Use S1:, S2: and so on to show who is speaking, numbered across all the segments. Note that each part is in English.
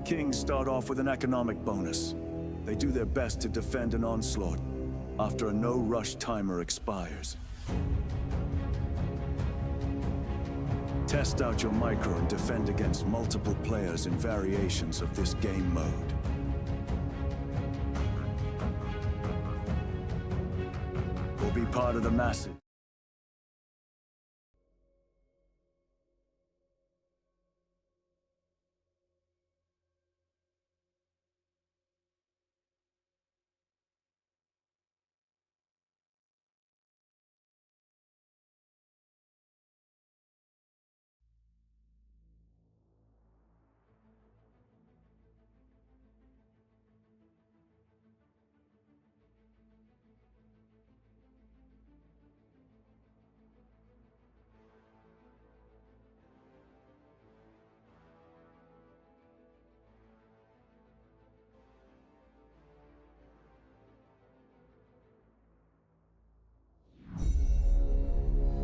S1: Kings start off with an economic bonus. They do their best to defend an onslaught after a no-rush timer expires. Test out your micro and defend against multiple players in variations of this game mode. We'll be part of the masses.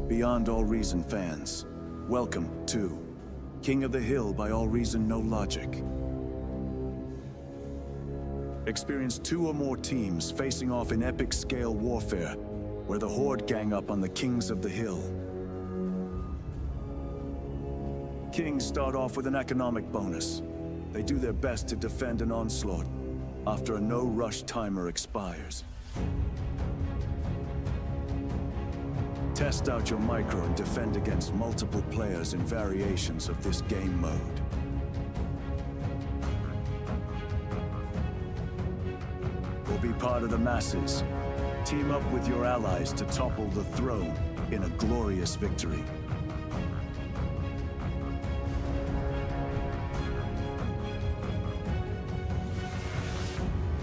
S1: Beyond All Reason fans, welcome to King of the Hill by AllReasonNoLogic. Experience 2 or more teams facing off in epic scale warfare, where the Horde gang up on the Kings of the Hill. Kings start off with an economic bonus. They do their best to defend an onslaught after a no-rush timer expires. Test out your micro and defend against multiple players in variations of this game mode. We'll be part of the masses. Team up with your allies to topple the throne in a glorious victory.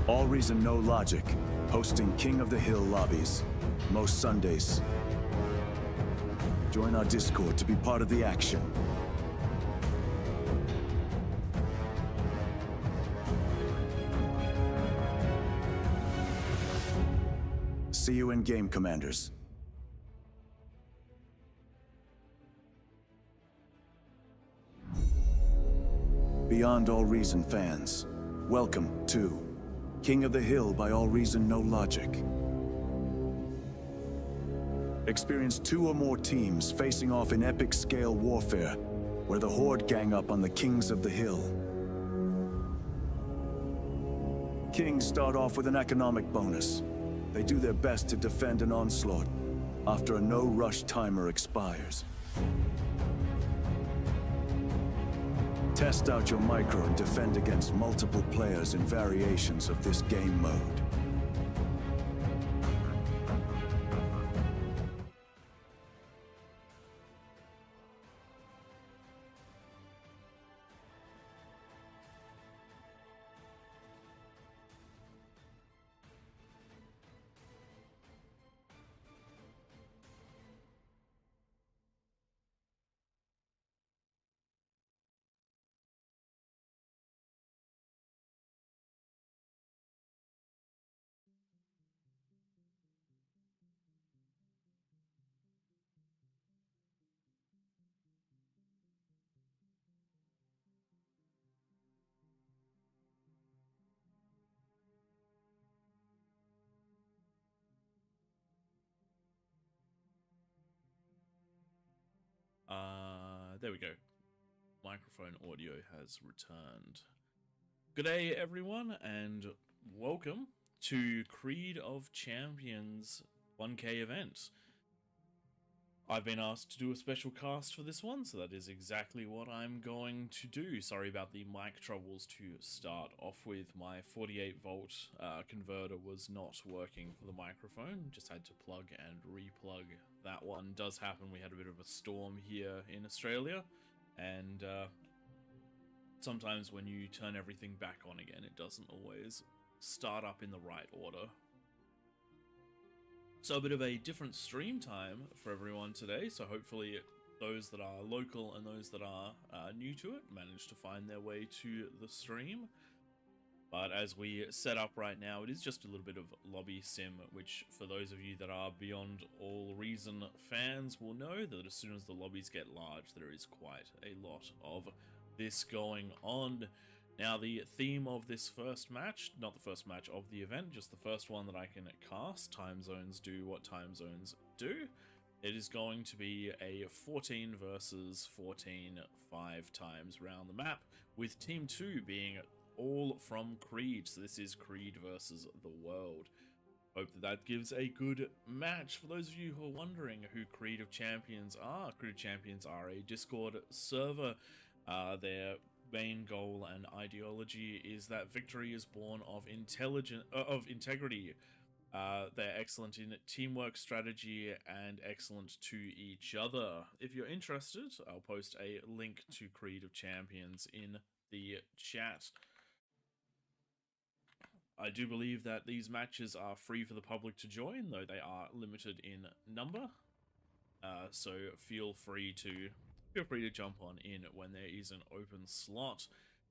S1: AllReasonNoLogic, hosting King of the Hill lobbies, most Sundays. Join our Discord to be part of the action. See you in game, Commanders. Beyond All Reason fans, welcome to King of the Hill by AllReasonNoLogic. Experience 2 or more teams facing off in epic scale warfare, where the Horde gang up on the Kings of the Hill. Kings start off with an economic bonus. They do their best to defend an onslaught after a no-rush timer expires. Test out your micro and defend against multiple players in variations of this game mode.
S2: There we go. Microphone audio has returned. Good day, everyone, and welcome to Creed of Champions 1K event. I've been asked to do a special cast for this one, so that is exactly what I'm going to do. Sorry about the mic troubles to start off with. My 48-volt converter was not working for the microphone. Just had to plug and replug. That one does happen. We had a bit of a storm here in Australia, and sometimes when you turn everything back on again, it doesn't always start up in the right order. So a bit of a different stream time for everyone today, so hopefully those that are local and those that are new to it manage to find their way to the stream. But as we set up right now, it is just a little bit of lobby sim, which for those of you that are Beyond All Reason fans will know that as soon as the lobbies get large, there is quite a lot of this going on. Now, the theme of this first match, not the first match of the event, just the first one that I can cast, time zones do what time zones do. It is going to be a 14 versus 14 5 times round the map, with Team 2 being all from Creed. So this is Creed versus the world. Hope that gives a good match. For those of you who are wondering who Creed of Champions are, Creed of Champions are a Discord server. Their main goal and ideology is that victory is born of integrity. They're excellent in teamwork, strategy, and excellent to each other. If you're interested, I'll post a link to Creed of Champions in the chat. I do believe that these matches are free for the public to join, though they are limited in number. So feel free to jump on in when there is an open slot.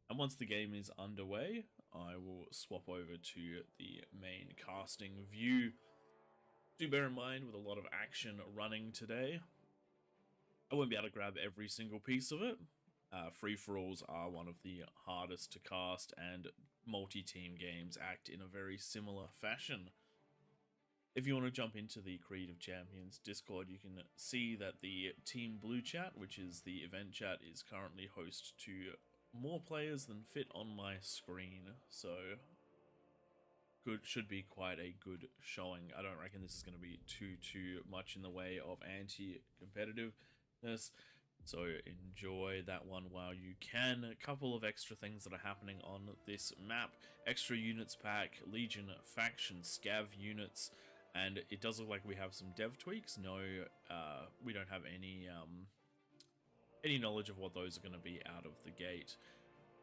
S2: And once the game is underway, I will swap over to the main casting view. Do bear in mind, with a lot of action running today, I won't be able to grab every single piece of it. Free-for-alls are one of the hardest to cast, and multi-team games act in a very similar fashion. If you want to jump into the Creed of Champions Discord, you can see that the Team Blue chat, which is the event chat, is currently host to more players than fit on my screen, so should be quite a good showing. I don't reckon this is going to be too much in the way of anti-competitiveness, so enjoy that one while you can. A couple of extra things that are happening on this map: extra units pack, Legion faction scav units, and it does look like we have some dev tweaks. No, we don't have any knowledge of what those are going to be out of the gate.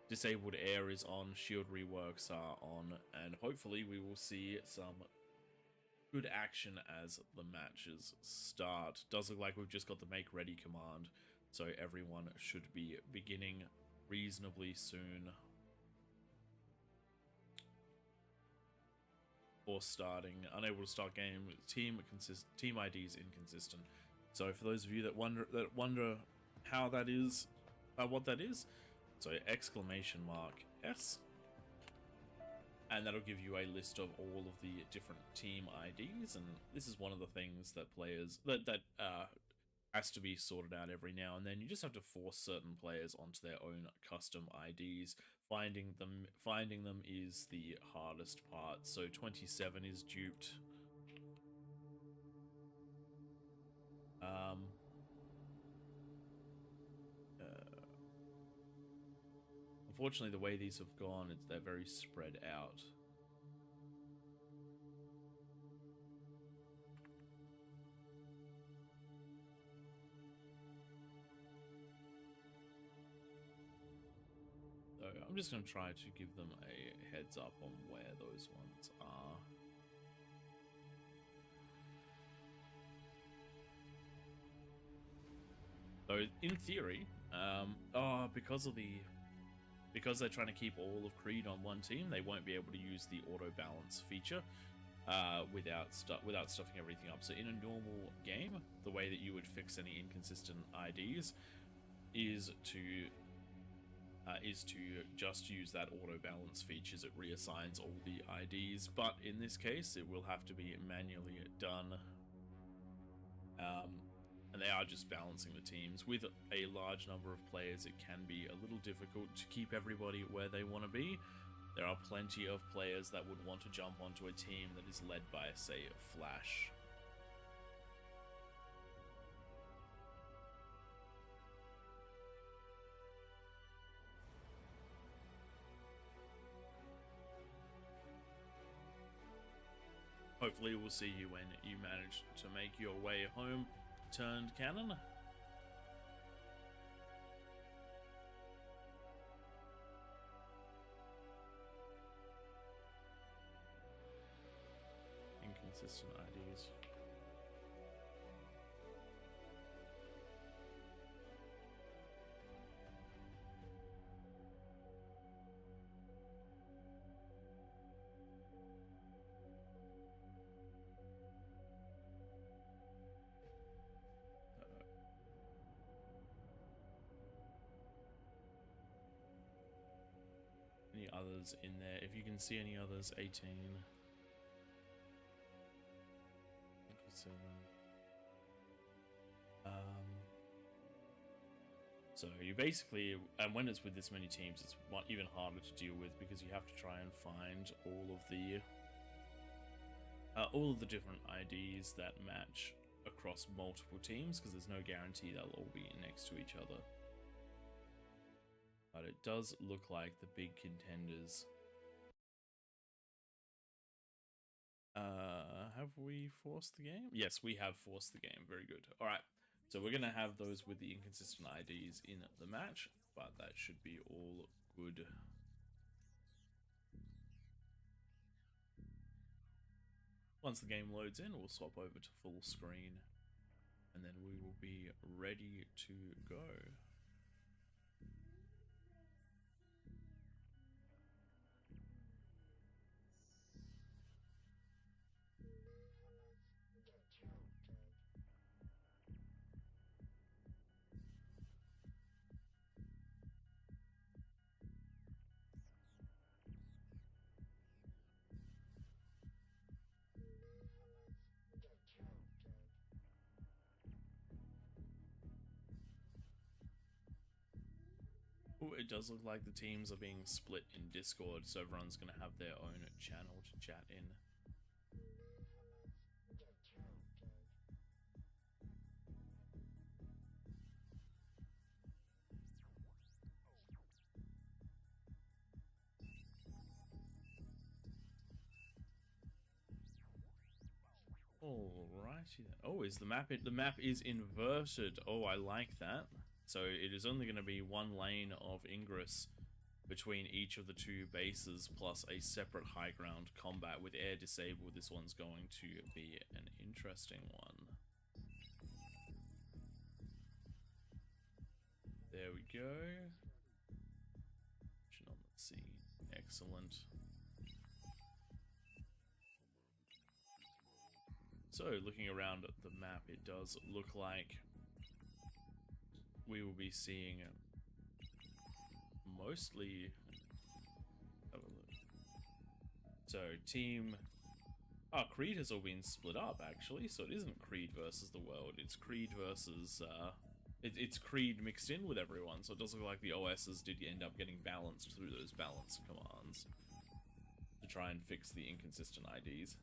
S2: Disabled air is on, shield reworks are on, and hopefully we will see some good action as the matches start. Does look like we've just got the make ready command, so everyone should be beginning reasonably soon. Or starting. Unable to start game. Team IDs inconsistent. So for those of you that wonder how that is, what that is, so exclamation mark S, and that'll give you a list of all of the different team IDs. And this is one of the things that players that has to be sorted out every now and then. You just have to force certain players onto their own custom IDs. Finding them is the hardest part. So 27 is duped. Unfortunately, the way these have gone, they're very spread out. So I'm just going to try to give them a heads up on where those ones are. So in theory, because they're trying to keep all of Creed on one team, they won't be able to use the auto balance feature without stuffing everything up. So in a normal game, the way that you would fix any inconsistent IDs is to just use that auto balance feature. It reassigns all the IDs, but in this case, it will have to be manually done. And they are just balancing the teams. With a large number of players, it can be a little difficult to keep everybody where they want to be. There are plenty of players that would want to jump onto a team that is led by, say, Flash. Hopefully we'll see you when you manage to make your way home. Turned cannon. Inconsistent IDs. Any others in there? If you can see any others, 18. 27. So you basically, and when it's with this many teams, it's even harder to deal with because you have to try and find all of the different IDs that match across multiple teams, because there's no guarantee they'll all be next to each other. But it does look like the big contenders. Have we forced the game? Yes, we have forced the game. Very good. All right. So we're going to have those with the inconsistent IDs in the match, but that should be all good. Once the game loads in, we'll swap over to full screen, and then we will be ready to go. Ooh, it does look like the teams are being split in Discord, so everyone's going to have their own channel to chat in. Alrighty then. Oh, is the map is inverted. Oh, I like that. So it is only going to be one lane of ingress between each of the two bases, plus a separate high ground combat with air disabled. This one's going to be an interesting one. There we go. On the scene. Excellent. So, looking around at the map, it does look like we will be seeing mostly... Have a look. So, team... Oh, Creed has all been split up, actually, so it isn't Creed versus the world, it's Creed versus... It's Creed mixed in with everyone, so it does look like the OSs did end up getting balanced through those balance commands to try and fix the inconsistent IDs.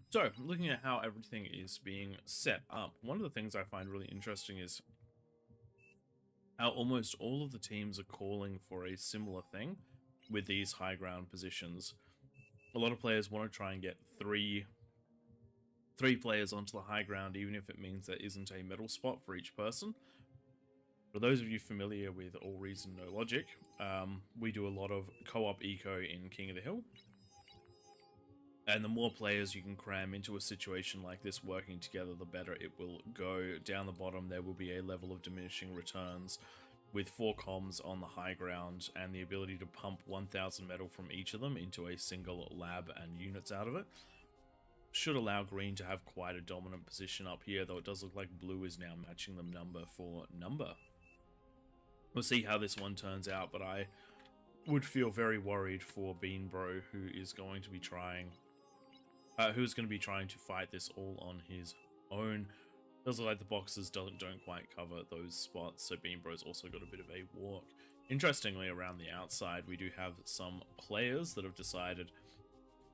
S2: So, looking at how everything is being set up, one of the things I find really interesting is how almost all of the teams are calling for a similar thing with these high ground positions. A lot of players want to try and get three players onto the high ground, even if it means there isn't a middle spot for each person. For those of you familiar with AllReasonNoLogic, we do a lot of co-op eco in King of the Hill. And the more players you can cram into a situation like this working together, the better it will go. Down the bottom, there will be a level of diminishing returns with 4 comms on the high ground and the ability to pump 1000 metal from each of them into a single lab and units out of it. Should allow green to have quite a dominant position up here, though it does look like blue is now matching them number for number. We'll see how this one turns out, but I would feel very worried for Beanbro, who is going to be trying to fight this all on his own. Feels like the boxes don't quite cover those spots, so Bean Bro's also got a bit of a walk. Interestingly, around the outside, we do have some players that have decided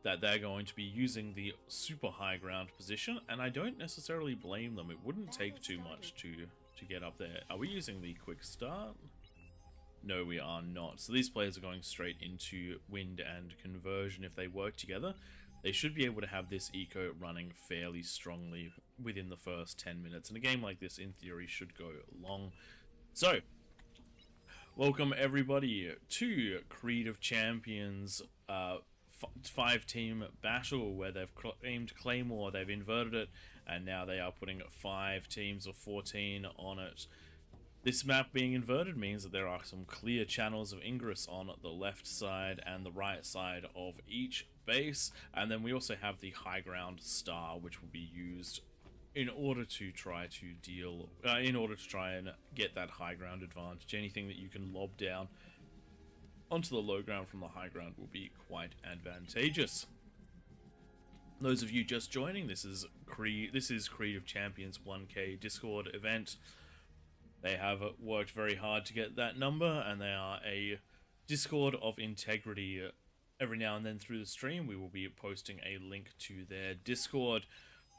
S2: that they're going to be using the super high ground position, and I don't necessarily blame them. It wouldn't take too much to get up there. Are we using the quick start? No, we are not. So these players are going straight into wind and conversion. If they work together, they should be able to have this eco running fairly strongly within the first 10 minutes. And a game like this, in theory, should go long. So, welcome everybody to Creed of Champions 5-team battle, where they've claimed Claymore, they've inverted it, and now they are putting 5 teams of 14 on it. This map being inverted means that there are some clear channels of ingress on the left side and the right side of each base, and then we also have the high ground star, which will be used in order to try and get that high ground advantage. Anything that you can lob down onto the low ground from the high ground will be quite advantageous. Those of you just joining, this is Creed of Champions 1K Discord event. They have worked very hard to get that number, and they are a Discord of integrity. Every now and then through the stream, we will be posting a link to their Discord.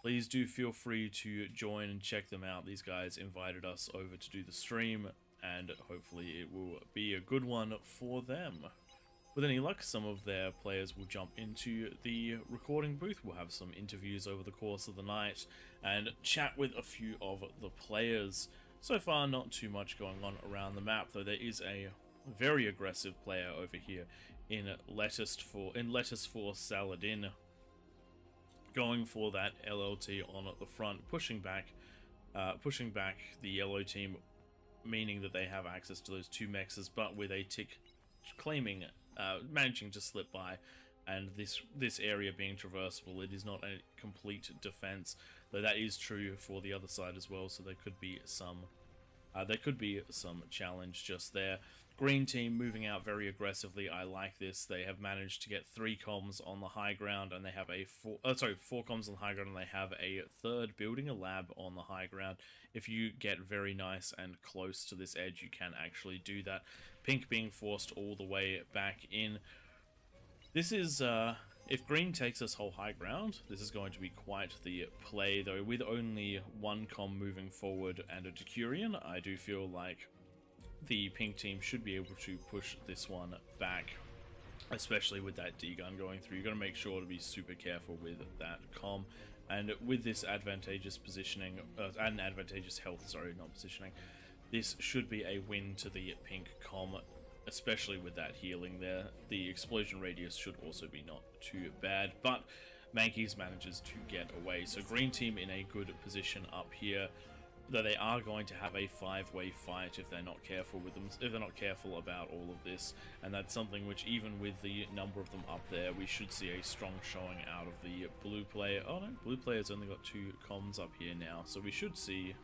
S2: Please do feel free to join and check them out. These guys invited us over to do the stream, and hopefully it will be a good one for them. With any luck, some of their players will jump into the recording booth. We'll have some interviews over the course of the night and chat with a few of the players. So far, not too much going on around the map, though there is a very aggressive player over here in Lettuce for Saladin, going for that LLT on at the front, pushing back the yellow team, meaning that they have access to those 2 mexes, but with a tick claiming, managing to slip by, and this area being traversable, it is not a complete defense, though that is true for the other side as well. So there could be some challenge just there. Green team moving out very aggressively. I like this. They have managed to get 3 comms on the high ground, and they have 4 comms on the high ground, and they have a 3rd building a lab on the high ground. If you get very nice and close to this edge, you can actually do that. Pink being forced all the way back in. This is, if green takes this whole high ground, this is going to be quite the play, though. With only 1 comm moving forward and a Decurion, I do feel like the pink team should be able to push this one back, especially with that D-gun going through. You've got to make sure to be super careful with that comm, and with this advantageous positioning, and advantageous health, sorry, not positioning, this should be a win to the pink comm, especially with that healing there. The explosion radius should also be not too bad, but Mankeys manages to get away. So green team in a good position up here, though they are going to have a 5-way fight if they're not careful with them, if they're not careful about all of this, and that's something which, even with the number of them up there, we should see a strong showing out of the blue player. Oh no, blue player's only got 2 comms up here now, so we should see.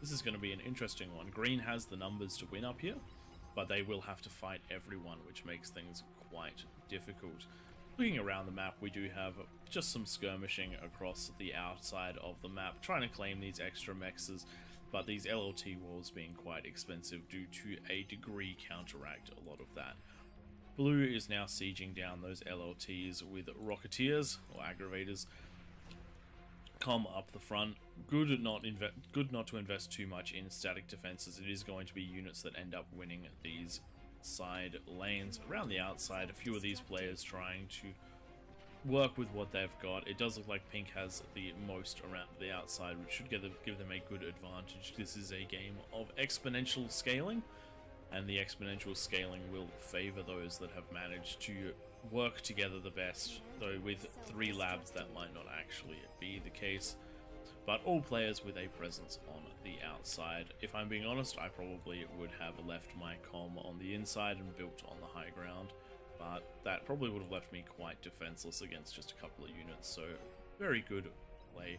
S2: This is going to be an interesting one. Green has the numbers to win up here, but they will have to fight everyone, which makes things quite difficult. Looking around the map, we do have just some skirmishing across the outside of the map, trying to claim these extra mexes, but these LLT walls being quite expensive do to a degree counteract a lot of that. Blue is now sieging down those LLTs with Rocketeers, or Aggravators. Comm up the front. Good not to invest too much in static defenses. It is going to be units that end up winning these side lanes. Around the outside, a few of these players trying to work with what they've got. It does look like pink has the most around the outside, which should give them a good advantage. This is a game of exponential scaling, and the exponential scaling will favor those that have managed to work together the best, though with 3 labs that might not actually be the case. But all players with a presence on the outside. If I'm being honest, I probably would have left my comm on the inside and built on the high ground, but that probably would have left me quite defenseless against just a couple of units, so very good play.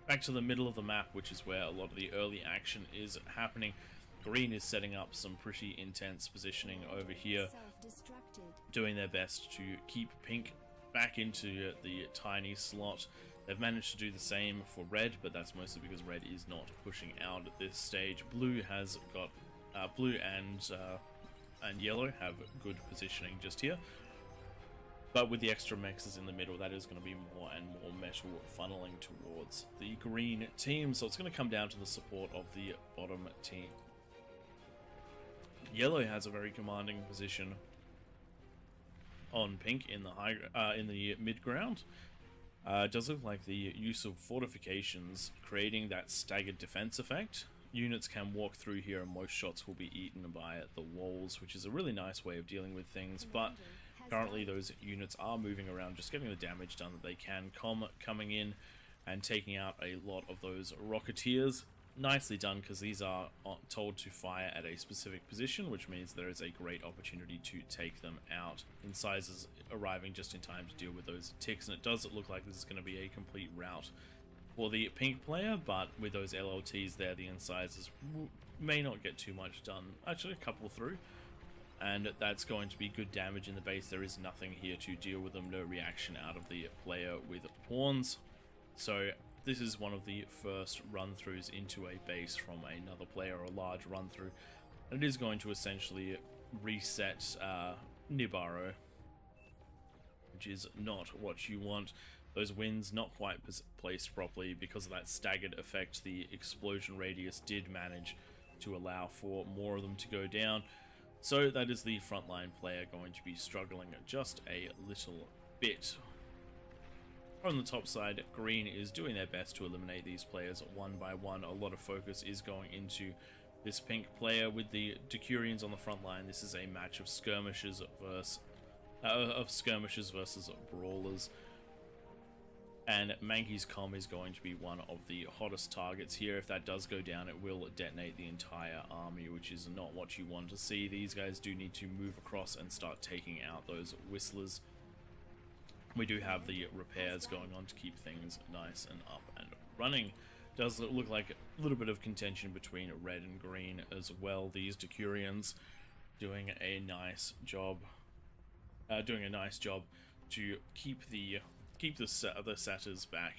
S2: Back to the middle of the map, which is where a lot of the early action is happening. Green is setting up some pretty intense positioning over here, doing their best to keep pink back into the tiny slot. They've managed to do the same for red, but that's mostly because red is not pushing out at this stage. Blue has got blue and yellow have good positioning just here, but with the extra mexes in the middle, that is going to be more and more metal funneling towards the green team. So it's going to come down to the support of the bottom team. Yellow has a very commanding position on pink in the mid ground. It does look like the use of fortifications creating that staggered defense effect. Units can walk through here and most shots will be eaten by the walls, which is a really nice way of dealing with things, but currently those units are moving around, just getting the damage done that they can, coming in and taking out a lot of those rocketeers. Nicely done, because these are told to fire at a specific position, which means there is a great opportunity to take them out. Incisors arriving just in time to deal with those ticks, and it does look like this is going to be a complete rout for the pink player, but with those LLTs there, the incisors may not get too much done. Actually, a couple through, and that's going to be good damage in the base. There is nothing here to deal with them, no reaction out of the player with pawns. So this is one of the first run-throughs into a base from another player, or a large run-through. And it is going to essentially reset Nibaro, which is not what you want. Those winds not quite placed properly because of that staggered effect. The explosion radius did manage to allow for more of them to go down. So that is the frontline player going to be struggling just a little bit. On the top side, green is doing their best to eliminate these players one by one. A lot of focus is going into this pink player with the Decurions on the front line. This is a match of skirmishes versus brawlers. And Mankey's comm is going to be one of the hottest targets here. If that does go down, it will detonate the entire army, which is not what you want to see. These guys do need to move across and start taking out those whistlers. We do have the repairs going on to keep things nice and up and running. Does look like a little bit of contention between red and green as well. These Decurions doing a nice job to keep the satyrs back.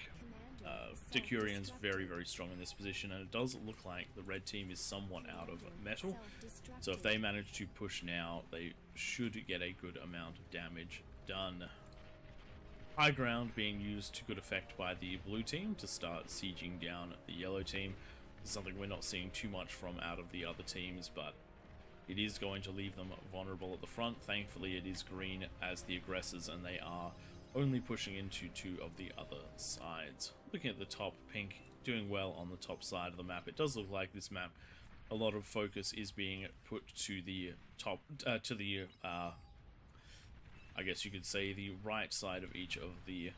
S2: Decurions very strong in this position, and it does look like the red team is somewhat out of metal. So if they manage to push now, they should get a good amount of damage done. High ground being used to good effect by the blue team to start sieging down the yellow team. This is something we're not seeing too much from out of the other teams, but it is going to leave them vulnerable at the front. Thankfully, it is green as the aggressors, and they are only pushing into two of the other sides. Looking at the top, pink doing well on the top side of the map. It does look like this map, a lot of focus is being put to the top, I guess you could say the right side of each of the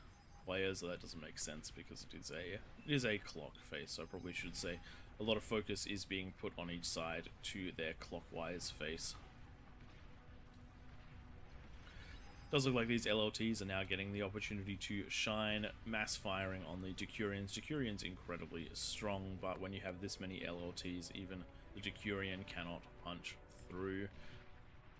S2: players. That doesn't make sense because it is a clock face, so I probably should say a lot of focus is being put on each side to their clockwise face. Does look like these LLTs are now getting the opportunity to shine. Mass firing on the Decurions. Decurions incredibly strong, but when you have this many LLTs, even the Decurion cannot punch through.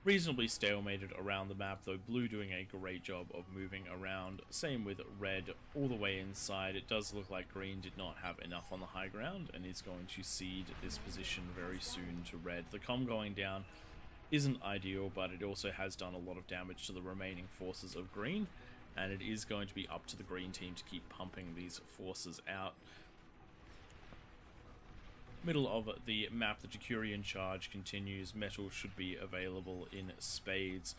S2: Reasonably stalemated around the map, though blue doing a great job of moving around. Same with red all the way inside. It does look like green did not have enough on the high ground and is going to cede this position very soon to red. The comm going down isn't ideal, but it also has done a lot of damage to the remaining forces of green, and it is going to be up to the green team to keep pumping these forces out. Middle of the map, the Decurion charge continues. Metal should be available in spades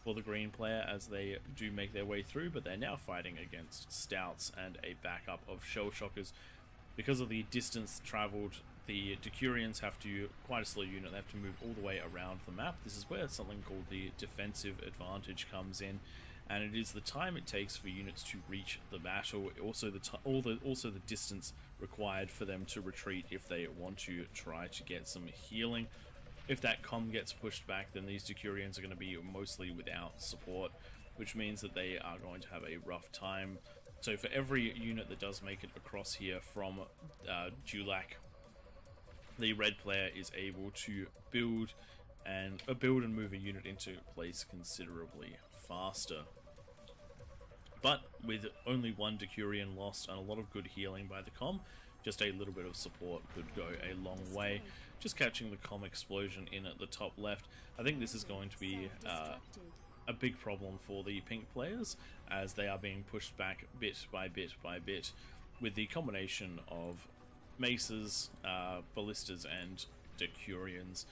S2: for the green player as they do make their way through, but they're now fighting against stouts and a backup of shell shockers. Because of the distance traveled, the Decurions have to, quite a slow unit, they have to move all the way around the map. This is where something called the defensive advantage comes in, and it is the time it takes for units to reach the battle, also the distance required for them to retreat if they want to try to get some healing. If that comm gets pushed back, then these Decurions are going to be mostly without support, which means that they are going to have a rough time. So for every unit that does make it across here from Dulac, the red player is able to build and move a unit into place considerably faster. but with only one Decurion lost and a lot of good healing by the comm, just a little bit of support could go a long way. Just catching the comm explosion in at the top left. I think this is going to be a big problem for the pink players, as they are being pushed back bit by bit by bit with the combination of maces, ballistas and Decurions.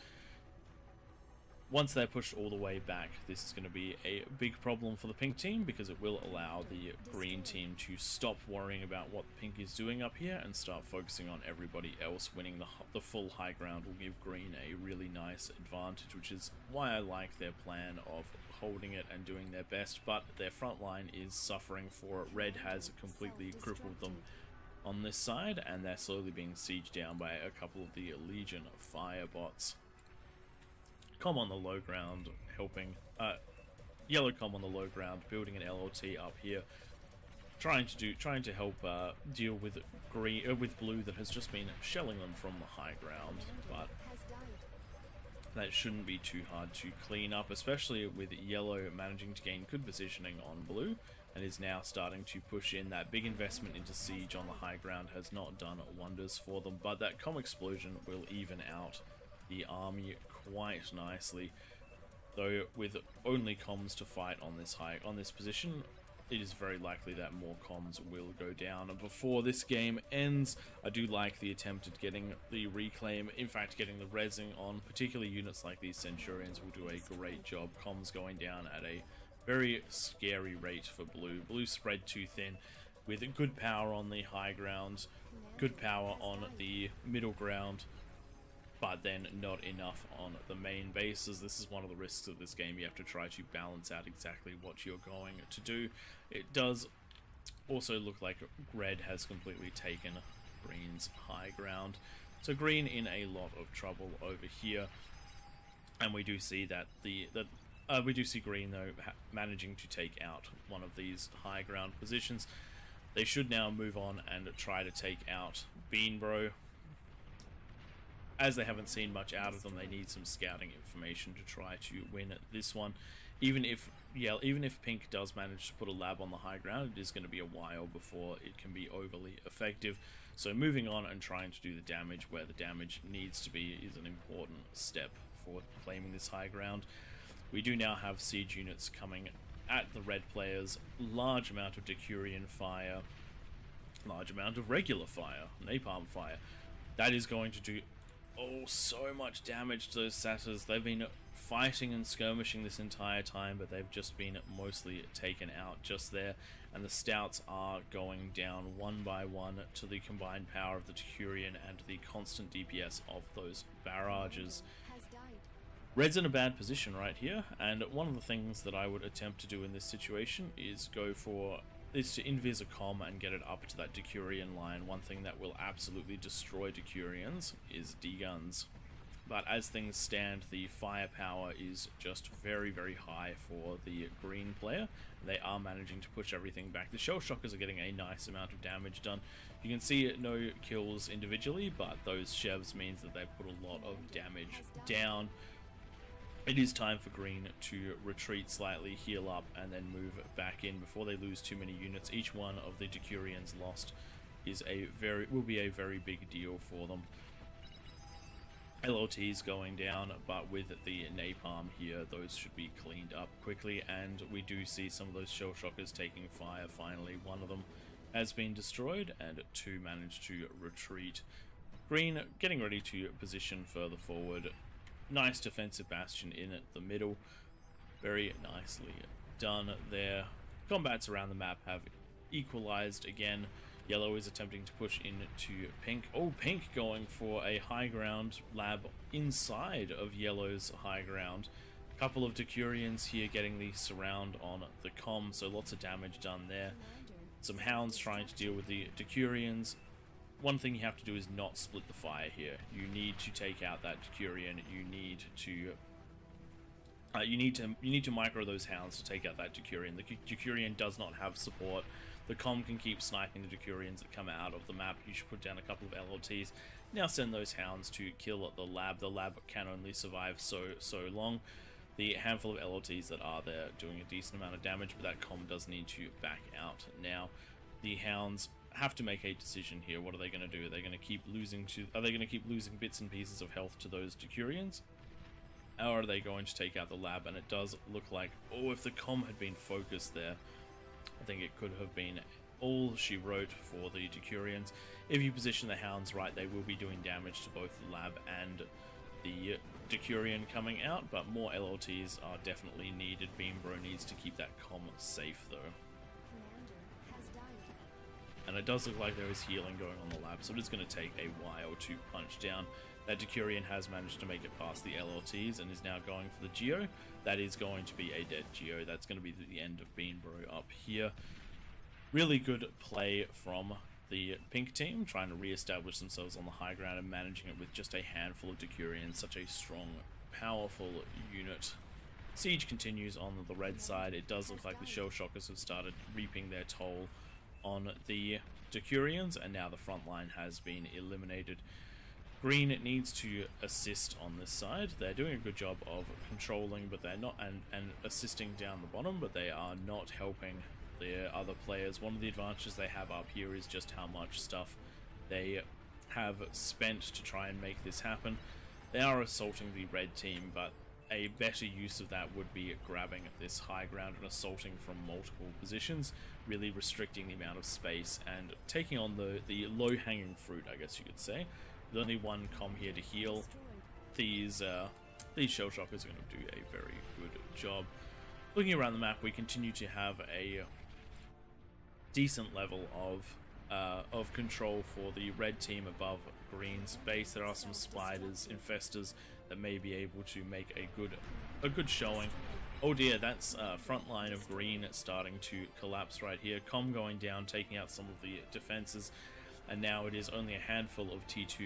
S2: Once they're pushed all the way back, this is going to be a big problem for the pink team, because it will allow the green team to stop worrying about what pink is doing up here and start focusing on everybody else. Winning the full high ground will give green a really nice advantage, which is why I like their plan of holding it and doing their best, but their front line is suffering for it. Red has completely crippled them on this side, and they're slowly being sieged down by a couple of the Legion fire bots. Comm on the low ground helping, yellow comm on the low ground, building an LLT up here, trying to help deal with with blue that has just been shelling them from the high ground, but that shouldn't be too hard to clean up, especially with yellow managing to gain good positioning on blue, and is now starting to push in. That big investment into siege on the high ground has not done wonders for them, but that comm explosion will even out the army quite nicely. Though with only comms to fight on this position, it is very likely that more comms will go down. And before this game ends, I do like the attempt at getting the reclaim, in fact getting the rezzing on. Particularly units like these Centurions will do a great job. Comms going down at a very scary rate for blue. Blue spread too thin, with good power on the high ground, good power on the middle ground, but then not enough on the main bases. This is one of the risks of this game. You have to try to balance out exactly what you're going to do. It does also look like red has completely taken green's high ground, so green in a lot of trouble over here. And we do see that we do see green though managing to take out one of these high ground positions. They should now move on and try to take out Beanbro. As they haven't seen much out of them, they need some scouting information to try to win this one. Even if pink does manage to put a lab on the high ground, it is going to be a while before it can be overly effective. So moving on and trying to do the damage where the damage needs to be is an important step for claiming this high ground. We do now have siege units coming at the red players. Large amount of Decurion fire, large amount of regular fire, napalm fire. That is going to do so much damage to those satyrs. They've been fighting and skirmishing this entire time, but they've just been mostly taken out just there, and the stouts are going down one by one to the combined power of the Decurion and the constant DPS of those barrages. Red's in a bad position right here, and one of the things that I would attempt to do in this situation is to invis a comm and get it up to that Decurion line. One thing that will absolutely destroy Decurions is D-guns. But as things stand, the firepower is just very, very high for the green player. They are managing to push everything back. The shell shockers are getting a nice amount of damage done. You can see no kills individually, but those chevs means that they've put a lot of damage down. It is time for green to retreat slightly, heal up, and then move back in before they lose too many units. Each one of the Decurions lost will be a very big deal for them. LLTs going down, but with the napalm here, those should be cleaned up quickly, and we do see some of those shell shockers taking fire finally. One of them has been destroyed, and two managed to retreat. Green getting ready to position further forward. Nice defensive bastion in at the middle. Very nicely done there. Combats around the map have equalized again. Yellow is attempting to push into pink. Oh, pink going for a high ground lab inside of yellow's high ground. Couple of Decurions here getting the surround on the comm, so lots of damage done there. Some hounds trying to deal with the Decurions. One thing you have to do is not split the fire here. You need to take out that Decurion. You need to micro those hounds to take out that Decurion. The Decurion does not have support. The comm can keep sniping the Decurions that come out of the map. You should put down a couple of LLTs. Now send those hounds to kill the lab. The lab can only survive so long. the handful of LLTs that are there doing a decent amount of damage, but that comm does need to back out. Now, the Hounds have to make a decision here. What are they going to do? Are they going to keep losing bits and pieces of health to those Decurions? Or are they going to take out the lab? And it does look like, oh, if the comm had been focused there, I think it could have been all she wrote for the Decurions. If you position the Hounds right, they will be doing damage to both the lab and the Decurion coming out, but more LLTs are definitely needed. Beambro needs to keep that comm safe though. And it does look like there is healing going on the lab, so it is going to take a while to punch down. That Decurion has managed to make it past the LLTs and is now going for the Geo. That is going to be a dead Geo. That's going to be the end of Beambro up here. Really good play from the pink team, trying to re-establish themselves on the high ground and managing it with just a handful of Decurions. Such a strong, powerful unit. Siege continues on the red side. It does look like the Shell Shockers have started reaping their toll on the Decurions, and now the front line has been eliminated. Green needs to assist on this side. They're doing a good job of controlling, but they're not, and assisting down the bottom, but they are not helping the other players. One of the advantages they have up here is just how much stuff they have spent to try and make this happen. They are assaulting the red team, but a better use of that would be grabbing this high ground and assaulting from multiple positions, really restricting the amount of space and taking on the low-hanging fruit, I guess you could say. There's only one comm here to heal. These Shell Shockers are going to do a very good job. Looking around the map, we continue to have a decent level of control for the red team above Green's base. There are some spiders, infestors that may be able to make a good showing. Oh dear, that's front line of Green starting to collapse right here. Comm going down, taking out some of the defenses, and now it is only a handful of T2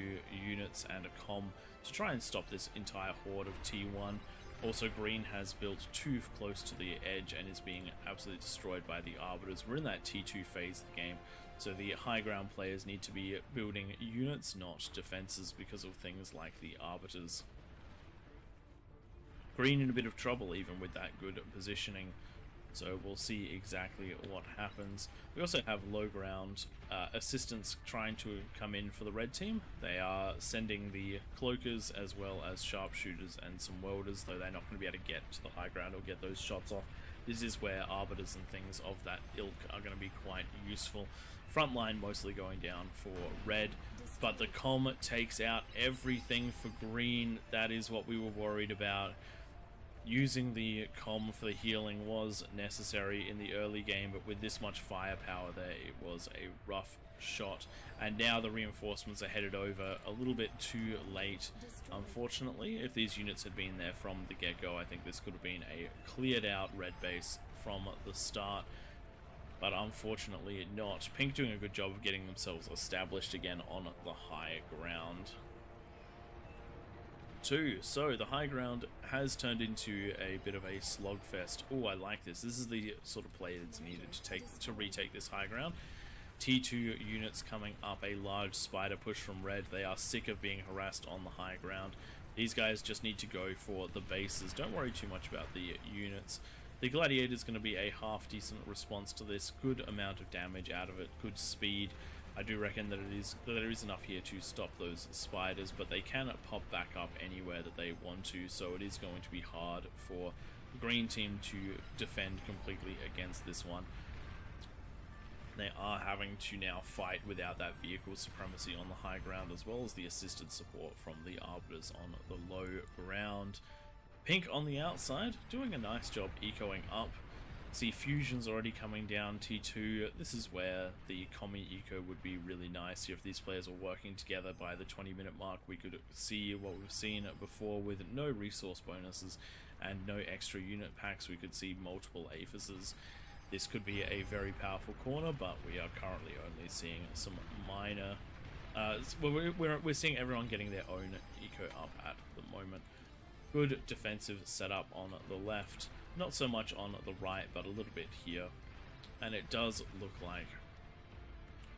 S2: units and a comm to try and stop this entire horde of T1. Also, Green has built too close to the edge and is being absolutely destroyed by the Arbiters. We're in that T2 phase of the game, so the high ground players need to be building units, not defenses, because of things like the Arbiters. Green in a bit of trouble even with that good positioning, so we'll see exactly what happens. We also have low ground assistants trying to come in for the red team. They are sending the cloakers as well as sharpshooters and some welders, though they're not going to be able to get to the high ground or get those shots off. This is where arbiters and things of that ilk are going to be quite useful. Front line mostly going down for red, but the comm takes out everything for green. That is what we were worried about. Using the comm for the healing was necessary in the early game, but with this much firepower there, it was a rough shot. And now the reinforcements are headed over a little bit too late, unfortunately. If these units had been there from the get-go, I think this could have been a cleared out red base from the start, but unfortunately not. Pink doing a good job of getting themselves established again on the high ground. So the high ground has turned into a bit of a slugfest. Oh, I like this. This is the sort of play that's needed to retake this high ground. T2 units coming up, a large spider push from red. They are sick of being harassed on the high ground. These guys just need to go for the bases. Don't worry too much about the units. The gladiator is going to be a half decent response to this. Good amount of damage out of it, good speed. I do reckon that there is enough here to stop those spiders, but they cannot pop back up anywhere that they want to, so it is going to be hard for the green team to defend completely against this one. They are having to now fight without that vehicle supremacy on the high ground, as well as the assisted support from the arbiters on the low ground. Pink on the outside, doing a nice job ecoing up. See fusions already coming down T2. This is where the commie eco would be really nice. If these players were working together by the 20-minute mark, we could see what we've seen before with no resource bonuses and no extra unit packs. We could see multiple aphises. This could be a very powerful corner, but we are currently only seeing some minor... we're seeing everyone getting their own eco up at the moment. Good defensive setup on the left. Not so much on the right, but a little bit here. And it does look like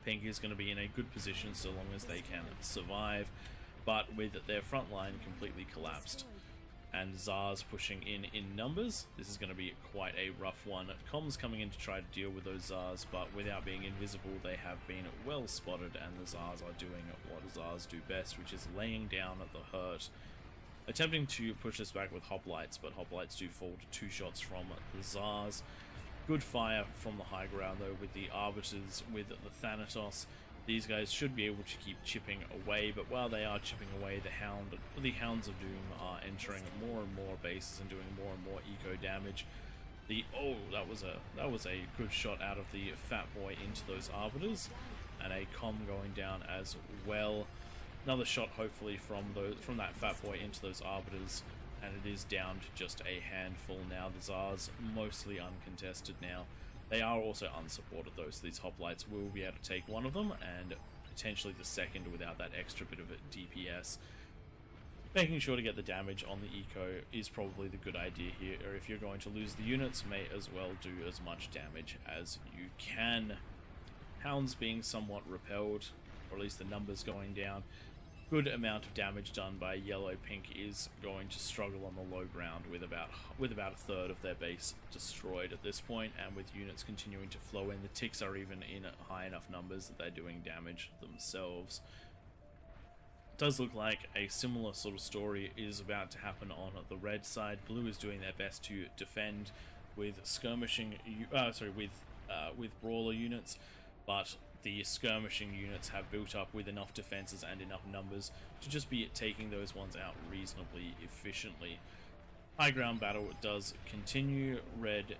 S2: Pink is going to be in a good position so long as they can survive. But with their front line completely collapsed, and Zars pushing in numbers. This is going to be quite a rough one. Comms coming in to try to deal with those Zars, but without being invisible, they have been well spotted, and the Zars are doing what Zars do best, which is laying down at the hurt. Attempting to push this back with hoplites, but hoplites do fall to 2 shots from the Zars. Good fire from the high ground though with the Arbiters, with the Thanatos. These guys should be able to keep chipping away, but while they are chipping away, the Hounds of Doom are entering more and more bases and doing more and more eco damage. That was a good shot out of the Fat Boy into those Arbiters, and a comm going down as well. Another shot hopefully from that Fat Boy into those Arbiters, and it is down to just a handful now. The Zars mostly uncontested now. They are also unsupported though, so these hoplites will be able to take one of them, and potentially the second without that extra bit of a DPS. Making sure to get the damage on the eco is probably the good idea here, or if you're going to lose the units, may as well do as much damage as you can. Hounds being somewhat repelled, or at least the numbers going down. Good amount of damage done by Yellow. Pink is going to struggle on the low ground with about a third of their base destroyed at this point, and with units continuing to flow in, the ticks are even in high enough numbers that they're doing damage themselves. It does look like a similar sort of story is about to happen on the red side. Blue is doing their best to defend with skirmishing, with brawler units, but the skirmishing units have built up with enough defenses and enough numbers to just be taking those ones out reasonably efficiently. High ground battle does continue. Red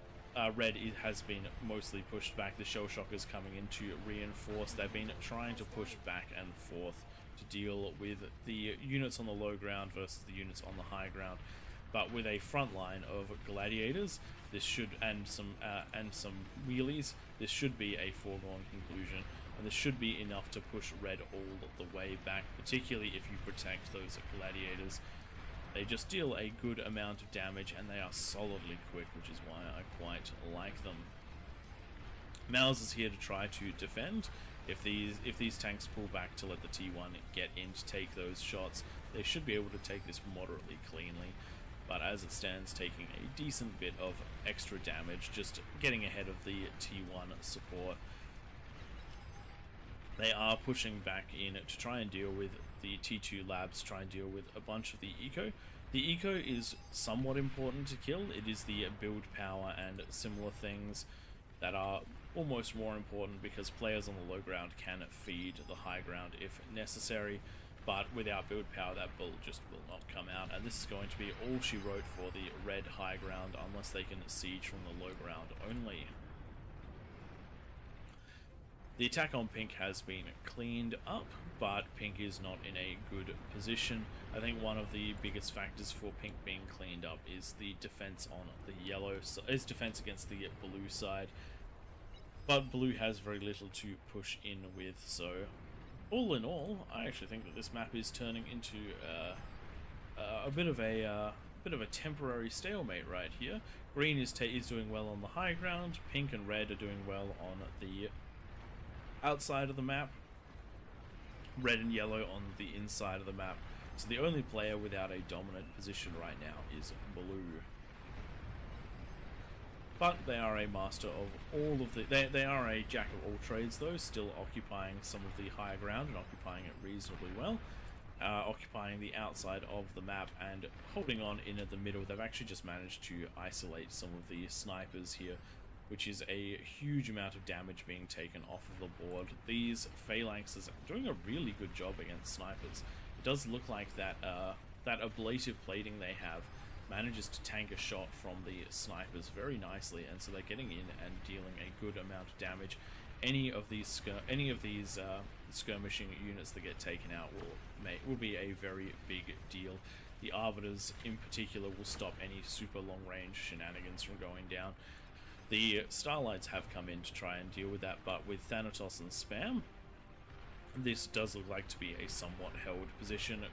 S2: has been mostly pushed back. The shell shockers coming in to reinforce. They've been trying to push back and forth to deal with the units on the low ground versus the units on the high ground. But with a front line of gladiators, this should and some wheelies, this should be a foregone conclusion, and this should be enough to push red all the way back, particularly if you protect those gladiators. They just deal a good amount of damage, and they are solidly quick, which is why I quite like them. Mouse is here to try to defend. If these tanks pull back to let the T1 get in to take those shots, they should be able to take this moderately cleanly. But as it stands, taking a decent bit of extra damage, just getting ahead of the T1 support. They are pushing back in to try and deal with the T2 labs, try and deal with a bunch of the eco. The eco is somewhat important to kill. It is the build power and similar things that are almost more important, because players on the low ground can feed the high ground if necessary. But without build power, that build just will not come out, and this is going to be all she wrote for the red high ground, unless they can siege from the low ground only. The attack on Pink has been cleaned up, but Pink is not in a good position. I think one of the biggest factors for Pink being cleaned up is the defense on the yellow, is defense against the blue side. But blue has very little to push in with, so all in all, I actually think that this map is turning into a bit of a temporary stalemate right here. Green is doing well on the high ground. Pink and red are doing well on the outside of the map. Red and yellow on the inside of the map. So the only player without a dominant position right now is blue. But they are a master of all of the... They are a jack of all trades, though, still occupying some of the higher ground and occupying it reasonably well. Occupying the outside of the map and holding on in at the middle. They've actually just managed to isolate some of the snipers here, which is a huge amount of damage being taken off of the board. These phalanxes are doing a really good job against snipers. It does look like that ablative plating they have manages to tank a shot from the snipers very nicely, and so they're getting in and dealing a good amount of damage. Any of these skirmishing units that get taken out will be a very big deal. The Arbiters in particular will stop any super long range shenanigans from going down. The Starlights have come in to try and deal with that, but with Thanatos and Spam, this does look like to be a somewhat held position.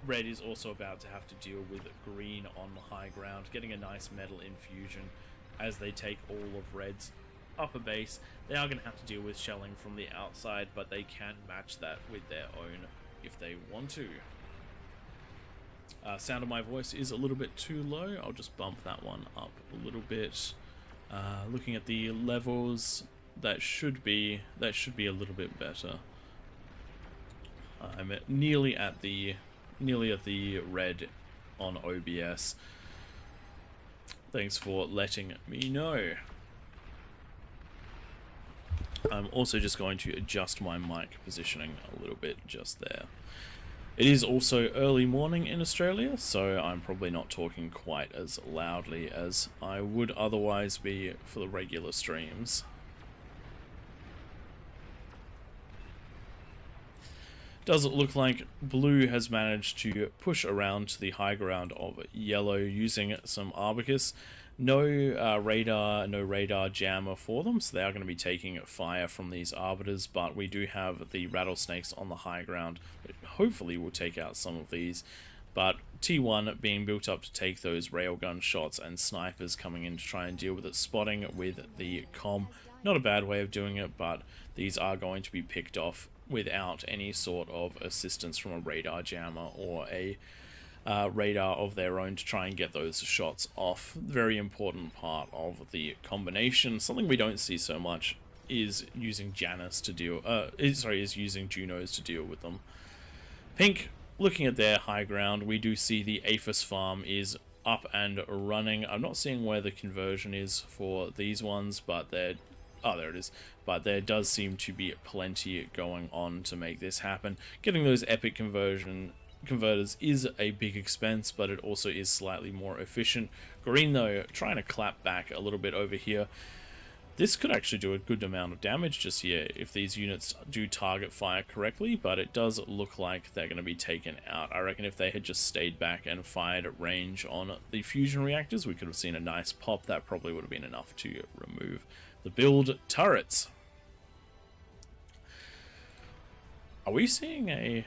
S2: Red is also about to have to deal with green on the high ground, getting a nice metal infusion as they take all of Red's upper base. They are going to have to deal with shelling from the outside, but they can match that with their own if they want to. Sound of my voice is a little bit too low. I'll just bump that one up a little bit. Looking at the levels, that should be a little bit better. I'm nearly at the red on OBS. Thanks for letting me know. I'm also just going to adjust my mic positioning a little bit just there. It is also early morning in Australia, so I'm probably not talking quite as loudly as I would otherwise be for the regular streams. Does it look like blue has managed to push around to the high ground of yellow using some Arbicus? No radar jammer for them, so they are going to be taking fire from these arbiters, but we do have the rattlesnakes on the high ground that hopefully will take out some of these. But T1 being built up to take those railgun shots and snipers coming in to try and deal with it, spotting with the comm. Not a bad way of doing it, but these are going to be picked off without any sort of assistance from a radar jammer or a radar of their own to try and get those shots off. Very important part of the combination. Something we don't see so much is using Janus to deal. Is using Junos to deal with them. Pink, looking at their high ground, we do see the Aphis farm is up and running. I'm not seeing where the conversion is for these ones, but they're. Oh, there it is. But there does seem to be plenty going on to make this happen. Getting those epic converters is a big expense, but it also is slightly more efficient. Green, though, trying to clap back a little bit over here. This could actually do a good amount of damage just here if these units do target fire correctly, but it does look like they're going to be taken out. I reckon if they had just stayed back and fired at range on the fusion reactors, we could have seen a nice pop. That probably would have been enough to remove the build turrets. Are we seeing a...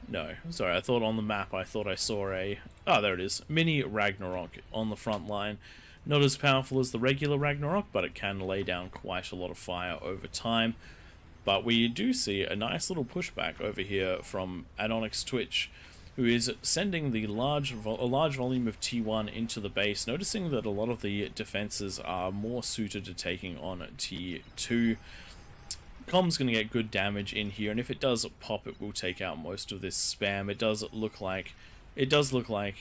S2: No, sorry, I thought on the map I thought I saw a... Oh, there it is. Mini Ragnarok on the front line. Not as powerful as the regular Ragnarok, but it can lay down quite a lot of fire over time. But we do see a nice little pushback over here from Anonyx Twitch, who is sending the large volume of T1 into the base, noticing that a lot of the defenses are more suited to taking on T2. Comm's going to get good damage in here, and if it does pop, it will take out most of this spam. It does look like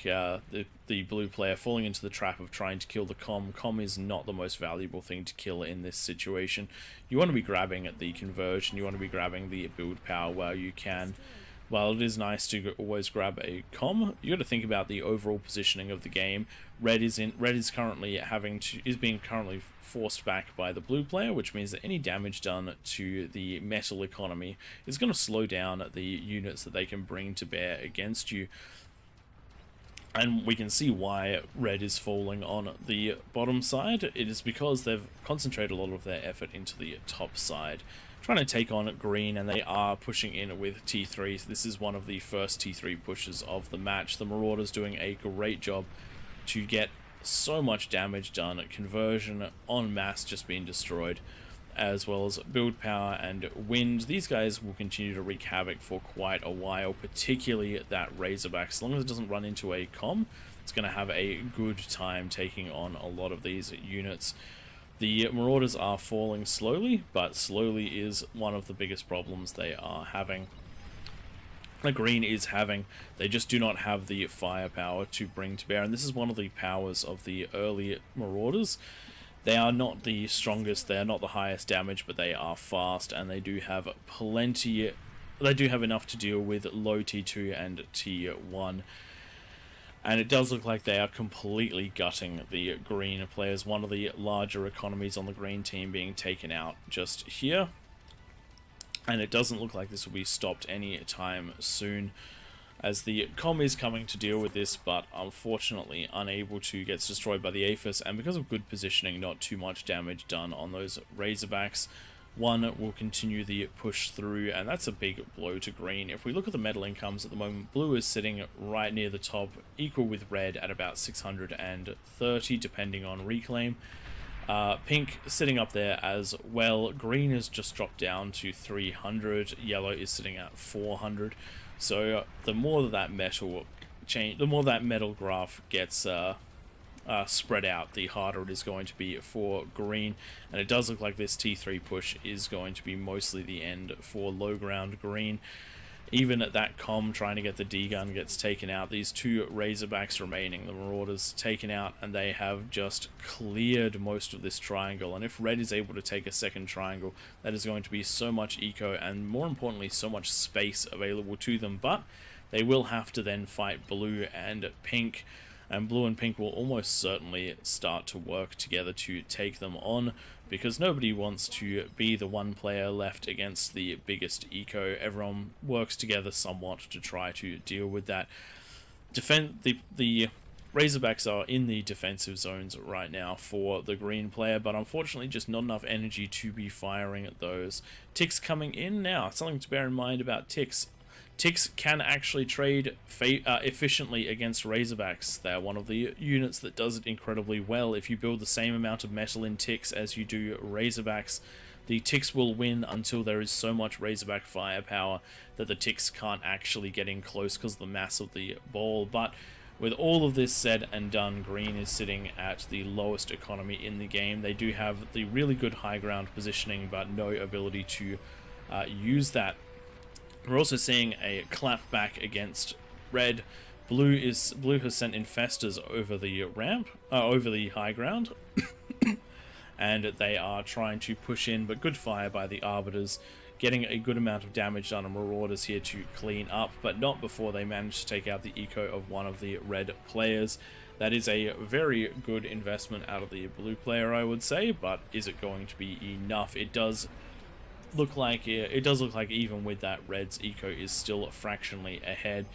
S2: the blue player falling into the trap of trying to kill the comm. Comm is not the most valuable thing to kill in this situation. You want to be grabbing at the conversion, you want to be grabbing the build power where you can. While it is nice to always grab a comm, you got to think about the overall positioning of the game. Red is being currently forced back by the blue player, which means that any damage done to the metal economy is going to slow down the units that they can bring to bear against you. And we can see why red is falling on the bottom side. It is because they've concentrated a lot of their effort into the top side, trying to take on green, and they are pushing in with T3. This is one of the first T3 pushes of the match. The Marauders doing a great job to get so much damage done. Conversion en masse just being destroyed, as well as build power and wind. These guys will continue to wreak havoc for quite a while, particularly that Razorback. As long as it doesn't run into a comm, it's going to have a good time taking on a lot of these units. The Marauders are falling slowly, but slowly is one of the biggest problems they are having. The green is having, they just do not have the firepower to bring to bear, and this is one of the powers of the early Marauders. They are not the strongest, they are not the highest damage, but they are fast, and they do have plenty, they do have enough to deal with low T2 and T1. And it does look like they are completely gutting the green players. One of the larger economies on the green team being taken out just here. And it doesn't look like this will be stopped any time soon, as the comm is coming to deal with this, but unfortunately unable to, gets destroyed by the Aphis, and because of good positioning, not too much damage done on those Razorbacks. One will continue the push through, and that's a big blow to green. If we look at the medal incomes at the moment, blue is sitting right near the top, equal with red at about 630, depending on reclaim. Pink sitting up there as well. Green has just dropped down to 300. Yellow is sitting at 400. So the more that metal the more that metal graph gets spread out, the harder it is going to be for green. And it does look like this T3 push is going to be mostly the end for low ground green. Even at that comm trying to get the D-gun gets taken out. These two Razorbacks remaining, the Marauders taken out, and they have just cleared most of this triangle. And if red is able to take a second triangle, that is going to be so much eco and, more importantly, so much space available to them. But they will have to then fight blue and pink, and blue and pink will almost certainly start to work together to take them on, because nobody wants to be the one player left against the biggest eco. Everyone works together somewhat to try to deal with that. The Razorbacks are in the defensive zones right now for the green player, but unfortunately just not enough energy to be firing at those. Ticks coming in now. Something to bear in mind about Ticks. Ticks can actually trade efficiently against Razorbacks. They're one of the units that does it incredibly well. If you build the same amount of metal in Ticks as you do Razorbacks, the Ticks will win until there is so much Razorback firepower that the Ticks can't actually get in close because of the mass of the ball. But with all of this said and done, green is sitting at the lowest economy in the game. They do have the really good high ground positioning, but no ability to use that. We're also seeing a clap back against red. Blue has sent infestors over the ramp, over the high ground, and they are trying to push in, but good fire by the Arbiters, getting a good amount of damage done on Marauders here to clean up, but not before they manage to take out the eco of one of the red players. That is a very good investment out of the blue player, I would say, but is it going to be enough? It does look like even with that, red's eco is still fractionally ahead,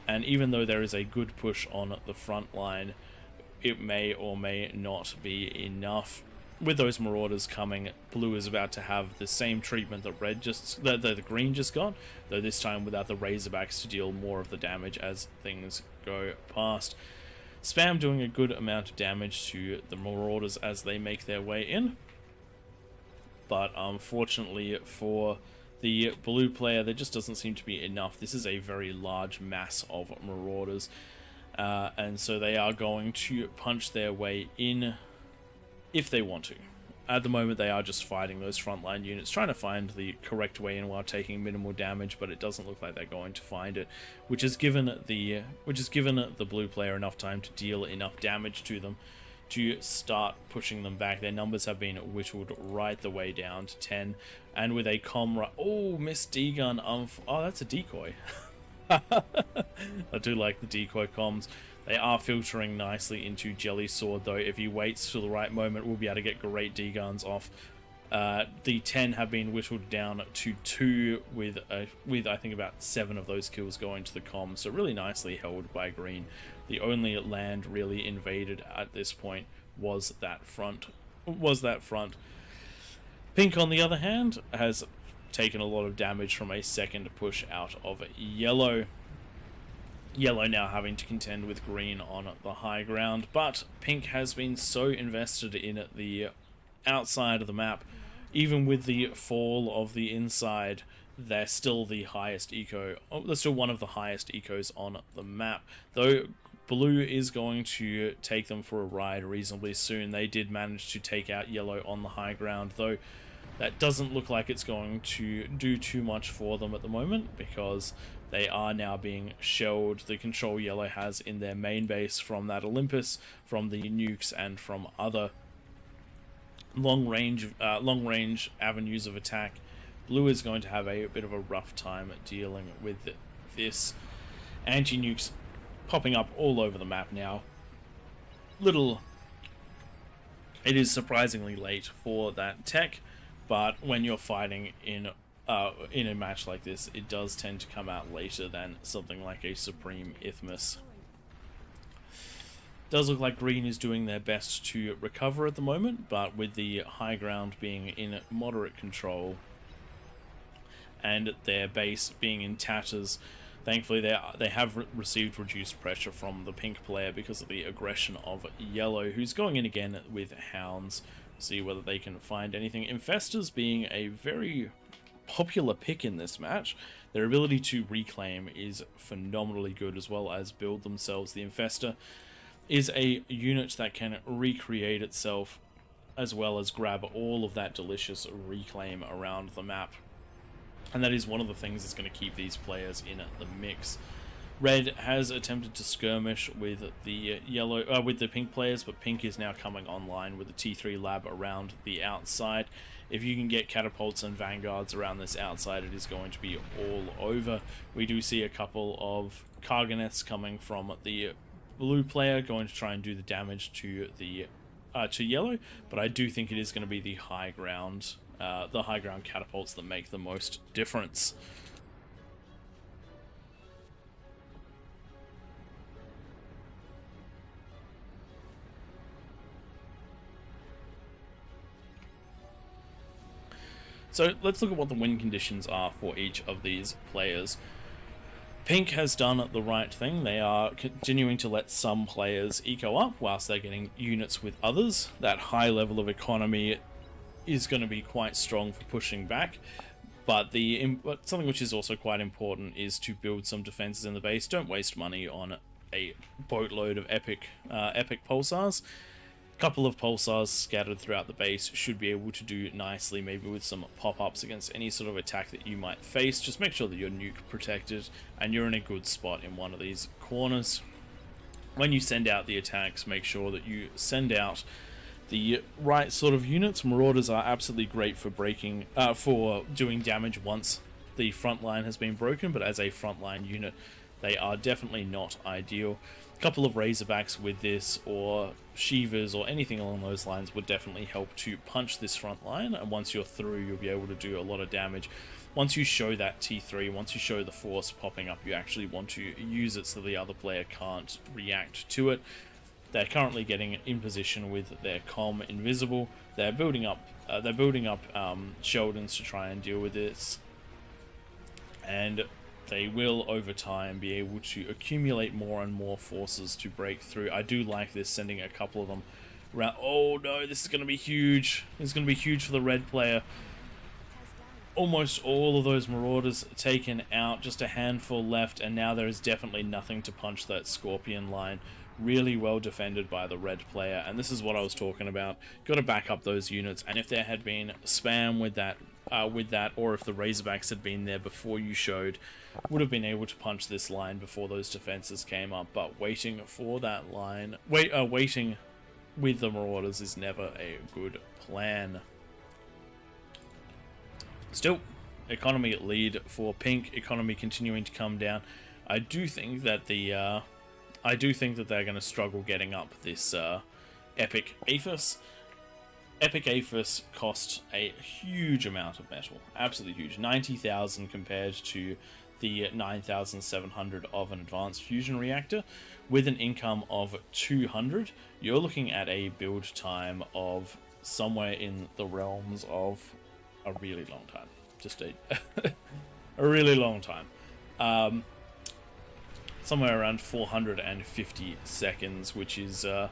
S2: and even though there is a good push on the front line, it may or may not be enough. With those Marauders coming, blue is about to have the same treatment that the green just got, though this time without the Razorbacks to deal more of the damage as things go past. Spam doing a good amount of damage to the Marauders as they make their way in. But unfortunately for the blue player, there just doesn't seem to be enough. This is a very large mass of Marauders, and so they are going to punch their way in if they want to. At the moment, they are just fighting those frontline units, trying to find the correct way in while taking minimal damage, but it doesn't look like they're going to find it, which has given the blue player enough time to deal enough damage to them to start pushing them back. Their numbers have been whittled right the way down to 10, and with a oh, missed D-gun. Oh, that's a decoy. I do like the decoy comms. They are filtering nicely into Jelly Sword, though. If he waits till the right moment, we'll be able to get great D-guns off. The 10 have been whittled down to 2 with I think about 7 of those kills going to the comms, so really nicely held by green. The only land really invaded at this point was that front. Pink, on the other hand, has taken a lot of damage from a second push out of yellow. Yellow now having to contend with green on the high ground, but pink has been so invested in the outside of the map. Even with the fall of the inside, they're still the highest eco. Oh, they're still one of the highest ecos on the map, though. Blue is going to take them for a ride reasonably soon. They did manage to take out yellow on the high ground, though that doesn't look like it's going to do too much for them at the moment, because they are now being shelled. The control yellow has in their main base from that Olympus, from the nukes, and from other long range avenues of attack. Blue is going to have a bit of a rough time dealing with this. Anti-nukes popping up all over the map now. It is surprisingly late for that tech, but when you're fighting in a match like this, it does tend to come out later than something like a Supreme Isthmus. Does look like green is doing their best to recover at the moment, but with the high ground being in moderate control and their base being in tatters, thankfully they have received reduced pressure from the pink player because of the aggression of yellow, who's going in again with hounds. See whether they can find anything. Infestors being a very popular pick in this match. Their ability to reclaim is phenomenally good, as well as build themselves. The Infestor is a unit that can recreate itself, as well as grab all of that delicious reclaim around the map. And that is one of the things that's going to keep these players in the mix. Red has attempted to skirmish with the with the pink players, but pink is now coming online with the T3 lab around the outside. If you can get catapults and vanguards around this outside, it is going to be all over. We do see a couple of Karganeths coming from the blue player, going to try and do the damage to the to yellow, but I do think it is going to be the high ground catapults that make the most difference. So let's look at what the win conditions are for each of these players. Pink has done the right thing. They are continuing to let some players eco up whilst they're getting units with others. That high level of economy is going to be quite strong for pushing back. But something which is also quite important is to build some defenses in the base. Don't waste money on a boatload of epic pulsars. Couple of pulsars scattered throughout the base should be able to do nicely, maybe with some pop-ups against any sort of attack that you might face. Just make sure that you're nuke protected and you're in a good spot in one of these corners. When you send out the attacks, make sure that you send out the right sort of units. Marauders are absolutely great for for doing damage once the front line has been broken, but as a frontline unit, they are definitely not ideal. A couple of Razorbacks with this, or Shivas, or anything along those lines would definitely help to punch this front line, and once you're through, you'll be able to do a lot of damage. Once you show that T3, once you show the force popping up, you actually want to use it so the other player can't react to it. They're currently getting in position with their comm invisible. They're building up Sheldons to try and deal with this, and they will, over time, be able to accumulate more and more forces to break through. I do like this, sending a couple of them around. Oh no, this is going to be huge. This is going to be huge for the red player. Almost all of those Marauders taken out, just a handful left, and now there is definitely nothing to punch that Scorpion line. Really well defended by the red player, and this is what I was talking about. Got to back up those units, and if there had been spam with that, or if the Razorbacks had been there before you showed, would have been able to punch this line before those defenses came up. But waiting for that line, waiting with the Marauders is never a good plan. Still, economy lead for pink. Economy continuing to come down. I do think that they're going to struggle getting up this epic Aphis. Epic Aphis cost a huge amount of metal, absolutely huge. 90,000 compared to the 9,700 of an advanced fusion reactor. With an income of 200, you're looking at a build time of somewhere in the realms of a really long time. Just a really long time. Somewhere around 450 seconds, which is about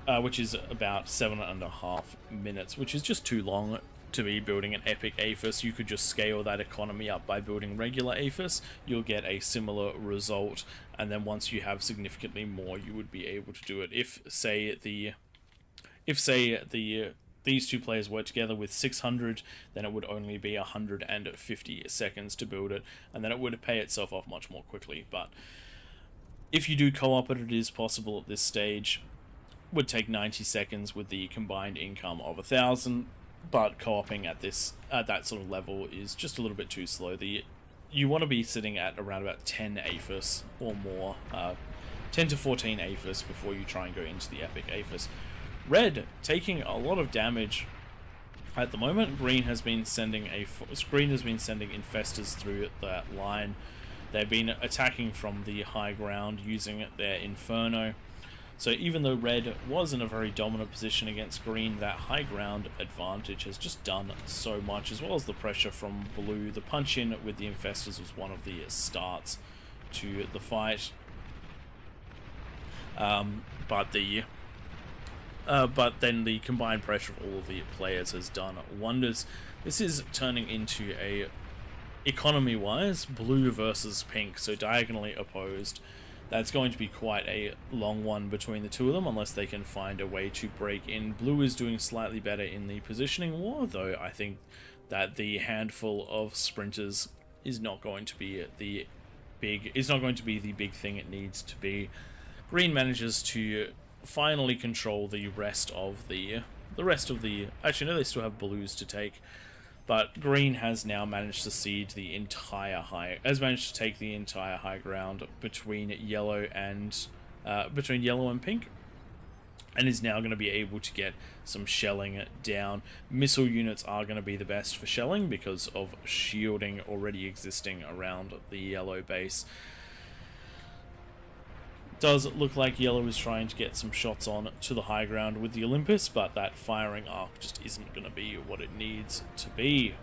S2: 7.5 minutes, which is just too long to be building an epic Aphis. You could just scale that economy up by building regular Aphis. You'll get a similar result, and then once you have significantly more, you would be able to do it. If these two players work together with 600, then it would only be 150 seconds to build it, and then it would pay itself off much more quickly. But if you do co-op it, it is possible at this stage. Would take 90 seconds with the combined income of 1,000, but co-oping at that sort of level is just a little bit too slow. You want to be sitting at around about 10 Aphis or more, 10 to 14 Aphis before you try and go into the epic Aphis. Red taking a lot of damage at the moment. Green has been sending infestors through that line. They've been attacking from the high ground using their Inferno. So even though red was in a very dominant position against green, that high ground advantage has just done so much, as well as the pressure from blue. The punch in with the infestors was one of the starts to the fight. But but then the combined pressure of all of the players has done wonders. This is turning into a, economy-wise, blue versus pink, so diagonally opposed. That's going to be quite a long one between the two of them, unless they can find a way to break in. Blue is doing slightly better in the positioning war, though I think that the handful of sprinters is not going to be the big thing it needs to be. Green manages to finally control the rest of the actually no, they still have blues to take, but green has now managed to take the entire high ground between yellow and pink, and is now going to be able to get some shelling down. Missile units are going to be the best for shelling because of shielding already existing around the yellow base. Does look like yellow is trying to get some shots on to the high ground with the Olympus, but that firing arc just isn't going to be what it needs to be.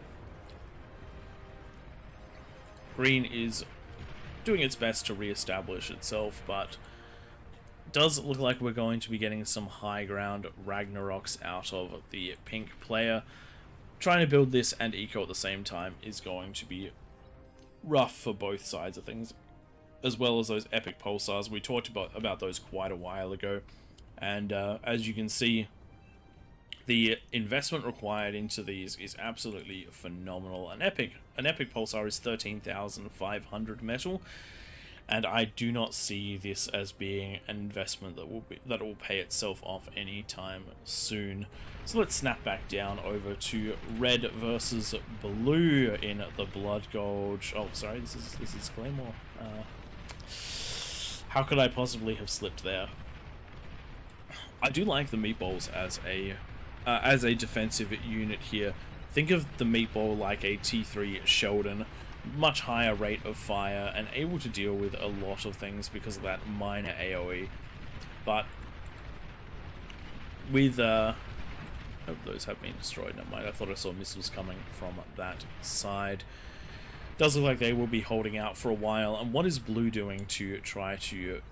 S2: Green is doing its best to re-establish itself, but does look like we're going to be getting some high ground Ragnaroks out of the pink player. Trying to build this and eco at the same time is going to be rough for both sides of things, as well as those epic pulsars. We talked about those quite a while ago, and as you can see, the investment required into these is absolutely phenomenal. An epic pulsar is 13,500 metal, and I do not see this as being an investment that will pay itself off anytime soon. So let's snap back down over to red versus blue in the blood gulch. Oh, sorry, this is Claymore. How could I possibly have slipped there? I do like the meatballs as a defensive unit here. Think of the meatball like a T3 Sheldon, much higher rate of fire and able to deal with a lot of things because of that minor AoE. But with oh, those have been destroyed. Never mind. I thought I saw missiles coming from that side. Does look like they will be holding out for a while. And what is blue doing to try to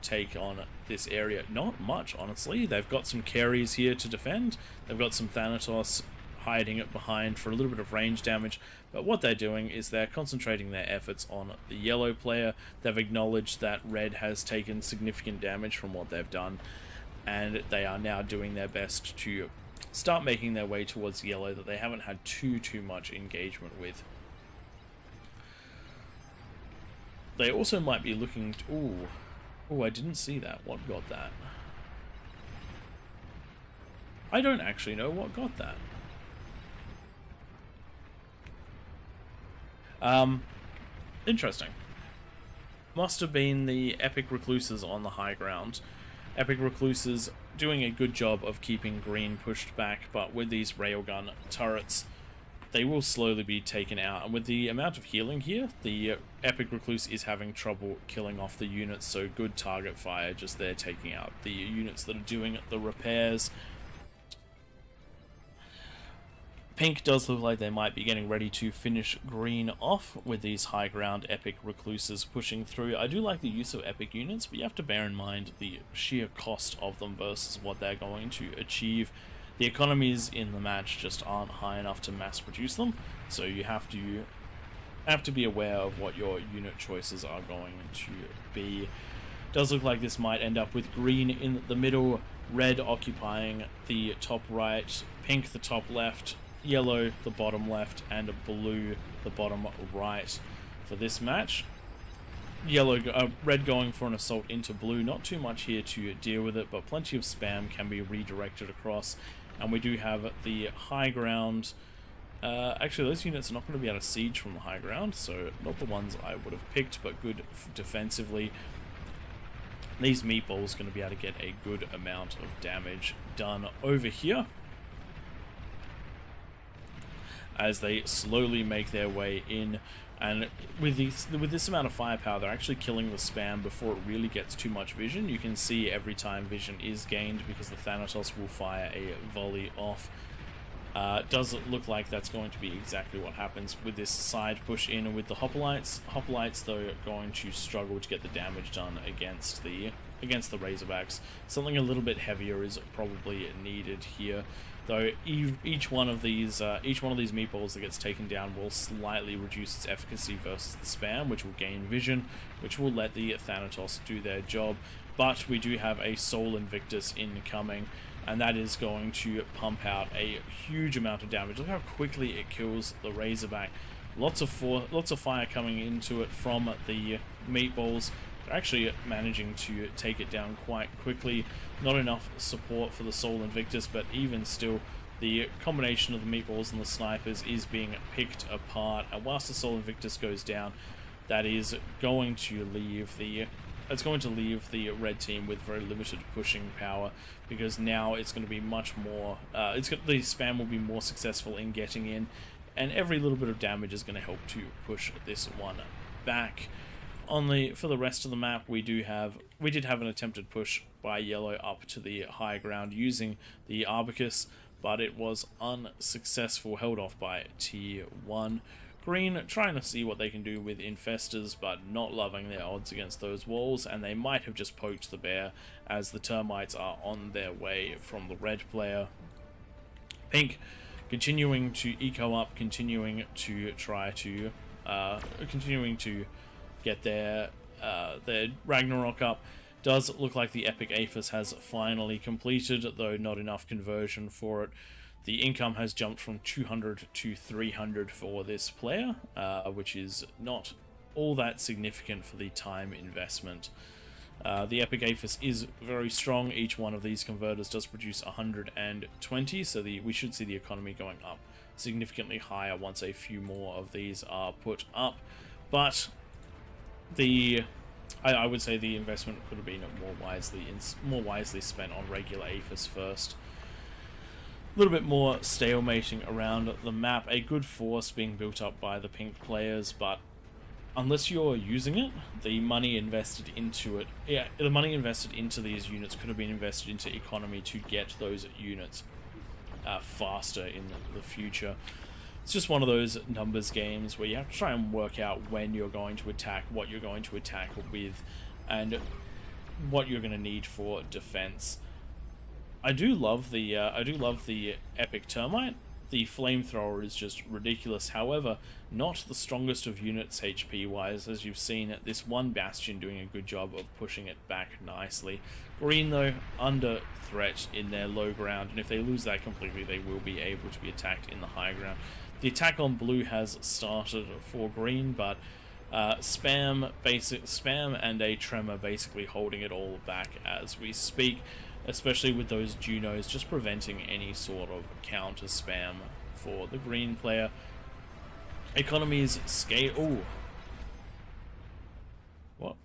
S2: take on this area? Not much, honestly. They've got some carries here to defend. They've got some Thanatos hiding it behind for a little bit of range damage, but what they're doing is they're concentrating their efforts on the yellow player. They've acknowledged that red has taken significant damage from what they've done, and they are now doing their best to start making their way towards yellow that they haven't had too much engagement with. They also might be looking to, oh, I didn't see that. What got that? I don't actually know what got that. Interesting. Must have been the Epic Recluses on the high ground. Epic Recluses doing a good job of keeping green pushed back, but with these railgun turrets, they will slowly be taken out. And with the amount of healing here, the Epic Recluse is having trouble killing off the units, so good target fire just there taking out the units that are doing the repairs. Pink does look like they might be getting ready to finish green off with these high ground Epic Recluses pushing through. I do like the use of epic units, but you have to bear in mind the sheer cost of them versus what they're going to achieve. The economies in the match just aren't high enough to mass produce them, so you have to be aware of what your unit choices are going to be. Does look like this might end up with green in the middle, red occupying the top right, pink the top left, yellow the bottom left, and blue the bottom right for this match. Red going for an assault into blue. Not too much here to deal with it, but plenty of spam can be redirected across. And we do have the high ground. Actually, those units are not going to be able to siege from the high ground, so not the ones I would have picked, but good defensively. These meatballs are going to be able to get a good amount of damage done over here as they slowly make their way in. And with this amount of firepower, they're actually killing the spam before it really gets too much vision. You can see every time vision is gained because the Thanatos will fire a volley off. Does it look like that's going to be exactly what happens with this side push in with the Hoplites? Hoplites, though, are going to struggle to get the damage done against the against the Razorbacks. Something a little bit heavier is probably needed here, though each one of these meatballs that gets taken down will slightly reduce its efficacy versus the spam, which will gain vision, which will let the Thanatos do their job. But we do have a Soul Invictus incoming, and that is going to pump out a huge amount of damage. Look how quickly it kills the Razorback. Lots of fire coming into it from the meatballs. They're actually managing to take it down quite quickly. Not enough support for the Soul Invictus, but even still, the combination of the meatballs and the snipers is being picked apart. And whilst the Soul Invictus goes down, that is going to leave the red team with very limited pushing power, because now it's going to be much more. The spam will be more successful in getting in, and every little bit of damage is going to help to push this one back. For the rest of the map, we did have an attempted push by Yellow up to the high ground using the Arbicus, but it was unsuccessful, held off by T1. Green trying to see what they can do with Infestors, but not loving their odds against those walls, and they might have just poked the bear as the termites are on their way from the red player. Pink continuing to eco up, continuing to get their Ragnarok up. Does look like the Epic Aphis has finally completed, though not enough conversion for it. The income has jumped from 200 to 300 for this player, which is not all that significant for the time investment. The Epic Aphis is very strong. Each one of these converters does produce 120, so we should see the economy going up significantly higher once a few more of these are put up. But I would say the investment could have been more wisely spent on regular Aphis first. A little bit more stalemating around the map. A good force being built up by the pink players, but unless you're using it, the money invested into these units could have been invested into economy to get those units faster in the future. It's just one of those numbers games where you have to try and work out when you're going to attack, what you're going to attack with, and what you're going to need for defense. I do love the Epic Termite. The Flamethrower is just ridiculous. However, not the strongest of units HP wise, as you've seen. This one Bastion doing a good job of pushing it back nicely. Green, though, under threat in their low ground, and if they lose that completely, they will be able to be attacked in the high ground. The attack on blue has started for green, but spam and a Tremor basically holding it all back as we speak, especially with those Junos just preventing any sort of counter spam for the green player. Economies scale. Ooh. What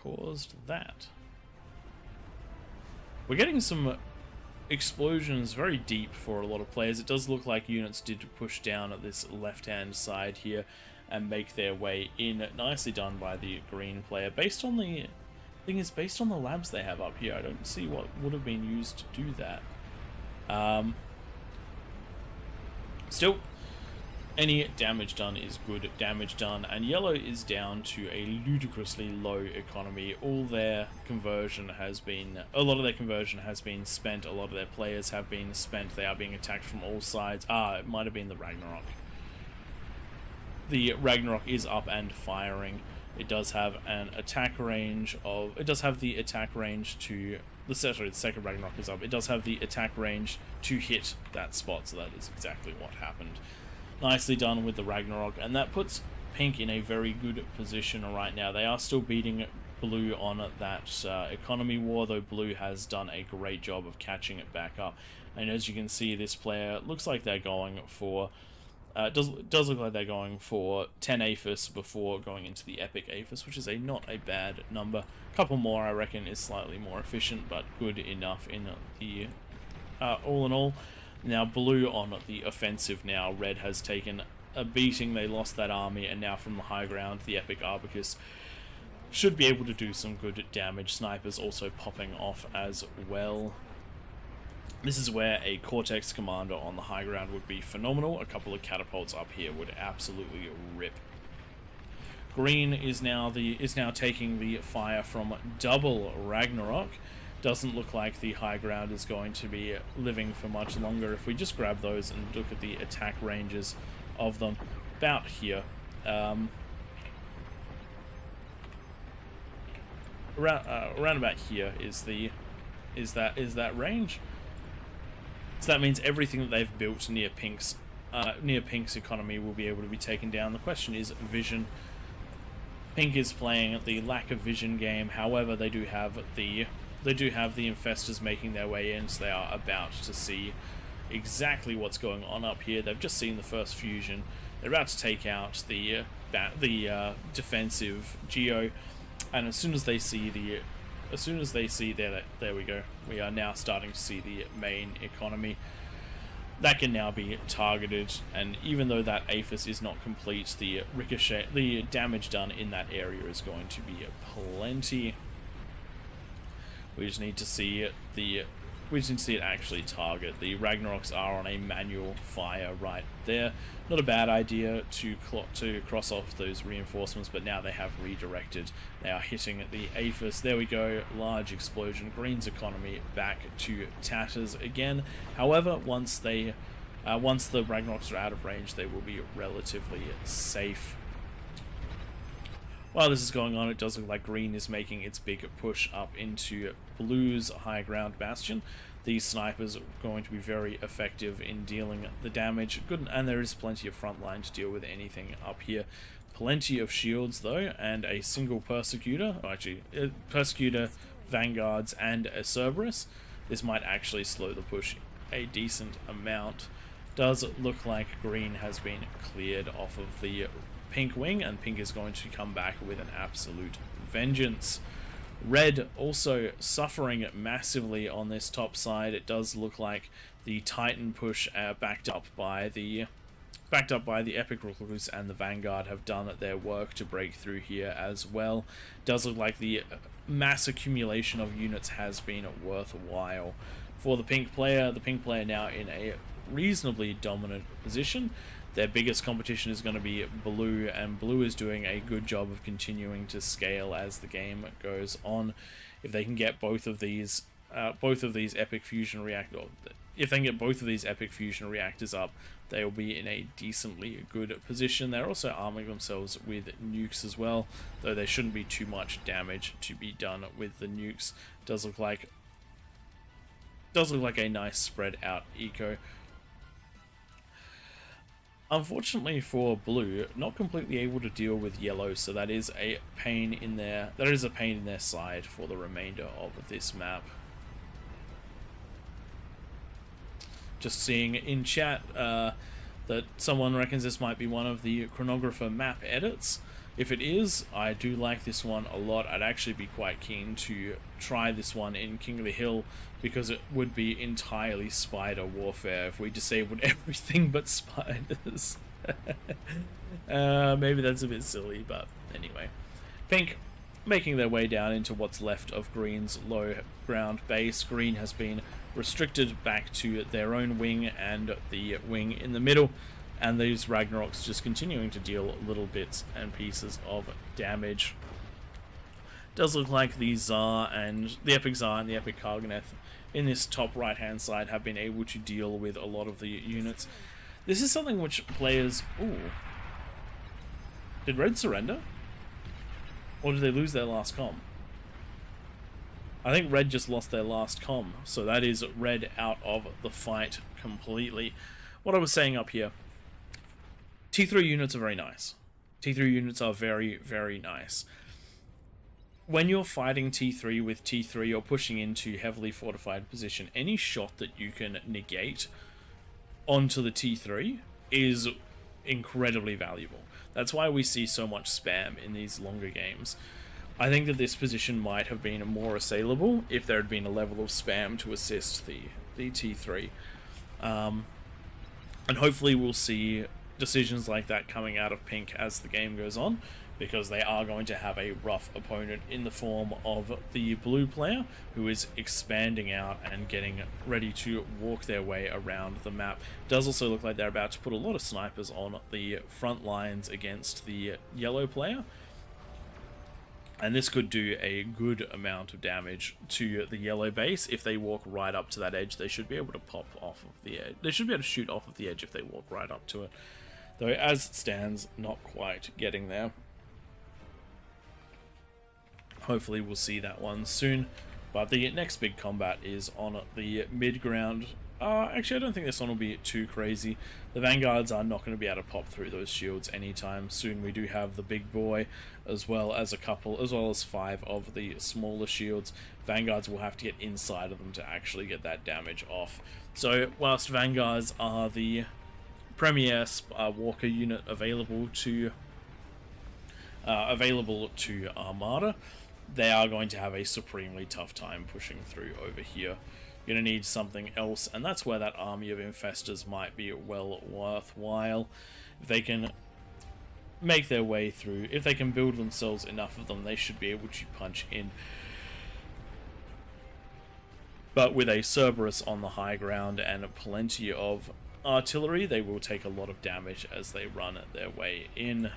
S2: caused that? We're getting some explosions very deep for a lot of players. It does look like units did push down at this left-hand side here and make their way in. Nicely done by the green player. Based on the labs they have up here, I don't see what would have been used to do that. Still, any damage done is good damage done, and yellow is down to a ludicrously low economy. A lot of their conversion has been spent. A lot of their players have been spent. They are being attacked from all sides. It might have been the Ragnarok. The Ragnarok is up and firing. It does have an attack range of. It does have the attack range to. The second Ragnarok is up. It does have the attack range to hit that spot, so that is exactly what happened. Nicely done with the Ragnarok, and that puts pink in a very good position right now. They are still beating blue on that economy war, though blue has done a great job of catching it back up. And as you can see, this player looks like they're going for. Does look like they're going for 10 Aphis before going into the Epic Aphis, which is not a bad number. A couple more, I reckon, is slightly more efficient, but good enough in the all in all. Now blue on the offensive now. Red has taken a beating. They lost that army, and now from the high ground, the Epic Arbicus should be able to do some good damage. Snipers also popping off as well. This is where a Cortex Commander on the high ground would be phenomenal. A couple of catapults up here would absolutely rip. Green is now taking the fire from double Ragnarok. Doesn't look like the high ground is going to be living for much longer. If we just grab those and look at the attack ranges of them, about here, around about here is that range. So that means everything that they've built near Pink's economy will be able to be taken down. The question is vision. Pink is playing the lack of vision game. However, they do have the infestors making their way in, so they are about to see exactly what's going on up here. They've just seen the first fusion. They're about to take out the defensive Geo, and as soon as they see there we go. We are now starting to see the main economy that can now be targeted, and even though that APHIS is not complete, the damage done in that area is going to be plenty. We just need to see it actually target. The Ragnaroks are on a manual fire right there. Not a bad idea to cross off those reinforcements, but now they have redirected. They are hitting the APHIS. There we go. Large explosion. Green's economy back to tatters again. However, once the Ragnaroks are out of range, they will be relatively safe. While this is going on, it does look like Green is making its big push up into Blue's high ground bastion. These snipers are going to be very effective in dealing the damage. Good, and there is plenty of front line to deal with anything up here. Plenty of shields though, and a single Persecutor. Oh, actually, Persecutor, Vanguards, and a Cerberus. This might actually slow the push a decent amount. Does look like Green has been cleared off of the Pink wing, and Pink is going to come back with an absolute vengeance. Red also suffering massively on this top side. It does look like the Titan push backed up by the Epic Recluse and the Vanguard have done their work to break through here as well. Does look like the mass accumulation of units has been worthwhile for the Pink player. The Pink player now in a reasonably dominant position. Their biggest competition is going to be Blue, and Blue is doing a good job of continuing to scale as the game goes on. If they can get both of these epic fusion reactors, if they can get both of these epic fusion reactors up, they will be in a decently good position. They're also arming themselves with nukes as well, though there shouldn't be too much damage to be done with the nukes. Does look like a nice spread out eco. Unfortunately for Blue, not completely able to deal with Yellow, so that is a pain in their side for the remainder of this map. Just seeing in chat that someone reckons this might be one of the Chronographer map edits. If it is, I do like this one a lot. I'd actually be quite keen to try this one in King of the Hill, because it would be entirely spider warfare if we disabled everything but spiders. Maybe that's a bit silly, but anyway. Pink making their way down into what's left of Green's low ground base. Green has been restricted back to their own wing and the wing in the middle, and these Ragnaroks just continuing to deal little bits and pieces of damage. Does look like the Tsar and the Epic Tsar and the Epic Karganeth in this top right hand side have been able to deal with a lot of the units. This is something which players... Ooh. Did Red surrender? Or did they lose their last comm? I think Red just lost their last comm, so that is Red out of the fight completely. What I was saying up here, T3 units are very nice. T3 units are very, very nice. When you're fighting T3 with T3, you're pushing into heavily fortified position. Any shot that you can negate onto the T3 is incredibly valuable. That's why we see so much spam in these longer games. I think that this position might have been more assailable if there had been a level of spam to assist the T3. And hopefully we'll see decisions like that coming out of Pink as the game goes on, because they are going to have a rough opponent in the form of the Blue player, who is expanding out and getting ready to walk their way around the map. It does also look like they're about to put a lot of snipers on the front lines against the Yellow player. And this could do a good amount of damage to the yellow base. If they walk right up to that edge, they should be able to pop off of the edge. They should be able to shoot off of the edge if they walk right up to it. Though, as it stands, not quite getting there. Hopefully we'll see that one soon. But the next big combat is on the mid-ground. Actually, I don't think this one will be too crazy. The Vanguards are not going to be able to pop through those shields anytime soon. We do have the big boy, as well as 5 of the smaller shields. Vanguards will have to get inside of them to actually get that damage off. So, whilst Vanguards are the premier walker unit available to Armada, they are going to have a supremely tough time pushing through over here. You're going to need something else, and that's where that army of infestors might be well worthwhile. If they can make their way through, if they can build themselves enough of them, they should be able to punch in. But with a Cerberus on the high ground and plenty of artillery, they will take a lot of damage as they run their way in.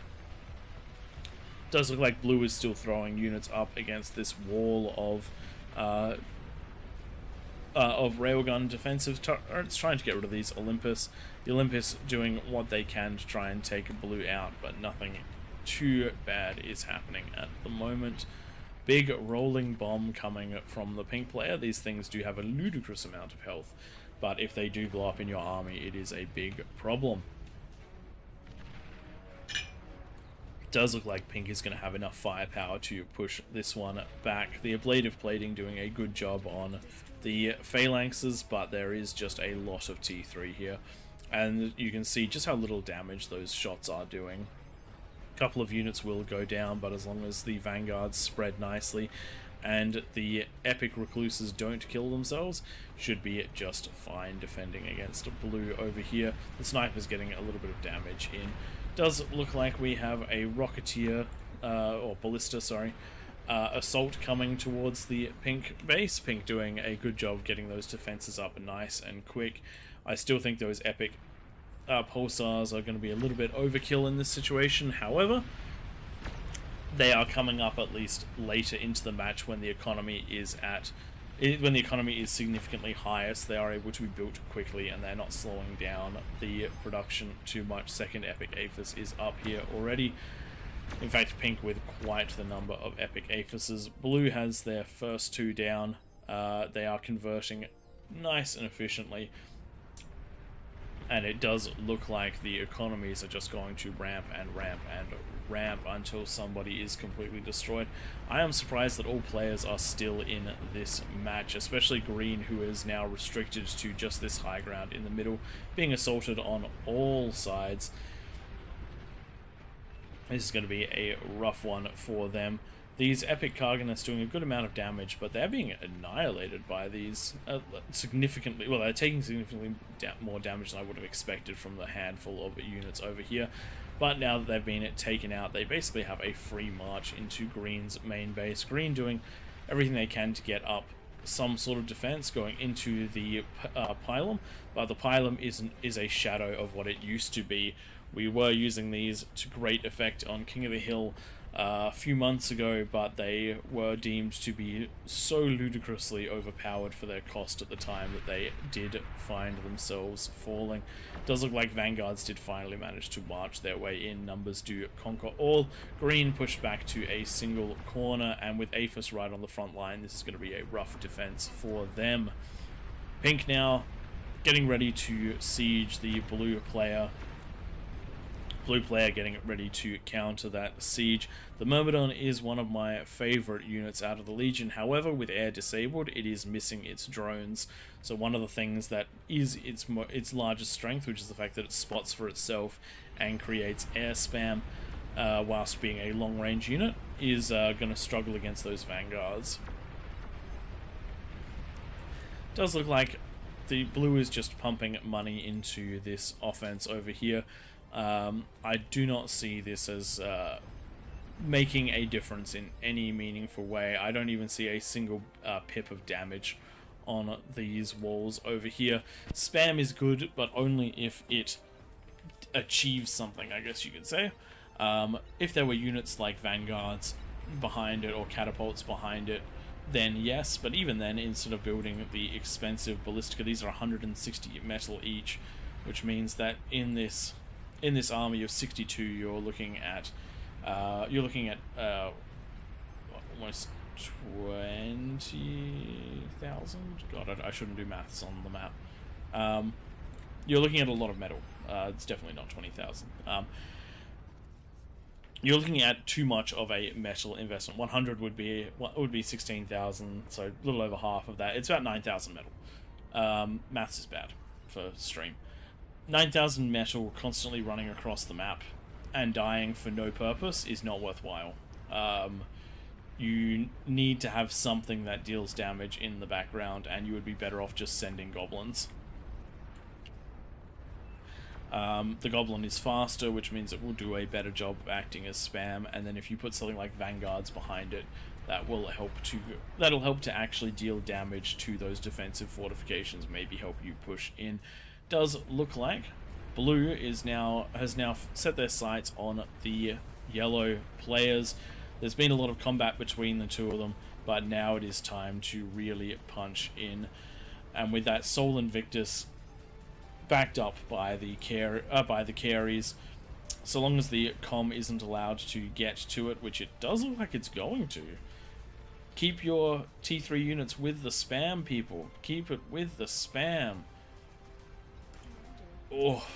S2: Does look like blue is still throwing units up against this wall of railgun defensive turrets, trying to get rid of these Olympus. The Olympus doing what they can to try and take blue out, but nothing too bad is happening at the moment. Big rolling bomb coming from the pink player. These things do have a ludicrous amount of health, but if they do blow up in your army, it is a big problem. Does look like pink is going to have enough firepower to push this one back. The ablative plating doing a good job on the phalanxes, but there is just a lot of T3 here, and you can see just how little damage those shots are doing. A couple of units will go down, but as long as the vanguards spread nicely and the epic recluses don't kill themselves, should be just fine defending against blue over here. The sniper's getting a little bit of damage in. Does look like we have a rocketeer, or ballista, sorry, assault coming towards the pink base. Pink doing a good job getting those defenses up nice and quick. I still think those epic pulsars are going to be a little bit overkill in this situation. However, they are coming up at least later into the match when the economy is significantly higher, so they are able to be built quickly and they're not slowing down the production too much. Second epic Aphis is up here already. In fact, pink with quite the number of epic Aphises. Blue has their first 2 down. They are converting nice and efficiently, and it does look like the economies are just going to ramp and ramp and ramp until somebody is completely destroyed. I am surprised that all players are still in this match, especially green, who is now restricted to just this high ground in the middle, being assaulted on all sides. This is going to be a rough one for them. These epic Cargonists doing a good amount of damage, but they're being annihilated by these significantly. Well, they're taking significantly more damage than I would have expected from the handful of units over here. But now that they've been taken out, they basically have a free march into green's main base. Green doing everything they can to get up some sort of defense going into the pylon, but the pylon is a shadow of what it used to be. We were using these to great effect on King of the Hill a few months ago, but they were deemed to be so ludicrously overpowered for their cost at the time that they did find themselves falling. Does look like Vanguards did finally manage to march their way in. Numbers do conquer all. Green pushed back to a single corner, and with Aphis right on the front line, this is going to be a rough defense for them. Pink now getting ready to siege the blue player. Blue player getting ready to counter that siege. The Myrmidon is one of my favorite units out of the Legion. However, with air disabled, it is missing its drones. So one of the things that is its largest strength, which is the fact that it spots for itself and creates air spam, whilst being a long-range unit, is going to struggle against those Vanguards. Does look like the blue is just pumping money into this offense over here. I do not see this as making a difference in any meaningful way. I don't even see a single pip of damage on these walls over here. Spam is good, but only if it achieves something, I guess you could say. If there were units like Vanguards behind it or catapults behind it, then yes. But even then, instead of building the expensive Ballistica, these are 160 metal each, which means that in this army of 62, you're looking at almost 20,000. God, I shouldn't do maths on the map. You're looking at a lot of metal. It's definitely not 20,000. You're looking at too much of a metal investment. 100 would be 16,000, so a little over half of that. It's about 9,000 metal. Maths is bad for stream. 9,000 metal constantly running across the map and dying for no purpose is not worthwhile. You need to have something that deals damage in the background, and you would be better off just sending goblins. The goblin is faster, which means it will do a better job of acting as spam, and then if you put something like vanguards behind it, that'll help to actually deal damage to those defensive fortifications, maybe help you push in. Does look like blue has now set their sights on the yellow players. There's been a lot of combat between the two of them, but now it is time to really punch in. And with that Sol Invictus backed up by the carries, so long as the comm isn't allowed to get to it, which it does look like it's going to. Keep your T3 units with the spam, people. Keep it with the spam. Oh,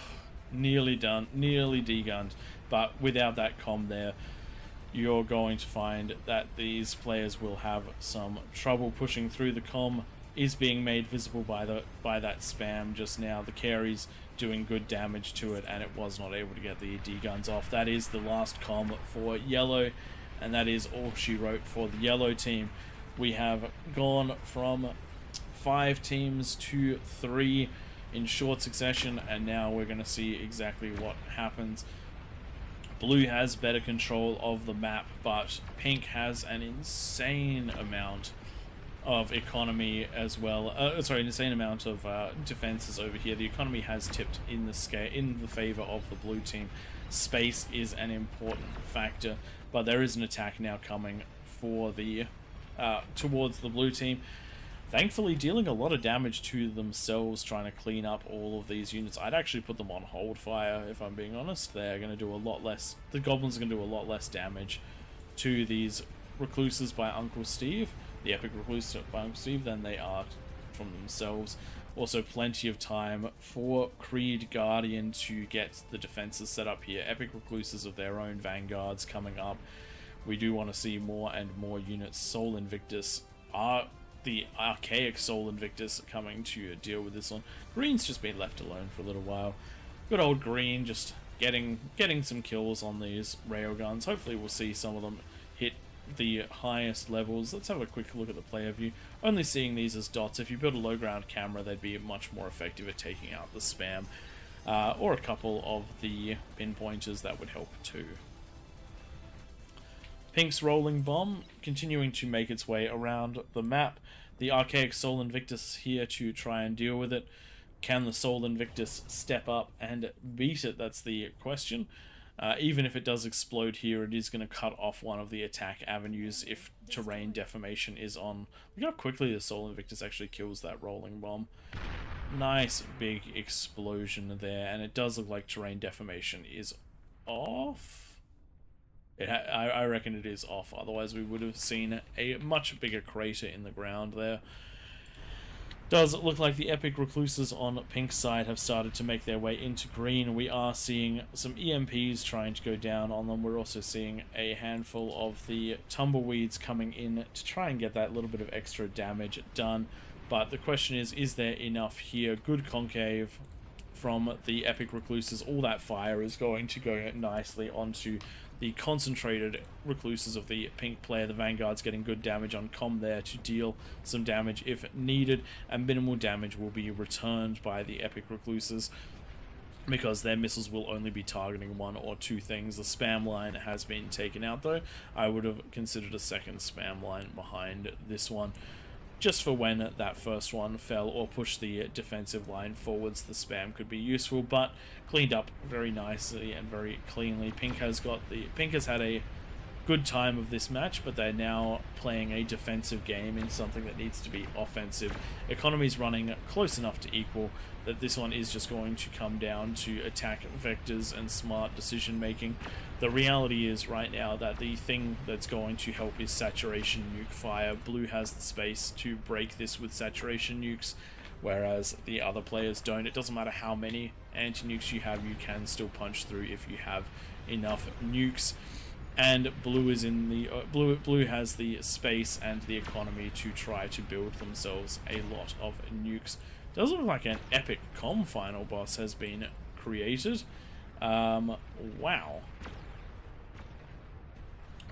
S2: nearly done, nearly degunned, but without that comm there, you're going to find that these players will have some trouble pushing through. The comm is being made visible by that spam just now. The carry's doing good damage to it, and it was not able to get the deguns off. That is the last comm for yellow, and that is all she wrote for the yellow team. We have gone from 5 teams to 3 in short succession, and now we're going to see exactly what happens. Blue has better control of the map, but pink has an insane amount of economy as well. Insane amount of defenses over here. The economy has tipped in the favor of the blue team. Space is an important factor, but there is an attack now coming for the towards the blue team. Thankfully, dealing a lot of damage to themselves, trying to clean up all of these units. I'd actually put them on hold fire, if I'm being honest. They're going to do a lot less. The goblins are going to do a lot less damage to these recluses by Uncle Steve, the epic recluse by Uncle Steve, than they are from themselves. Also, plenty of time for Creed Guardian to get the defenses set up here. Epic recluses of their own vanguards coming up. We do want to see more and more units. Sol Invictus are the archaic Sol Invictus coming to deal with this one. Green's just been left alone for a little while. Good old Green just getting some kills on these railguns. Hopefully we'll see some of them hit the highest levels. Let's have a quick look at the player view. Only seeing these as dots. If you build a low ground camera, they'd be much more effective at taking out the spam. Or a couple of the pinpointers, that would help too. Pink's rolling bomb continuing to make its way around the map. The archaic Sol Invictus here to try and deal with it. Can the Sol Invictus step up and beat it? That's the question. Even if it does explode here, it is going to cut off one of the attack avenues if terrain deformation is on. Look how quickly the Sol Invictus actually kills that rolling bomb. Nice big explosion there, and it does look like terrain deformation is off. I reckon it is off, otherwise we would have seen a much bigger crater in the ground there. Does look like the epic recluses on Pink's side have started to make their way into green. We are seeing some EMPs trying to go down on them. We're also seeing a handful of the tumbleweeds coming in to try and get that little bit of extra damage done. But the question is there enough here? Good concave from the epic recluses. All that fire is going to go nicely onto the concentrated recluses of the pink player. The vanguard's getting good damage on comm there to deal some damage if needed, and minimal damage will be returned by the epic recluses because their missiles will only be targeting 1 or 2 things. The spam line has been taken out though. I would have considered a second spam line behind this one, just for when that first one fell or pushed the defensive line forwards. The spam could be useful, but cleaned up very nicely and very cleanly. Pink has had a good time of this match, but they're now playing a defensive game in something that needs to be offensive. Economy's running close enough to equal that this one is just going to come down to attack vectors and smart decision making. The reality is right now that the thing that's going to help is saturation nuke fire. Blue has the space to break this with saturation nukes, whereas the other players don't. It doesn't matter how many anti-nukes you have, you can still punch through if you have enough nukes. And blue is in the blue has the space and the economy to try to build themselves a lot of nukes. Does look like an epic com final boss has been created. Wow.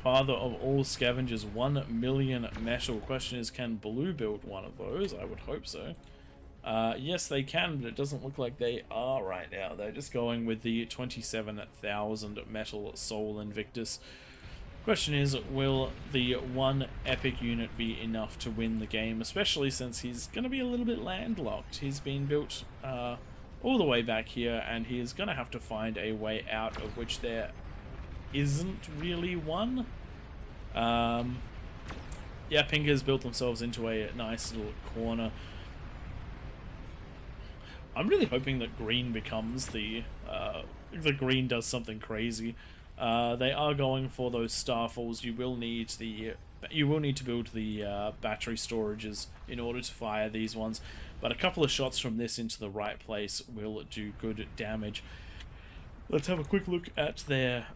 S2: Father of all scavengers, 1 million metal. Question is, can blue build one of those? I would hope so. Yes, they can, but it doesn't look like they are right now. They're just going with the 27,000 metal Soul Invictus. Question is, will the one epic unit be enough to win the game, especially since he's going to be a little bit landlocked. He's been built all the way back here, and he is going to have to find a way out, of which there isn't really one. Yeah, Pink has built themselves into a nice little corner. I'm really hoping that green becomes the green does something crazy. They are going for those starfalls. You will need to build the battery storages in order to fire these ones, but a couple of shots from this into the right place will do good damage. Let's have a quick look at their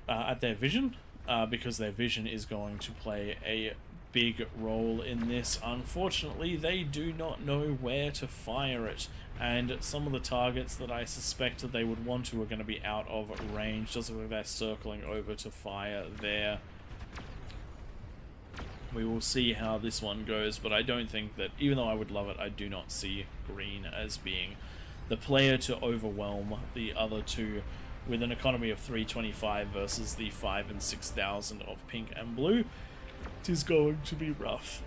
S2: vision, because their vision is going to play a big role in this. Unfortunately, they do not know where to fire it, and some of the targets that I suspect that they would want to are going to be out of range. Does look like they're circling over to fire there. We will see how this one goes, but I don't think that, even though I would love it, I do not see green as being the player to overwhelm the other two with an economy of 325 versus the 5,000 and 6,000 of pink and blue. It is going to be rough.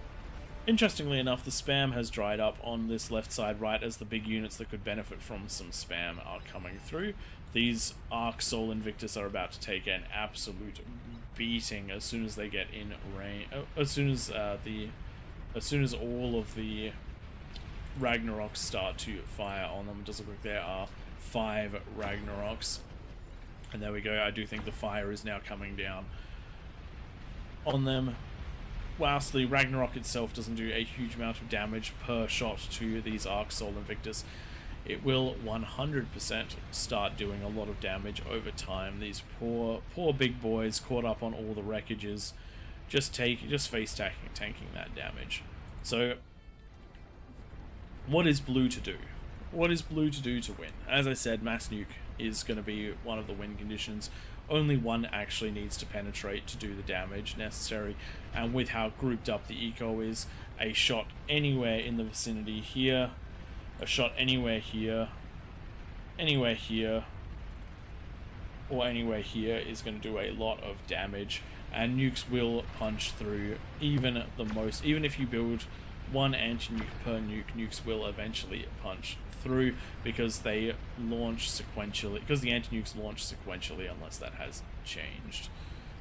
S2: Interestingly enough, the spam has dried up on this left side right as the big units that could benefit from some spam are coming through. These Arc Soul Invictus are about to take an absolute beating as soon as they get in range. As soon as all of the Ragnaroks start to fire on them. It does look like there are 5 Ragnaroks. And there we go. I do think the fire is now coming down on them. Whilst the Ragnarok itself doesn't do a huge amount of damage per shot to these Arc Soul Invictus, it will 100% start doing a lot of damage over time. These poor big boys caught up on all the wreckages, just face tanking that damage. So, what is blue to do? What is blue to do to win? As I said, mass nuke is going to be one of the win conditions. Only one actually needs to penetrate to do the damage necessary, and with how grouped up the eco is, a shot anywhere in the vicinity here, a shot anywhere here, anywhere here, or anywhere here is going to do a lot of damage, and nukes will punch through even if you build one anti-nuke per nuke, nukes will eventually punch through because they launch sequentially, because the anti-nukes launch sequentially unless that has changed.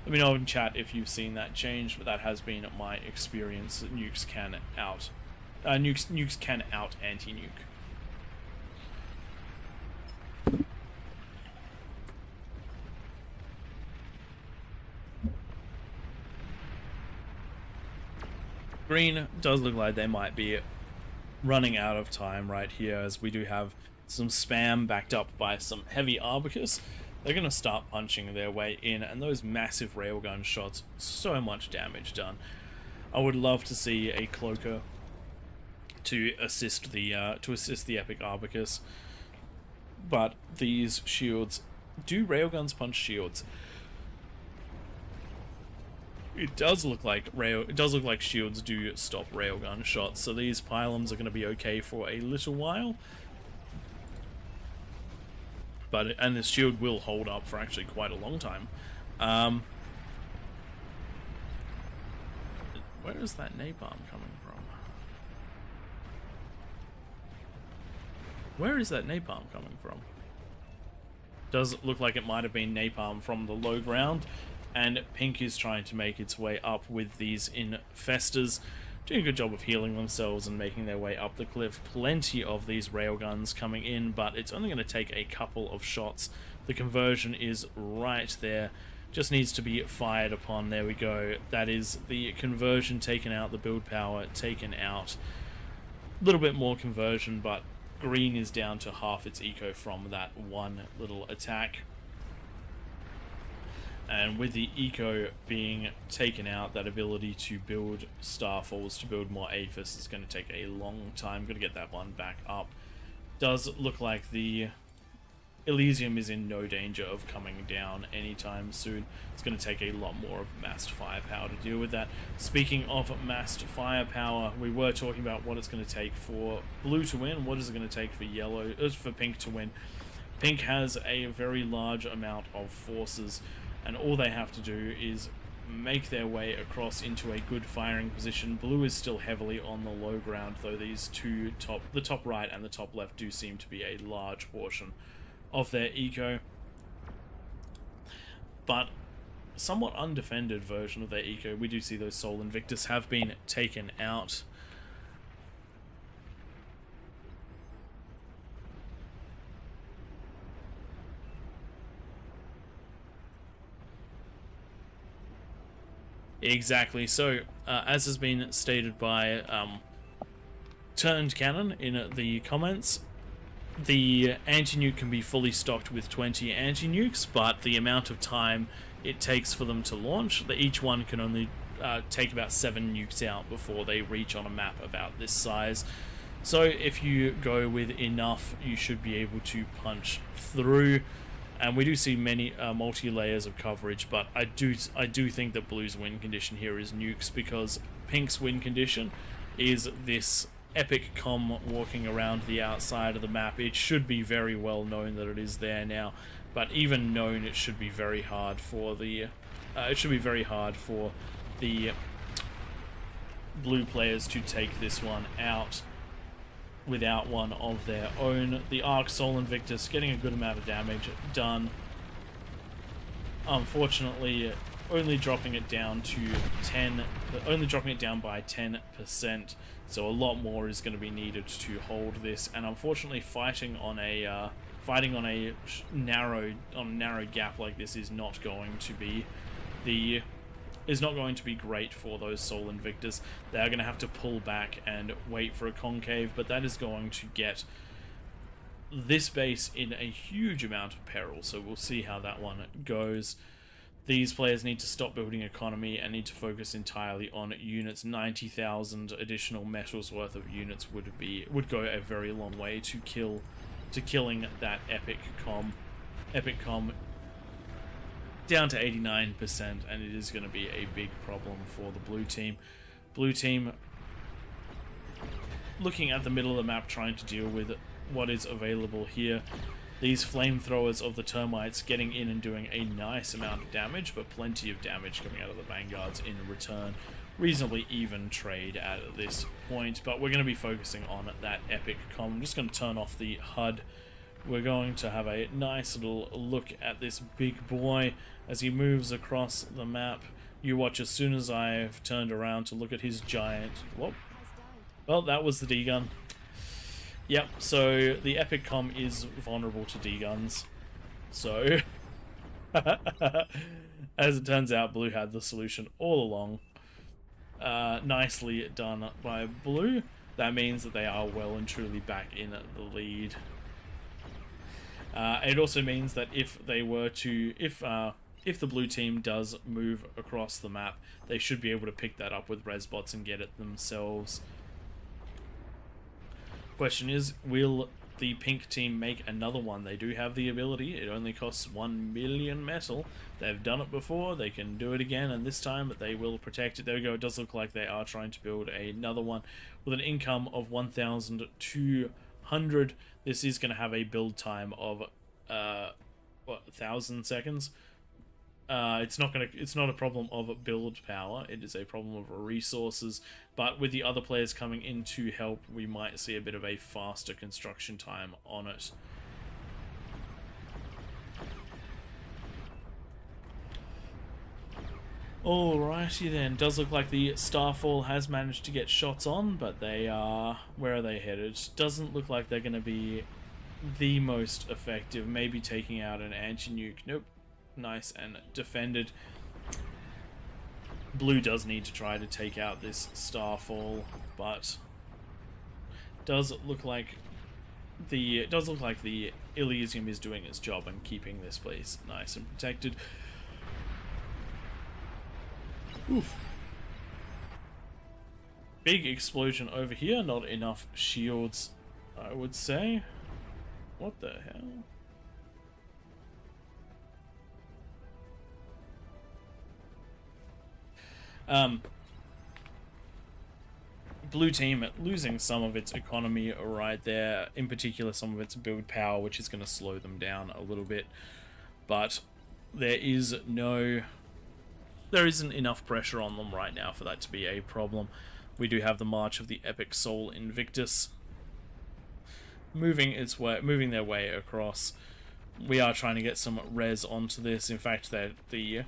S2: Let me know in chat if you've seen that change, but that has been my experience. Nukes can out anti-nuke. Green does look like they might be running out of time right here, as we do have some spam backed up by some heavy Arbicus. They're going to start punching their way in, and those massive railgun shots, so much damage done. I would love to see a Cloaker to assist the epic Arbicus, but these shields, do railguns punch shields? It does look like shields do stop railgun shots, so these pylons are going to be okay for a little while. And this shield will hold up for actually quite a long time. Where is that napalm coming from? Where is that napalm coming from? Does look like it might have been napalm from the low ground. and pink is trying to make its way up with these infestors, doing a good job of healing themselves and making their way up the cliff. Plenty of these railguns coming in, but it's only going to take a couple of shots. The conversion is right there, just needs to be fired upon. There we go. That is the conversion taken out, the build power taken out. A little bit more conversion, but green is down to half its eco from that one little attack. And with the eco being taken out, that ability to build Starfalls, to build more Aphis, is going to take a long time. Going to get that one back up. Does look like the Elysium is in no danger of coming down anytime soon. It's going to take a lot more of massed firepower to deal with that. Speaking of massed firepower, we were talking about what it's going to take for blue to win. What is it going to take for pink to win? Pink has a very large amount of forces, and all they have to do is make their way across into a good firing position. Blue is still heavily on the low ground, though these two the top right and the top left do seem to be a large portion of their eco. But somewhat undefended version of their eco. We do see those Sol Invictus have been taken out. Exactly. So, as has been stated by Turned Cannon in the comments, the anti-nuke can be fully stocked with 20 anti-nukes, but the amount of time it takes for them to launch, each one can only take about 7 nukes out before they reach on a map about this size. So if you go with enough, you should be able to punch through. And we do see many multi-layers of coverage, but I do think that blue's win condition here is nukes, because pink's win condition is this epic comm walking around the outside of the map. It should be very well known that it is there now, but even known, it should be very hard for the blue players to take this one out without one of their own. The Arc Sol Invictus getting a good amount of damage done. Unfortunately, only dropping it down by 10%. So a lot more is going to be needed to hold this, and unfortunately, fighting on a narrow gap like this is not going to be great for those Sol Invictus. They are going to have to pull back and wait for a concave, but that is going to get this base in a huge amount of peril, so we'll see how that one goes. These players need to stop building economy and need to focus entirely on units. 90,000 additional metals worth of units would go a very long way to killing that epic comm down to 89%, and it is going to be a big problem for the blue team. Blue team looking at the middle of the map, trying to deal with what is available here. These flamethrowers of the termites getting in and doing a nice amount of damage, but plenty of damage coming out of the vanguards in return. Reasonably even trade at this point, but we're going to be focusing on that epic comm. I'm just going to turn off the HUD. We're going to have a nice little look at this big boy as he moves across the map. You watch as soon as I've turned around to look at his giant... Whoop. Well, that was the D-gun. Yep, so the epic comm is vulnerable to D-guns. So, as it turns out, blue had the solution all along. Nicely done by blue. That means that they are well and truly back in the lead. It also means that if the blue team does move across the map, they should be able to pick that up with resbots and get it themselves. Question is, will the pink team make another one? They do have the ability. It only costs 1 million metal. They've done it before. They can do it again, and this time they will protect it. There we go. It does look like they are trying to build another one with an income of 1,200. This is going to have a build time of 1,000 seconds. It's not a problem of build power, it is a problem of resources, but with the other players coming in to help, we might see a bit of a faster construction time on it. Alrighty then, does look like the Starfall has managed to get shots on, but they are... where are they headed? Doesn't look like they're going to be the most effective. Maybe taking out an anti-nuke. Nope. Nice and defended. Blue does need to try to take out this Starfall, but does look like the Elysium is doing its job and keeping this place nice and protected. Oof. Big explosion over here, not enough shields, I would say. What the hell? Blue team losing some of its economy right there, in particular some of its build power, which is going to slow them down a little bit, but there isn't enough pressure on them right now for that to be a problem. We do have the March of the Epic Soul Invictus moving their way across. We are trying to get some res onto this. In fact, that the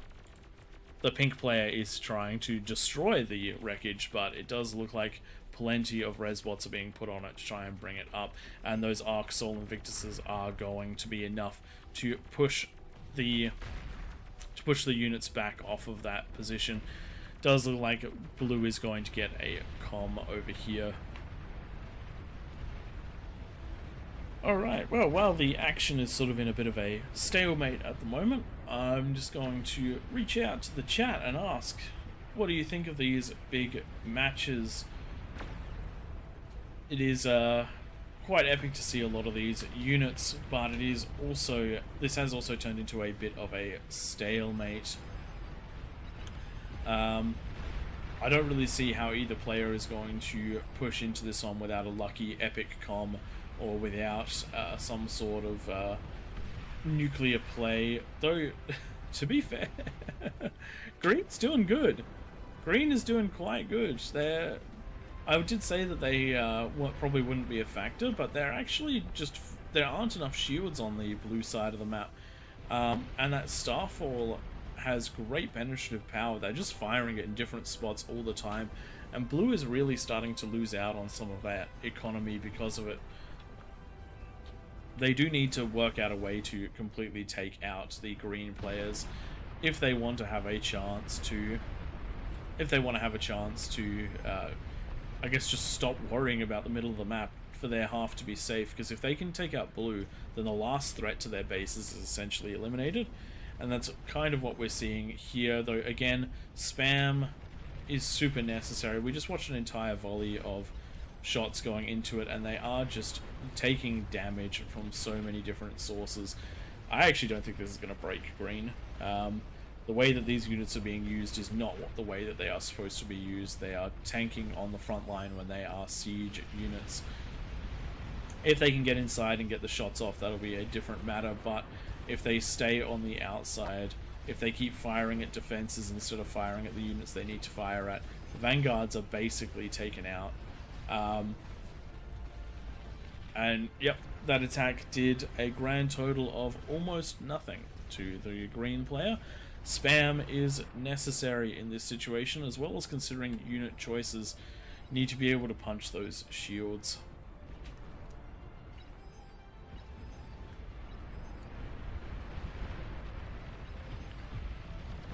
S2: pink player is trying to destroy the wreckage, but it does look like plenty of res bots are being put on it to try and bring it up, and those Arc Soul Invictuses are going to be enough to push the units back off of that position. Does look like blue is going to get a comm over here. Alright, well, while the action is sort of in a bit of a stalemate at the moment, I'm just going to reach out to the chat and ask, what do you think of these big matches? It is quite epic to see a lot of these units, but this has also turned into a bit of a stalemate. I don't really see how either player is going to push into this one without a lucky epic comm or without some sort of nuclear play. Though, to be fair, Green's doing good. Green is doing quite good. I did say that they probably wouldn't be a factor, but they're actually just... there aren't enough shields on the blue side of the map. And that Starfall has great penetrative power. They're just firing it in different spots all the time. And blue is really starting to lose out on some of that economy because of it. They do need to work out a way to completely take out the green players if they want to have a chance to... I guess just stop worrying about the middle of the map for their half to be safe, because if they can take out blue, then the last threat to their bases is essentially eliminated, and that's kind of what we're seeing here. Though again, spam is super necessary. We just watched an entire volley of shots going into it, and they are just taking damage from so many different sources. I actually don't think this is going to break green. The way that these units are being used is not the way that they are supposed to be used. They are tanking on the front line when they are siege units. If they can get inside and get the shots off, that'll be a different matter, but if they stay on the outside, if they keep firing at defenses instead of firing at the units they need to fire at, the vanguards are basically taken out. And yep, that attack did a grand total of almost nothing to the green player. Spam is necessary in this situation, as well as considering unit choices need to be able to punch those shields.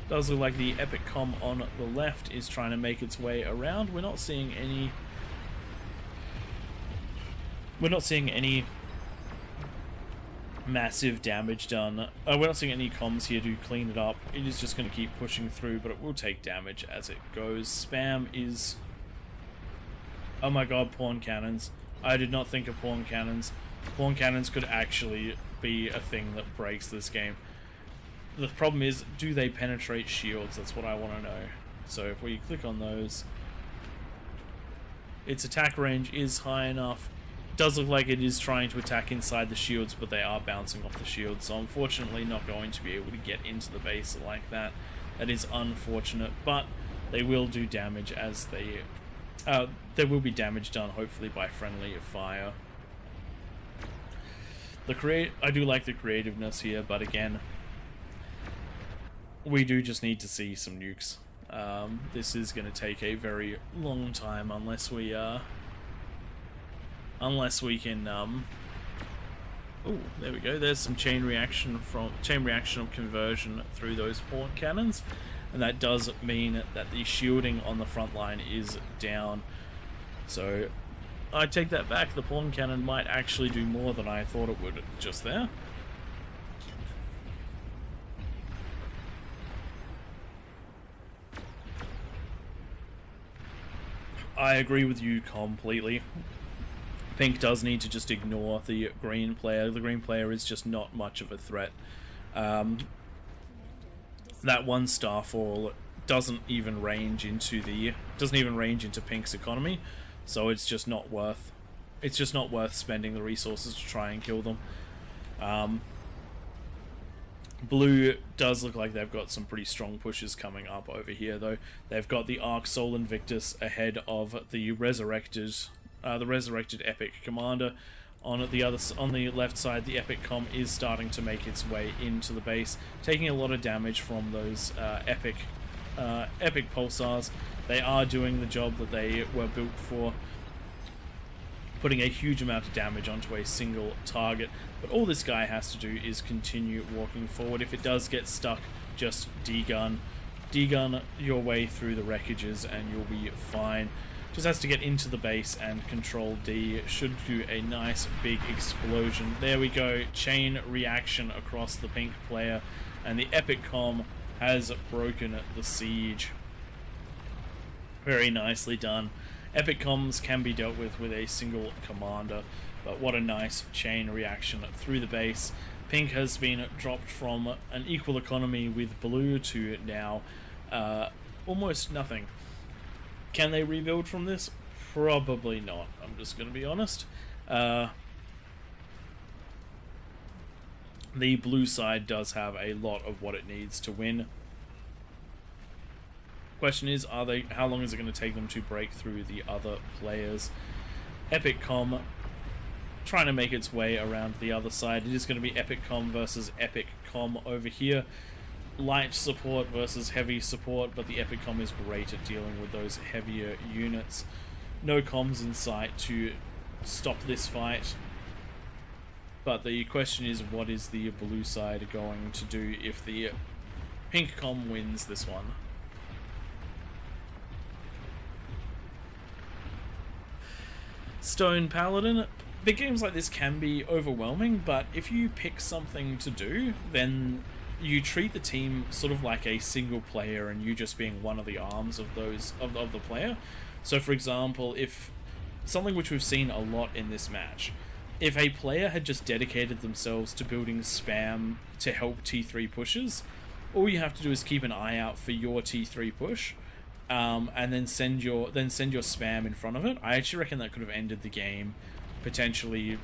S2: Does look like the epic comm on the left is trying to make its way around. We're not seeing any massive damage done. We're not seeing any comms here to clean it up. It is just going to keep pushing through, but it will take damage as it goes. Spam is... oh my god, pawn cannons. I did not think of pawn cannons. Pawn cannons could actually be a thing that breaks this game. The problem is, do they penetrate shields? That's what I want to know. So if we click on those, its attack range is high enough. Does look like it is trying to attack inside the shields, but they are bouncing off the shields, so unfortunately not going to be able to get into the base like that. That is unfortunate, but they will do damage as they... there will be damage done, hopefully, by friendly fire. I do like the creativeness here, but again, we do just need to see some nukes. This is going to take a very long time unless we can. Oh, there we go. There's some chain reaction of conversion through those pawn cannons, and that does mean that the shielding on the front line is down. So I take that back. The pawn cannon might actually do more than I thought it would just there. I agree with you completely. Pink does need to just ignore the green player. The green player is just not much of a threat. That one starfall doesn't even range into Pink's economy, so it's just not worth spending the resources to try and kill them. Blue does look like they've got some pretty strong pushes coming up over here, though. They've got the Arc Sol Invictus ahead of the resurrected Epic Commander. On the left side, the Epic Com is starting to make its way into the base, taking a lot of damage from those Epic Pulsars. They are doing the job that they were built for, putting a huge amount of damage onto a single target. But all this guy has to do is continue walking forward. If it does get stuck, just degun your way through the wreckages and you'll be fine. Just has to get into the base and control D. Should do a nice big explosion. There we go. Chain reaction across the pink player, and the Epic Com has broken the siege. Very nicely done. Epic Coms can be dealt with a single commander, but what a nice chain reaction through the base. Pink has been dropped from an equal economy with blue to now almost nothing. Can they rebuild from this? Probably not. I'm just going to be honest. The blue side does have a lot of what it needs to win. Question is, how long is it going to take them to break through the other players? Epic Com trying to make its way around the other side. It is going to be Epic Com versus Epic Com over here. Light support versus heavy support, but the Epic Com is great at dealing with those heavier units. No comms in sight to stop this fight. But the question is, what is the blue side going to do if the pink com wins this one? Stone Paladin. Big games like this can be overwhelming, but if you pick something to do, then you treat the team sort of like a single player and you just being one of the arms of the player. So for example, if something which we've seen a lot in this match, if a player had just dedicated themselves to building spam to help T3 pushes, all you have to do is keep an eye out for your T3 push, and then send your spam in front of it. I actually reckon that could have ended the game potentially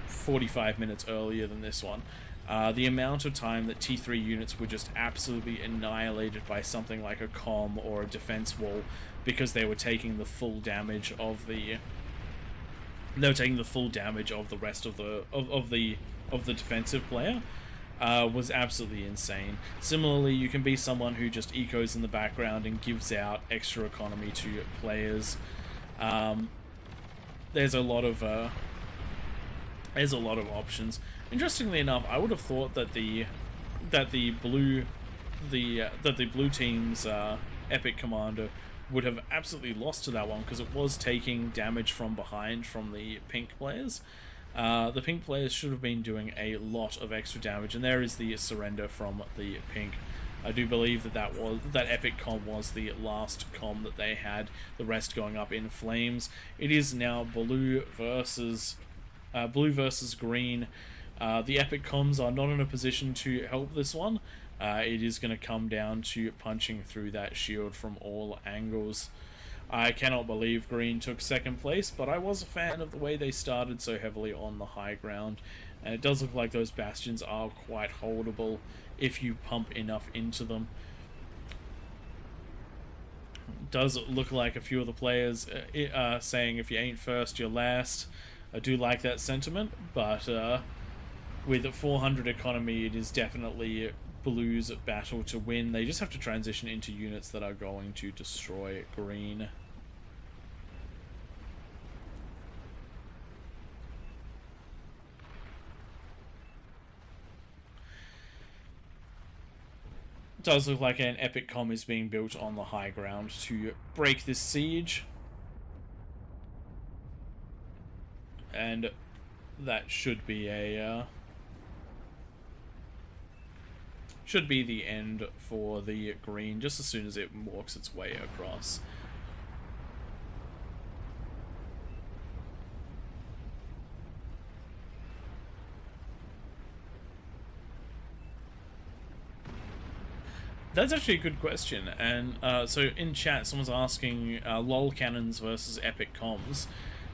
S2: 45 minutes earlier than this one. The amount of time that T3 units were just absolutely annihilated by something like a comm or a defense wall because they were taking the full damage of the rest of the defensive player was absolutely insane. Similarly, you can be someone who just ecos in the background and gives out extra economy to players. There's a lot of options. Interestingly enough, I would have thought that the blue team's Epic Commander would have absolutely lost to that one because it was taking damage from behind from the pink players. The pink players should have been doing a lot of extra damage, and there is the surrender from the pink. I do believe that Epic Com was the last com that they had, the rest going up in flames. It is now blue versus green. The Epic Coms are not in a position to help this one. It is going to come down to punching through that shield from all angles. I cannot believe green took second place, but I was a fan of the way they started so heavily on the high ground. And it does look like those bastions are quite holdable if you pump enough into them. It does look like a few of the players saying if you ain't first, you're last. I do like that sentiment, but with 400 economy, it is definitely Blue's battle to win. They just have to transition into units that are going to destroy green. It does look like an epic comm is being built on the high ground to break this siege. And that should be a should be the end for the green just as soon as it walks its way across. That's actually a good question, and so in chat someone's asking lol cannons versus epic comms.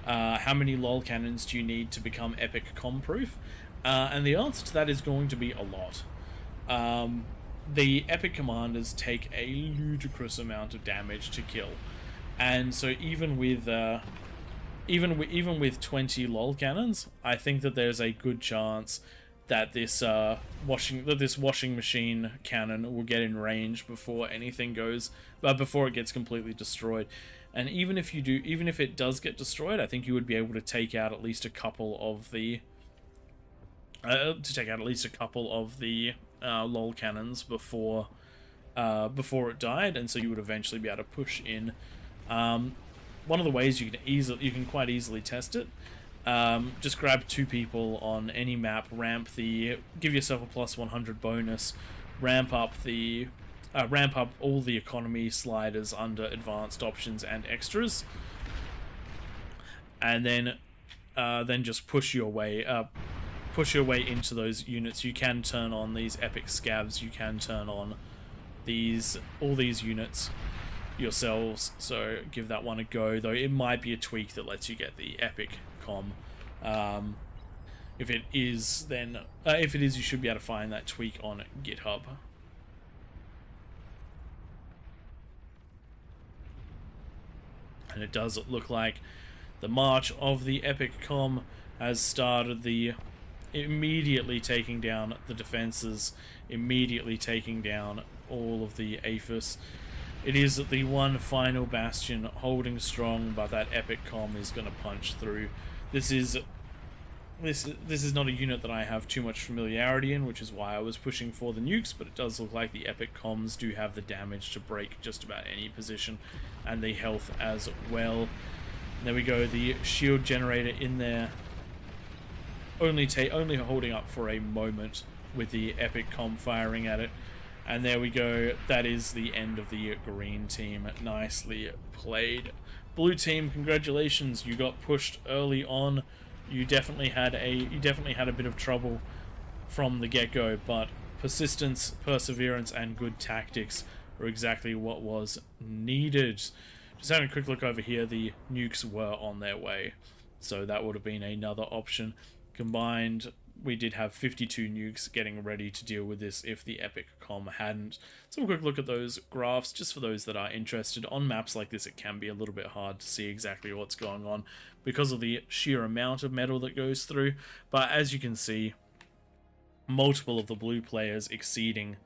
S2: How many lol cannons do you need to become epic comm proof? And the answer to that is going to be a lot. The epic commanders take a ludicrous amount of damage to kill, and so even with 20 lol cannons, I think that there's a good chance that this washing machine cannon will get in range before anything goes, before it gets completely destroyed. And even if it does get destroyed, I think you would be able to take out at least a couple of the lol cannons before it died, and so you would eventually be able to push in. One of the ways you can quite easily test it. Just grab 2 people on any map, give yourself a plus 100 bonus, ramp up all the economy sliders under advanced options and extras, and then just push your way into those units. You can turn on these epic scavs. You can turn on all these units yourselves. So give that one a go. Though it might be a tweak that lets you get the epic comm. If it is, you should be able to find that tweak on GitHub. And it does look like the march of the epic comm has started, immediately taking down the defenses, immediately taking down all of the APHIS. It is the one final bastion holding strong, but that epic comm is going to punch through. This is not a unit that I have too much familiarity in, which is why I was pushing for the nukes, but it does look like the epic comms do have the damage to break just about any position, and the health as well. There we go, the shield generator in there, only holding up for a moment with the epic comm firing at it. And there we go, that is the end of the green team. Nicely played. Blue team, congratulations, you got pushed early on. You definitely had a bit of trouble from the get-go, but persistence, perseverance, and good tactics are exactly what was needed. Just having a quick look over here, the nukes were on their way, so that would have been another option. Combined, we did have 52 nukes getting ready to deal with this if the epic comm hadn't. So a quick look at those graphs, just for those that are interested. On maps like this, it can be a little bit hard to see exactly what's going on because of the sheer amount of metal that goes through. But as you can see, multiple of the blue players exceeding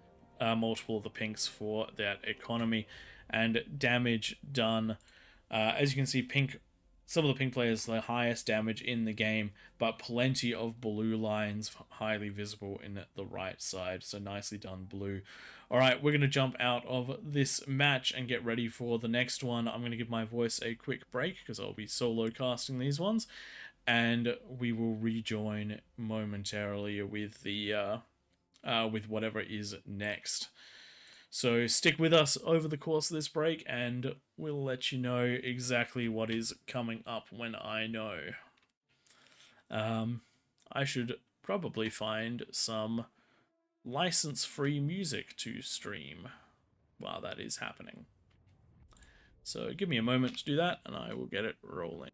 S2: multiple of the pinks for that economy, and damage done. As you can see, some of the pink players the highest damage in the game, but plenty of blue lines highly visible in the right side. So nicely done, blue. Alright, we're going to jump out of this match and get ready for the next one. I'm going to give my voice a quick break because I'll be solo casting these ones, and we will rejoin momentarily with with whatever is next. So stick with us over the course of this break, and we'll let you know exactly what is coming up when I know. I should probably find some license-free music to stream while that is happening. So give me a moment to do that, and I will get it rolling.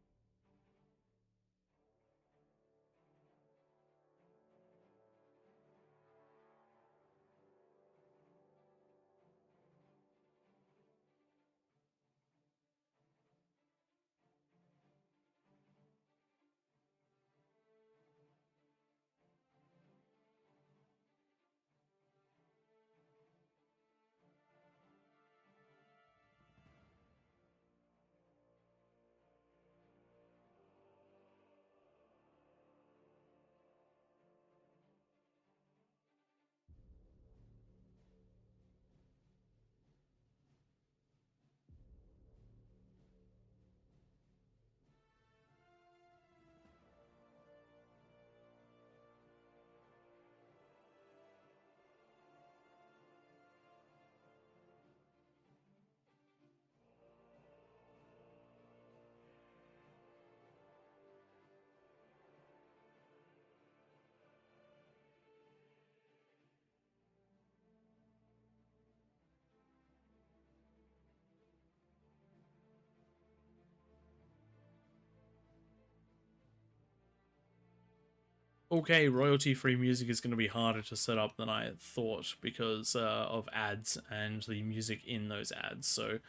S2: Okay, royalty-free music is going to be harder to set up than I thought because of ads and the music in those ads. So,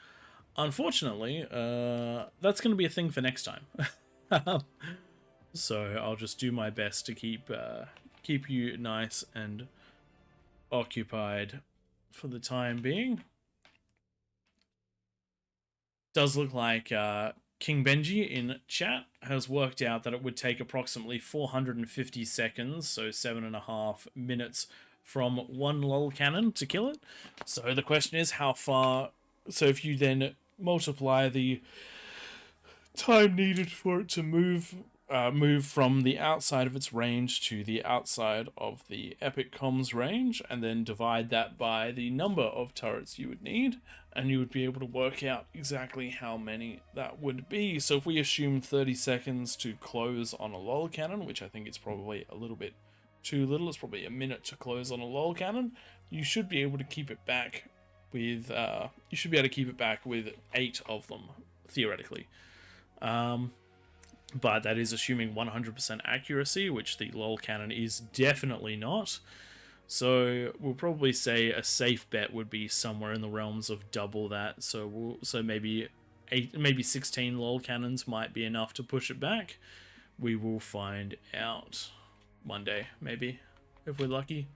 S2: unfortunately, that's going to be a thing for next time. So I'll just do my best to keep you nice and occupied for the time being. Does look like King Benji in chat has worked out that it would take approximately 450 seconds, so 7.5 minutes from one lol cannon to kill it. So the question is how far. So if you then multiply the time needed for it to move from the outside of its range to the outside of the epic comms range, and then divide that by the number of turrets you would need, and you would be able to work out exactly how many that would be. So if we assume 30 seconds to close on a lol cannon, which I think is probably a little bit too little, it's probably a minute to close on a lol cannon, you should be able to keep it back with 8 of them, theoretically. But that is assuming 100% accuracy, which the lol cannon is definitely not. So we'll probably say a safe bet would be somewhere in the realms of double that. So maybe 16 lol cannons might be enough to push it back. We will find out one day, maybe, if we're lucky.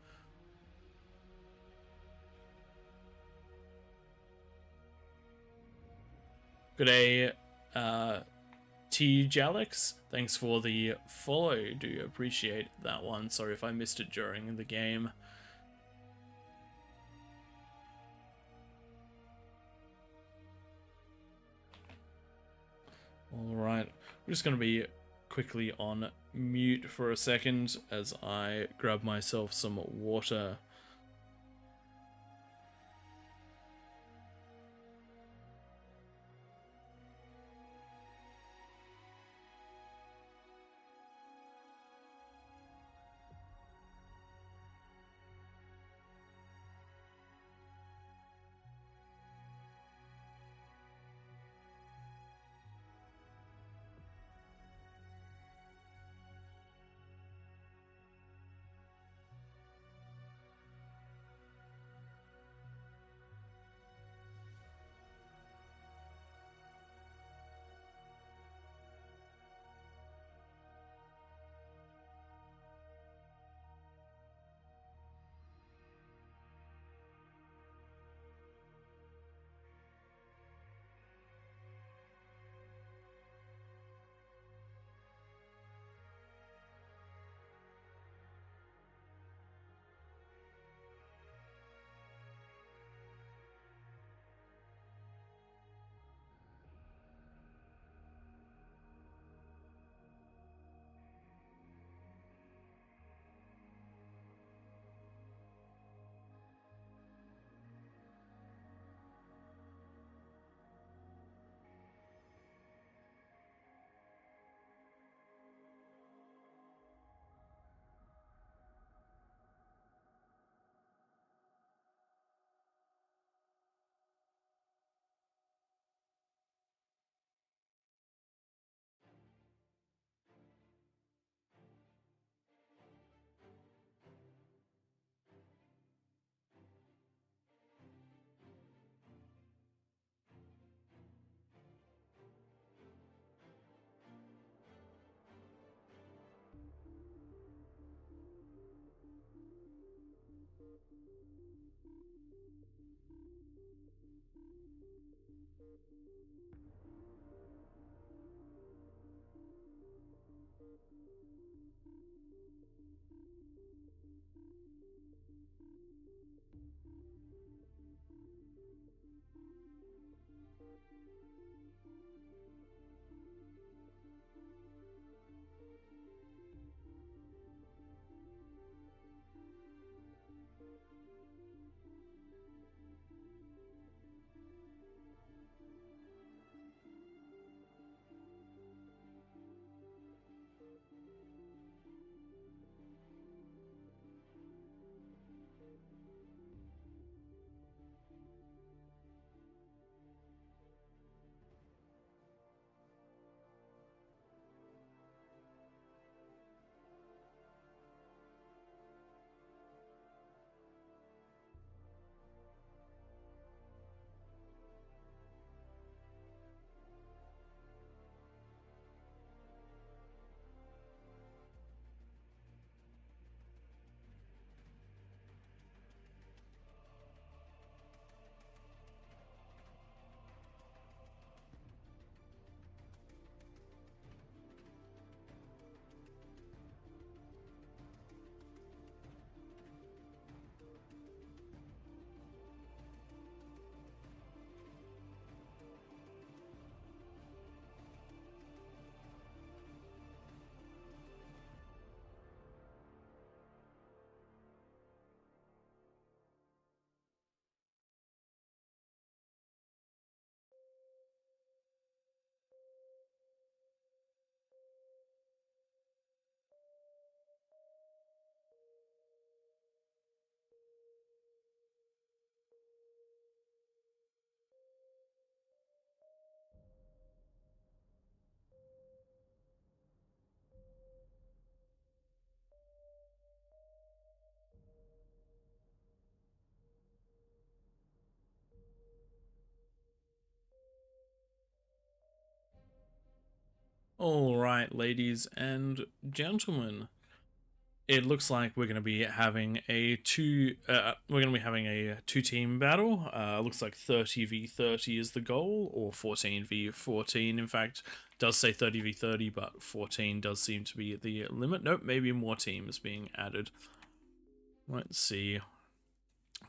S2: Good day, T Jalix, thanks for the follow. Do appreciate that one. Sorry if I missed it during the game. Alright, I'm just going to be quickly on mute for a second as I grab myself some water. All right, ladies and gentlemen, it looks like we're going to be having a two-team battle. Looks like 30v30 is the goal, or 14v14. In fact, does say 30v30, but 14 does seem to be the limit. Nope, maybe more teams being added. Let's see.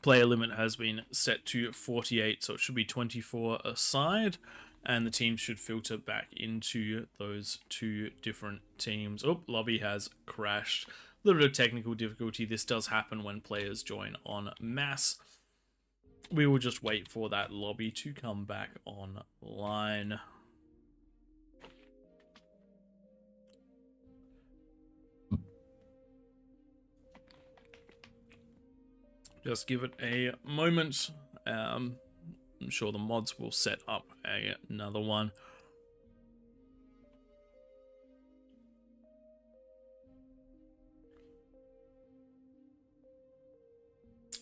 S2: Player limit has been set to 48, so it should be 24 a side, and the teams should filter back into those two different teams. Oh, lobby has crashed. A little bit of technical difficulty. This does happen when players join en masse. We will just wait for that lobby to come back online. Just give it a moment. I'm sure the mods will set up another one.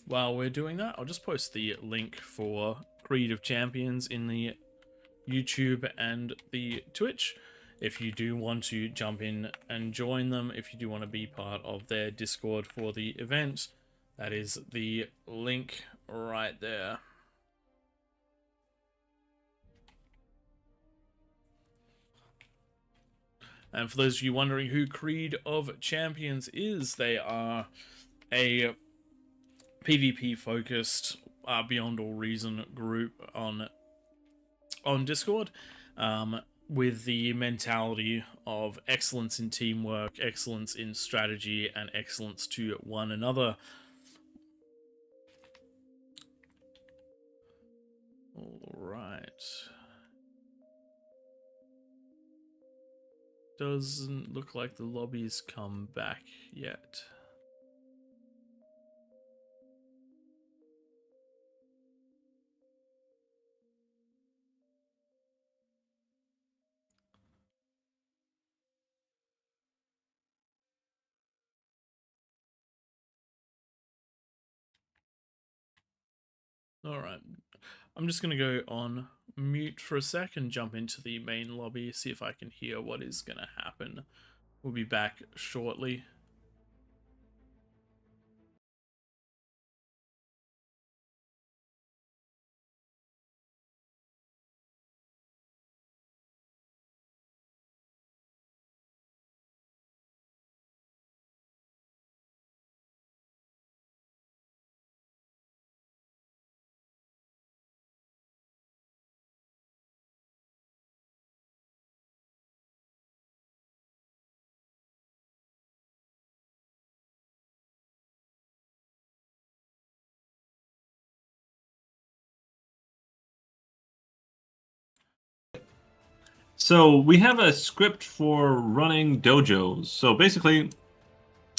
S2: While we're doing that, I'll just post the link for Creed of Champions in the YouTube and the Twitch. If you do want to jump in and join them, if you do want to be part of their Discord for the event, that is the link right there. And for those of you wondering who Creed of Champions is, they are a PvP focused Beyond All Reason group on Discord, with the mentality of excellence in teamwork, excellence in strategy, and excellence to one another. All right. Doesn't look like the lobby's come back yet. All right. I'm just going to go on mute for a sec and jump into the main lobby, see if I can hear what is going to happen. We'll be back shortly.
S3: So we have a script for running dojos. So basically,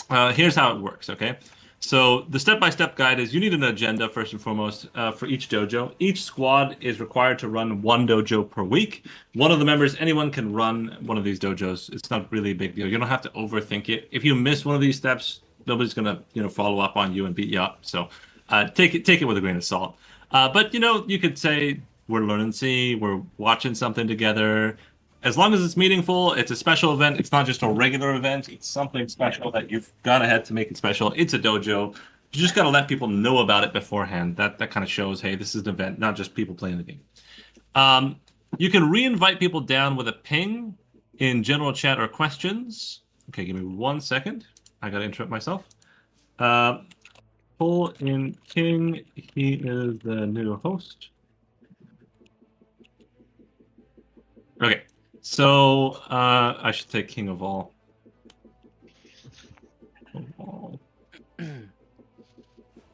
S3: here's how it works, okay? So the step-by-step guide is you need an agenda, first and foremost, for each dojo. Each squad is required to run one dojo per week. One of the members, anyone can run one of these dojos. It's not really a big deal. You don't have to overthink it. If you miss one of these steps, nobody's going to follow up on you and beat you up. So take it with a grain of salt. But, you could say we're learning C, we're watching something together. As long as it's meaningful, it's a special event. It's not just a regular event. It's something special that you've gone ahead to make it special. It's a dojo. You just got to let people know about it beforehand. That kind of shows, hey, this is an event, not just people playing the game. You can re-invite people down with a ping in general chat or questions. Okay, give me 1 second. I got to interrupt myself. Pull in King. He is the new host. Okay. So, I should say King of All.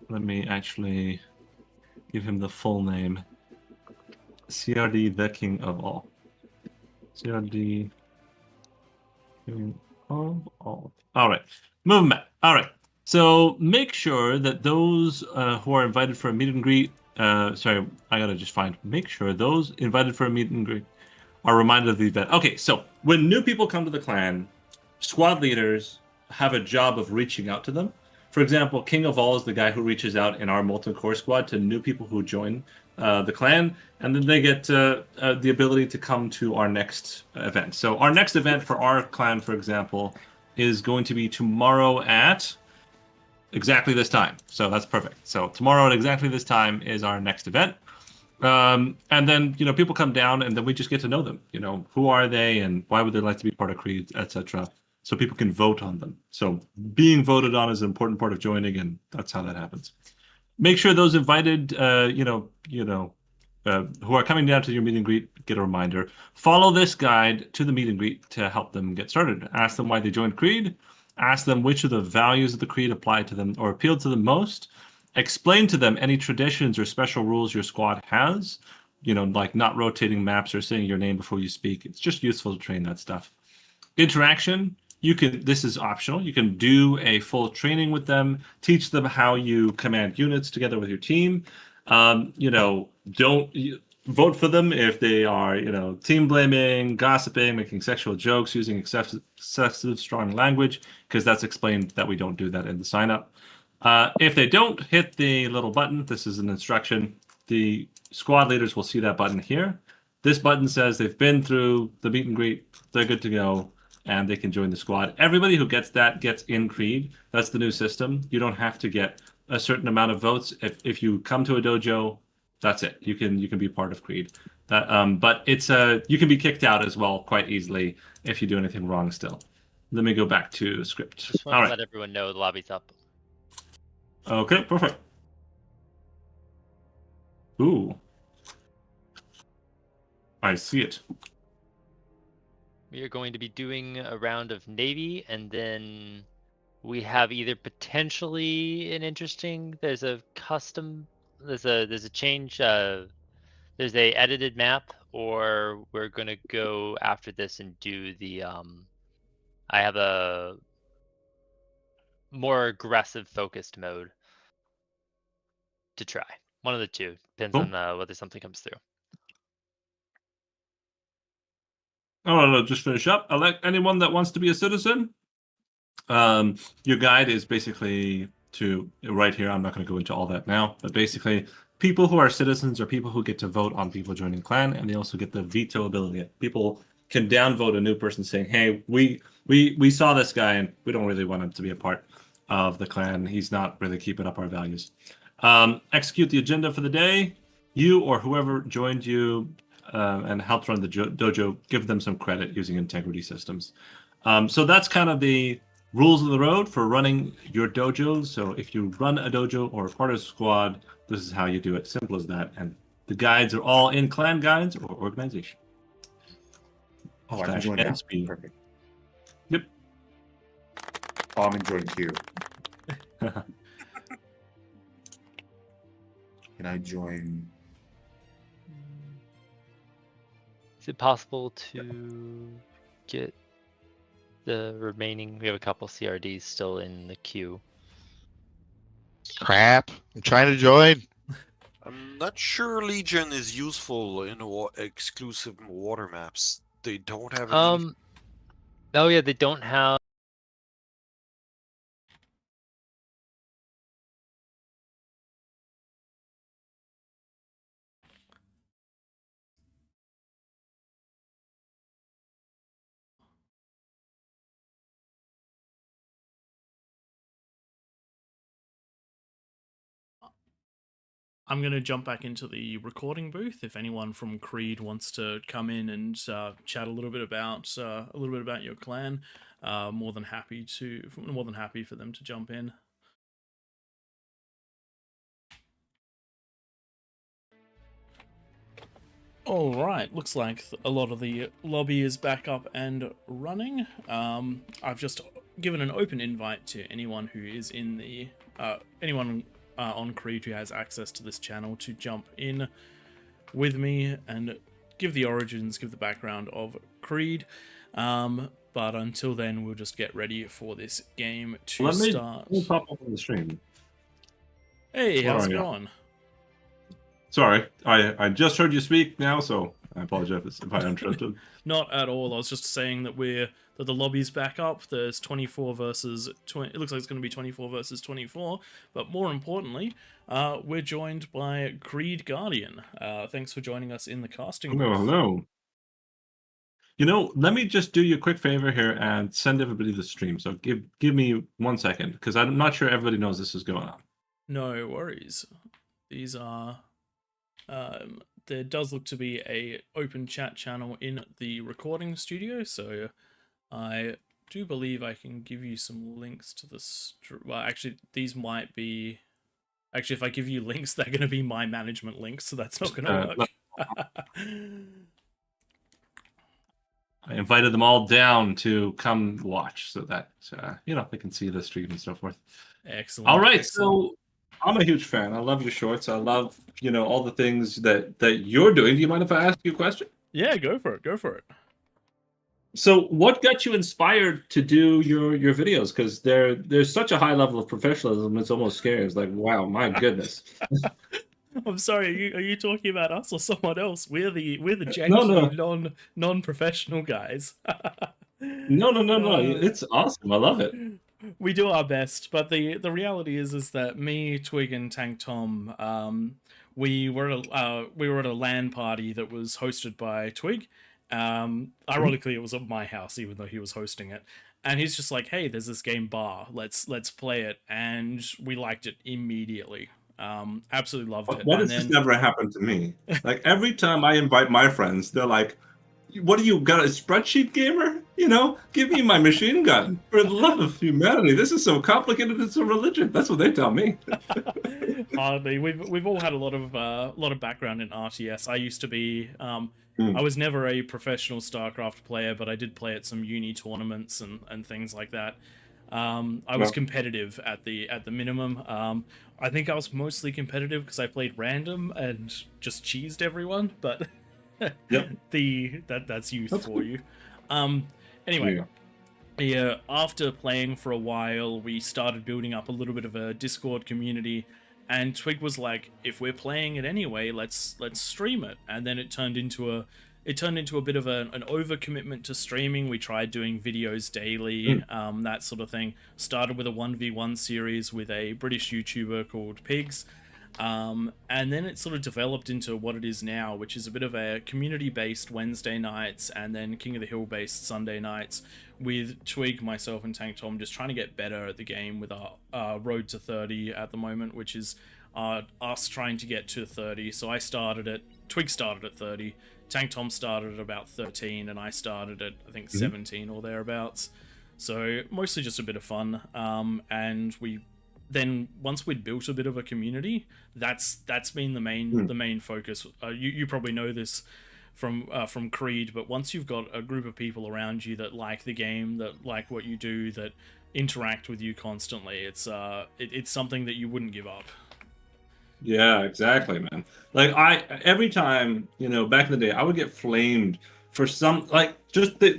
S3: Let me actually give him the full name. CRD, the King of All. CRD, King of All. All right. Moving back. All right. So, make sure that those who are invited for a meet and greet... sorry, I gotta just find... Make sure those invited for a meet and greet are reminded of the event. Okay, so when new people come to the clan, squad leaders have a job of reaching out to them. For example, King of All is the guy who reaches out in our Molten Core squad to new people who join the clan, and then they get the ability to come to our next event. So our next event for our clan, for example, is going to be tomorrow at exactly this time. So that's perfect. So tomorrow at exactly this time is our next event. And then, people come down and then we just get to know them. Who are they and why would they like to be part of Creed, etc. So people can vote on them. So being voted on is an important part of joining, and that's how that happens. Make sure those invited, who are coming down to your meet and greet get a reminder. Follow this guide to the meet and greet to help them get started. Ask them why they joined Creed. Ask them which of the values of the Creed apply to them or appeal to them most. Explain to them any traditions or special rules your squad has, like not rotating maps or saying your name before you speak. It's just useful to train that stuff. Interaction. This is optional. You can do a full training with them, teach them how you command units together with your team. Don't vote for them if they are, team blaming, gossiping, making sexual jokes, using excessive strong language, because that's explained that we don't do that in the sign up. If they don't, hit the little button. This is an instruction. The squad leaders will see that button here. This button says they've been through the meet and greet, they're good to go, and they can join the squad. Everybody who gets that gets in Creed. That's the new system. You don't have to get a certain amount of votes. If you come to a dojo, that's it. You can be part of Creed. But it's you can be kicked out as well quite easily if you do anything wrong still. Let me go back to script.
S4: Just want to let everyone know the lobby's up.
S3: Okay, perfect. Ooh. I see it.
S4: We are going to be doing a round of Navy, and then we have either potentially an interesting. There's a custom. There's a change. There's a edited map, or we're gonna go after this and do the. I have a more aggressive focused mode to try. One of the two depends on whether something comes through.
S3: Oh, just finish up. I'll let anyone that wants to be a citizen. Your guide is basically to right here. I'm not going to go into all that now, but basically, people who are citizens are people who get to vote on people joining clan, and they also get the veto ability. People can downvote a new person saying, "Hey, we saw this guy, and we don't really want him to be a part of the clan. He's not really keeping up our values." Execute the agenda for the day. You or whoever joined you and helped run the dojo, give them some credit using integrity systems. So that's kind of the rules of the road for running your dojo. So if you run a dojo or a part of a squad, this is how you do it. Simple as that. And the guides are all in clan guides or organization.
S5: Oh, I'm enjoying that. Perfect.
S3: Yep.
S5: Oh, I'm enjoying Q. Can I join?
S4: Is it possible to get the remaining? We have a couple CRDs still in the queue.
S6: Crap. I'm trying to join.
S7: I'm not sure Legion is useful in exclusive water maps. They don't have any.
S4: Oh yeah, they don't have.
S2: I'm going to jump back into the recording booth. If anyone from Creed wants to come in and chat a little bit about your clan, more than happy for them to jump in. All right, looks like a lot of the lobby is back up and running. I've just given an open invite to anyone who is in the on Creed who has access to this channel to jump in with me and give the origins, give the background of Creed. But until then, we'll just get ready for this game to start.
S3: Let me pop up on the stream.
S2: Hey, how's it going?
S3: Sorry, I just heard you speak now, so I apologize if I interrupted.
S2: Not at all. I was just saying that the lobby's back up. There's 24 versus 20. It looks like it's going to be 24 versus 24. But more importantly, we're joined by Creed Guardian. Thanks for joining us in the casting booth.
S3: Hello. You know, let me just do you a quick favor here and send everybody the stream. So give me 1 second, because I'm not sure everybody knows this is going on.
S2: No worries. These are... there does look to be a open chat channel in the recording studio, so I do believe I can give you some links to this. Well, actually, these might be... Actually, if I give you links, they're going to be my management links, so that's not going to work.
S3: I invited them all down to come watch so that, you know, they can see the stream and so forth.
S2: Excellent.
S3: All right,
S2: excellent.
S3: so I'm a huge fan. I love your shorts. I love, you know, all the things that you're doing. Do you mind if I ask you a question?
S2: Yeah, go for it. Go for it.
S3: So what got you inspired to do your videos? Because there's such a high level of professionalism, it's almost scary. It's like, wow, my goodness.
S2: I'm sorry, are you talking about us or someone else? We're the janky non-professional guys.
S3: No. It's awesome. I love it.
S2: We do our best, but the reality is that me, Twig, and Tank Tom, we were at a LAN party that was hosted by Twig. Ironically, it was at my house, even though he was hosting it. And he's just like, "Hey, there's this game Bar. Let's play it." And we liked it immediately. Absolutely loved it.
S3: What has this never happened to me? Like every time I invite my friends, they're like, "What do you got? A spreadsheet gamer? You know, give me my machine gun for the love of humanity. This is so complicated. It's a religion." That's what they tell me.
S2: Hardly. We've all had a lot of background in RTS. I used to be. I was never a professional StarCraft player, but I did play at some uni tournaments and things like that. I was competitive at the minimum. I think I was mostly competitive because I played random and just cheesed everyone, but that's youth for you. Anyway, yeah, after playing for a while, we started building up a little bit of a Discord community, and Twig was like, "If we're playing it anyway, let's stream it." And then it turned into a bit of an overcommitment to streaming. We tried doing videos daily, that sort of thing. Started with a 1v1 series with a British YouTuber called Pigs. And then it sort of developed into what it is now, which is a bit of a community-based Wednesday nights and then King of the Hill-based Sunday nights, with Twig, myself, and Tank Tom just trying to get better at the game with our road to 30 at the moment, which is us trying to get to 30. So Twig started at 30, Tank Tom started at about 13, and I started at, I think, 17 or thereabouts. So mostly just a bit of fun. And then once we'd built a bit of a community, that's been the main focus. You probably know this from Creed, but once you've got a group of people around you that like the game, that like what you do, that interact with you constantly, it's something that you wouldn't give up.
S3: Yeah, exactly, man. Like every time, you know, back in the day, I would get flamed for some, like,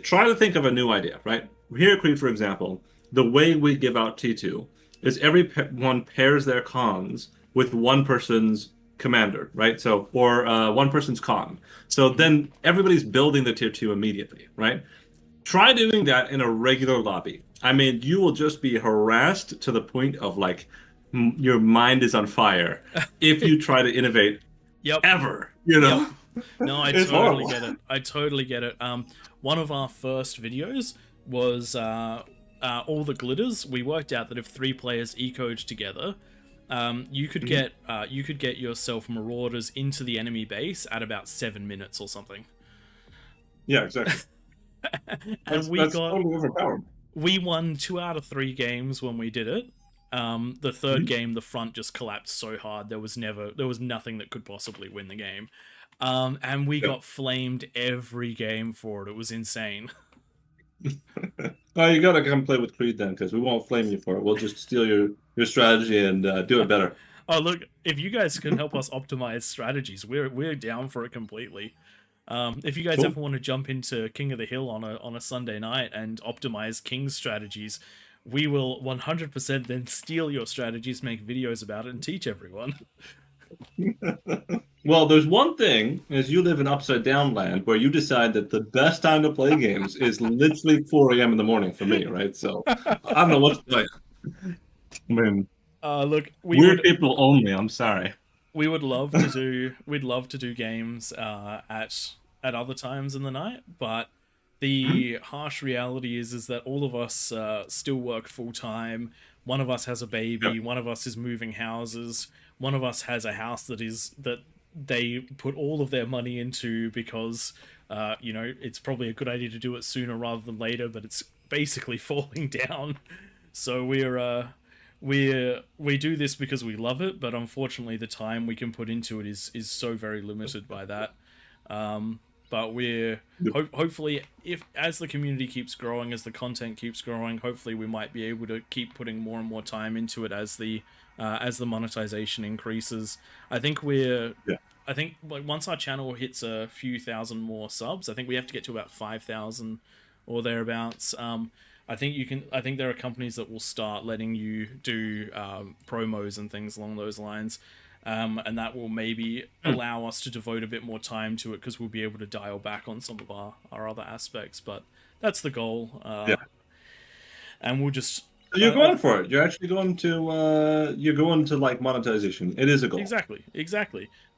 S3: try to think of a new idea, right? Here at Creed, for example, the way we give out T2 is everyone pairs their cons with one person's commander, right? So, or one person's con. So then everybody's building the tier 2 immediately, right? Try doing that in a regular lobby. I mean, you will just be harassed to the point of, like, your mind is on fire if you try to innovate ever, you know?
S2: No, I totally get it. I totally get it. One of our first videos was all the glitters. We worked out that if 3 players ecoed together, you could get yourself marauders into the enemy base at about 7 minutes or something.
S3: Yeah, exactly.
S2: And
S3: that's totally overpowered.
S2: We won 2 out of 3 games when we did it. The third game, the front just collapsed so hard there was nothing that could possibly win the game. And we got flamed every game for it. It was insane.
S3: Oh, you gotta come play with Creed then, because we won't flame you for it. We'll just steal your strategy and do it better.
S2: Oh, look, if you guys can help us optimize strategies, we're down for it completely. If you guys ever want to jump into King of the Hill on a Sunday night and optimize King's strategies, we will 100% then steal your strategies, make videos about it, and teach everyone.
S3: Well, there's one thing, is you live in upside down land where you decide that the best time to play games is literally 4 a.m. in the morning for me, right? So I don't know what's like. I mean,
S2: Look,
S3: weird people only. I'm sorry.
S2: we would love to do we'd love to do games at other times in the night, but the harsh reality is that all of us still work full time. One of us has a baby.
S3: Yep.
S2: One of us is moving houses. One of us has a house that they put all of their money into because it's probably a good idea to do it sooner rather than later, but it's basically falling down. So we do this because we love it, but unfortunately the time we can put into it is so very limited by that. But we're hopefully, if as the community keeps growing, as the content keeps growing, hopefully we might be able to keep putting more and more time into it as the monetization increases. I think like once our channel hits a few thousand more subs, I think we have to get to about 5,000 or thereabouts. I think there are companies that will start letting you do promos and things along those lines. And that will maybe allow us to devote a bit more time to it because we'll be able to dial back on some of our other aspects. But that's the goal. And we'll just...
S3: So you're going for it. You're actually going to like monetization. It is a goal.
S2: Exactly.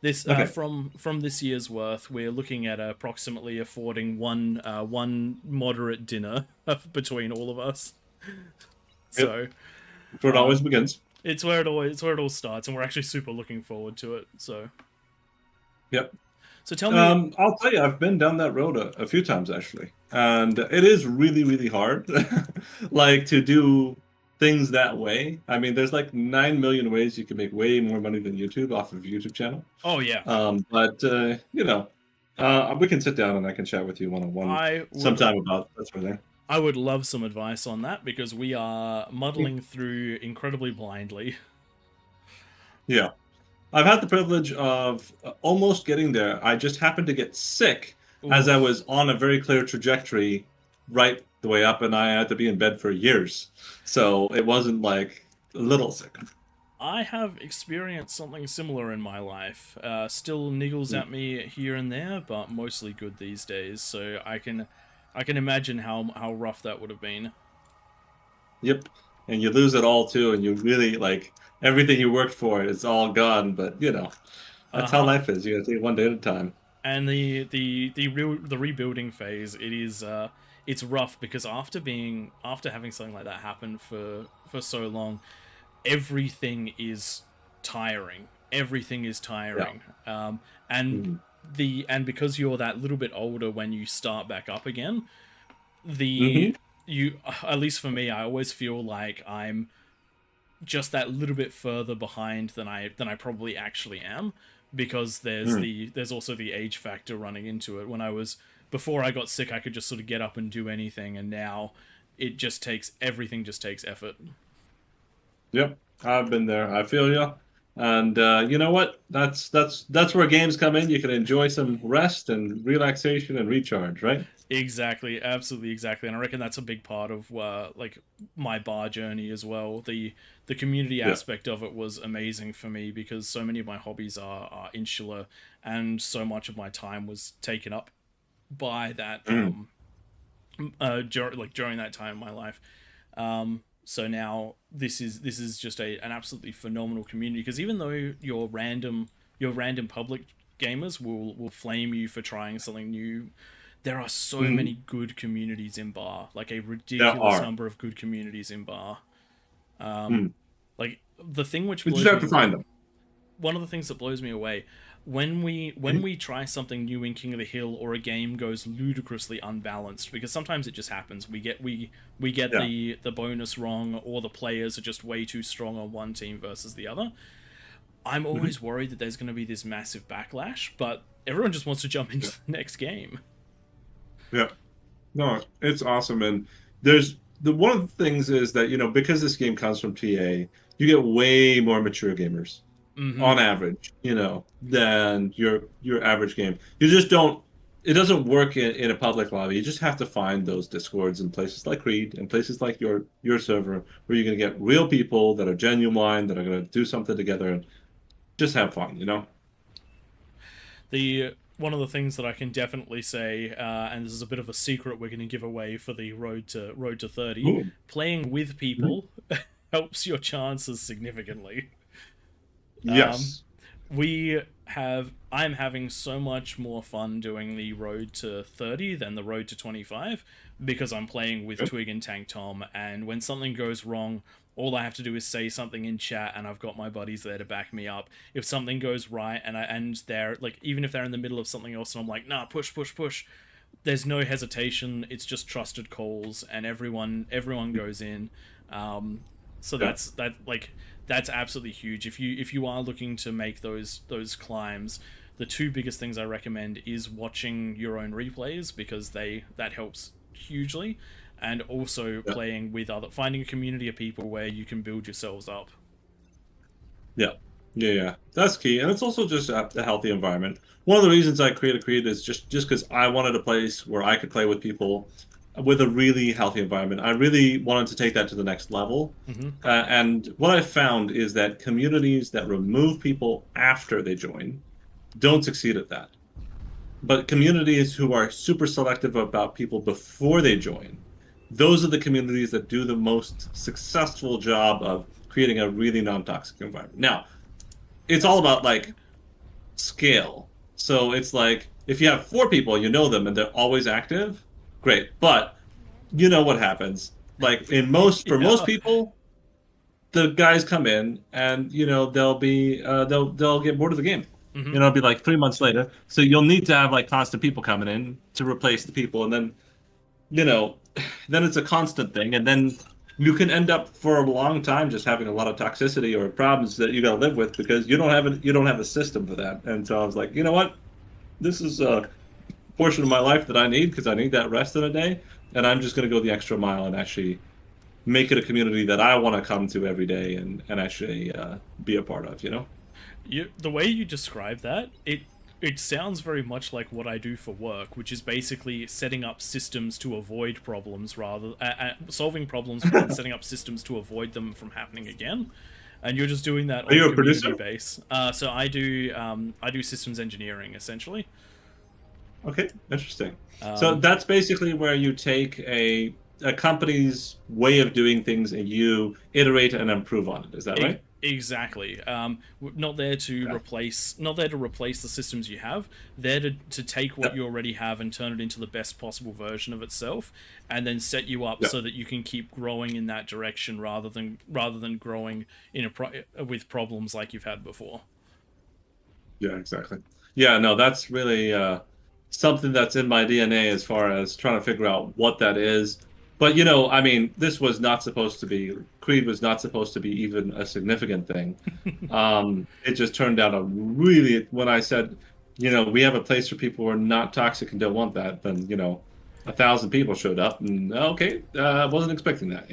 S2: This from this year's worth, we're looking at approximately affording one moderate dinner between all of us. So
S3: that's where it always begins.
S2: It's where it all starts, and we're actually super looking forward to it. So,
S3: yep.
S2: So tell me,
S3: I'll tell you, I've been down that road a few times actually, and it is really, really hard, like to do things that way. I mean, there's like 9 million ways you can make way more money than YouTube off of a YouTube channel.
S2: Oh yeah.
S3: But we can sit down and I can chat with you one-on-one sometime about that sort of thing.
S2: I would love some advice on that because we are muddling through incredibly blindly.
S3: Yeah. I've had the privilege of almost getting there. I just happened to get sick as I was on a very clear trajectory right the way up, and I had to be in bed for years. So it wasn't like a little sick.
S2: I have experienced something similar in my life. Still niggles at me here and there, but mostly good these days. So I can imagine how rough that would have been. Yep.
S3: And you lose it all too, and you really like everything you worked for is all gone. But that's how life is. You gotta take it one day at a time.
S2: And the rebuilding phase, it's rough because after having something like that happen for so long, everything is tiring. Everything is tiring. Yeah. And because you're that little bit older when you start back up again, you, at least for me, I always feel like I'm just that little bit further behind than I probably actually am, because there's also the age factor running into it. Before I got sick, I could just sort of get up and do anything, and now everything just takes effort.
S3: Yep, I've been there. I feel you. And you know what? That's where games come in. You can enjoy some rest and relaxation and recharge, right?
S2: Exactly, absolutely, exactly. And I reckon that's a big part of like my bar journey as well. The community aspect of it was amazing for me because so many of my hobbies are insular, and so much of my time was taken up by that during that time in my life. So now this is just an absolutely phenomenal community, because even though your random public gamers will flame you for trying something new, there are so many good communities in bar, like a ridiculous number of good communities in bar. Like the thing which
S3: you just have to find them.
S2: One of the things that blows me away, when we try something new in King of the Hill, or a game goes ludicrously unbalanced, because sometimes it just happens. We get the bonus wrong, or the players are just way too strong on one team versus the other. I'm always worried that there's going to be this massive backlash, but everyone just wants to jump into the next game.
S3: Yeah, no, it's awesome, and there's one of the things is that because this game comes from TA, you get way more mature gamers. On average, than your average game. You just don't. It doesn't work in a public lobby. You just have to find those discords in places like Creed and places like your server, where you're going to get real people that are genuine, that are going to do something together. And just have fun, you know.
S2: One of the things that I can definitely say, and this is a bit of a secret we're going to give away for the road to 30,
S3: Ooh.
S2: playing with people helps your chances significantly.
S3: Yes.
S2: I'm having so much more fun doing the road to 30 than the road to 25 because I'm playing with Twig and Tank Tom, and when something goes wrong, all I have to do is say something in chat and I've got my buddies there to back me up. If something goes right and they're like, even if they're in the middle of something else and I'm like, nah, push, there's no hesitation. It's just trusted calls and everyone goes in. So that's absolutely huge. If you are looking to make those climbs, the two biggest things I recommend is watching your own replays, because that helps hugely, and also playing with finding a community of people where you can build yourselves up.
S3: Yeah, that's key, and it's also just a healthy environment. One of the reasons I created Creed is just because I wanted a place where I could play with people with a really healthy environment. I really wanted to take that to the next level. And what I found is that communities that remove people after they join don't succeed at that. But communities who are super selective about people before they join, those are the communities that do the most successful job of creating a really non-toxic environment. Now, it's all about like scale. So it's like, if you have 4 people, you know them and they're always active, great. But you know what happens. Like for most people, the guys come in and they'll get bored of the game. It'll be like 3 months later. So you'll need to have like constant people coming in to replace the people, and then then it's a constant thing, and then you can end up for a long time just having a lot of toxicity or problems that you got to live with because you don't have a system for that. And so I was like, you know what, this is a portion of my life that I need, because I need that rest in a day, and I'm just going to go the extra mile and actually make it a community that I want to come to every day and actually be a part of.
S2: The way you describe that, it sounds very much like what I do for work, which is basically setting up systems to avoid problems, solving problems rather than setting up systems to avoid them from happening again. And you're just doing that on a community base. So I do systems engineering essentially.
S3: Okay, interesting. So that's basically where you take a company's way of doing things and you iterate and improve on it. Is that right?
S2: Exactly. Not there to replace the systems you have. There to take what you already have and turn it into the best possible version of itself, and then set you up so that you can keep growing in that direction rather than growing with problems like you've had before. Yeah,
S3: exactly. Yeah, no, that's really something that's in my DNA as far as trying to figure out what that is. But, I mean, this was not supposed to be, Creed was not supposed to be even a significant thing. It just turned out when I said, we have a place for people who are not toxic and don't want that, then, 1,000 people showed up, and okay, I wasn't expecting that,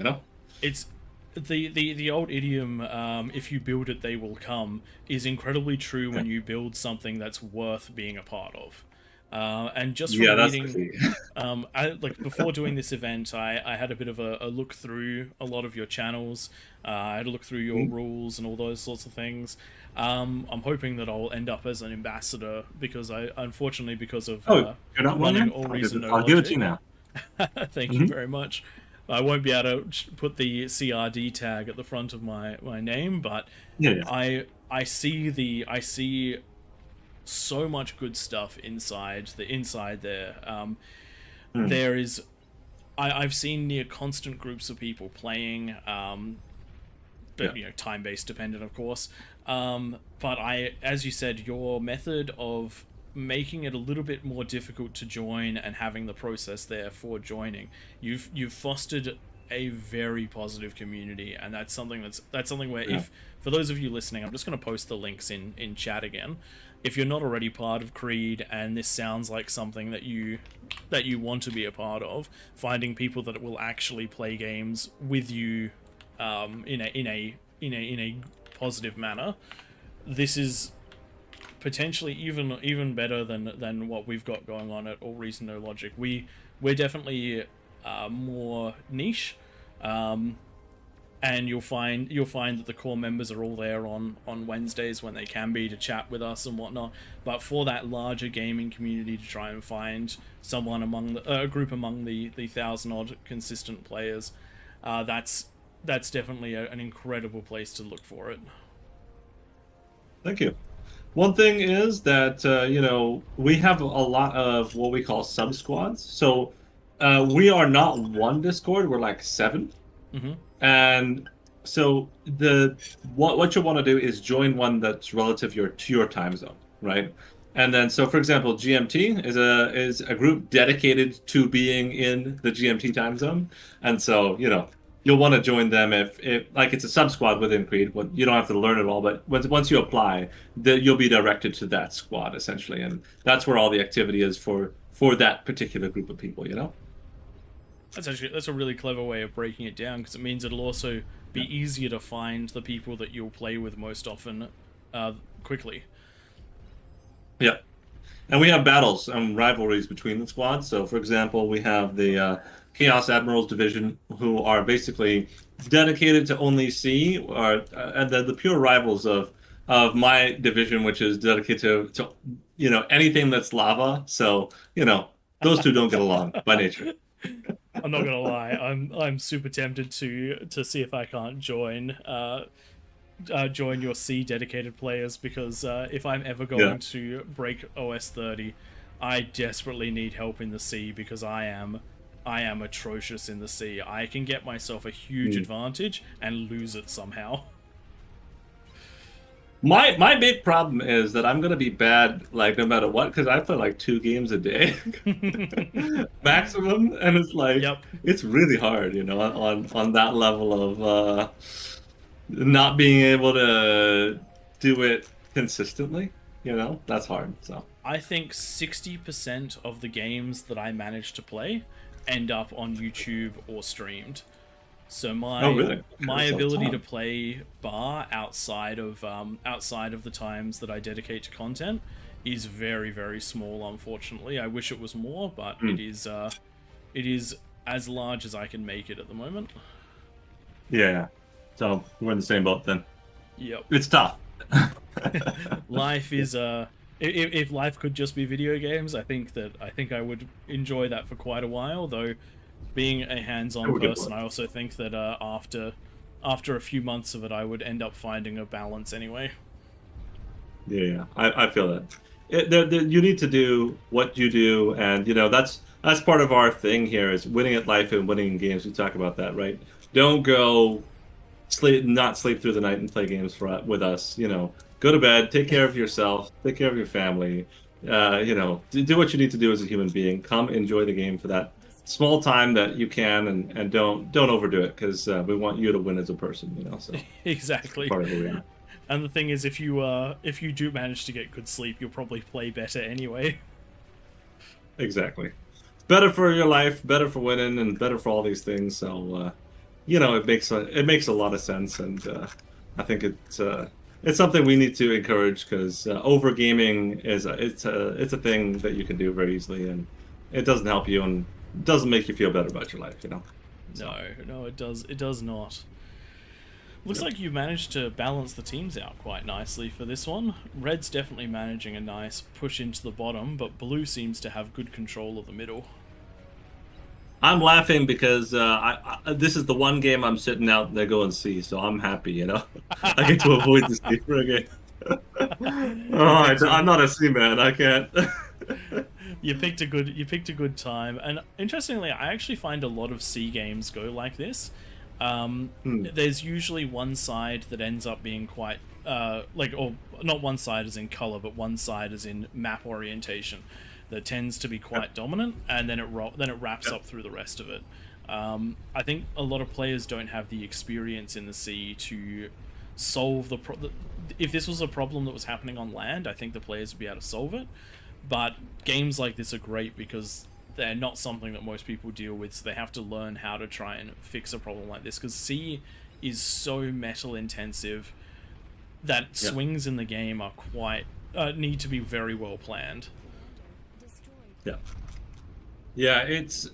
S2: It's the old idiom, if you build it, they will come, is incredibly true when you build something that's worth being a part of. And just from reading, before doing this event, I had a bit of a look through a lot of your channels. I had a look through your rules and all those sorts of things. I'm hoping that I'll end up as an ambassador, because unfortunately, because of
S3: you're not
S2: running AllReasonNoLogic.
S3: I'll give it to you now.
S2: Thank you very much. I won't be able to put the CRD tag at the front of my name, but I see so much good stuff inside there. There is, I've seen near constant groups of people playing, but time-based dependent, of course. But as you said, your method of making it a little bit more difficult to join and having the process there for joining, you've fostered a very positive community, and that's something where if, for those of you listening, I'm just going to post the links in chat again. If you're not already part of Creed and this sounds like something that you want to be a part of, finding people that will actually play games with you in a positive manner, this is potentially even better than what we've got going on at AllReasonNoLogic. We're definitely more niche. and you'll find that the core members are all there on Wednesdays when they can be to chat with us and whatnot. But for that larger gaming community to try and find someone among a group among the 1,000 odd consistent players, that's definitely an incredible place to look for it.
S3: Thank you. One thing is that we have a lot of what we call sub squads. So we are not one Discord; we're like 7.
S2: Mm-hmm.
S3: And so what you want to do is join one that's relative to your time zone, right? And then, so for example, GMT is a group dedicated to being in the GMT time zone, and so you'll want to join them if like it's a sub squad within Creed. You don't have to learn it all, but once you apply, you'll be directed to that squad essentially, and that's where all the activity is for that particular group of people.
S2: That's a really clever way of breaking it down, because it means it'll also be easier to find the people that you'll play with most often quickly.
S3: Yeah. And we have battles and rivalries between the squads. So, for example, we have the Chaos Admirals Division, who are basically dedicated to only sea, and the pure rivals of my division, which is dedicated to anything that's lava. So, those two don't get along by nature.
S2: I'm not gonna lie, I'm super tempted to see if I can't join your C dedicated players, because if I'm ever going to break OS 30, I desperately need help in the C, because I am atrocious in the C. I can get myself a huge advantage and lose it somehow.
S3: My big problem is that I'm gonna be bad like no matter what, because I play like 2 games a day maximum, and it's like it's really hard, on that level of not being able to do it consistently. That's hard. So
S2: I think 60% of the games that I manage to play end up on YouTube or streamed. So my ability to play bar outside of the times that I dedicate to content is very, very small, unfortunately. I wish it was more, but it is as large as I can make it at the moment.
S3: Yeah. So we're in the same boat then.
S2: Yep.
S3: It's tough.
S2: Life is if life could just be video games, I think I would enjoy that for quite a while, though. Being a hands-on person, I also think that after a few months of it, I would end up finding a balance anyway.
S3: Yeah, I feel that. You need to do what you do, and that's part of our thing here is winning at life and winning in games. We talk about that, right? Don't go not sleep through the night and play games with us. Go to bed, take care of yourself, take care of your family. Do what you need to do as a human being. Come enjoy the game for that small time that you can, and don't overdo it, because we want you to win as a person. So
S2: exactly.
S3: Part of who we are.
S2: And the thing is, if you do manage to get good sleep, you'll probably play better anyway.
S3: Exactly. Better for your life, better for winning, and better for all these things. So it makes a lot of sense, and I think it's something we need to encourage, because over gaming is it's a thing that you can do very easily, and it doesn't help you and doesn't make you feel better about your life.
S2: No, it does not. Looks like you've managed to balance the teams out quite nicely for this one. Red's definitely managing a nice push into the bottom, but Blue seems to have good control of the middle.
S3: I'm laughing because this is the one game I'm sitting out there going C, so I'm happy, I get to avoid the C for a game. I'm not a C man, I can't.
S2: You picked a good time, and interestingly, I actually find a lot of C games go like this. There's usually one side that ends up being quite or not one side as in color, but one side as in map orientation, that tends to be quite dominant, and then it wraps up through the rest of it. I think a lot of players don't have the experience in the sea to solve if this was a problem that was happening on land, I think the players would be able to solve it. But games like this are great because they're not something that most people deal with, so they have to learn how to try and fix a problem like this, because C is so metal intensive that swings in the game are quite need to be very well planned.
S3: Yeah, it's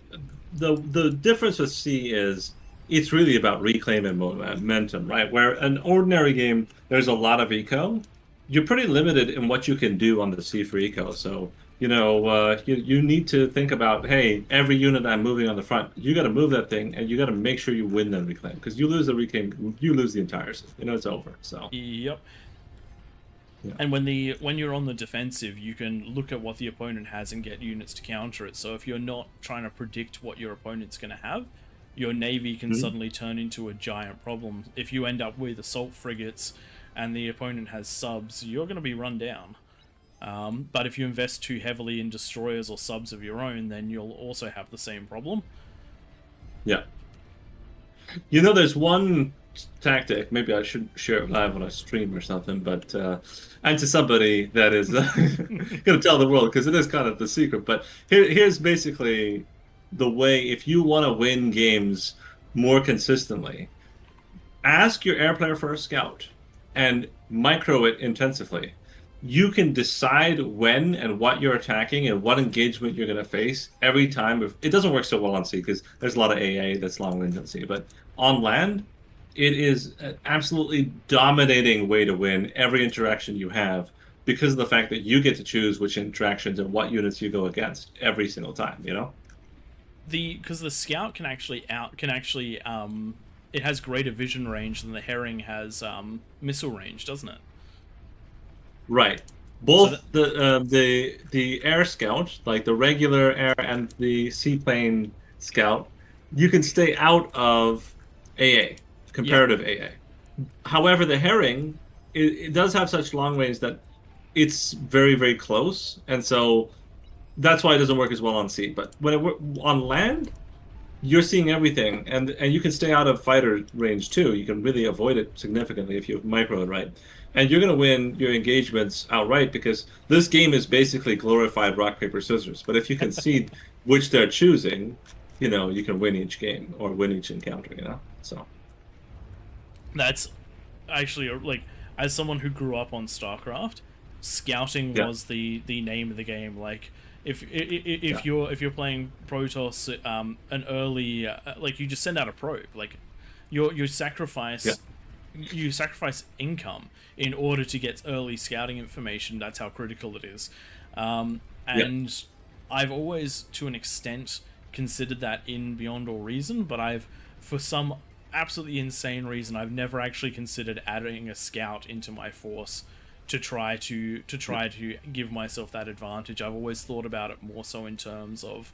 S3: the difference with C is it's really about reclaiming momentum, right? Where an ordinary game, there's a lot of eco. You're pretty limited in what you can do on the C4 eco. So, you need to think about, hey, every unit I'm moving on the front, you got to move that thing, and you got to make sure you win the reclaim. Because you lose the reclaim, you lose the entire system. It's over. So.
S2: Yep.
S3: Yeah.
S2: And when you're on the defensive, you can look at what the opponent has and get units to counter it. So if you're not trying to predict what your opponent's going to have, your navy can suddenly turn into a giant problem. If you end up with assault frigates and the opponent has subs, you're going to be run down. But if you invest too heavily in destroyers or subs of your own, then you'll also have the same problem.
S3: Yeah. There's one tactic, maybe I should share it live on a stream or something, but and to somebody that is going to tell the world, because it is kind of the secret, but here's basically the way, if you want to win games more consistently, ask your air player for a scout and micro it intensively. You can decide when and what you're attacking and what engagement you're going to face every time. It doesn't work so well on sea because there's a lot of AA that's long range on sea, but on land, it is an absolutely dominating way to win every interaction you have, because of the fact that you get to choose which interactions and what units you go against every single time.
S2: Because the scout can actually it has greater vision range than the herring has missile range, doesn't it?
S3: Right. Both the air scout, like the regular air and the seaplane scout, you can stay out of AA, comparative AA. However, the herring, it does have such long range that it's very, very close, and so that's why it doesn't work as well on sea. But when on land, you're seeing everything, and you can stay out of fighter range too. You can really avoid it significantly if you micro it right. And you're going to win your engagements outright, because this game is basically glorified rock, paper, scissors. But if you can see which they're choosing, you can win each game or win each encounter, So
S2: that's actually, like, as someone who grew up on StarCraft, scouting was the name of the game. Like, if you're playing Protoss, an early like, you just send out a probe. Like, you sacrifice income in order to get early scouting information. That's how critical it is. And I've always, to an extent, considered that in Beyond All Reason, but for some absolutely insane reason, I've never actually considered adding a scout into my force to try to give myself that advantage. I've always thought about it more so in terms of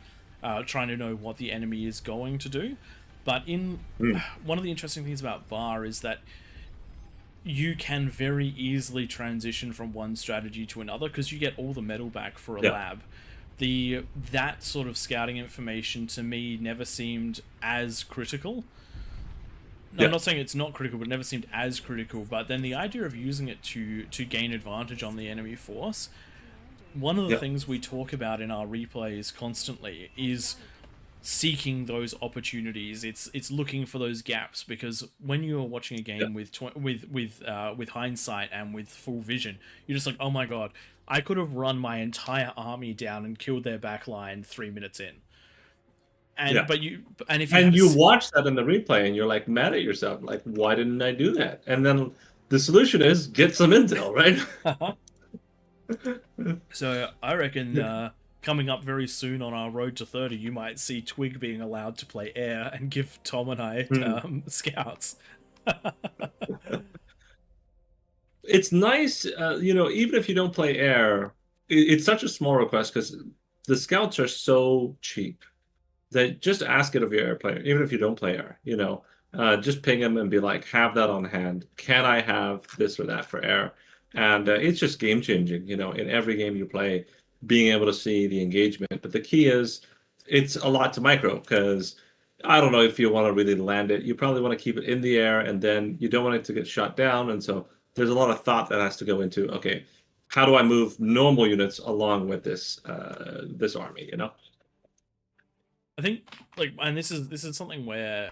S2: trying to know what the enemy is going to do. But one of the interesting things about Bar is that you can very easily transition from one strategy to another, because you get all the metal back for a lab. That sort of scouting information to me never seemed as critical. No, I'm not saying it's not critical, but it never seemed as critical. But then the idea of using it to gain advantage on the enemy force, one of the things we talk about in our replays constantly is seeking those opportunities. It's looking for those gaps, because when you're watching a game with hindsight and with full vision, you're just like, oh my god, I could have run my entire army down and killed their backline 3 minutes in. And if you
S3: watch that in the replay and you're like mad at yourself, like, why didn't I do that? And then the solution is get some intel, right?
S2: So I reckon coming up very soon on our road to 30, you might see Twig being allowed to play air and give Tom and I scouts.
S3: It's nice, even if you don't play air, it's such a small request, because the scouts are so cheap that just ask it of your air player, even if you don't play air. Just ping them and be like, have that on hand. Can I have this or that for air? And it's just game changing, in every game you play, being able to see the engagement. But the key is, it's a lot to micro, because I don't know if you want to really land it. You probably want to keep it in the air, and then you don't want it to get shot down. And so there's a lot of thought that has to go into, okay, how do I move normal units along with this this army,
S2: I think, like, and this is something where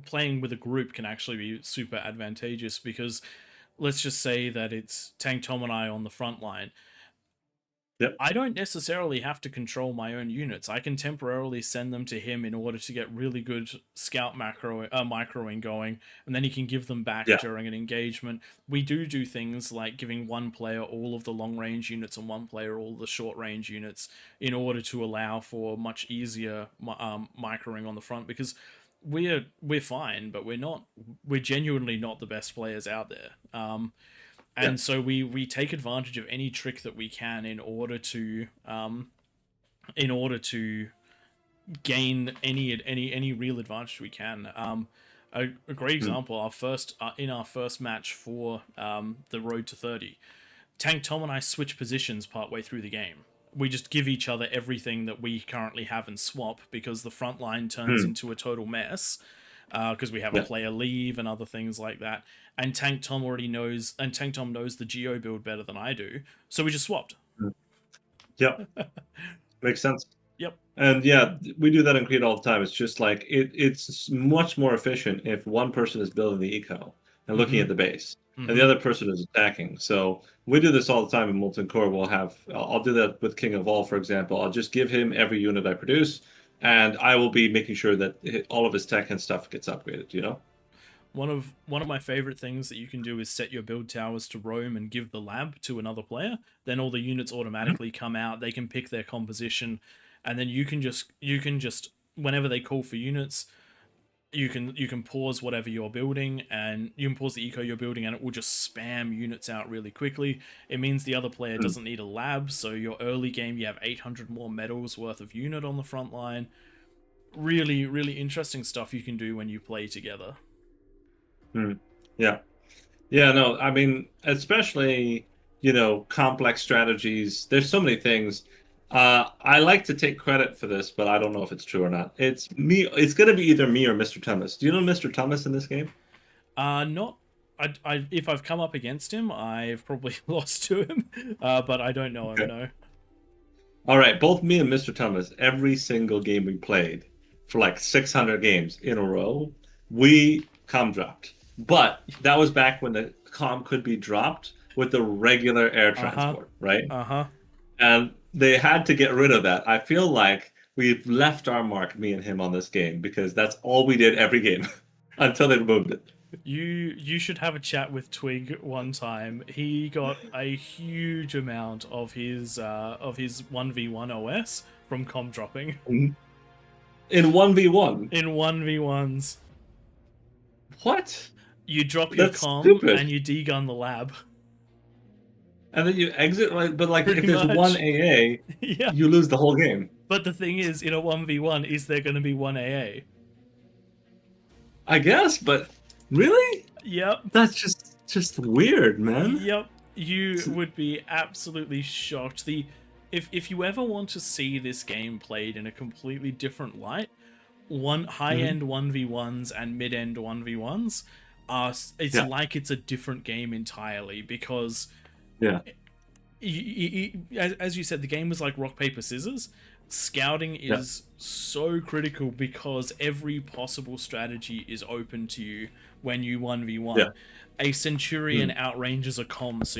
S2: playing with a group can actually be super advantageous, because let's just say that it's Tank Tom and I on the front line.
S3: Yep.
S2: I don't necessarily have to control my own units. I can temporarily send them to him in order to get really good scout microing going, and then he can give them back during an engagement. We do things like giving one player all of the long range units and one player all the short range units in order to allow for much easier microing on the front, because we're fine, but we're genuinely not the best players out there. And so we take advantage of any trick that we can in order to gain any real advantage we can. A great example, our first match for the Road to 30, Tank Tom and I switch positions partway through the game. We just give each other everything that we currently have and swap, because the front line turns into a total mess. Because we have a player leave and other things like that, and Tank Tom knows the Geo build better than I do, so we just swapped.
S3: Yep, makes sense.
S2: Yep.
S3: And yeah, we do that in Creed all the time. It's just like it's much more efficient if one person is building the eco and looking at the base, and the other person is attacking. So we do this all the time in Molten Core. I'll do that with King of All, for example. I'll just give him every unit I produce, and I will be making sure that all of his tech and stuff gets upgraded, you know?
S2: One of my favorite things that you can do is set your build towers to roam and give the lab to another player. Then all the units automatically come out. They can pick their composition, and then you can just whenever they call for units, you can pause whatever you're building, and you can pause the eco you're building, and it will just spam units out really quickly. It means the other player doesn't need a lab, so your early game you have 800 more medals worth of unit on the front line. Really, really interesting stuff you can do when you play together.
S3: Yeah. No, I mean, especially, complex strategies. There's so many things. I like to take credit for this, but I don't know if it's true or not. It's me. It's going to be either me or Mr. Thomas. Do you know Mr. Thomas in this game?
S2: Not. If I've come up against him, I've probably lost to him. But I don't know him. No.
S3: All right, both me and Mr. Thomas, every single game we played for like 600 games in a row, we comm dropped. But that was back when the comm could be dropped with the regular air transport, right? And they had to get rid of that. I feel like we've left our mark, me and him, on this game, because that's all we did every game until they removed it.
S2: You should have a chat with Twig one time. He got a huge amount of his 1v1 OS from comm dropping.
S3: In 1v1?
S2: In 1v1s.
S3: What?
S2: You drop your
S3: That's
S2: comm
S3: stupid.
S2: and you degun the lab.
S3: And then you exit, but like
S2: Pretty
S3: if there's
S2: much.
S3: one AA,
S2: Yeah.
S3: you lose the whole game.
S2: But the thing is, in a 1v1, is there going to be one AA?
S3: I guess, but really?
S2: Yep.
S3: That's just weird, man.
S2: Yep. You would be absolutely shocked. If you ever want to see this game played in a completely different light, high-end 1v1s and mid-end 1v1s it's like it's a different game entirely, because as you said, the game was like rock paper scissors. Scouting is so critical because every possible strategy is open to you when you 1v1. A centurion outranges a comm, so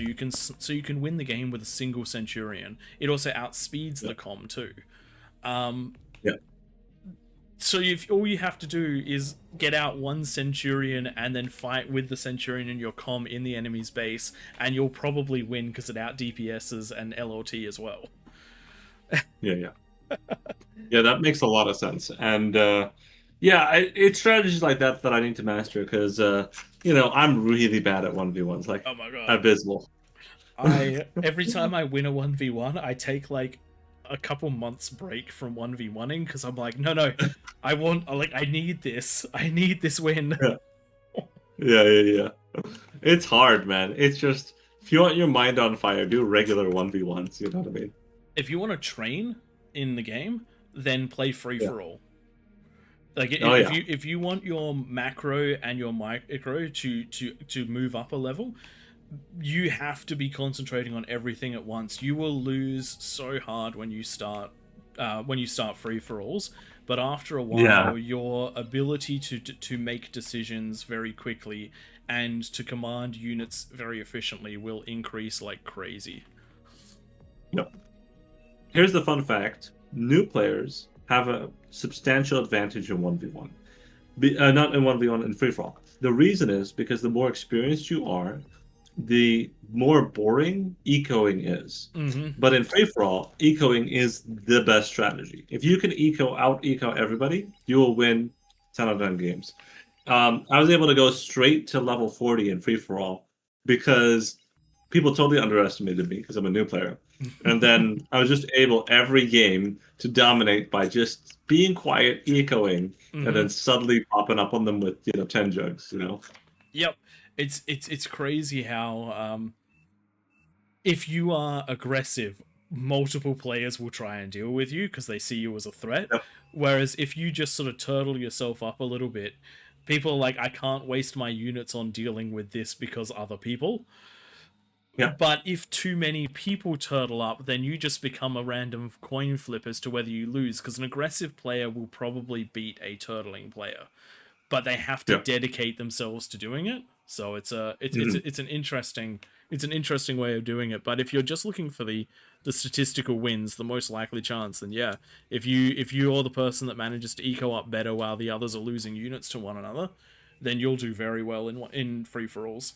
S2: you can win the game with a single centurion. It also outspeeds the comm too. So all you have to do is get out one centurion and then fight with the centurion in your comm in the enemy's base, and you'll probably win because it out DPSs and LLT as well.
S3: Yeah, that makes a lot of sense. And it's strategies like that I need to master, because I'm really bad at 1v1s, like,
S2: oh my god,
S3: abysmal.
S2: Every time I win a 1v1, I take like a couple months break from 1v1ing, because I'm like, no, I need this win.
S3: Yeah. It's hard, man. It's just, if you want your mind on fire, do regular 1v1s, you know what I mean?
S2: If you want to train in the game, then play free for all. Like if you want your macro and your micro to move up a level, you have to be concentrating on everything at once. You will lose so hard when you start free for alls, but after a while, your ability to make decisions very quickly and to command units very efficiently will increase like crazy.
S3: Yep. here's the fun fact: new players have a substantial advantage in 1v1. Not in 1v1, in free for all. The reason is because the more experienced you are, the more boring ecoing is. But in free for all, ecoing is the best strategy. If you can out eco everybody, you will win 10 out of 10 games. I was able to go straight to level 40 in free for all because people totally underestimated me because I'm a new player. And then I was just able every game to dominate by just being quiet, ecoing, and then suddenly popping up on them with 10 jugs.
S2: Yep, it's crazy how if you are aggressive, multiple players will try and deal with you because they see you as a threat.
S3: Yep.
S2: Whereas if you just sort of turtle yourself up a little bit, people are like, I can't waste my units on dealing with this because other people.
S3: Yeah.
S2: But if too many people turtle up, then you just become a random coin flip as to whether you lose, because an aggressive player will probably beat a turtling player, but they have to dedicate themselves to doing it. So it's an interesting way of doing it. But if you're just looking for the statistical wins, the most likely chance, then yeah, if you're the person that manages to eco up better while the others are losing units to one another, then you'll do very well in free for alls.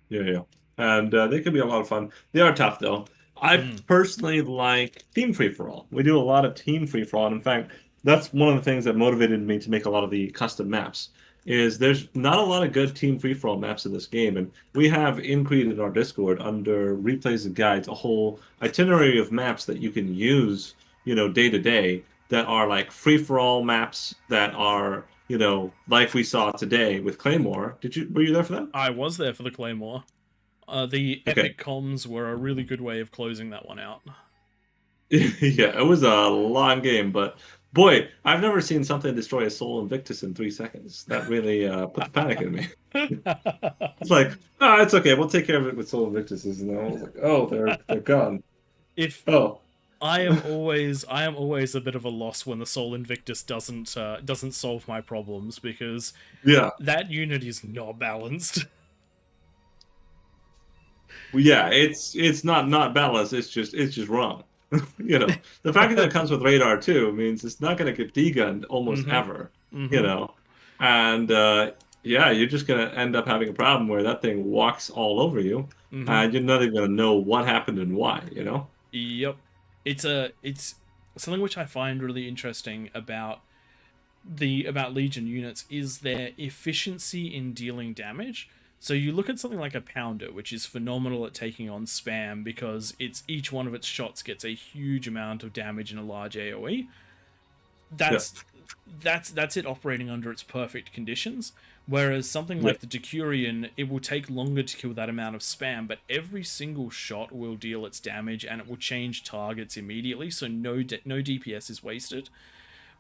S3: Yeah. And they can be a lot of fun. They are tough, though. I personally like team free-for-all. We do a lot of team free-for-all. And in fact, that's one of the things that motivated me to make a lot of the custom maps, is there's not a lot of good team free-for-all maps in this game. And we have in our Discord, under replays and guides, a whole itinerary of maps that you can use, day to day, that are like free-for-all maps that are, like we saw today with Claymore. Were you there for that?
S2: I was there for the Claymore. The epic comms were a really good way of closing that one out.
S3: Yeah, it was a long game, but boy, I've never seen something destroy a Soul Invictus in 3 seconds. That really put the panic in me. It's like, oh, it's okay. We'll take care of it with Soul Invictuses. And then I was like, oh, they're gone.
S2: I am always a bit of a loss when the Soul Invictus doesn't solve my problems, because that unit is not balanced.
S3: Well, yeah, it's not balanced. It's just wrong. The fact that it comes with radar too means it's not going to get degunned almost ever. And you're just going to end up having a problem where that thing walks all over you, and you're not even going to know what happened and why.
S2: Yep, it's something which I find really interesting about Legion units is their efficiency in dealing damage. So you look at something like a Pounder, which is phenomenal at taking on spam because each one of its shots gets a huge amount of damage in a large AoE. That's it operating under its perfect conditions. Whereas something like the Decurion, it will take longer to kill that amount of spam, but every single shot will deal its damage and it will change targets immediately, so no DPS is wasted.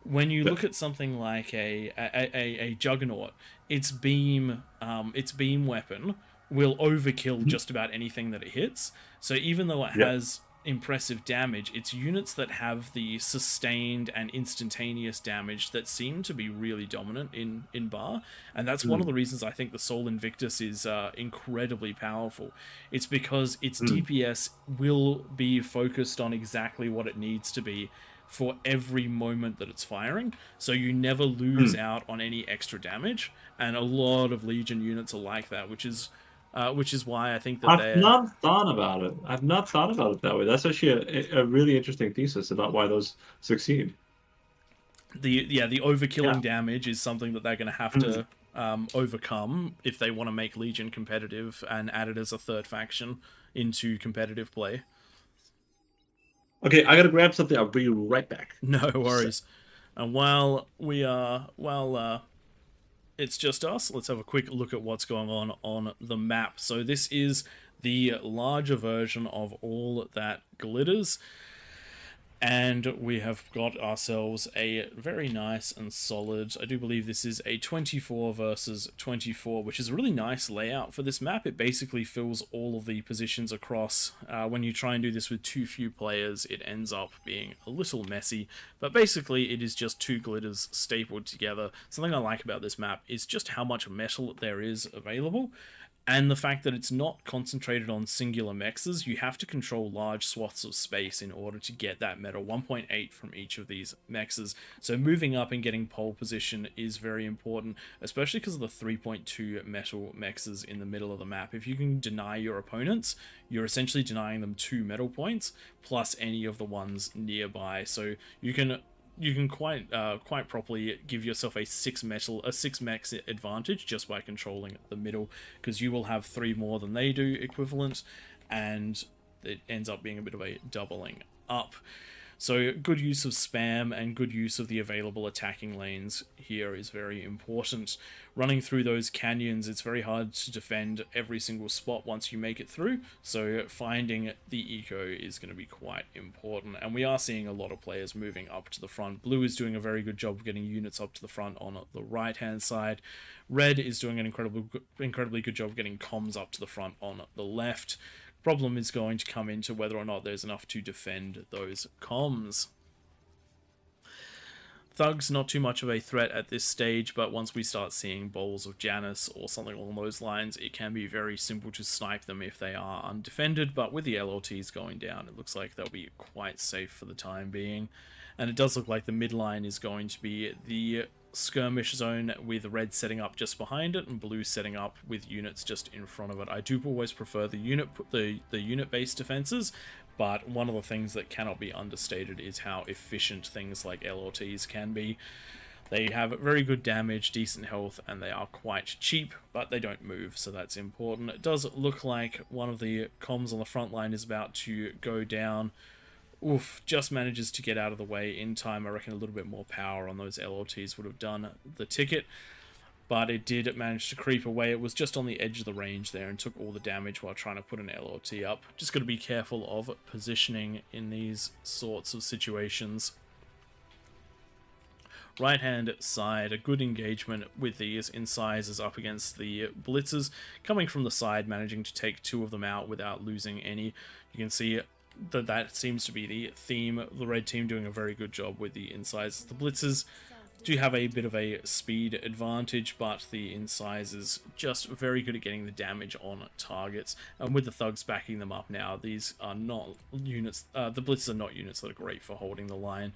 S2: When you look at something like a Juggernaut, its beam weapon will overkill just about anything that it hits. So even though it has impressive damage, it's units that have the sustained and instantaneous damage that seem to be really dominant in Bar. And that's one of the reasons I think the Soul Invictus is incredibly powerful. It's because its DPS will be focused on exactly what it needs to be for every moment that it's firing, so you never lose out on any extra damage, and a lot of Legion units are like that, which is why I think that
S3: I've not thought about it. I've not thought about it that way. That's actually a really interesting thesis about why those succeed.
S2: The overkilling damage is something that they're going to have to overcome if they want to make Legion competitive and add it as a third faction into competitive play.
S3: Okay, I gotta grab something. I'll be right back.
S2: No worries. And while it's just us, let's have a quick look at what's going on the map. So this is the larger version of All That Glitters, and we have got ourselves a very nice and solid, I do believe this is a 24 versus 24, which is a really nice layout for this map. It basically fills all of the positions across. When you try and do this with too few players, it ends up being a little messy, but basically it is just 2 glitters stapled together. Something I like about this map is just how much metal there is available, And the fact that it's not concentrated on singular mexes, you have to control large swaths of space in order to get that metal, 1.8 from each of these mexes. So moving up and getting pole position is very important, especially because of the 3.2 metal mexes in the middle of the map. If you can deny your opponents, you're essentially denying them 2 metal points, plus any of the ones nearby. So you can quite properly give yourself a 6 mex advantage just by controlling the middle, because you will have 3 more than they do equivalent, and it ends up being a bit of a doubling up. So good use of spam and good use of the available attacking lanes here is very important. Running through those canyons, it's very hard to defend every single spot once you make it through, so finding the eco is going to be quite important. And we are seeing a lot of players moving up to the front. Blue is doing a very good job of getting units up to the front on the right hand side. Red is doing an incredibly good job of getting comms up to the front on the left. Problem is going to come into whether or not there's enough to defend those comms. Thugs, not too much of a threat at this stage, but once we start seeing bowls of Janus or something along those lines, it can be very simple to snipe them if they are undefended, but with the LLTs going down, it looks like they'll be quite safe for the time being. And it does look like the midline is going to be the skirmish zone, with red setting up just behind it and blue setting up with units just in front of it. I do always prefer the unit based defenses, but one of the things that cannot be understated is how efficient things like LRTs can be. They have very good damage, decent health, and they are quite cheap, but they don't move, so that's important. It does look like one of the comms on the front line is about to go down. Oof, just manages to get out of the way in time. I reckon a little bit more power on those LRTs would have done the ticket, but it did manage to creep away. It was just on the edge of the range there and took all the damage while trying to put an LRT up. Just got to be careful of positioning in these sorts of situations. Right hand side, a good engagement with these incisors up against the blitzers. Coming from the side, managing to take 2 of them out without losing any. You can see that seems to be the theme. The red team doing a very good job with the incisors. The blitzers do have a bit of a speed advantage, but the incisors just very good at getting the damage on targets. And with the thugs backing them up now, these are not units. The blitzers are not units that are great for holding the line.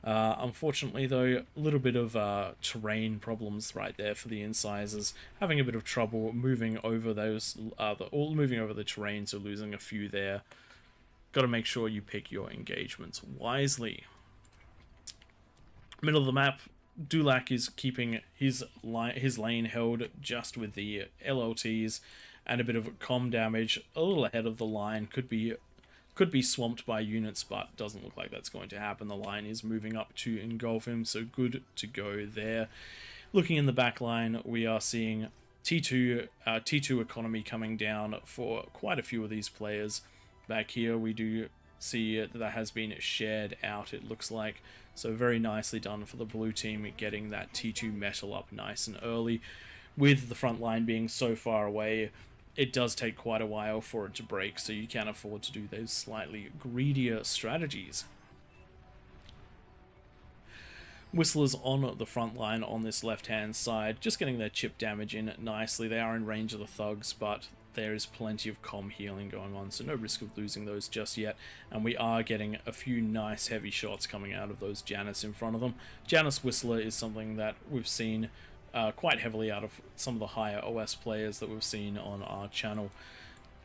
S2: Unfortunately, though, a little bit of terrain problems right there for the incisors. Having a bit of trouble moving over those, moving over the terrain, so losing a few there. Got to make sure you pick your engagements wisely. Middle of the map, Dulac is keeping his lane held just with the LLTs and a bit of comm damage. A little ahead of the line, could be swamped by units, but doesn't look like that's going to happen. The line is moving up to engulf him, so good to go there. Looking in the back line, we are seeing T2 economy coming down for quite a few of these players. Back here we do see that has been shared out, it looks like. So very nicely done for the blue team, getting that T2 metal up nice and early. With the front line being so far away, it does take quite a while for it to break, so you can afford to do those slightly greedier strategies. Whistlers on the front line on this left-hand side, just getting their chip damage in nicely. They are in range of the thugs, but there is plenty of comm healing going on, so no risk of losing those just yet. And we are getting a few nice heavy shots coming out of those Janus in front of them. Janus Whistler is something that we've seen quite heavily out of some of the higher OS players that we've seen on our channel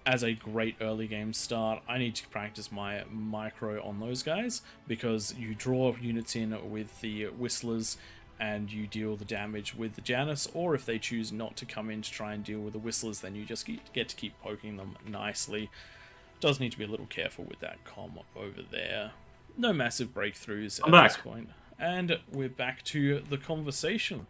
S2: as a great early game start. I need to practice my micro on those guys, because you draw units in with the Whistlers and you deal the damage with the Janus, or if they choose not to come in to try and deal with the Whistlers, then you just get to keep poking them nicely. Does need to be a little careful with that comm over there. No massive breakthroughs at this point. And we're back to the conversation.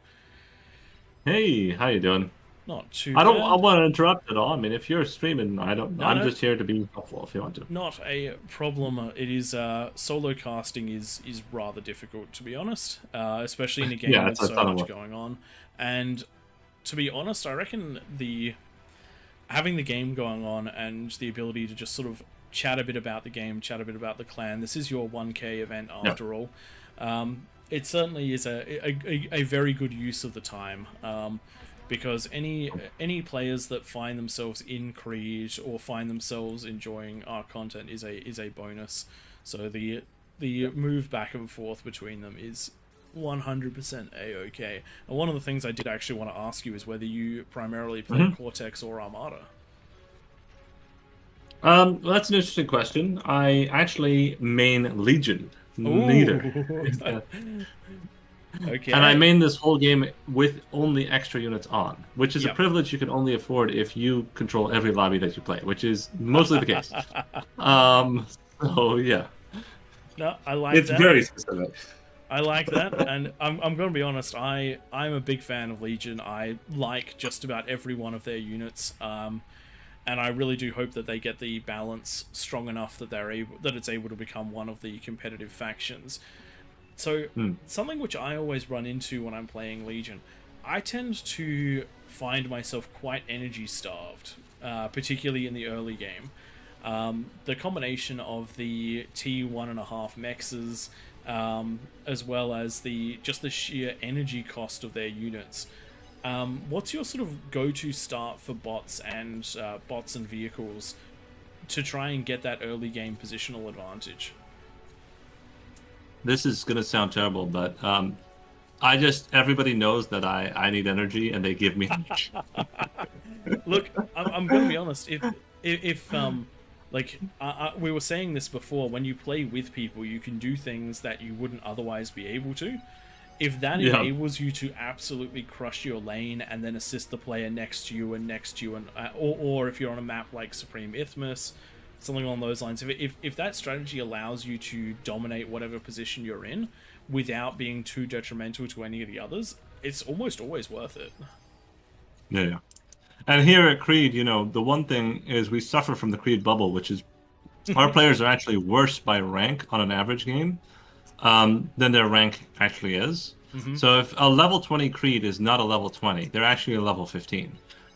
S3: Hey, how you doing?
S2: Not too
S3: I
S2: bad.
S3: want to interrupt at all. I mean, if you're streaming, I'm just here to be helpful if you want to.
S2: Not a problem. It is solo casting is rather difficult, to be honest, especially in a game with so much going on. And to be honest, I reckon having the game going on and the ability to just sort of chat a bit about the game, chat a bit about the clan. This is your 1K event after all. It certainly is a very good use of the time. because any players that find themselves in Creed or find themselves enjoying our content is a bonus. So the move back and forth between them is 100% a-okay. And one of the things I did actually want to ask you is whether you primarily play Cortex or Armada.
S3: Well, that's an interesting question. I actually main Legion. Neither.
S2: Okay.
S3: And I main this whole game with only extra units on, which is a privilege you can only afford if you control every lobby that you play, which is mostly the case. So yeah.
S2: No, I like that.
S3: It's very specific.
S2: I like that, and I'm going to be honest. I'm a big fan of Legion. I like just about every one of their units, and I really do hope that they get the balance strong enough that it's able to become one of the competitive factions. So something which I always run into when I'm playing Legion, I tend to find myself quite energy starved, particularly in the early game. The combination of the T1.5 mexes, as well as just the sheer energy cost of their units. What's your sort of go-to start for bots and vehicles to try and get that early game positional advantage?
S3: This is gonna sound terrible, but everybody knows that I need energy, and they give me energy.
S2: Look, I'm gonna be honest. If we were saying this before, when you play with people, you can do things that you wouldn't otherwise be able to. If that enables you to absolutely crush your lane and then assist the player next to you, or if you're on a map like Supreme Isthmus, something along those lines, if that strategy allows you to dominate whatever position you're in without being too detrimental to any of the others, it's almost always worth it.
S3: Yeah. And here at Creed, the one thing is we suffer from the Creed bubble, which is our players are actually worse by rank on an average game than their rank actually is. So if a level 20 Creed is not a level 20, they're actually a level 15.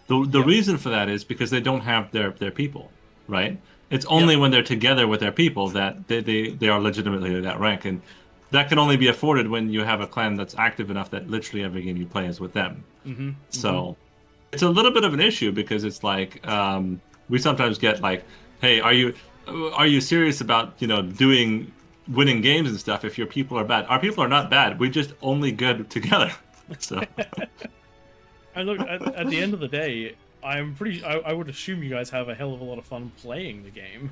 S3: The reason for that is because they don't have their people, right? It's only when they're together with their people that they are legitimately that rank. And that can only be afforded when you have a clan that's active enough that literally every game you play is with them. So it's a little bit of an issue because it's like we sometimes get like, hey, are you serious about winning games and stuff if your people are bad? Our people are not bad. We're just only good together. So
S2: and look, at the end of the day, I would assume you guys have a hell of a lot of fun playing the game,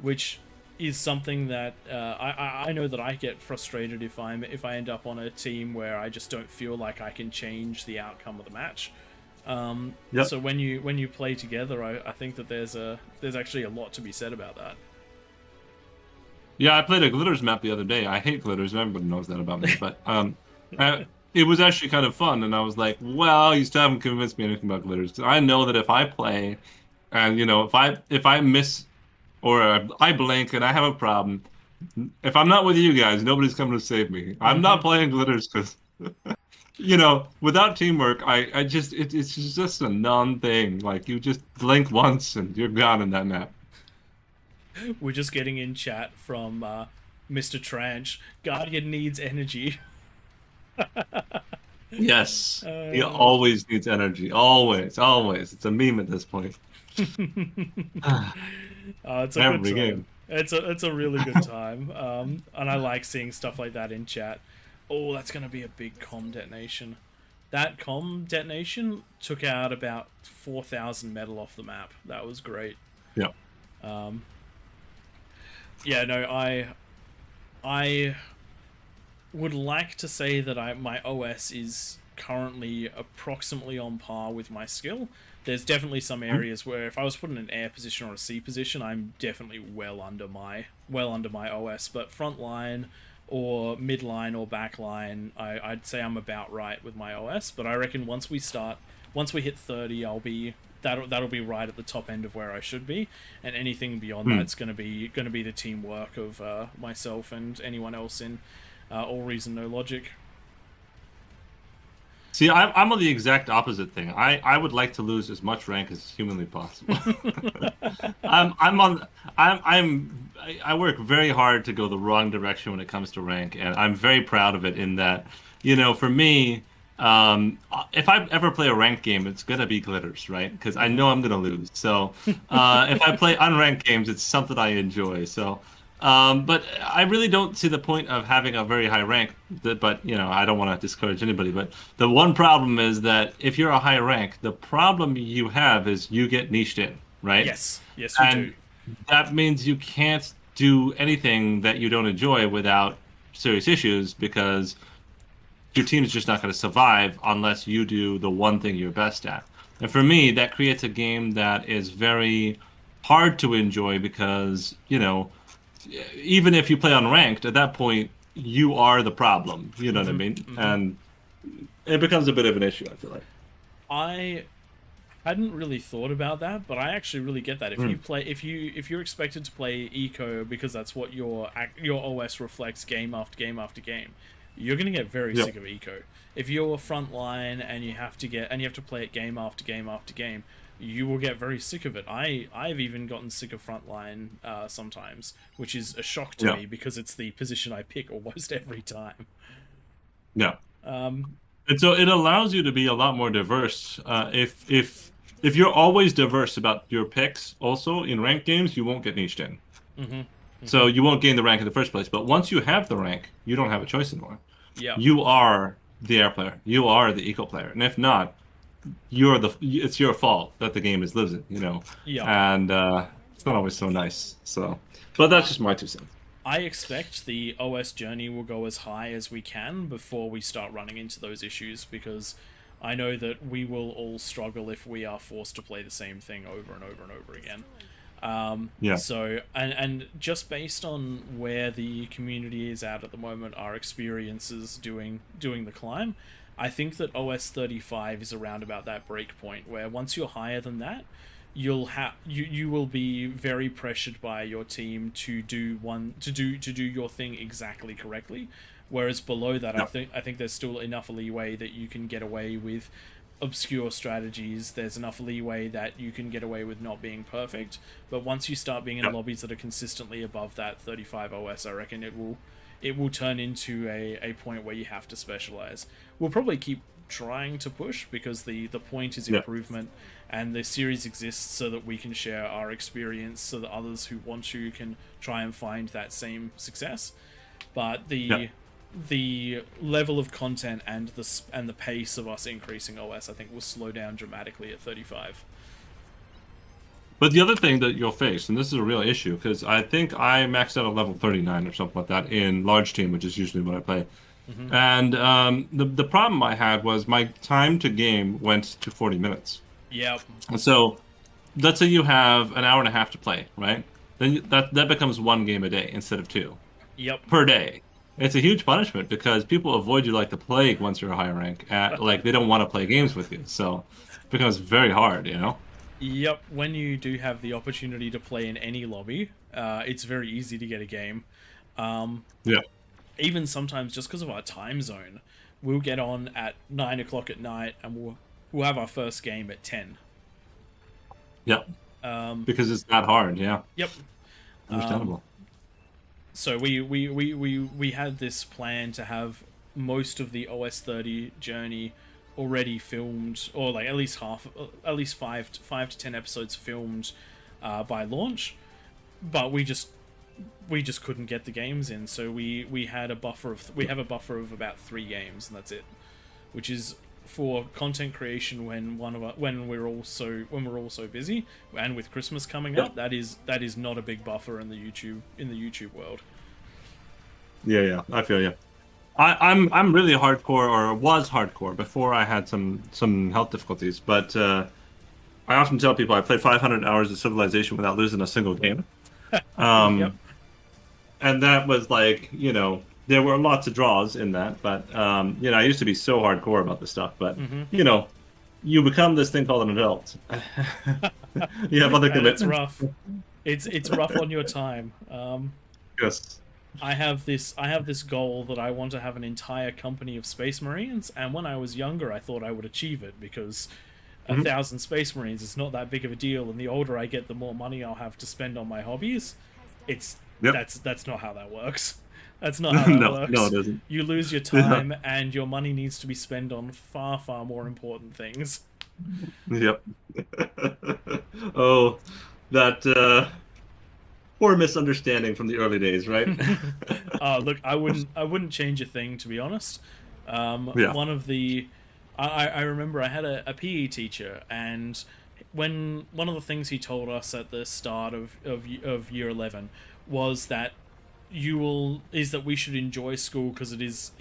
S2: which is something that I know that I get frustrated if I end up on a team where I just don't feel like I can change the outcome of the match. So when you play together, I think that there's actually a lot to be said about that.
S3: Yeah, I played a Glitters map the other day. I hate Glitters. Everybody knows that about me. But it was actually kind of fun, and I was like, well, you still haven't convinced me anything about Glitters. I know that if I play, and if I miss or I blink and I have a problem, if I'm not with you guys, nobody's coming to save me. I'm not playing Glitters because, without teamwork, it's just a non-thing. Like, you just blink once and you're gone in that map.
S2: We're just getting in chat from Mr. Tranch. Guardian needs energy.
S3: Yes, he always needs energy. Always. It's a meme at this point.
S2: It's a good time. Game. It's a really good time, and I like seeing stuff like that in chat. Oh, that's going to be a big comm detonation. That comm detonation took out about 4,000 metal off the map. That was great.
S3: Yeah.
S2: Yeah, no, I would like to say that my OS is currently approximately on par with my skill. There's definitely some areas where if I was put in an air position or a C position, I'm definitely well under my OS. But front line or mid line or back line, I'd say I'm about right with my OS. But I reckon once we hit 30, that'll be right at the top end of where I should be, and anything beyond that's gonna be the teamwork of myself and anyone else in AllReasonNoLogic.
S3: See, I'm on the exact opposite thing. I would like to lose as much rank as humanly possible. I work very hard to go the wrong direction when it comes to rank, and I'm very proud of it. In that, for me, If I ever play a ranked game, it's gonna be glitters, right? Because I know I'm gonna lose. So if I play unranked games, it's something I enjoy. So, but I really don't see the point of having a very high rank. But I don't want to discourage anybody. But the one problem is that if you're a high rank, the problem you have is you get niched in, right?
S2: Yes, yes, you do.
S3: That means you can't do anything that you don't enjoy without serious issues because your team is just not going to survive unless you do the one thing you're best at. And for me, that creates a game that is very hard to enjoy because, even if you play unranked, at that point, you are the problem. You know what I mean?
S2: Mm-hmm.
S3: And it becomes a bit of an issue, I feel like.
S2: I hadn't really thought about that, but I actually really get that. If you play, if you're expected to play eco because that's what your OS reflects game after game after game, you're gonna get very sick of eco. If you're frontline and you have to play it game after game after game, you will get very sick of it. I've even gotten sick of frontline sometimes, which is a shock to me because it's the position I pick almost every time.
S3: Yeah. And so it allows you to be a lot more diverse. If you're always diverse about your picks, also in ranked games, you won't get niched in. So you won't gain the rank in the first place. But once you have the rank, you don't have a choice anymore.
S2: Yeah.
S3: You are the air player. You are the eco player. And if not, it's your fault that the game is losing.
S2: Yeah.
S3: And it's not always so nice. So, but that's just my 2 cents.
S2: I expect the OS journey will go as high as we can before we start running into those issues, because I know that we will all struggle if we are forced to play the same thing over and over and over again. So, and just based on where the community is at the moment, our experiences doing the climb, I think that OS 35 is around about that break point where once you're higher than that, you will be very pressured by your team to do your thing exactly correctly, whereas below that, I think there's still enough leeway that you can get away with obscure strategies. There's enough leeway that you can get away with not being perfect, but once you start being in lobbies that are consistently above that 35 OS, I reckon it will turn into a point where you have to specialize. We'll probably keep trying to push because the point is improvement, and the series exists so that we can share our experience so that others who want to can try and find that same success. But the level of content and the pace of us increasing OS, I think, will slow down dramatically at 35.
S3: But the other thing that you'll face, and this is a real issue, because I think I maxed out at level 39 or something like that in large team, which is usually what I play. And the problem I had was my time to game went to 40 minutes.
S2: Yep.
S3: And so let's say you have an hour and a half to play, right? Then that becomes 1 game a day instead of 2.
S2: Yep.
S3: Per day. It's a huge punishment because people avoid you like the plague once you're a higher rank. Like, they don't want to play games with you. So it becomes very hard,
S2: Yep. When you do have the opportunity to play in any lobby, it's very easy to get a game. Even sometimes just because of our time zone, we'll get on at 9 o'clock at night and we'll have our first game at 10.
S3: Yep. Because it's that hard, Yep. Understandable.
S2: So we had this plan to have most of the OS 30 journey already filmed, or like at least 5 to 10 episodes filmed by launch, but we just couldn't get the games in, so we have a buffer of about 3 games, and that's it, which is for content creation when we're all so busy, and with Christmas coming up, that is not a big buffer in the YouTube world.
S3: Yeah, I feel you. I'm really hardcore, or was hardcore before I had some health difficulties, but I often tell people I played 500 hours of Civilization without losing a single game. And that was like, there were lots of draws in that, but I used to be so hardcore about this stuff, but you become this thing called an adult. You have other commitments.
S2: It's rough. It's rough on your time.
S3: Yes.
S2: I have this goal that I want to have an entire company of Space Marines, and when I was younger, I thought I would achieve it because 1,000 Space Marines is not that big of a deal, and the older I get, the more money I'll have to spend on my hobbies. That's not how that works. That's not how that
S3: no,
S2: works.
S3: no, it isn't.
S2: You lose your time, and your money needs to be spent on far, far more important things.
S3: Yep. Oh, that poor misunderstanding from the early days, right?
S2: Look, I wouldn't change a thing, to be honest.
S3: Yeah.
S2: One of the, I remember I had a PE teacher, and when one of the things he told us at the start of year 11 was that we should enjoy school because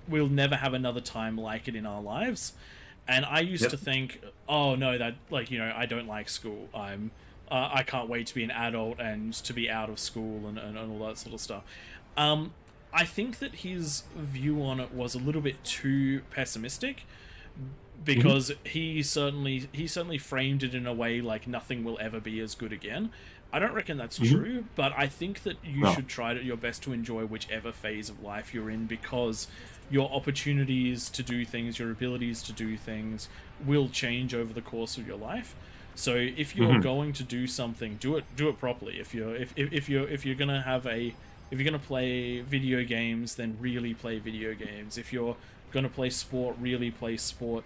S2: we'll never have another time like it in our lives. And I used to think, oh no, that I don't like school. I can't wait to be an adult and to be out of school and all that sort of stuff. I think that his view on it was a little bit too pessimistic, because he certainly framed it in a way like nothing will ever be as good again. I don't reckon that's true, but I think that you should try your best to enjoy whichever phase of life you're in, because your opportunities to do things, your abilities to do things will change over the course of your life. So if you're going to do something, do it properly. If you're gonna play video games, then really play video games. If you're gonna play sport, really play sport.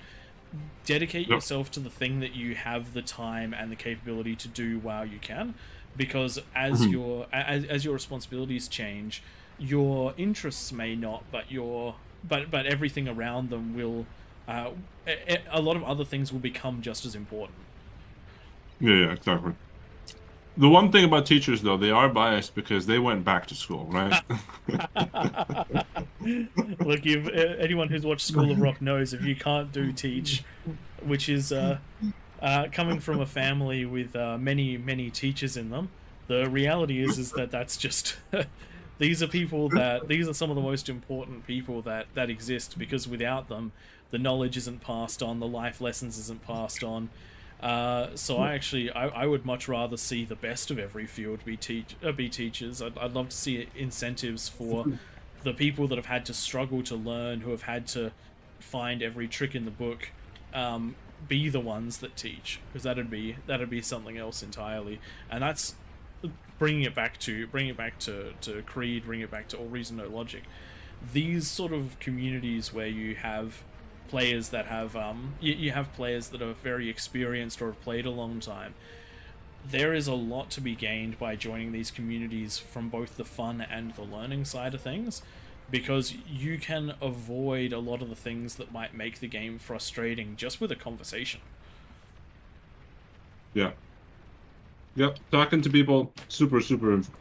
S2: Dedicate yourself to the thing that you have the time and the capability to do while you can, because as your responsibilities change, your interests may not, but but everything around them will. A lot of other things will become just as important.
S3: Yeah, exactly. The one thing about teachers, though, they are biased because they went back to school, right?
S2: Look, anyone who's watched School of Rock knows if you can't do teach, which is coming from a family with many teachers in them, the reality is that that's just these are some of the most important people that exist, because without them, the knowledge isn't passed on, the life lessons isn't passed on. So I would much rather see the best of every field be teachers. I'd love to see incentives for the people that have had to struggle to learn, who have had to find every trick in the book, be the ones that teach, because that'd be something else entirely. And that's bringing it back to Creed, bringing it back to AllReasonNoLogic. These sort of communities where you have players that have you have players that are very experienced or have played a long time. There is a lot to be gained by joining these communities from both the fun and the learning side of things, because you can avoid a lot of the things that might make the game frustrating just with a conversation.
S3: Yeah. Yep. Talking to people, super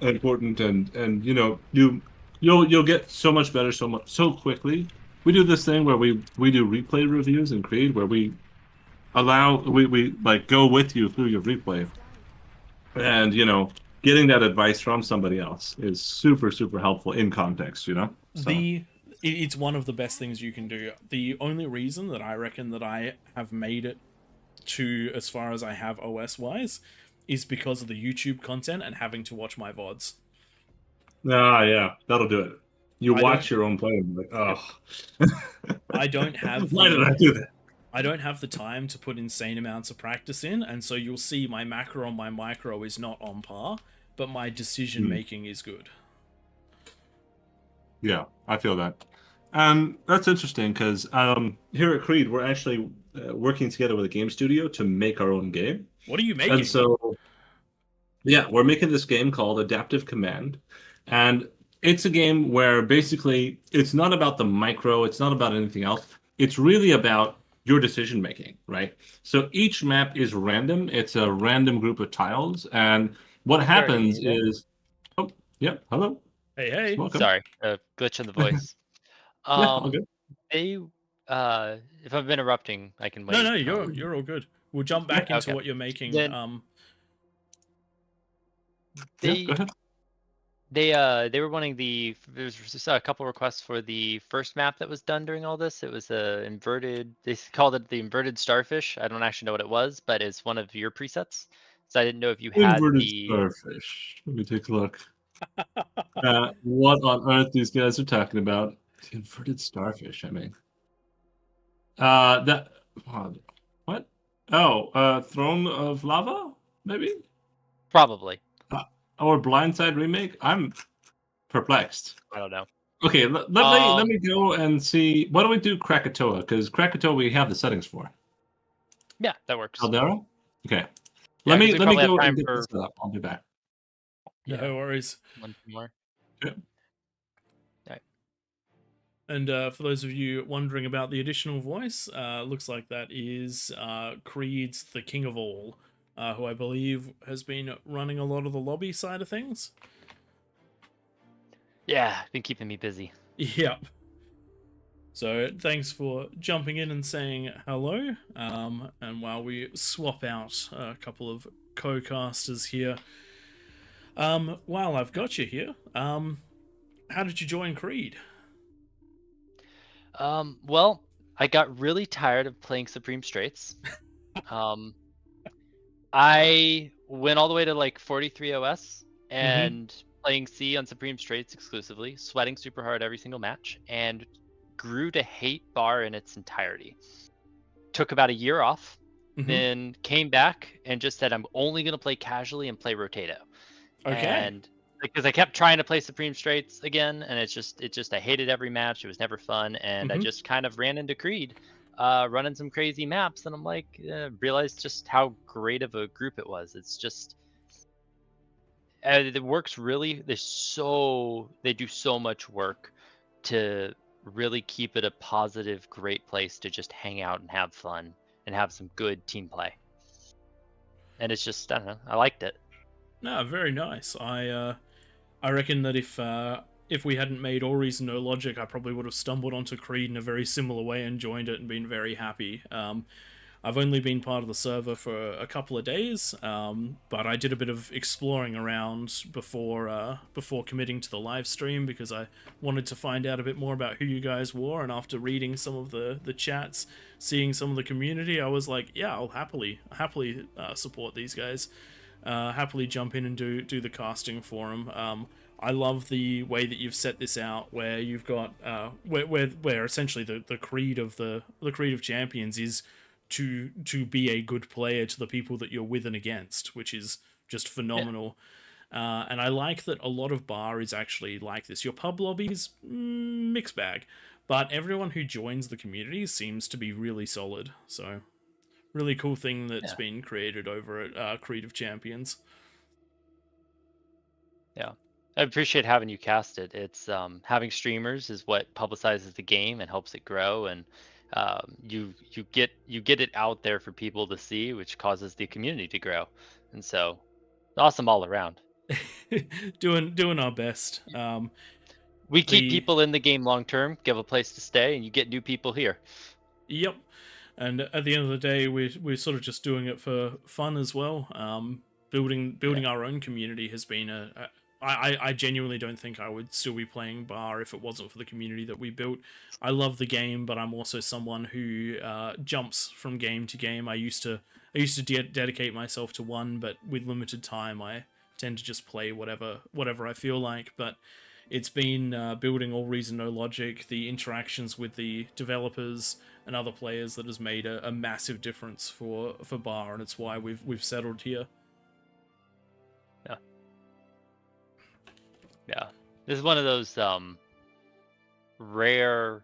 S3: important, and you'll get so much better so quickly. We do this thing where we do replay reviews in Creed, where we like go with you through your replay, and getting that advice from somebody else is super helpful in context. So.
S2: It's one of the best things you can do. The only reason that I reckon that I have made it to as far as I have OS wise is because of the YouTube content and having to watch my VODs.
S3: Yeah, that'll do it. You watch your own play and like, oh.
S2: I don't have
S3: Why did I do that?
S2: I don't have the time to put insane amounts of practice in, and so you'll see my macro on my micro is not on par, but my decision making is good.
S3: Yeah, I feel that. That's interesting, because here at Creed, we're actually working together with a game studio to make our own game.
S2: What are you making?
S3: And so, yeah, we're making this game called Adaptive Command, and it's a game where basically it's not about the micro, it's not about anything else. It's really about your decision making, right? So each map is random. It's a random group of tiles, and what happens is, oh, yeah, hello.
S2: Hey.
S3: Welcome.
S4: Sorry, a glitch in the voice.
S3: All good.
S4: If I've been interrupting, I can wait.
S2: No, you're all good. We'll jump back into what you're making.
S4: Then,
S3: go ahead.
S4: They were wanting there's just a couple requests for the first map that was done during all this. It was inverted. They called it the inverted starfish. I don't actually know what it was, but it's one of your presets. So I didn't know if you had
S3: inverted starfish. Let me take a look. What on earth these guys are talking about? Inverted starfish. I mean, what? Oh, Throne of Lava, maybe.
S4: Probably.
S3: Or Blindside remake. perplexed.
S4: I don't know.
S3: Okay, let me go and see. Why don't we do Krakatoa? Because Krakatoa we have the settings for.
S4: Yeah, that works.
S3: Caldera? Okay.
S4: Yeah,
S3: let
S4: 'cause
S3: me
S4: we
S3: let me
S4: probably have
S3: go
S4: time
S3: and get
S4: for-
S3: this set up. I'll be back.
S2: No
S4: Yeah.
S2: worries.
S4: One more.
S3: Okay.
S2: And for those of you wondering about the additional voice, looks like that is Creed's the King of All, who I believe has been running a lot of the lobby side of things.
S4: Yeah, been keeping me busy.
S2: Yep. So thanks for jumping in and saying hello. And while we swap out a couple of co-casters here, while I've got you here, how did you join Creed?
S4: Well, I got really tired of playing Supreme Straights. I went all the way to like 43 OS and playing C on Supreme Straights exclusively, sweating super hard every single match, and grew to hate Bar in its entirety. Took about a year off, then came back and just said I'm only going to play casually and play Rotato.
S2: Okay.
S4: And because I kept trying to play Supreme Straights again, and it just I hated every match. It was never fun, and I just kind of ran into Creed, running some crazy maps, and I'm like, realized just how great of a group it was. It's just it works really. They do so much work to really keep it a positive, great place to just hang out and have fun and have some good team play. And it's just, I don't know, I liked it.
S2: No, very nice. I reckon that if we hadn't made AllReasonNoLogic, I probably would have stumbled onto Creed in a very similar way and joined it and been very happy. I've only been part of the server for a couple of days, but I did a bit of exploring around before committing to the live stream because I wanted to find out a bit more about who you guys were. And after reading some of the chats, seeing some of the community, I was like, yeah, I'll happily support these guys. Happily jump in and do the casting for them. I love the way that you've set this out, where you've got where essentially the creed of champions is to be a good player to the people that you're with and against, which is just phenomenal. Yeah. And I like that a lot of Bar is actually like this. Your pub lobbies, mixed bag, but everyone who joins the community seems to be really solid. So, really cool thing that's been created over at Creed of Champions.
S4: Yeah. I appreciate having you cast it. It's having streamers is what publicizes the game and helps it grow, and you get it out there for people to see, which causes the community to grow, and so awesome all around.
S2: doing our best.
S4: We keep people in the game long term, give a place to stay, and you get new people here.
S2: Yep. And at the end of the day, we're sort of just doing it for fun as well. Building our own community has been I genuinely don't think I would still be playing Bar if it wasn't for the community that we built. I love the game, but I'm also someone who jumps from game to game. I used to dedicate myself to one, but with limited time, I tend to just play whatever I feel like. But it's been building AllReasonNoLogic, the interactions with the developers and other players that has made a massive difference for Bar, and it's why we've settled here.
S4: Yeah, this is one of those rare.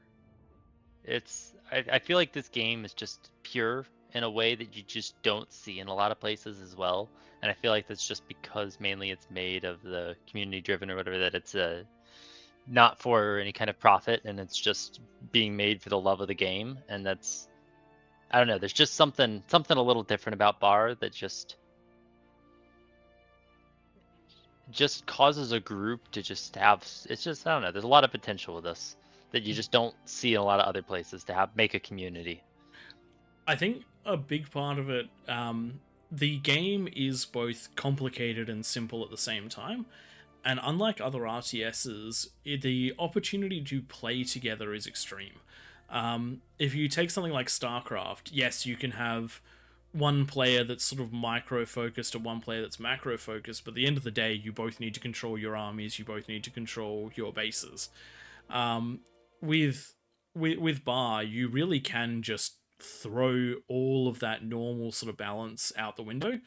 S4: I feel like this game is just pure in a way that you just don't see in a lot of places as well, and I feel like that's just because mainly it's made of the community driven or whatever, that it's not for any kind of profit, and it's just being made for the love of the game, and that's, I don't know, there's just something a little different about Bar that just causes a group to just have, it's just, I don't know, there's a lot of potential with this that you just don't see in a lot of other places to make a community.
S2: I think a big part of it, the game is both complicated and simple at the same time, and unlike other RTSs, the opportunity to play together is extreme. If you take something like StarCraft, yes, you can have one player that's sort of micro-focused or one player that's macro-focused, but at the end of the day, you both need to control your armies, you both need to control your bases. With Bar, you really can just throw all of that normal sort of balance out the window.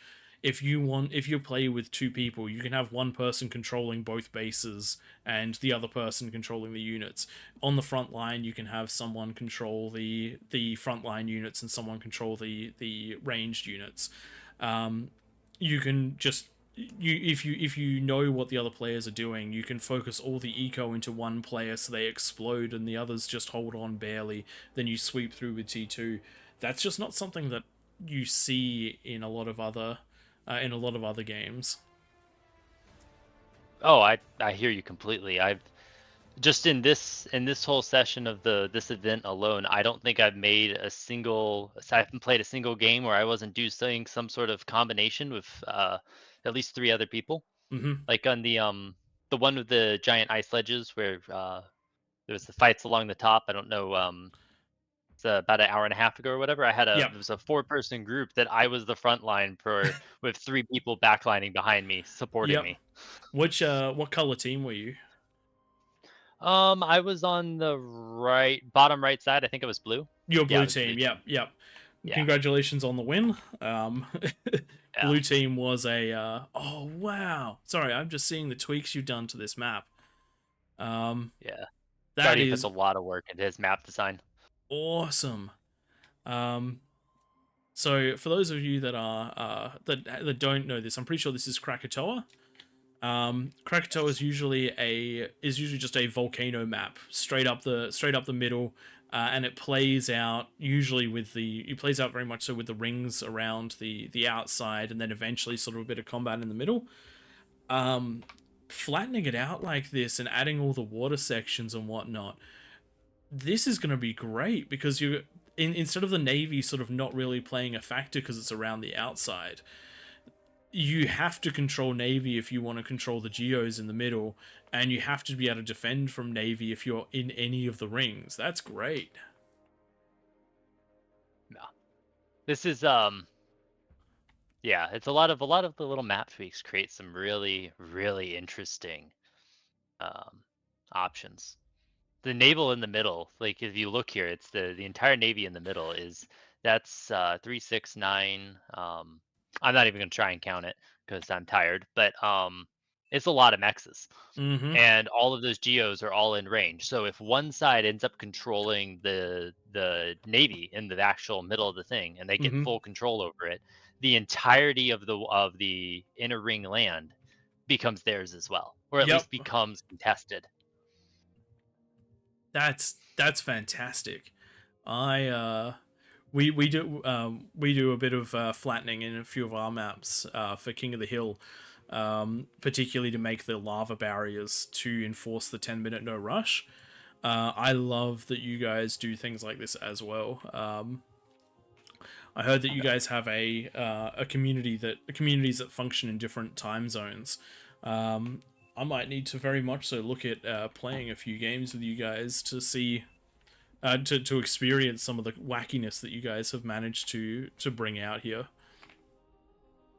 S2: if you play with two people, you can have one person controlling both bases and the other person controlling the units. On the front line, you can have someone control the front line units and someone control the ranged units. You can just if you know what the other players are doing, you can focus all the eco into one player so they explode and the others just hold on barely. Then you sweep through with T2. That's just not something that you see in a lot of other games.
S4: Oh, I hear you completely. I've just in this whole session of this event alone, I don't think I've I haven't played a single game where I wasn't doing some sort of combination with at least 3 other people.
S2: Mm-hmm.
S4: Like on the one with the giant ice ledges where there was the fights along the top. I don't know. It's about an hour and a half ago or whatever.
S2: Yep.
S4: It was a 4-person group that I was the front line for with 3 people backlining behind me, supporting
S2: Yep.
S4: me.
S2: What color team were you?
S4: I was on the bottom right side. I think it was blue.
S2: Your blue
S4: Yeah, it was
S2: team.
S4: blue.
S2: Yep.
S4: Yeah.
S2: Congratulations on the win.
S4: Yeah.
S2: Blue team was a oh wow. Sorry, I'm just seeing the tweaks you've done to this map.
S4: Yeah.
S2: That
S4: Praedyth
S2: is
S4: puts a lot of work into his map design.
S2: awesome. So for those of you that are that don't know this, I'm pretty sure this is Krakatoa. Krakatoa is usually just a volcano map, straight up the middle, and it plays out usually very much so with the rings around the outside, and then eventually sort of a bit of combat in the middle. Flattening it out like this and adding all the water sections and whatnot, this is going to be great because instead of the navy sort of not really playing a factor because it's around the outside, you have to control navy if you want to control the geos in the middle, and you have to be able to defend from navy if you're in any of the rings. That's great.
S4: No. This is yeah, it's a lot of the little map tweaks create some really, really interesting options. The naval in the middle, like if you look here, it's the entire navy in the middle that's 3, 6, 9. I'm not even gonna try and count it because I'm tired, but it's a lot of mexes.
S2: Mm-hmm.
S4: And all of those geos are all in range. So if one side ends up controlling the navy in the actual middle of the thing, and they get
S2: Mm-hmm.
S4: full control over it, the entirety of the inner ring land becomes theirs as well, or at
S2: Yep.
S4: least becomes contested.
S2: That's fantastic. We do a bit of flattening in a few of our maps for King of the Hill, particularly to make the lava barriers to enforce the 10-minute no rush. I love that you guys do things like this as well. I heard that you guys have communities that function in different time zones. I might need to very much so look at playing a few games with you guys to see, to experience some of the wackiness that you guys have managed to bring out here.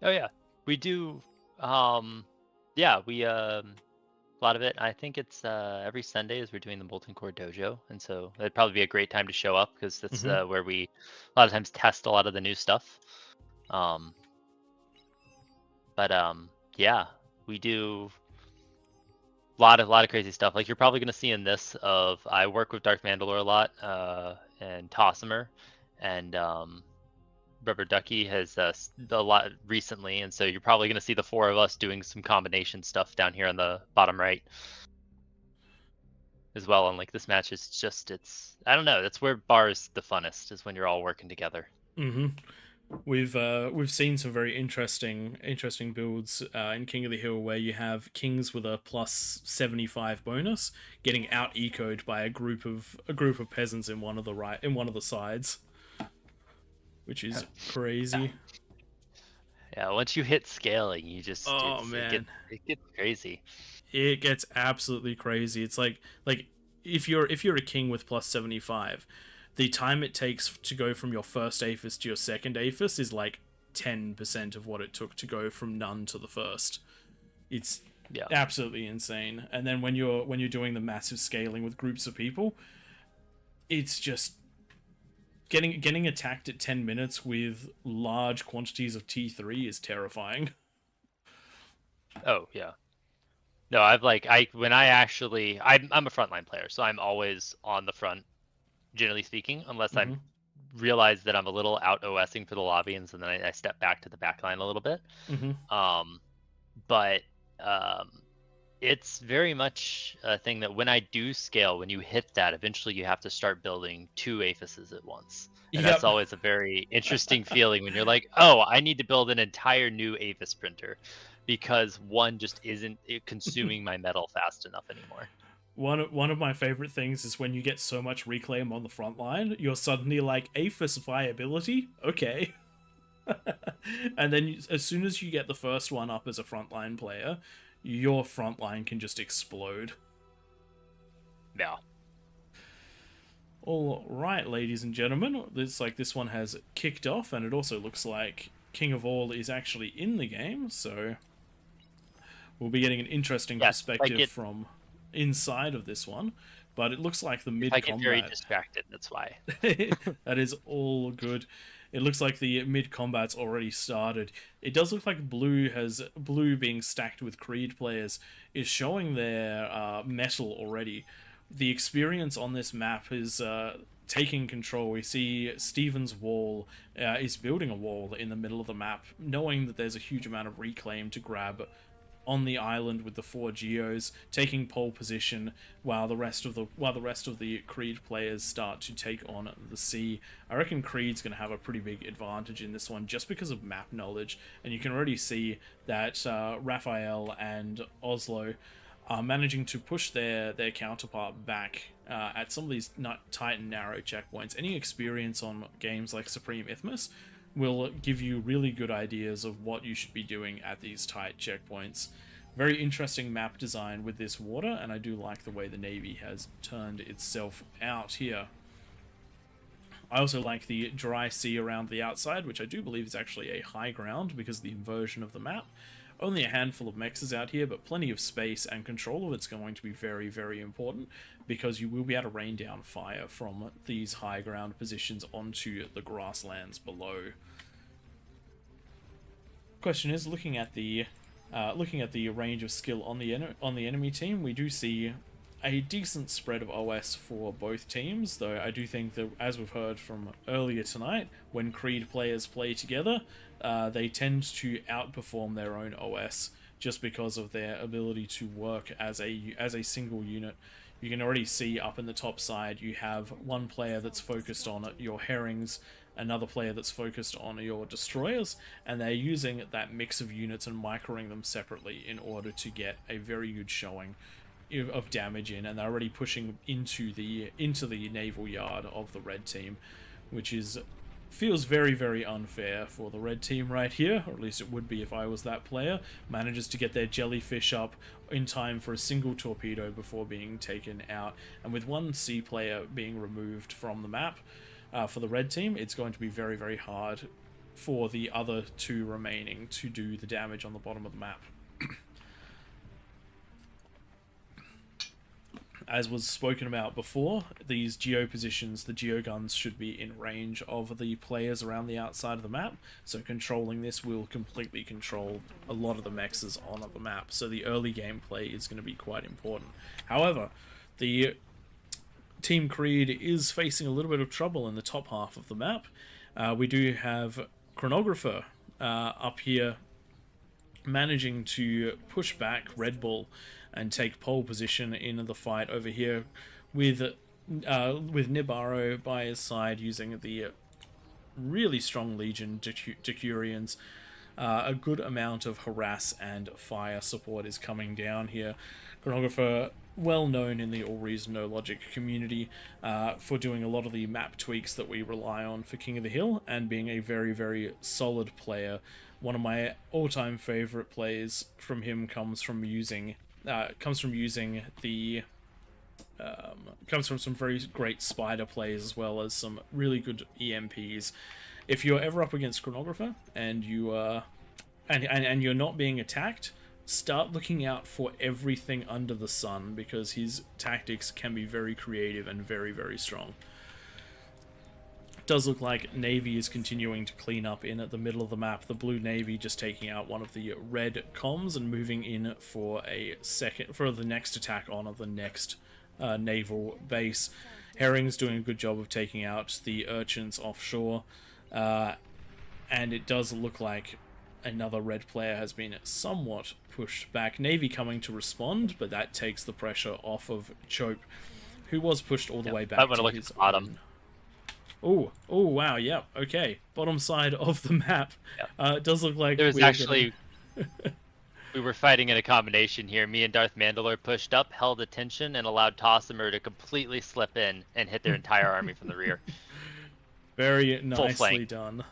S4: Oh yeah, we do. Yeah, we a lot of it. I think it's every Sunday as we're doing the Molten Core Dojo, and so it'd probably be a great time to show up because that's where we a lot of times test a lot of the new stuff. Yeah, we do a lot of crazy stuff. Like you're probably gonna see in this I work with Darth Mandalore a lot, and Tossimer, and Rubber Ducky has a lot recently, and so you're probably gonna see the 4 of us doing some combination stuff down here on the bottom right as well. And like this match is just I don't know, that's where bar's the funnest, is when you're all working together.
S2: Mm-hmm. We've seen some very interesting builds in King of the Hill where you have kings with a plus 75 bonus getting out ecoed by a group of peasants in one of the sides, which is crazy.
S4: Yeah, once you hit scaling, you just
S2: man,
S4: it gets crazy.
S2: It gets absolutely crazy. It's like if you're a king with plus 75. The time it takes to go from your first Aphis to your second Aphis is like 10% of what it took to go from none to the first. It's absolutely insane. And then when you're doing the massive scaling with groups of people, it's just getting attacked at 10 minutes with large quantities of T3 is terrifying.
S4: Oh yeah. No, I'm a frontline player, so I'm always on the front, generally speaking, unless I realize that I'm a little out OSing for the lobby, and so then I step back to the back line a little bit. But it's very much a thing that when I do scale, when you hit that, eventually you have to start building 2 Aphises at once. And that's always a very interesting feeling when you're like, oh, I need to build an entire new Aphis printer because one just isn't consuming my metal fast enough anymore.
S2: One of my favorite things is when you get so much reclaim on the front line, you're suddenly like, Aphis viability? Okay. And then as soon as you get the first one up as a frontline player, your frontline can just explode.
S4: Yeah.
S2: All right, ladies and gentlemen, it's like this one has kicked off, and it also looks like King of All is actually in the game, so we'll be getting an interesting perspective from inside of this one. But it looks like the mid-combat...
S4: I get very distracted, that's why.
S2: That is all good. It looks like the mid-combat's already started. It does look like Blue being stacked with Creed players is showing their metal already. The experience on this map is taking control. We see Steven's wall is building a wall in the middle of the map, knowing that there's a huge amount of reclaim to grab on the island with the 4 geos, taking pole position while the rest of the Creed players start to take on the sea. I reckon Creed's going to have a pretty big advantage in this one just because of map knowledge, and you can already see that Raphael and Oslo are managing to push their counterpart back at some of these tight and narrow checkpoints. Any experience on games like Supreme Isthmus will give you really good ideas of what you should be doing at these tight checkpoints. Very interesting map design with this water, and I do like the way the Navy has turned itself out here. I also like the dry sea around the outside, which I do believe is actually a high ground because of the inversion of the map. Only a handful of mechs is out here, but plenty of space, and control of it's going to be very, very important because you will be able to rain down fire from these high ground positions onto the grasslands below. Question is, looking at the range of skill on the enemy team, we do see a decent spread of OS for both teams, though I do think that, as we've heard from earlier tonight, when Creed players play together, they tend to outperform their own OS just because of their ability to work as a single unit. You can already see up in the top side you have one player that's focused on your herrings, another player that's focused on your destroyers, and they're using that mix of units and microing them separately in order to get a very good showing of damage in, and they're already pushing into the naval yard of the red team, which feels very, very unfair for the red team right here, or at least it would be if I was that player. Manages to get their jellyfish up in time for a single torpedo before being taken out, and with one sea player being removed from the map for the red team, it's going to be very, very hard for the other 2 remaining to do the damage on the bottom of the map. As was spoken about before, these geo positions, the geo guns should be in range of the players around the outside of the map, so controlling this will completely control a lot of the mechs on the map, so the early gameplay is going to be quite important. However, the Team Creed is facing a little bit of trouble in the top half of the map. We do have Chronographer up here managing to push back Red Bull and take pole position in the fight over here with Nibaro by his side using the really strong Legion Decurions. A good amount of harass and fire support is coming down here. Chronographer, well known in the AllReasonNoLogic community for doing a lot of the map tweaks that we rely on for King of the Hill, and being a very, very solid player. One of my all-time favorite plays from him comes from some very great spider plays, as well as some really good EMPs. If you're ever up against Chronographer and you're not being attacked, start looking out for everything under the sun, because his tactics can be very creative and very, very strong. Does look like Navy is continuing to clean up in at the middle of the map. The blue Navy just taking out one of the red comms and moving in for the next attack on the next naval base. Herring's doing a good job of taking out the urchins offshore, and it does look like another red player has been somewhat pushed back. Navy coming to respond, but that takes the pressure off of Chope, who was pushed all the way back to his bottom. Oh, wow, yeah, okay. Bottom side of the map. It does look like
S4: there was actually... We were fighting in a combination here. Me and Darth Mandalore pushed up, held attention, and allowed Tosimer to completely slip in and hit their entire army from the rear.
S2: Very nicely done.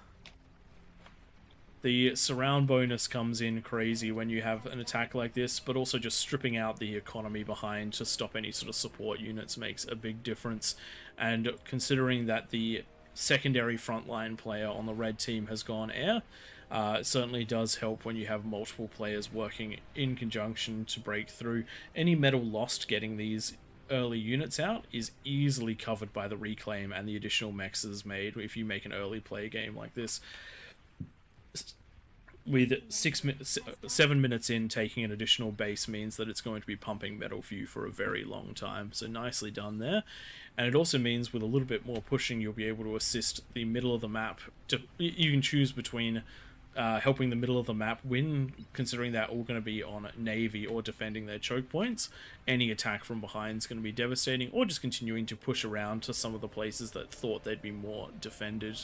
S2: The surround bonus comes in crazy when you have an attack like this, but also just stripping out the economy behind to stop any sort of support units makes a big difference. And considering that the secondary frontline player on the red team has gone air, it certainly does help when you have multiple players working in conjunction to break through. Any metal lost getting these early units out is easily covered by the reclaim and the additional mexes made if you make an early play game like this. With 7 minutes in, taking an additional base means that it's going to be pumping metal for you for a very long time, so nicely done there. And it also means with a little bit more pushing, you'll be able to assist the middle of the map. You can choose between helping the middle of the map win, considering they're all going to be on Navy, or defending their choke points. Any attack from behind is going to be devastating, or just continuing to push around to some of the places that thought they'd be more defended.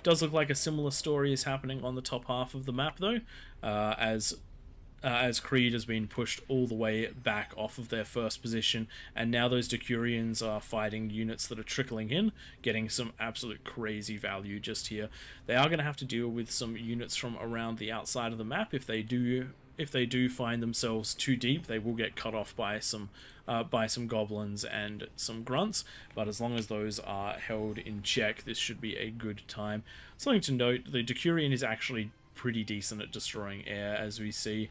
S2: Does look like a similar story is happening on the top half of the map, though, as Creed has been pushed all the way back off of their first position, and now those Decurions are fighting units that are trickling in, getting some absolute crazy value just here. They are going to have to deal with some units from around the outside of the map. If they do find themselves too deep, they will get cut off by some goblins and some grunts, but as long as those are held in check, this should be a good time. Something to note, the Decurion is actually pretty decent at destroying air, as we see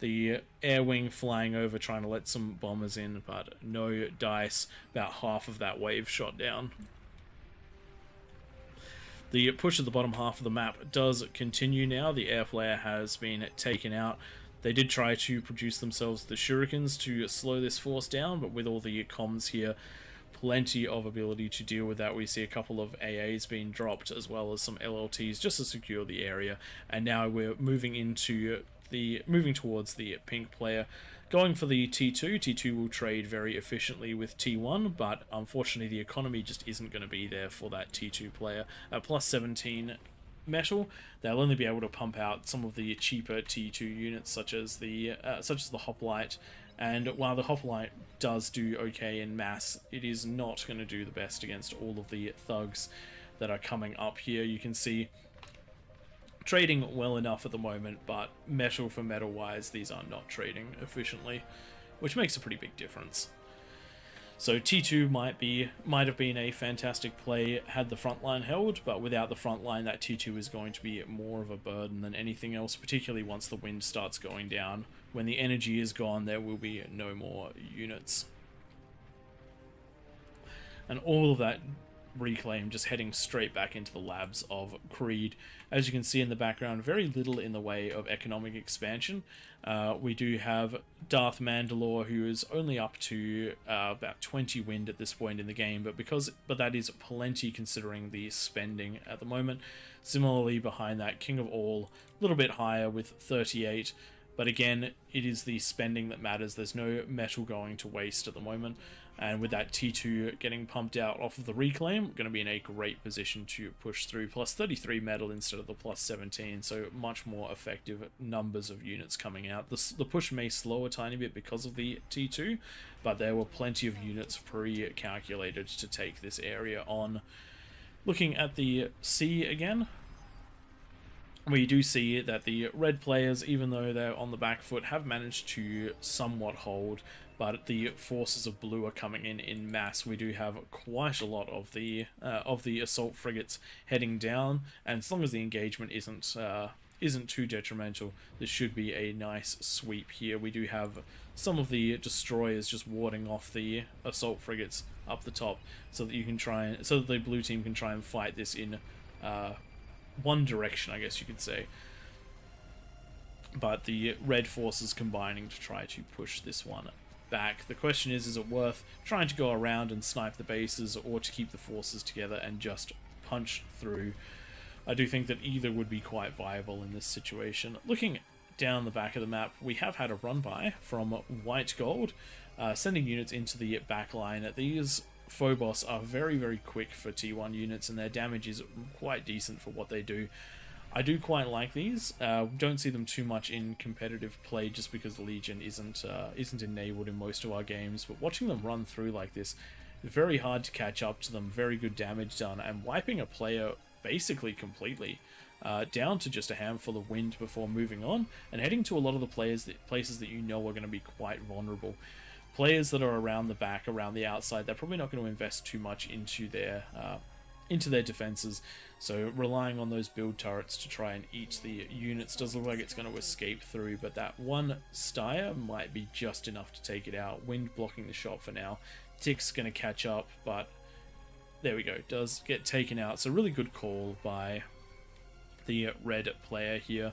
S2: the air wing flying over trying to let some bombers in, but no dice, about half of that wave shot down. The push at the bottom half of the map does continue now. The air player has been taken out. They did try to produce themselves the shurikens to slow this force down, but with all the comms here, plenty of ability to deal with that. We see a couple of AAs being dropped, as well as some LLTs just to secure the area. And now we're moving towards the pink player, going for the T2. T2 will trade very efficiently with T1, but unfortunately the economy just isn't going to be there for that T2 player. Plus 17 metal, they'll only be able to pump out some of the cheaper T2 units, such as the hoplite. And while the hoplite does do okay in mass, it is not going to do the best against all of the thugs that are coming up here. You can see trading well enough at the moment, but metal for metal wise, these are not trading efficiently, which makes a pretty big difference. So T2 might have been a fantastic play had the front line held, but without the front line, that T2 is going to be more of a burden than anything else, particularly once the wind starts going down. When the energy is gone, there will be no more units. And all of that reclaim just heading straight back into the labs of Creed. As you can see in the background, very little in the way of economic expansion. We do have Darth Mandalore, who is only up to about 20 wind at this point in the game, but that is plenty considering the spending at the moment. Similarly, behind that, King of All, a little bit higher with 38, but again, it is the spending that matters. There's no metal going to waste at the moment. And with that T2 getting pumped out off of the reclaim, we're going to be in a great position to push through. Plus 33 metal instead of the plus 17, so much more effective numbers of units coming out. The push may slow a tiny bit because of the T2, but there were plenty of units pre-calculated to take this area on. Looking at the C again, we do see that the red players, even though they're on the back foot, have managed to somewhat hold, but the forces of blue are coming in mass. We do have quite a lot of the assault frigates heading down, and as long as the engagement isn't isn't too detrimental. This should be a nice sweep here. We do have some of the destroyers just warding off the assault frigates up the top, so that you can so that the blue team can try and fight this in one direction, I guess you could say. But the red forces combining to try to push this one back. The question is it worth trying to go around and snipe the bases, or to keep the forces together and just punch through? I do think that either would be quite viable in this situation. Looking down the back of the map, we have had a run-by from White Gold, sending units into the back line. These Phobos are very, very quick for T1 units, and their damage is quite decent for what they do. I do quite like these. Don't see them too much in competitive play, just because the Legion isn't enabled in most of our games. But watching them run through like this, very hard to catch up to them. Very good damage done, and wiping a player basically completely, down to just a handful of wind before moving on and heading to a lot of the places that you know are going to be quite vulnerable. Players that are around the back, around the outside, they're probably not going to invest too much into their defenses, so relying on those build turrets to try and eat the units does look like it's going to escape through, but that one Steyr might be just enough to take it out. Wind blocking the shot for now. Tick's going to catch up, but there we go, does get taken out. So really good call by the red player here.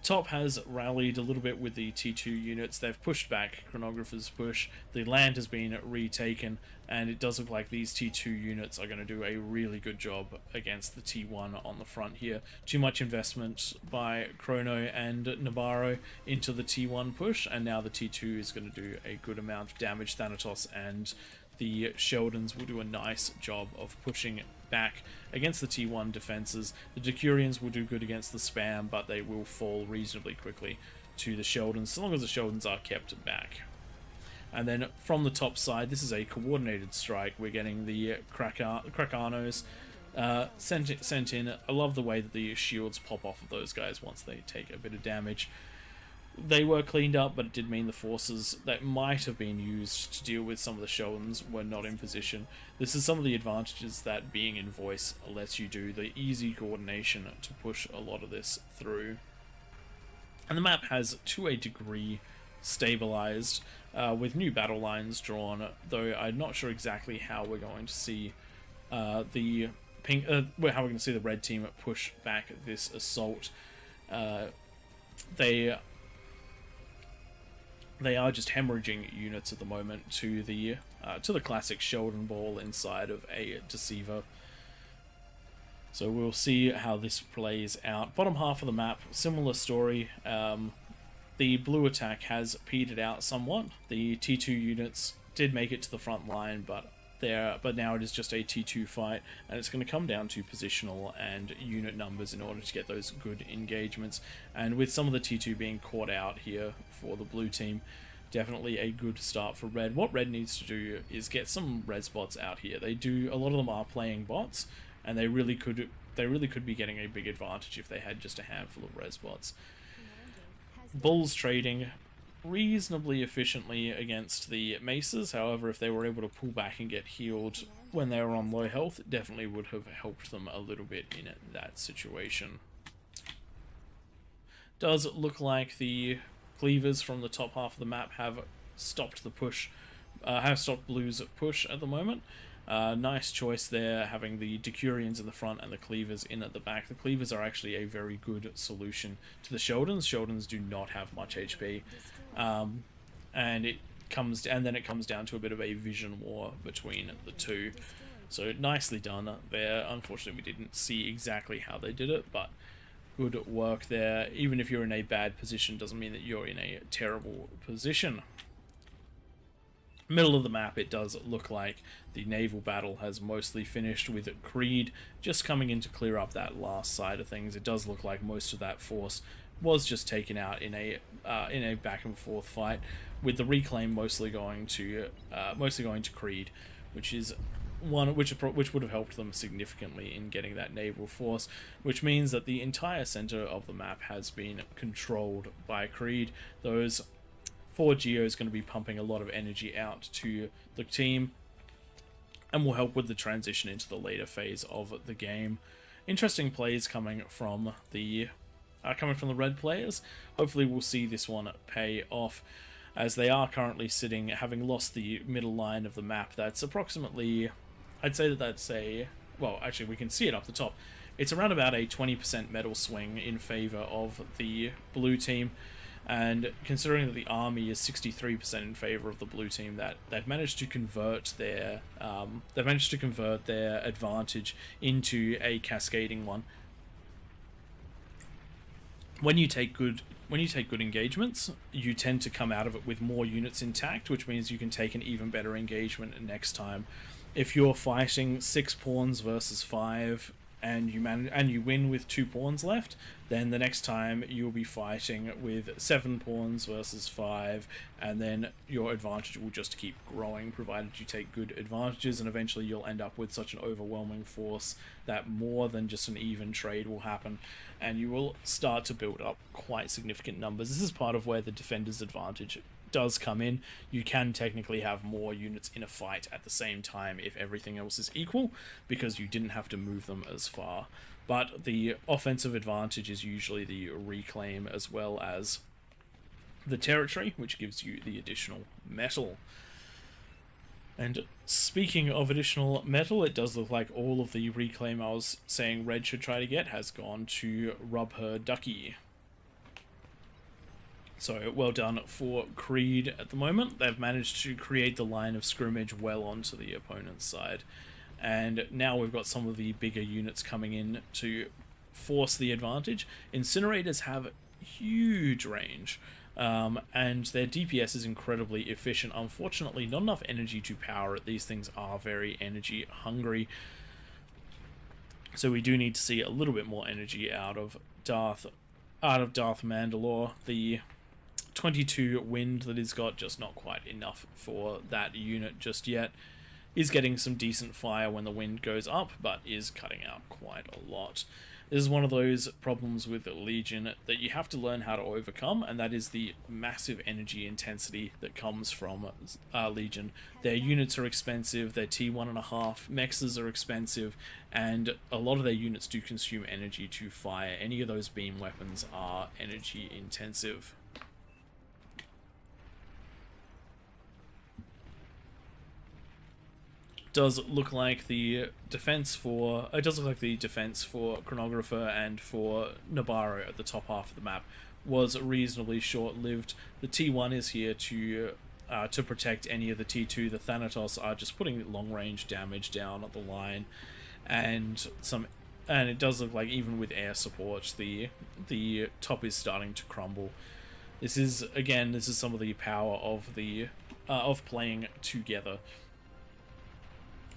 S2: Top has rallied a little bit with the T2 units. They've pushed back Chronographer's push. The land has been retaken, and it does look like these T2 units are going to do a really good job against the T1 on the front here. Too much investment by Chrono and Nabarro into the T1 push, and now the T2 is going to do a good amount of damage. Thanatos and the Sheldons will do a nice job of pushing back against the T1 defenses. The Decurions will do good against the spam, but they will fall reasonably quickly to the Sheldons, so long as the Sheldons are kept back. And then from the top side, this is a coordinated strike. We're getting the Krakanos sent in. I love the way that the shields pop off of those guys once they take a bit of damage. They were cleaned up, but it did mean the forces that might have been used to deal with some of the Sheldons were not in position. This is some of the advantages that being in voice lets you do, the easy coordination to push a lot of this through. And the map has, to a degree, stabilized, with new battle lines drawn, though I'm not sure exactly how we're going to see how we're going to see the red team push back this assault. They are just hemorrhaging units at the moment to the classic Sheldon ball inside of a Deceiver. So we'll see how this plays out. Bottom half of the map, similar story. The blue attack has petered out somewhat. The T2 units did make it to the front line, but now it is just a T2 fight, and it's going to come down to positional and unit numbers in order to get those good engagements. And with some of the T2 being caught out here for the blue team, definitely a good start for red. What red needs to do is get some res bots out here. A lot of them are playing bots, and they really could be getting a big advantage if they had just a handful of res bots. Bulls trading reasonably efficiently against the maces. However, if they were able to pull back and get healed when they were on low health, it definitely would have helped them a little bit in that situation. Does look like the cleavers from the top half of the map have stopped the push, have stopped blue's push at the moment. Nice choice there, having the Decurions in the front and the cleavers in at the back. The cleavers are actually a very good solution to the Sheldons. Sheldons do not have much HP, and then it comes down to a bit of a vision war between the two. So nicely done there. Unfortunately, we didn't see exactly how they did it, but good work there. Even if you're in a bad position, doesn't mean that you're in a terrible position. Middle of the map, it does look like the naval battle has mostly finished, with Creed just coming in to clear up that last side of things. It does look like most of that force was just taken out in a back and forth fight, with the reclaim mostly going to Creed, which is which would have helped them significantly in getting that naval force, which means that the entire center of the map has been controlled by Creed. Those 4 Geos going to be pumping a lot of energy out to the team, and will help with the transition into the later phase of the game. Interesting plays coming from the coming from the red players. Hopefully we'll see this one pay off, as they are currently sitting, having lost the middle line of the map. That's approximately, I'd say that's a, well, actually we can see it up the top. It's around about a 20% metal swing in favor of the blue team, and considering that the army is 63% in favor of the blue team, that they've managed to convert their advantage into a cascading one. When you take good engagements, you tend to come out of it with more units intact, which means you can take an even better engagement next time. If you're fighting 6 pawns versus 5 and you win with 2 pawns left, then the next time you'll be fighting with 7 pawns versus 5, and then your advantage will just keep growing, provided you take good advantages, and eventually you'll end up with such an overwhelming force that more than just an even trade will happen, and you will start to build up quite significant numbers. This is part of where the defender's advantage does come in. You can technically have more units in a fight at the same time if everything else is equal, because you didn't have to move them as far. But the offensive advantage is usually the reclaim as well as the territory, which gives you the additional metal. And speaking of additional metal, it does look like all of the reclaim I was saying red should try to get has gone to rub her ducky. So well done for Creed at the moment. They've managed to create the line of scrimmage well onto the opponent's side. And now we've got some of the bigger units coming in to force the advantage. Incinerators have huge range, and their DPS is incredibly efficient. Unfortunately, not enough energy to power it. These things are very energy hungry. So we do need to see a little bit more energy out of Darth Mandalore. The 22 wind that he's got, just not quite enough for that unit just yet. Is getting some decent fire when the wind goes up, but is cutting out quite a lot. This is one of those problems with Legion that you have to learn how to overcome, and that is the massive energy intensity that comes from Legion. Their units are expensive, their T1.5 mexes are expensive, and a lot of their units do consume energy to fire. Any of those beam weapons are energy intensive. Does look like the defense for Chronographer and for Nabarro at the top half of the map was reasonably short-lived. The T1 is here to protect any of the T2. The Thanatos are just putting long-range damage down at the line, and it does look like even with air support, the top is starting to crumble. This is some of the power of of playing together.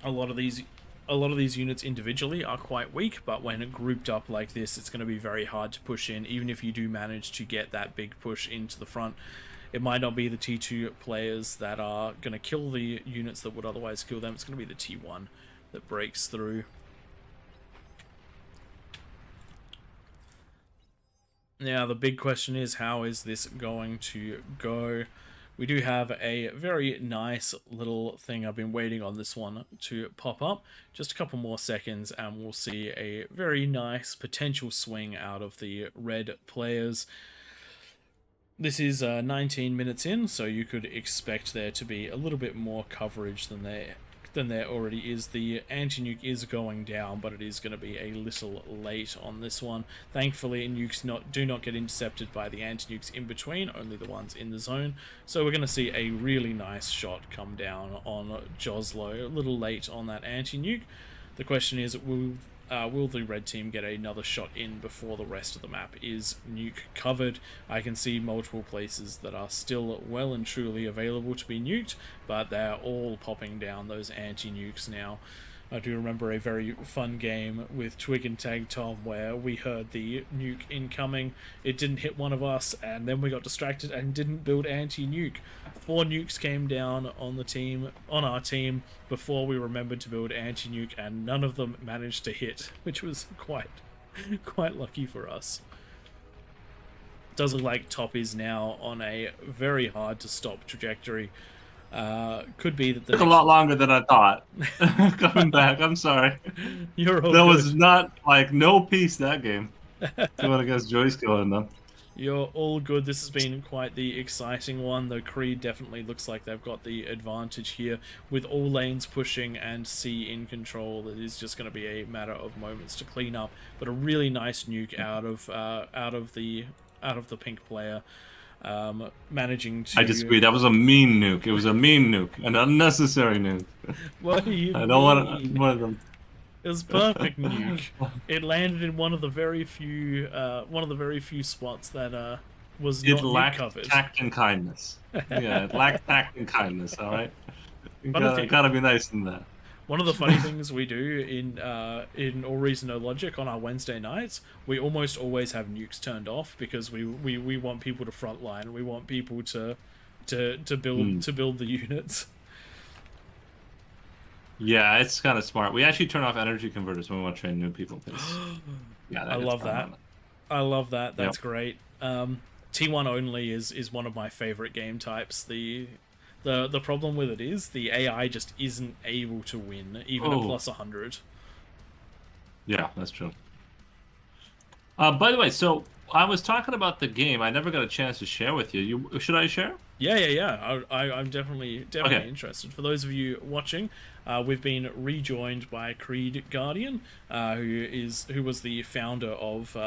S2: A lot of these units individually are quite weak, but when grouped up like this, it's going to be very hard to push in. Even if you do manage to get that big push into the front, it might not be the T2 players that are going to kill the units that would otherwise kill them. It's going to be the T1 that breaks through. Now, the big question is, how is this going to go? We do have a very nice little thing. I've been waiting on this one to pop up. Just a couple more seconds and we'll see a very nice potential swing out of the red players. This is 19 minutes in, so you could expect there to be a little bit more coverage than there already is. The anti-nuke is going down, but it is going to be a little late on this one. Thankfully, nukes do not get intercepted by the anti-nukes in between, only the ones in the zone. So we're going to see a really nice shot come down on Joslo. A little late on that anti-nuke. The question is, will the red team get another shot in before the rest of the map is nuke covered? I can see multiple places that are still well and truly available to be nuked, but they're all popping down those anti-nukes now. I do remember a very fun game with Twig and Tag Tom where we heard the nuke incoming, it didn't hit one of us, and then we got distracted and didn't build anti-nuke. 4 nukes came down on our team before we remembered to build anti-nuke, and none of them managed to hit, which was quite lucky for us. It does look like top is now on a very hard to stop trajectory. Could be that
S3: took a lot longer than I thought. Coming back, I'm sorry.
S2: You're all
S3: that
S2: good.
S3: was not like no peace that game. Go on against Joy's killing them.
S2: You're all good. This has been quite the exciting one, though Creed definitely looks like they've got the advantage here. With all lanes pushing and C in control, it is just going to be a matter of moments to clean up. But a really nice nuke out of the pink player, managing to...
S3: I disagree. That was a mean nuke. It was a mean nuke, an unnecessary nuke.
S2: What do you
S3: I
S2: mean?
S3: don't want one of them.
S2: It was perfect nuke. It landed in one of the very few spots that was
S3: It
S2: not nuke
S3: lacked
S2: covered.
S3: tact and kindness. Yeah, it lacked tact and kindness. All right, you
S2: Funny
S3: gotta be nice in that.
S2: One of the funny things we do in All Reason No Logic on our Wednesday nights, we almost always have nukes turned off because we want people to frontline. We want people to build the units.
S3: Yeah, it's kind of smart. We actually turn off energy converters when we want to train new people. Yeah,
S2: I love that. I love that. That's
S3: Yep.
S2: great. T1 only is one of my favorite game types. The problem with it is the AI just isn't able to win even at plus 100.
S3: Yeah, that's true. By the way, so I was talking about the game. I never got a chance to share with you. Should I share?
S2: Yeah. I'm definitely
S3: Okay.
S2: interested. For those of you watching, we've been rejoined by Creed Guardian, who was the founder of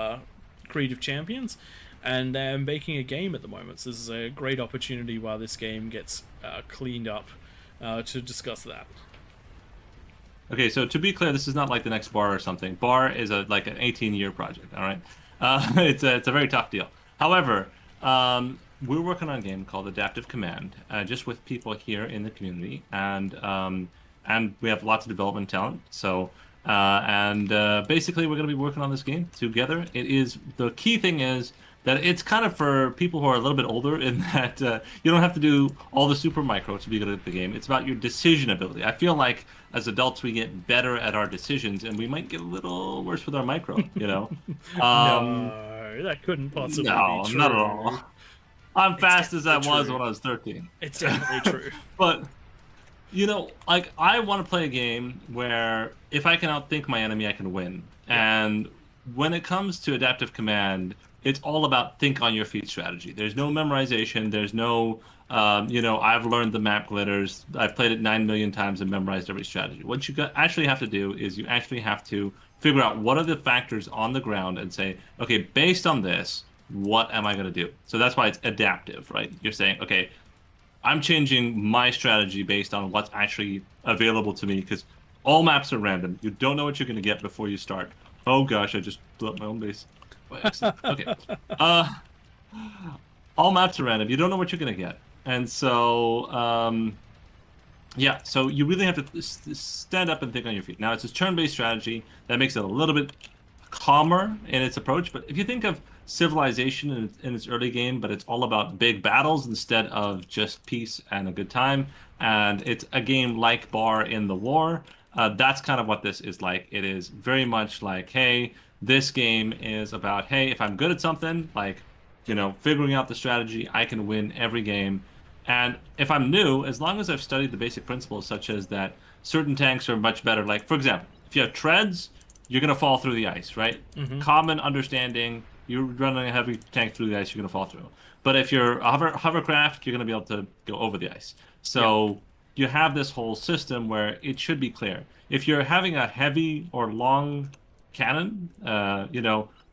S2: Creed of Champions, and they're making a game at the moment. So this is a great opportunity while this game gets cleaned up to discuss that.
S3: Okay, so to be clear, this is not like the next Bar or something. Bar is like an 18-year project. All right, it's a very tough deal. However, we're working on a game called Adaptive Command, just with people here in the community, and we have lots of development talent. So, basically, we're going to be working on this game together. The key thing is that it's kind of for people who are a little bit older in that you don't have to do all the super micro to be good at the game. It's about your decision ability. I feel like as adults we get better at our decisions, and we might get a little worse with our micro. No,
S2: that couldn't possibly
S3: no,
S2: be true.
S3: not at all. I'm fast as I was
S2: true.
S3: when I was 13.
S2: It's definitely true.
S3: But, like, I want to play a game where if I can outthink my enemy, I can win. Yeah. And when it comes to Adaptive Command, it's all about think on your feet strategy. There's no memorization. There's no, I've learned the map glitters. I've played it 9 million times and memorized every strategy. What you actually have to do is you actually have to figure out what are the factors on the ground and say, okay, based on this, what am I going to do? So that's why it's adaptive, right? You're saying, okay, I'm changing my strategy based on what's actually available to me, because all maps are random. You don't know what you're going to get before you start. Oh gosh, I just blew up my own base. Okay. All maps are random. You don't know what you're going to get. And so, yeah, so you really have to stand up and think on your feet. Now, it's a turn-based strategy that makes it a little bit calmer in its approach, but if you think of Civilization in its early game, but it's all about big battles instead of just peace and a good time, and it's a game like Bar in the War, that's kind of what this is like. It is very much like, hey, this game is about, hey, if I'm good at something, like, figuring out the strategy, I can win every game. And if I'm new, as long as I've studied the basic principles, such as that certain tanks are much better, like, for example, if you have treads, you're going to fall through the ice, right? Mm-hmm. Common understanding, you're running a heavy tank through the ice, you're going to fall through. But if you're a hovercraft, you're going to be able to go over the ice. So you have this whole system where it should be clear. If you're having a heavy or long cannon,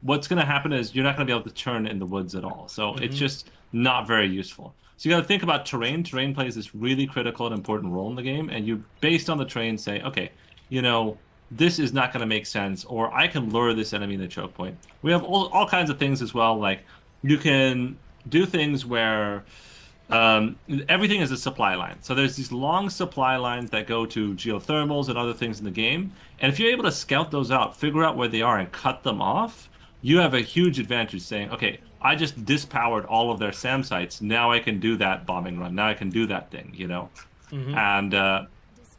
S3: what's going to happen is you're not going to be able to turn in the woods at all. So it's just not very useful. So you got to think about terrain. Terrain plays this really critical and important role in the game. And you, based on the terrain, say, okay, this is not going to make sense, or I can lure this enemy in the choke point. We have all kinds of things as well, like you can do things where everything is a supply line. So there's these long supply lines that go to geothermals and other things in the game, and if you're able to scout those out, figure out where they are, and cut them off, you have a huge advantage saying, okay, I just dispowered all of their SAM sites, now I can do that bombing run, now I can do that thing, Mm-hmm. And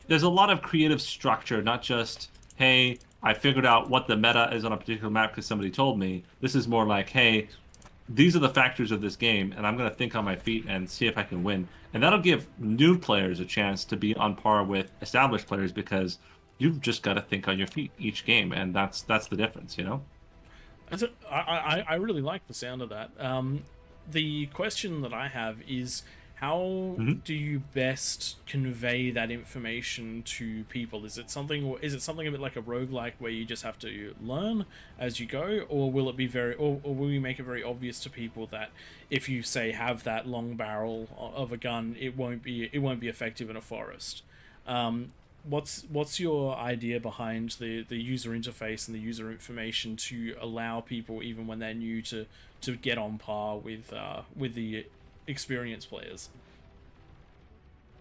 S3: there's a lot of creative structure, not just, hey, I figured out what the meta is on a particular map because somebody told me. This is more like, hey, these are the factors of this game, and I'm going to think on my feet and see if I can win. And that'll give new players a chance to be on par with established players, because you've just got to think on your feet each game, and that's the difference,
S2: I really like the sound of that. The question that I have is, how do you best convey that information to people? Is it something a bit like a roguelike where you just have to learn as you go, or will it be or will you make it very obvious to people that if you say have that long barrel of a gun, it won't be effective in a forest? What's your idea behind the user interface and the user information to allow people, even when they're new, to get on par with the experienced players?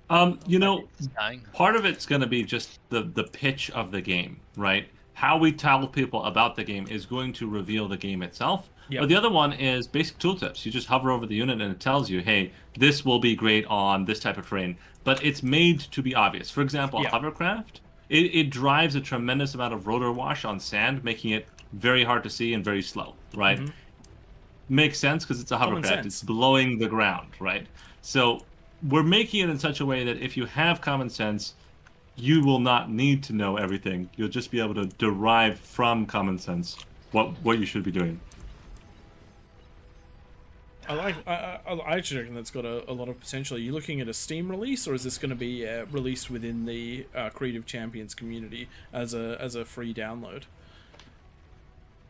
S3: Part of it's going to be just the pitch of the game, right? How we tell people about the game is going to reveal the game itself.
S2: Yep.
S3: But the other one is basic tooltips. You just hover over the unit and it tells you, hey, this will be great on this type of terrain. But it's made to be obvious. For example, hovercraft, it drives a tremendous amount of rotor wash on sand, making it very hard to see and very slow, right? Makes sense because it's a hovercraft. It's blowing the ground, right? So we're making it in such a way that if you have common sense, you will not need to know everything. You'll just be able to derive from common sense what you should be doing.
S2: I actually reckon that's got a lot of potential. Are you looking at a Steam release, or is this going to be released within the Creed of Champions community as a free download?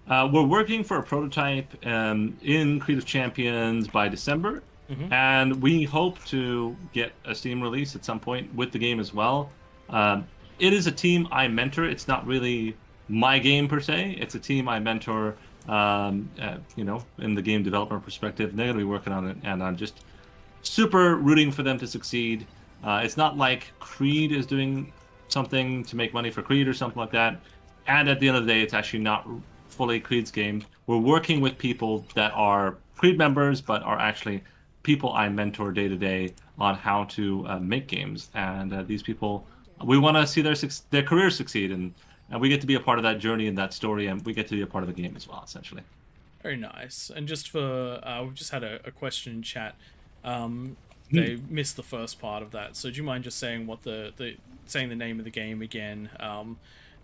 S3: We're working for a prototype in Creed of Champions by December, and we hope to get a Steam release at some point with the game as well. It is a team I mentor. It's not really my game per se. It's a team I mentor. In the game developer perspective, they're going to be working on it, and I'm just super rooting for them to succeed. It's not like Creed is doing something to make money for Creed or something like that, and at the end of the day, it's actually not fully Creed's game. We're working with people that are Creed members, but are actually people I mentor day to day on how to make games, and these people, we want to see their careers succeed, and we get to be a part of that journey and that story, and we get to be a part of the game as well, essentially.
S2: Very nice. And just for, we've just had a question in chat. They missed the first part of that. So do you mind just saying saying the name of the game again?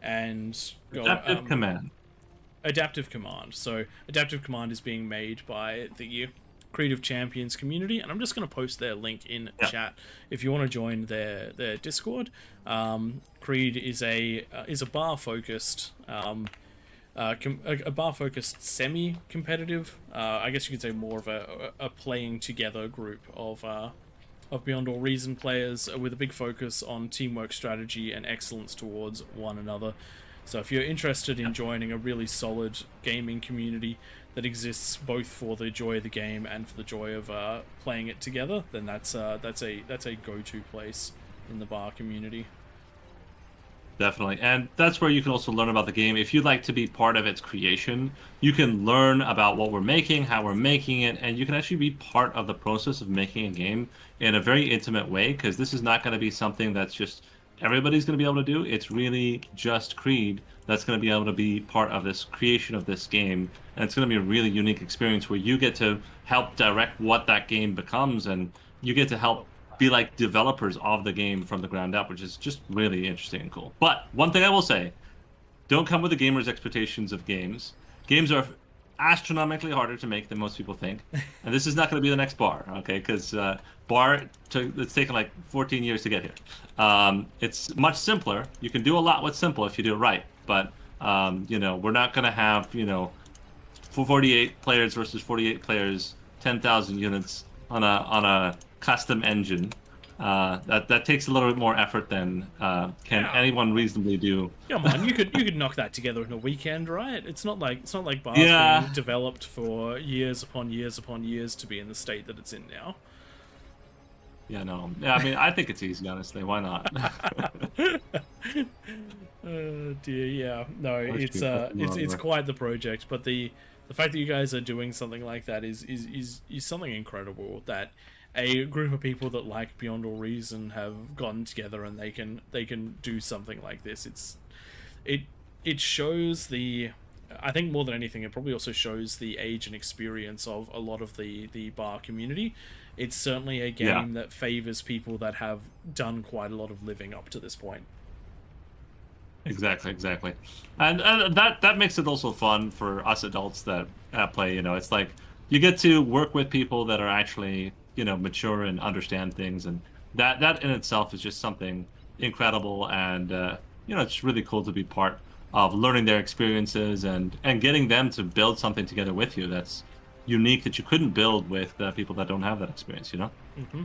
S3: Adaptive Command.
S2: Adaptive Command. So Adaptive Command is being made by the Creed of Champions community, and I'm just going to post their link in chat if you want to join their Discord. Creed is a bar focused semi-competitive, I guess you could say more of a playing together group of Beyond All Reason players with a big focus on teamwork, strategy, and excellence towards one another. So if you're interested in joining a really solid gaming community that exists both for the joy of the game and for the joy of playing it together, then that's a go-to place in the bar community.
S3: Definitely, and that's where you can also learn about the game. If you'd like to be part of its creation, you can learn about what we're making, how we're making it, and you can actually be part of the process of making a game in a very intimate way, because this is not going to be something that's just everybody's going to be able to do. It's really just Creed that's going to be able to be part of this creation of this game, and it's going to be a really unique experience where you get to help direct what that game becomes, and you get to help be like developers of the game from the ground up, which is just really interesting and cool. But one thing I will say, don't come with the gamer's expectations of games. Games are astronomically harder to make than most people think, and this is not going to be the next Bar, okay? Because Bar, it's taken like 14 years to get here. It's much simpler. You can do a lot with simple if you do it right, but we're not going to have 48 players versus 48 players, 10,000 units on a custom engine. That takes a little bit more effort than anyone reasonably do.
S2: Come on, you could knock that together in a weekend, right? It's not like Bar's being developed for years upon years upon years to be in the state that it's in now.
S3: Yeah, no. Yeah, I mean, I think it's easy, honestly. Why not?
S2: Oh dear, yeah. No, it's quite the project, but the fact that you guys are doing something like that is something incredible, that a group of people that like Beyond All Reason have gotten together and they can do something like this. It shows I think more than anything, it probably also shows the age and experience of a lot of the bar community. It's certainly a game that favors people that have done quite a lot of living up to this point.
S3: Exactly. And that makes it also fun for us adults that play. It's like you get to work with people that are actually mature and understand things, and that in itself is just something incredible. And it's really cool to be part of learning their experiences and getting them to build something together with you that's unique that you couldn't build with people that don't have that experience.
S2: Mm-hmm.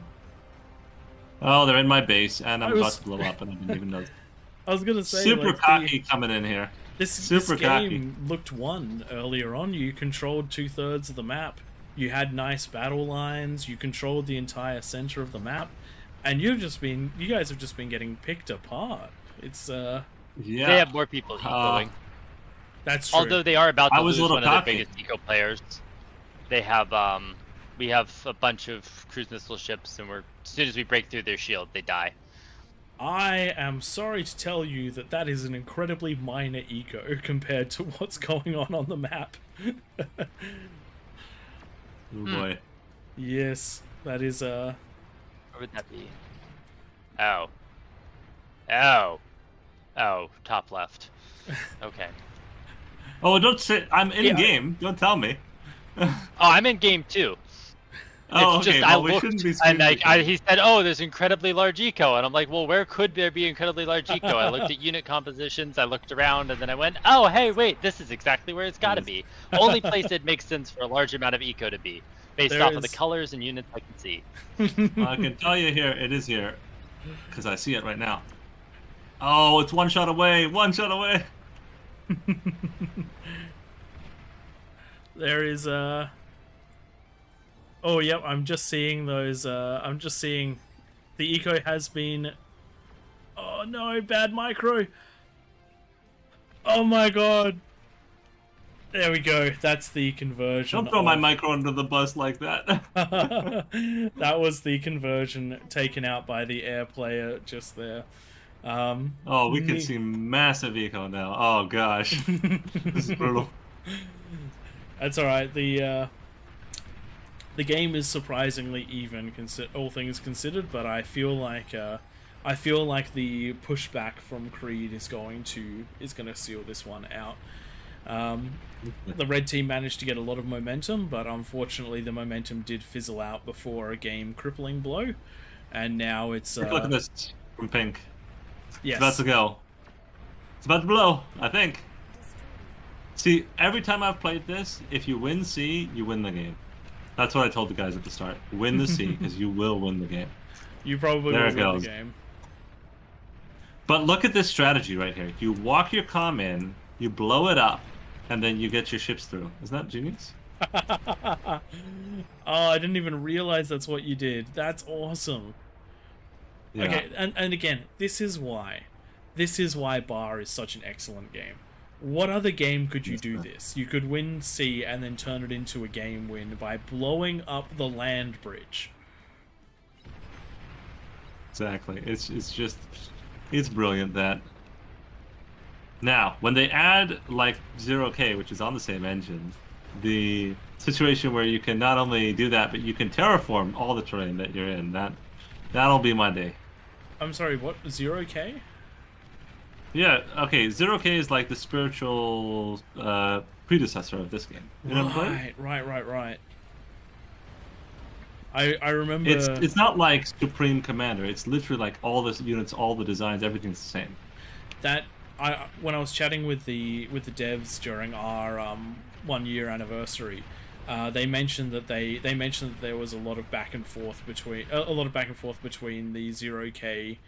S3: Oh, they're in my base, and I'm about
S2: was-
S3: to blow up, and I didn't even know.
S2: I was gonna say,
S3: Super
S2: like,
S3: cocky coming in here.
S2: This
S3: Super
S2: game looked won earlier on. You controlled 2/3 of the map. You had nice battle lines. You controlled the entire center of the map, and you guys have just been getting picked apart. It's
S3: Yeah.
S4: They have more people ecoing.
S2: That's true.
S4: Although they are about to
S3: I was
S4: lose
S3: a
S4: one
S3: little
S4: of their
S3: cocky.
S4: biggest eco players. They have we have a bunch of cruise missile ships, and as soon as we break through their shield, they die.
S2: I am sorry to tell you that is an incredibly minor eco compared to what's going on the map.
S3: Oh boy.
S2: Yes, that is
S4: Where would that be? Oh, top left. Okay.
S3: Oh, don't say I'm in
S4: Yeah.
S3: game. Don't tell me.
S4: Oh, I'm in game too.
S3: Oh,
S4: It's
S3: okay.
S4: just I
S3: Well, we
S4: looked,
S3: shouldn't be
S4: and
S3: screaming.
S4: he said, "Oh, there's incredibly large eco," and I'm like, "Well, where could there be incredibly large eco?" I looked at unit compositions, I looked around, and then I went, "Oh, hey, wait, this is exactly where it's got to be. Only place it makes sense for a large amount of eco to be, based
S2: There
S4: off of the
S2: is-
S4: colors and units I can see."
S3: I can tell you here, it is here, because I see it right now. Oh, it's one shot away. One shot away.
S2: There is Oh, yep, I'm just seeing those I'm just seeing the eco has been. Oh no, bad micro. Oh my god. There we go. That's the conversion.
S3: Don't throw my
S2: of-
S3: micro under the bus like that.
S2: That was the conversion taken out by the air player just there.
S3: Oh, we can see massive eco now. Oh gosh, this is brutal.
S2: That's all right. The game is surprisingly even, all things considered. But I feel like the pushback from Creed is going to seal this one out. The red team managed to get a lot of momentum, but unfortunately, the momentum did fizzle out before a game crippling blow, and now it's.
S3: Look at this from pink.
S2: Yes.
S3: It's about to go. It's about to blow, I think. See, every time I've played this, if you win C, you win the game. That's what I told the guys at the start. Win the C, because you will win the game.
S2: You probably
S3: There
S2: will
S3: it
S2: win
S3: goes.
S2: the game.
S3: But look at this strategy right here. You walk your comm in, you blow it up, and then you get your ships through. Isn't that genius?
S2: Oh, I didn't even realize that's what you did. That's awesome.
S3: Yeah.
S2: Okay, and again, this is why Bar is such an excellent game. What other game could you do this? You could win C and then turn it into a game win by blowing up the land bridge.
S3: Exactly. It's brilliant that. Now, when they add like 0K, which is on the same engine, the situation where you can not only do that, but you can terraform all the terrain that you're in, that'll be my day.
S2: I'm sorry, what? 0K?
S3: Yeah, okay, 0K is like the spiritual predecessor of this game. You know what I'm saying?
S2: Right. I remember...
S3: It's not like Supreme Commander. It's literally like all the units, all the designs, everything's the same.
S2: When I was chatting with the devs during our 1 year anniversary, they mentioned that there was a lot of back and forth between the 0K,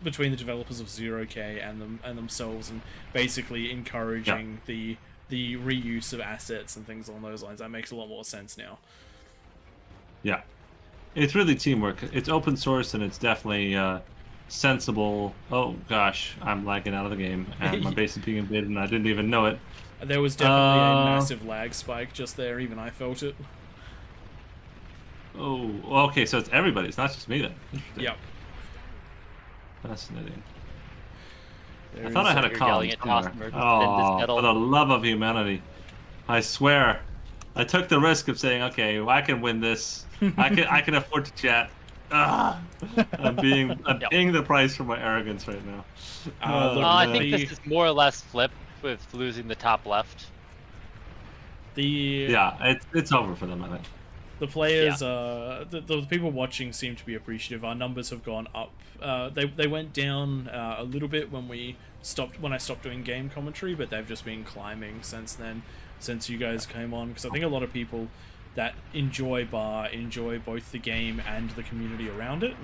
S2: between the developers of 0K and themselves, and basically encouraging the reuse of assets and things along those lines. That makes a lot more sense now.
S3: Yeah, it's really teamwork. It's open source and it's definitely sensible. Oh gosh, I'm lagging out of the game and my base is being invaded and I didn't even know it.
S2: There was definitely a massive lag spike just there. Even I felt it.
S3: Oh, okay, so it's everybody. It's not just me then. Interesting.
S2: Yep.
S3: Fascinating.
S2: There
S3: I thought I had a
S4: You're
S3: column
S4: yelling at
S3: somewhere.
S4: Tosmer to send
S3: Oh,
S4: this medal.
S3: for the love of humanity. I swear. I took the risk of saying, okay, well, I can win this. I can afford to chat. I'm
S4: Yep.
S3: paying the price for my arrogance right now.
S2: Look,
S4: I
S3: man.
S4: think this is more or less flip with losing the top left.
S3: Yeah, it's over for them, I think.
S2: The players, the people watching seem to be appreciative. Our numbers have gone up. They went down a little bit when I stopped doing game commentary, but they've just been climbing since then, since you guys came on. Because I think a lot of people that enjoy Bar enjoy both the game and the community around it.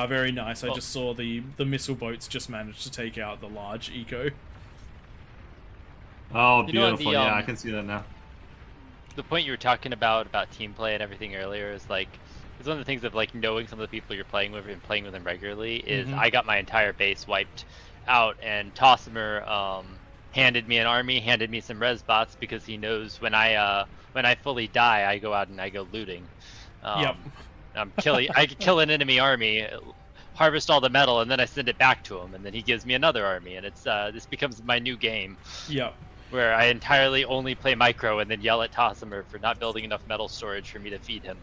S2: Very nice. I just saw the missile boats just managed to take out the large eco.
S3: Oh,
S4: You know,
S3: beautiful! Yeah, I can see that now.
S4: The point you were talking about team play and everything earlier is like, it's one of the things of like knowing some of the people you're playing with and playing with them regularly is I got my entire base wiped out, and Tossimer handed me an army, handed me some res bots because he knows when I fully die, I go out and I go looting.
S2: Yep.
S4: I kill an enemy army, harvest all the metal, and then I send it back to him, and then he gives me another army, and it's this becomes my new game.
S2: Yep.
S4: Where I entirely only play micro and then yell at Tossimer for not building enough metal storage for me to feed him.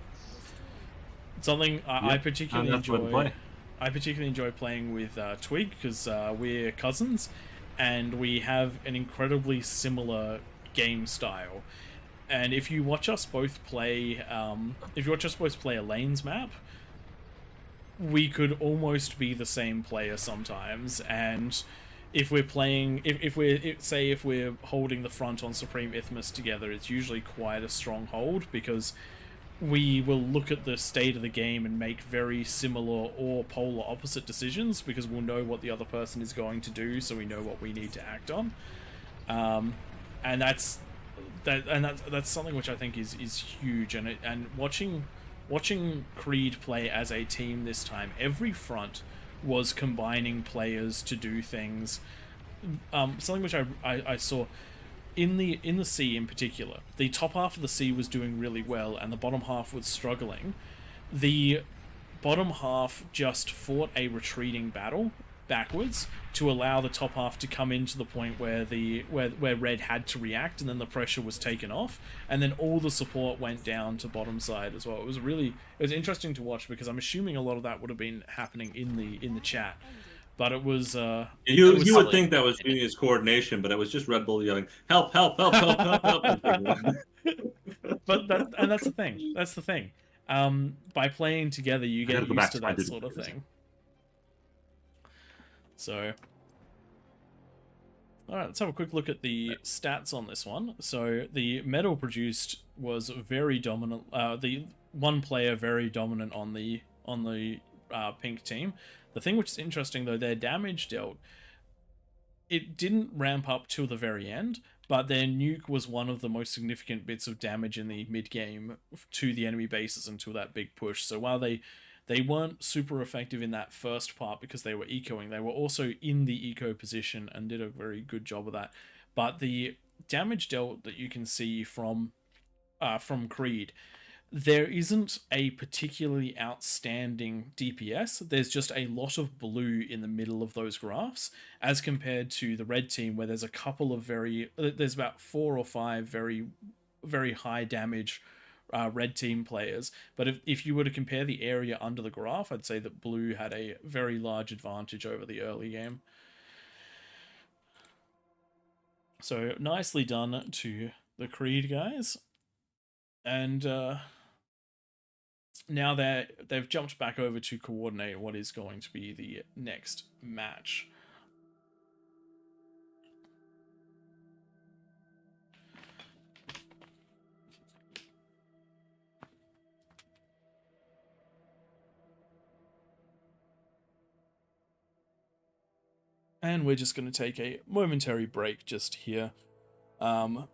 S2: Something I particularly enjoy.
S3: Play.
S2: I particularly enjoy playing with Twig because we're cousins, and we have an incredibly similar game style. And if you watch us both play, a lanes map, we could almost be the same player sometimes. And if we're playing, if we're holding the front on Supreme Isthmus together, it's usually quite a strong hold because we will look at the state of the game and make very similar or polar opposite decisions because we'll know what the other person is going to do, so we know what we need to act on. And that's something which I think is huge. And watching Creed play as a team this time, every front was combining players to do things. Something which I saw in the sea in particular. The top half of the sea was doing really well, and the bottom half was struggling. The bottom half just fought a retreating battle backwards to allow the top half to come into the point where where red had to react, and then the pressure was taken off, and then all the support went down to bottom side as well. It was interesting to watch because I'm assuming a lot of that would have been happening in the chat, but it was
S3: you would think that was Genius coordination, but it was just Red Bull yelling help help help help help help.
S2: But that's the thing. By playing together, you get used to that sort of thing. So, alright, let's have a quick look at the stats on this one. So, the metal produced was very dominant. The one player very dominant on the pink team. The thing which is interesting though, their damage dealt, it didn't ramp up till the very end, but their nuke was one of the most significant bits of damage in the mid game to the enemy bases until that big push. So while they weren't super effective in that first part because they were ecoing, they were also in the eco position and did a very good job of that. But the damage dealt that you can see from Creed, there isn't a particularly outstanding DPS. There's just a lot of blue in the middle of those graphs as compared to the red team where there's a couple of there's about 4 or 5 very, very high damage red team players. But if you were to compare the area under the graph, I'd say that blue had a very large advantage over the early game. So nicely done to the Creed guys. And now they've jumped back over to coordinate what is going to be the next match. And we're just going to take a momentary break just here. And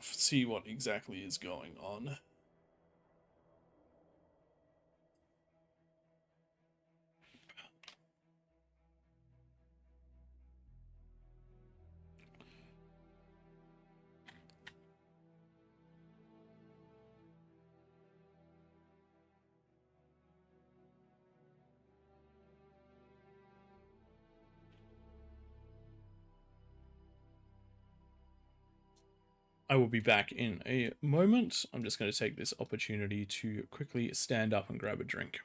S2: see what exactly is going on. I will be back in a moment. I'm just going to take this opportunity to quickly stand up and grab a drink.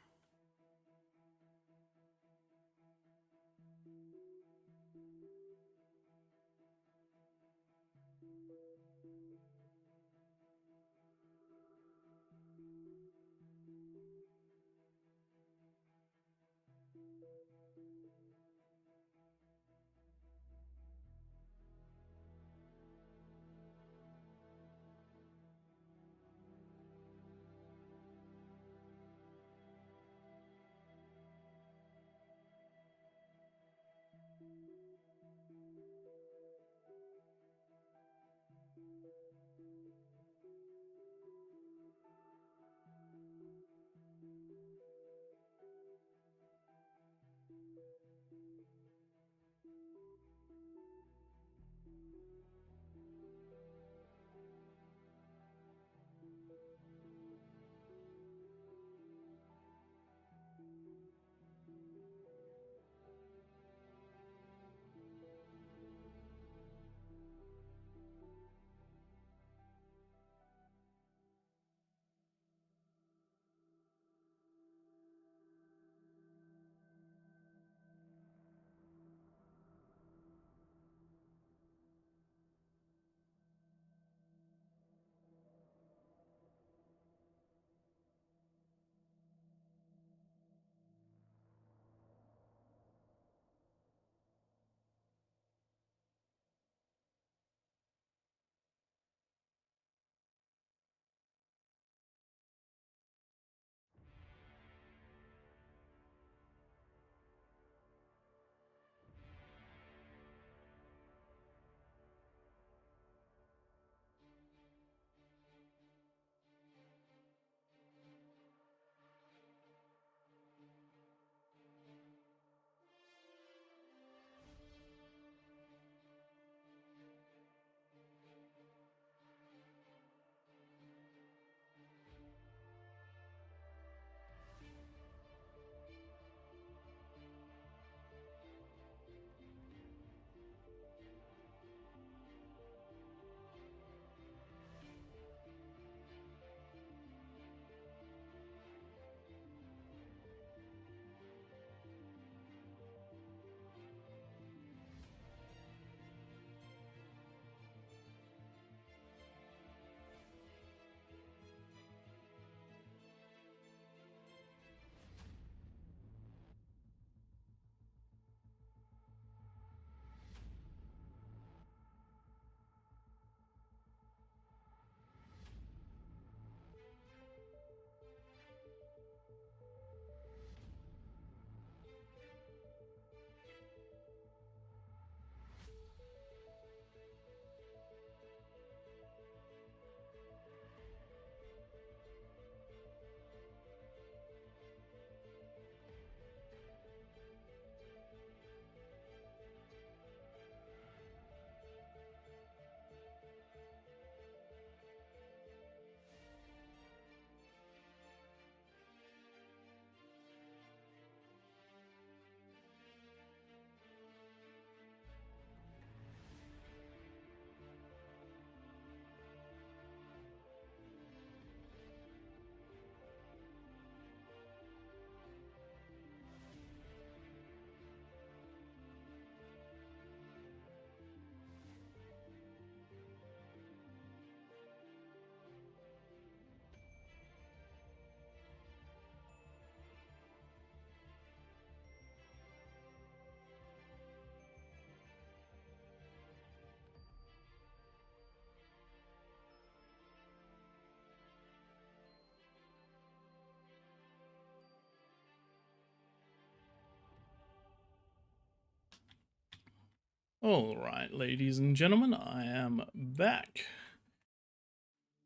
S2: All right, ladies and gentlemen, I am back.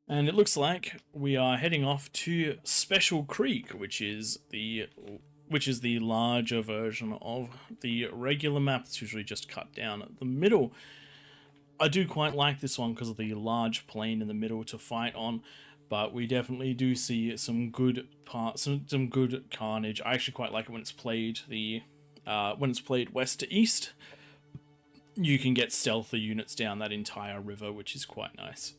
S2: And it looks like we are heading off to Special Creek, which is the larger version of the regular map. It's usually just cut down at the middle. I do quite like this one because of the large plain in the middle to fight on, but we definitely do see some good parts, some good carnage. I actually quite like it when it's played west to east. You can get stealthy units down that entire river, which is quite nice.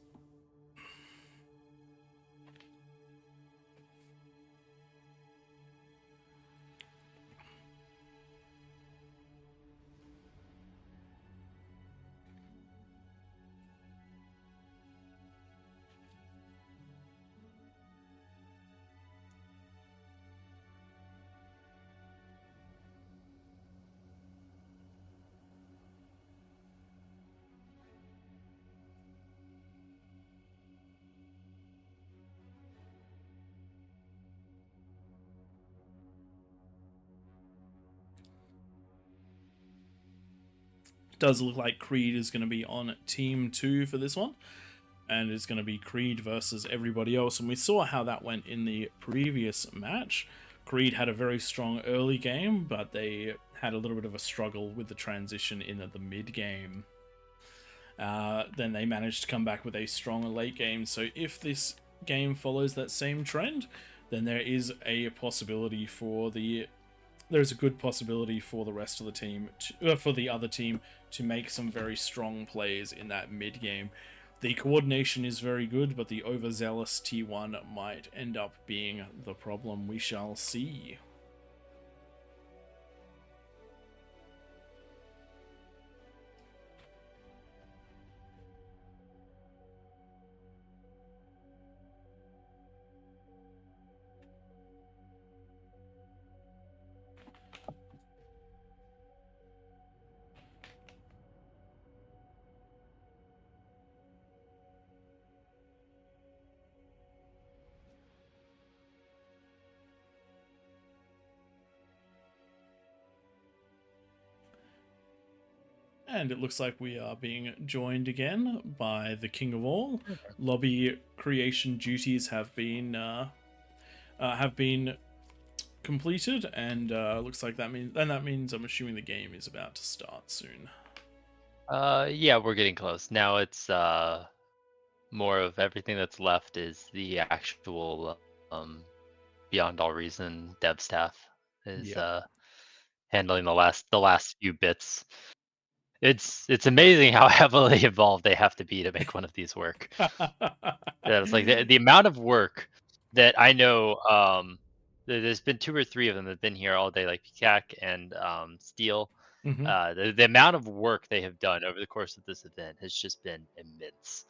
S2: does look like Creed is going to be on Team 2 for this one, and it's going to be Creed versus everybody else. And we saw how that went in the previous match. Creed had a very strong early game, but they had a little bit of a struggle with the transition in the mid game. Then they managed to come back with a stronger late game. So if this game follows that same trend, then there is a possibility for there's a good possibility for the rest of the team, for the other team, to make some very strong plays in that mid game. The coordination is very good, but the overzealous T1 might end up being the problem. We shall see. And it looks like we are being joined again by the King of All. Lobby creation duties have been completed, and looks like that means I'm assuming the game is about to start soon.
S4: Yeah, we're getting close. Now it's more of everything that's left is the actual Beyond All Reason dev staff is handling the last few bits. It's amazing how heavily involved they have to be to make one of these work. Yeah, it's like the amount of work that I know. There's been 2 or 3 of them that have been here all day, like Pikak and Steel.
S2: Mhm.
S4: The amount of work they have done over the course of this event has just been immense.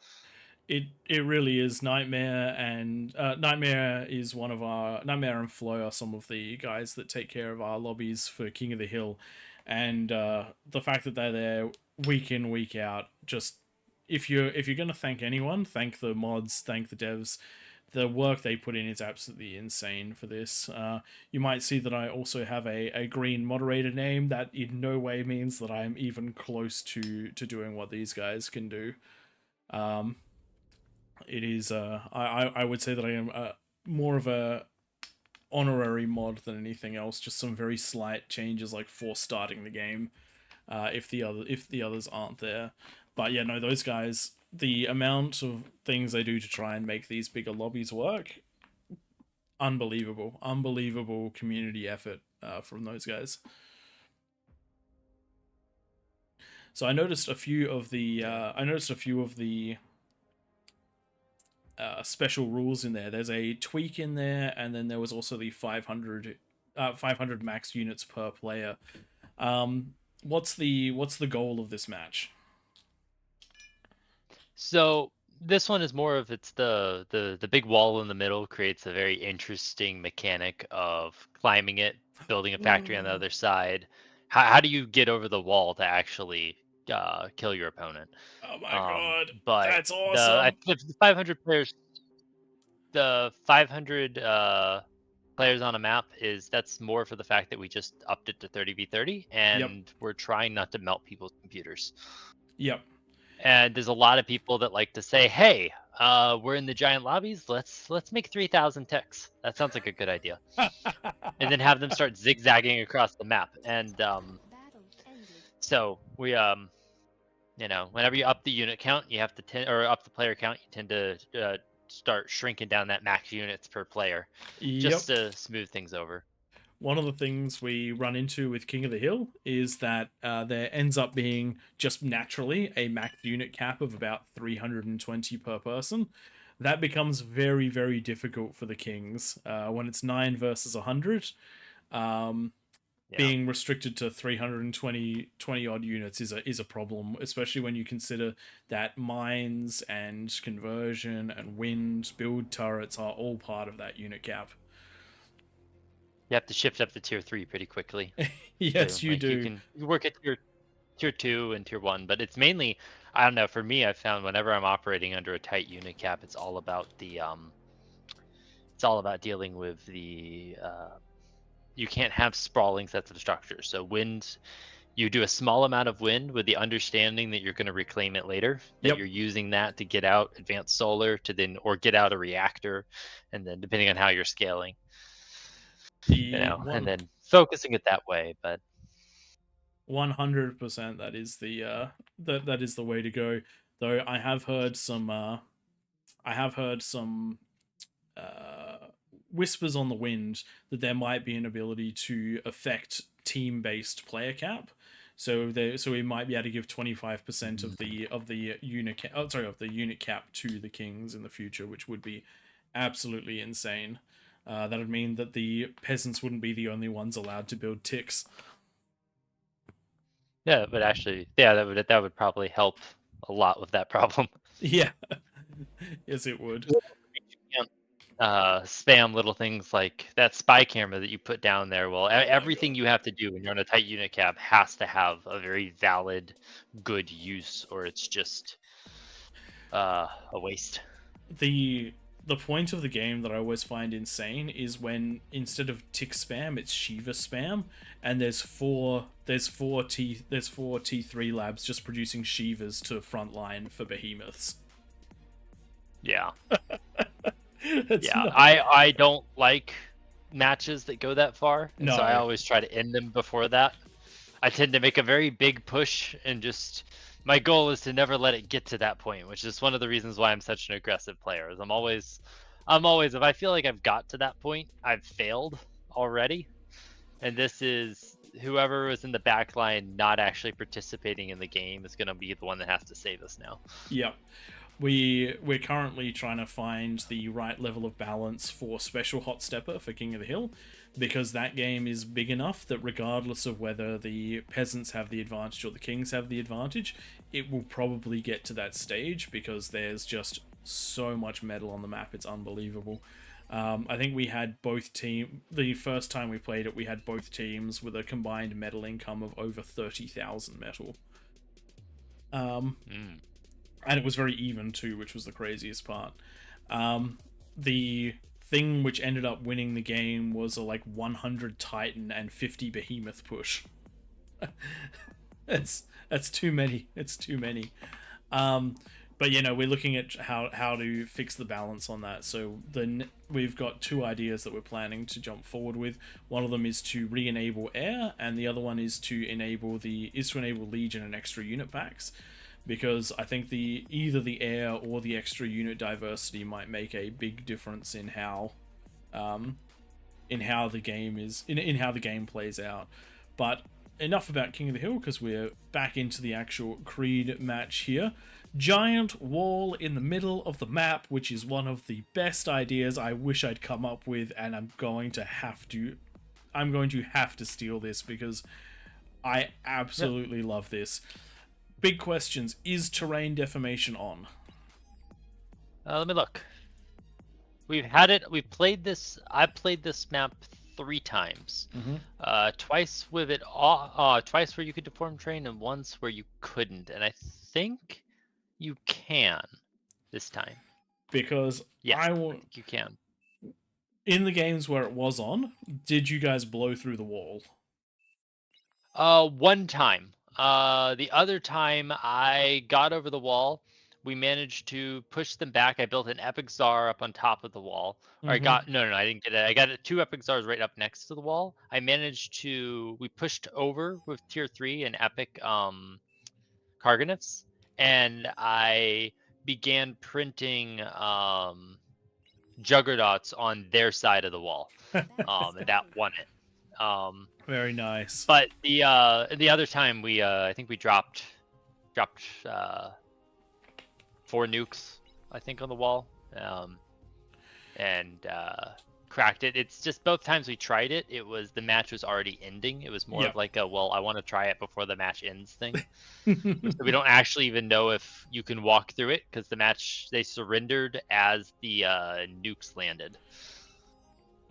S2: It really is. Nightmare and Nightmare and Flo are some of the guys that take care of our lobbies for King of the Hill, and the fact that they're there week in, week out. Just if you're gonna thank anyone, thank the mods, thank the devs. The work they put in is absolutely insane for this. You might see that I also have a green moderator name. That in no way means that I'm even close to doing what these guys can do. It is I would say that I am more of a honorary mod than anything else. Just some very slight changes, like for starting the game, if the others aren't there. But yeah, no, those guys, the amount of things they do to try and make these bigger lobbies work, unbelievable community effort from those guys. So I noticed a few of the special rules in there. There's a tweak in there, and then there was also the 500 max units per player. What's the goal of this match?
S4: So this one is more of it's the big wall in the middle creates a very interesting mechanic of climbing it, building a factory on the other side. How do you get over the wall to actually kill your opponent?
S2: Oh my god,
S4: But
S2: that's awesome!
S4: the 500 players, the 500 players on a map that's more for the fact that we just upped it to 30v30, and we're trying not to melt people's computers.
S2: Yep.
S4: And there's a lot of people that like to say, "Hey, we're in the giant lobbies. Let's make 3,000 ticks. That sounds like a good idea." And then have them start zigzagging across the map. And so we whenever you up the unit count, you have to or up the player count, you tend to start shrinking down that max units per player, just to smooth things over.
S2: One of the things we run into with King of the Hill is that there ends up being just naturally a max unit cap of about 320 per person. That becomes very, very difficult for the Kings when it's 9 versus 100. Being restricted to 320 odd units is a problem, especially when you consider that mines and conversion and wind build turrets are all part of that unit cap.
S4: You have to shift up to tier 3 pretty quickly.
S2: Yes, you do.
S4: You can work at tier 2 and tier 1, but it's mainly, I don't know, for me, I found whenever I'm operating under a tight unit cap, it's all about the dealing with the you can't have sprawling sets of structures. So wind you do a small amount of wind with the understanding that you're going to reclaim it later. That
S2: Yep.
S4: you're using that to get out advanced solar to then, or get out a reactor, and then depending on how you're scaling, and then focusing it that way. But
S2: 100%, that is the that is the way to go. Though I have heard some whispers on the wind that there might be an ability to affect team-based player cap. So we might be able to give 25% of the unit of the unit cap to the kings in the future, which would be absolutely insane. That would mean that the peasants wouldn't be the only ones allowed to build ticks.
S4: yeah, but actually, yeah, that would probably help a lot with that problem.
S2: Yeah. Yes, it would.
S4: Spam little things like that spy camera that you put down there. Well, everything you have to do when you're on a tight unit cap has to have a very valid, good use, or it's just a waste.
S2: The point of the game that I always find insane is when instead of tick spam, it's Shiva spam, and there's four T3 labs just producing Shivas to frontline for behemoths.
S4: Yeah.
S2: Yeah,
S4: I don't like matches that go that far, and so
S2: No.
S4: I always try to end them before that. I tend to make a very big push, and just my goal is to never let it get to that point, which is one of the reasons why I'm such an aggressive player. Is I'm always if I feel like I've got to that point, I've failed already, and this is whoever was in the back line not actually participating in the game is going to be the one that has to save us now.
S2: Yep. We're currently trying to find the right level of balance for Special Hot Stepper for King of the Hill, because that game is big enough that regardless of whether the peasants have the advantage or the kings have the advantage, it will probably get to that stage because there's just so much metal on the map, it's unbelievable. I think we had the first time we played it, we had both teams with a combined metal income of over 30,000 metal. And it was very even too, which was the craziest part. The thing which ended up winning the game was a 100 Titan and 50 Behemoth push. That's too many. It's too many. But we're looking at how to fix the balance on that. So then we've got two ideas that we're planning to jump forward with. One of them is to re-enable air, and the other one is to enable Legion and extra unit packs. Because I think either the air or the extra unit diversity might make a big difference in how the game plays out. But enough about King of the Hill, because we're back into the actual Creed match here. Giant wall in the middle of the map, which is one of the best ideas I wish I'd come up with, and I'm going to have to steal this because I absolutely love this. Big questions. Is terrain deformation on?
S4: Let me look. We've had it. We've played this. I played this map 3 times. Twice with it. Twice where you could deform terrain, and once where you couldn't. And I think you can this time.
S2: Because
S4: I think you can.
S2: In the games where it was on, did you guys blow through the wall?
S4: One time. The other time I got over the wall, we managed to push them back. I built an epic czar up on top of the wall. Or I got I didn't get it. I got 2 epic czars right up next to the wall. We pushed over with tier 3 and epic Karganiths, and I began printing juggernauts on their side of the wall. And that won it.
S2: Very nice.
S4: But the other time I think we dropped 4 nukes, I think, on the wall, and cracked it. It's just both times we tried it, the match was already ending. It was more of like I want to try it before the match ends thing. So we don't actually even know if you can walk through it because they surrendered as the nukes landed.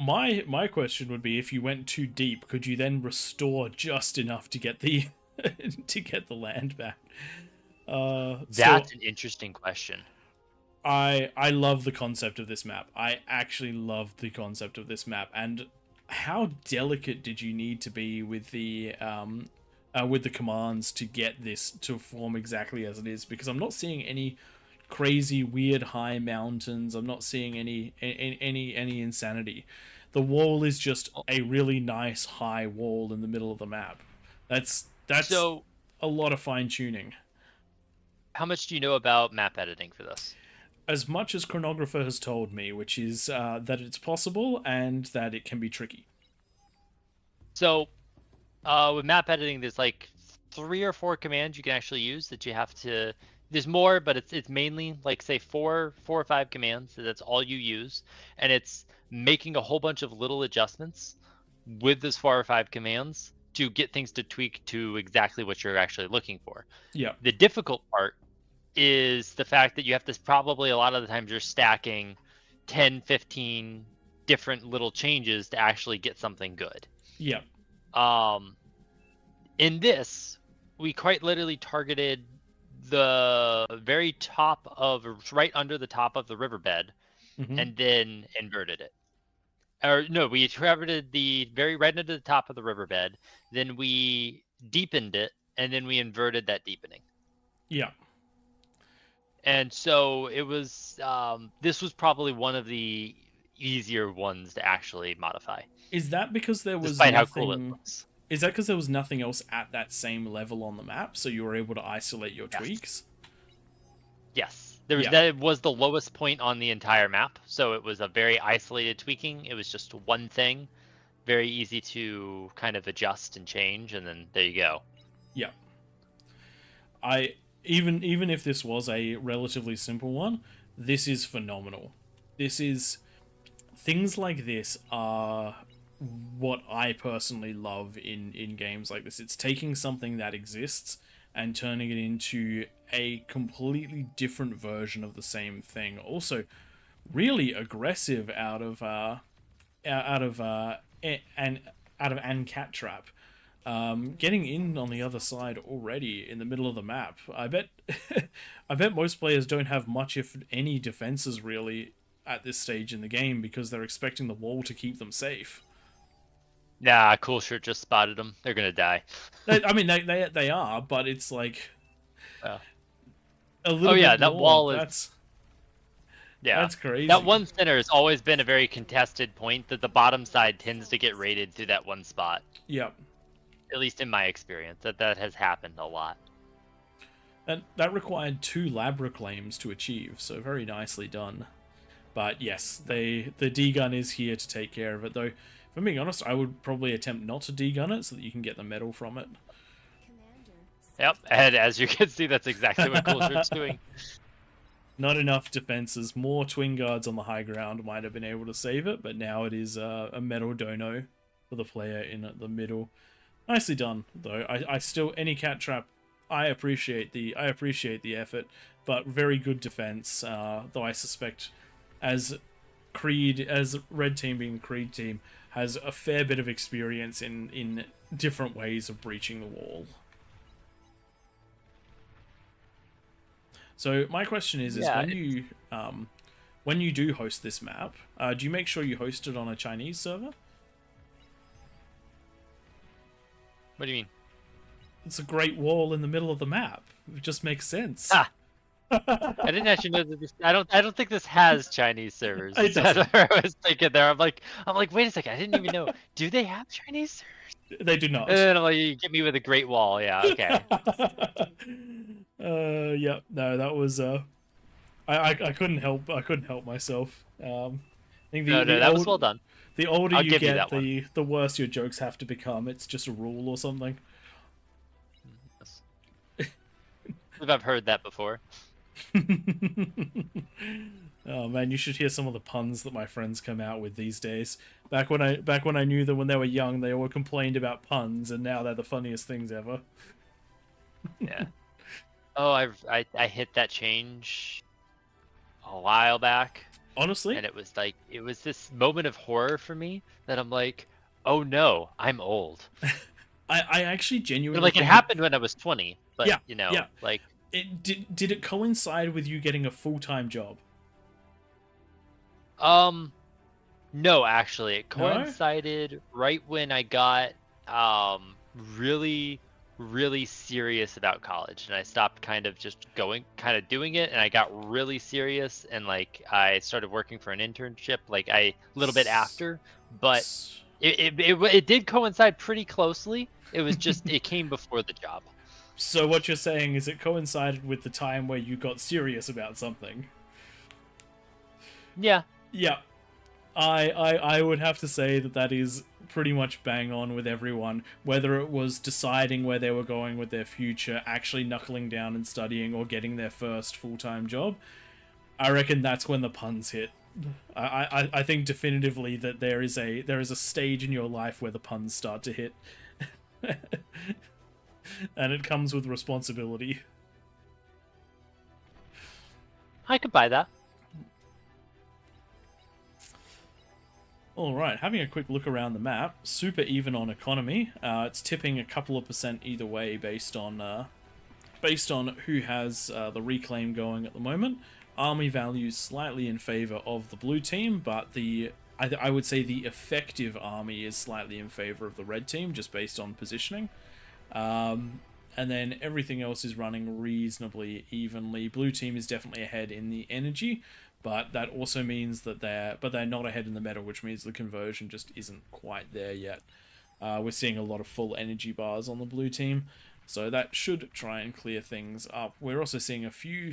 S2: My question would be, if you went too deep, could you then restore just enough to get the land back?
S4: That's an interesting question.
S2: I love the concept of this map. I actually love the concept of this map. And how delicate did you need to be with the with the commands to get this to form exactly as it is, because I'm not seeing any crazy weird high mountains. I'm not seeing any insanity. The wall is just a really nice high wall in the middle of the map. That's
S4: So,
S2: a lot of fine tuning.
S4: how much do you know about map editing for this?
S2: As much as Chronographer has told me, which is that it's possible and that it can be tricky.
S4: So, with map editing, there's like 3 or 4 commands you can actually use that you have to. There's more, but it's mainly like say 4 or 5 commands. That's all you use, and it's making a whole bunch of little adjustments with those 4 or 5 commands to get things to tweak to exactly what you're actually looking for.
S2: Yeah.
S4: The difficult part is the fact that you have to probably a lot of the times you're stacking 10, 15 different little changes to actually get something good.
S2: Yeah.
S4: In this, we quite literally targeted the very top of, right under the top of the riverbed, and then inverted it. Or no, we targeted the very right under the top of the riverbed, then we deepened it, and then we inverted that deepening.
S2: Yeah.
S4: And so it was, this was probably one of the easier ones to actually modify.
S2: Is that because there was
S4: despite
S2: nothing...
S4: how cool it looks.
S2: Is that because there was nothing else at that same level on the map, so you were able to isolate your tweaks?
S4: Yes. That was the lowest point on the entire map, so it was a very isolated tweaking. It was just one thing, very easy to kind of adjust and change, and then there you go.
S2: Yeah. Even if this was a relatively simple one, this is phenomenal. Things like this are what I personally love in games like this. It's taking something that exists and turning it into a completely different version of the same thing. Also, really aggressive out of Cat Trap. Getting in on the other side already in the middle of the map. I bet most players don't have much, if any, defenses really at this stage in the game because they're expecting the wall to keep them safe.
S4: Nah, Cool Shirt just spotted them. They're gonna die.
S2: I mean, they are, but it's like
S4: a
S2: little.
S4: Oh yeah,
S2: bit
S4: that
S2: more.
S4: wall is.
S2: That's crazy.
S4: That one center has always been a very contested point. That the bottom side tends to get raided through that one spot.
S2: Yep.
S4: At least in my experience, that has happened a lot.
S2: And that required 2 lab reclaims to achieve, so very nicely done. But yes, the D-gun is here to take care of it, though. If I'm being honest, I would probably attempt not to D-gun it so that you can get the metal from it.
S4: Yep, and as you can see, that's exactly what Cool Shirt's doing.
S2: Not enough defenses. More twin guards on the high ground might have been able to save it, but now it is a metal dono for the player in the middle. Nicely done, though. I still, any Cat Trap, I appreciate the effort, but very good defense. Though I suspect, as Red Team being the Creed team, has a fair bit of experience in different ways of breaching the wall. So my question is when you do host this map, do you make sure you host it on a Chinese server?
S4: What do you mean?
S2: It's a great wall in the middle of the map. It just makes sense.
S4: Ah. I didn't actually know that this. I don't think this has Chinese servers.
S2: It
S4: That's
S2: doesn't.
S4: what I was thinking there. I'm like, wait a second. I didn't even know. Do they have Chinese servers?
S2: They do not.
S4: And then I'm like, you get me with a Great Wall. Yeah. Okay.
S2: Yeah. No, that was. I couldn't help myself. I think
S4: that was well done.
S2: The older
S4: I'll
S2: you
S4: give you
S2: get,
S4: that one.
S2: the worse your jokes have to become. It's just a rule or something.
S4: I've heard that before.
S2: Oh man, you should hear some of the puns that my friends come out with these days. Back when I knew them when they were young, they all complained about puns, and now they're the funniest things ever.
S4: Yeah. Oh, I hit that change a while back.
S2: Honestly,
S4: And it was this moment of horror for me that I'm like, oh no, I'm old.
S2: I actually genuinely
S4: Like it happened when I was 20, but
S2: yeah.
S4: like
S2: It did it coincide with you getting a full-time job?
S4: no, actually, it coincided right when I got really really serious about college, and I stopped kind of just doing it, and I got really serious, and like I started working for an internship like a little bit after, but it did coincide pretty closely. It was just it came before the job.
S2: So what you're saying is it coincided with the time where you got serious about something.
S4: Yeah.
S2: Yeah. I would have to say that is pretty much bang on with everyone, whether it was deciding where they were going with their future, actually knuckling down and studying, or getting their first full-time job. I reckon that's when the puns hit. I think definitively that there is a stage in your life where the puns start to hit. And it comes with responsibility.
S4: I could buy that.
S2: Alright, having a quick look around the map, super even on economy. It's tipping a couple of percent either way based on who has the reclaim going at the moment. Army values slightly in favor of the blue team, but I would say the effective army is slightly in favor of the red team, just based on positioning. And then everything else is running reasonably evenly. Blue team is definitely ahead in the energy, but that also means that they're not ahead in the metal, which means the conversion just isn't quite there yet. We're seeing a lot of full energy bars on the blue team, so that should try and clear things up. We're also seeing a few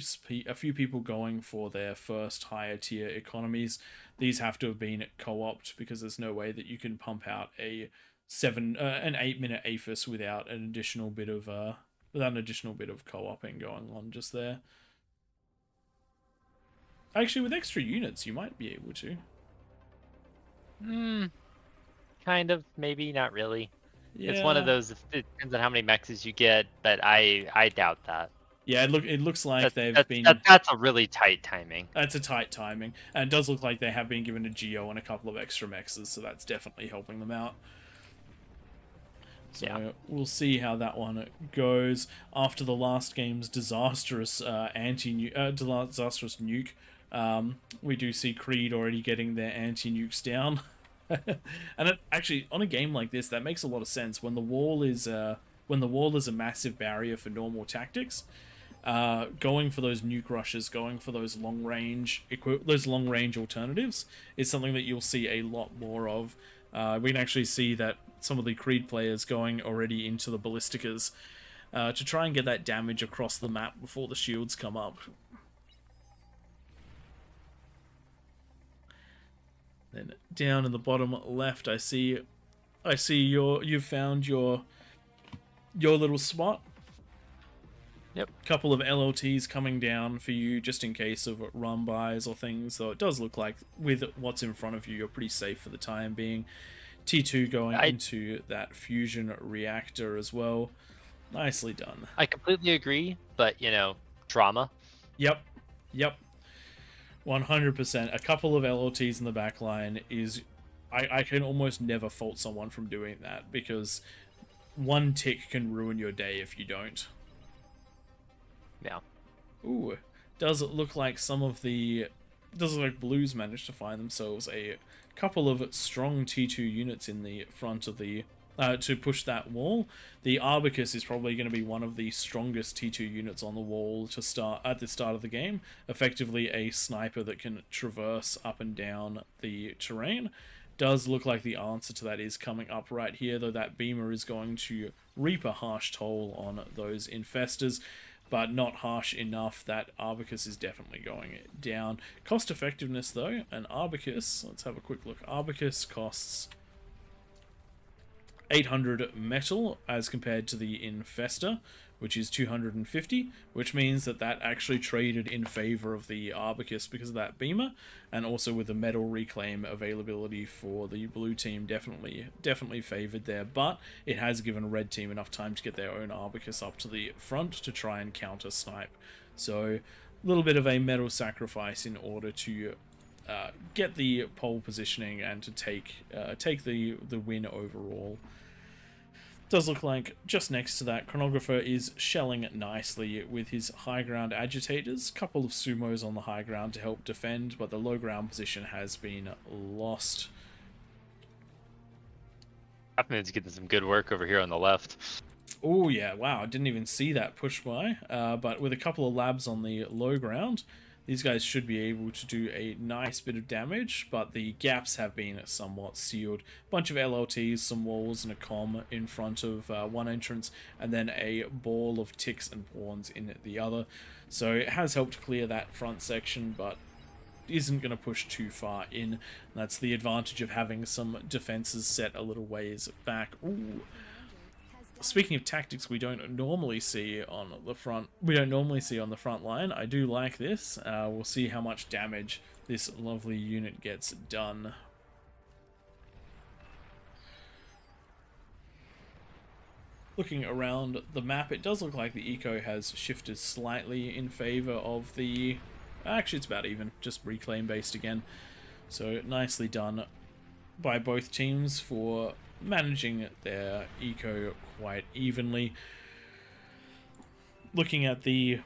S2: people going for their first higher tier economies. These have to have been co-opted, because there's no way that you can pump out an 8-minute APHIS without an additional bit of co-oping going on just there. Actually, with extra units, you might be able to.
S4: Kind of, maybe, not really.
S2: Yeah.
S4: It's one of those. It depends on how many mexes you get, but I doubt that.
S2: Yeah, it looks like
S4: that's a really tight timing.
S2: That's a tight timing, and it does look like they have been given a Geo and a couple of extra mexes, so that's definitely helping them out. So yeah, we'll see how that one goes after the last game's disastrous disastrous nuke. We do see Creed already getting their anti-nukes down. And actually, on a game like this, that makes a lot of sense. When the wall is a massive barrier for normal tactics, going for those nuke rushes, going for those long range alternatives is something that you'll see a lot more of. We can actually see that some of the Creed players going already into the ballisticas to try and get that damage across the map before the shields come up. Then down in the bottom left, I see you've found your little spot.
S4: Yep.
S2: Couple of LLTs coming down for you just in case of run bys or things. So it does look like with what's in front of you, you're pretty safe for the time being. T2 going into that fusion reactor as well. Nicely done.
S4: I completely agree, but trauma.
S2: Yep. 100%. A couple of LLTs in the back line is... I can almost never fault someone from doing that, because one tick can ruin your day if you don't.
S4: Yeah.
S2: Ooh. Does it look like Blues managed to find themselves a couple of strong T2 units in the front of the... to push that wall. The Arbicus is probably going to be one of the strongest T2 units on the wall to start at the start of the game. Effectively a sniper that can traverse up and down the terrain. Does look like the answer to that is coming up right here, though that beamer is going to reap a harsh toll on those infestors, but not harsh enough that Arbicus is definitely going down. Cost effectiveness though, an Arbicus, let's have a quick look. Arbicus costs 800 metal as compared to the Infestor, which is 250, which means that actually traded in favor of the Arbicus because of that beamer, and also with the metal reclaim availability for the blue team definitely favored there, but it has given red team enough time to get their own Arbicus up to the front to try and counter snipe. So a little bit of a metal sacrifice in order to get the pole positioning and to take the win overall. Does look like just next to that, Chronographer is shelling nicely with his high ground agitators. Couple of sumos on the high ground to help defend, but the low ground position has been lost.
S4: Hapman's getting some good work over here on the left.
S2: Oh yeah, wow, I didn't even see that push by, but with a couple of labs on the low ground, these guys should be able to do a nice bit of damage, but the gaps have been somewhat sealed. Bunch of LLTs, some walls, and a comm in front of one entrance, and then a ball of ticks and pawns in the other. So it has helped clear that front section, but isn't going to push too far in. That's the advantage of having some defenses set a little ways back. Ooh. Speaking of tactics we don't normally see on the front line, I do like this. We'll see how much damage this lovely unit gets done. Looking around the map, it does look like the eco has shifted slightly in favor of the... Actually, it's about even, just reclaim based again. So nicely done by both teams for managing their eco quite evenly. Looking at the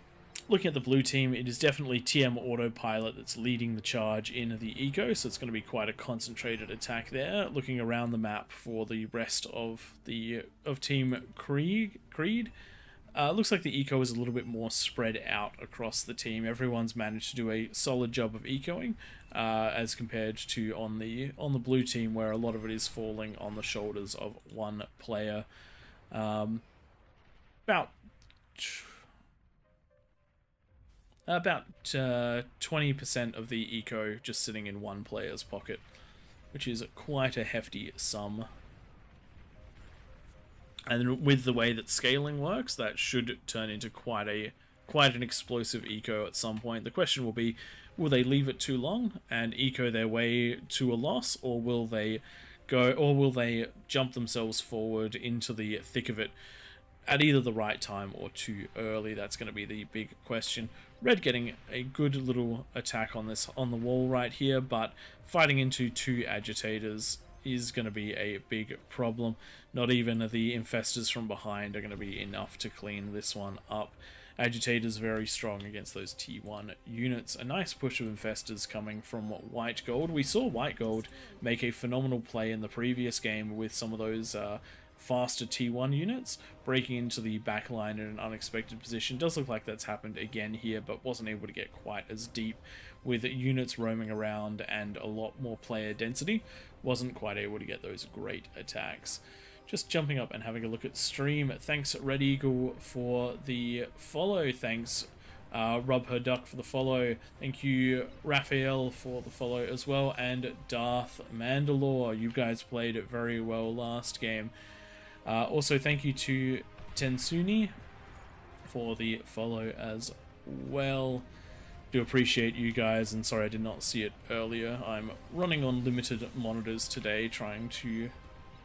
S2: blue team, it is definitely TM Autopilot that's leading the charge in the eco, so it's going to be quite a concentrated attack there. Looking around the map for the rest of Team Creed, looks like the eco is a little bit more spread out across the team. Everyone's managed to do a solid job of ecoing, as compared to on the blue team, where a lot of it is falling on the shoulders of one player. About 20% of the eco just sitting in one player's pocket, which is quite a hefty sum. And with the way that scaling works, that should turn into quite an explosive eco at some point. The question will be, will they leave it too long and eco their way to a loss, or will they jump themselves forward into the thick of it at either the right time or too early? That's going to be the big question. Red getting a good little attack on the wall right here, but fighting into two agitators is going to be a big problem. Not even the infestors from behind are going to be enough to clean this one up. Agitators very strong against those T1 units. A nice push of infestors coming from White Gold. We saw White Gold make a phenomenal play in the previous game with some of those faster T1 units breaking into the back line in an unexpected position. Does look like that's happened again here, but wasn't able to get quite as deep with units roaming around and a lot more player density. Wasn't quite able to get those great attacks. Just jumping up and having a look at stream. Thanks Red Eagle for the follow. Thanks Rub Her Duck for the follow. Thank you Raphael for the follow as well, and Darth Mandalore. You guys played it very well last game. Also thank you to Tensuni for the follow as well. Do appreciate you guys, and sorry I did not see it earlier. I'm running on limited monitors today, trying to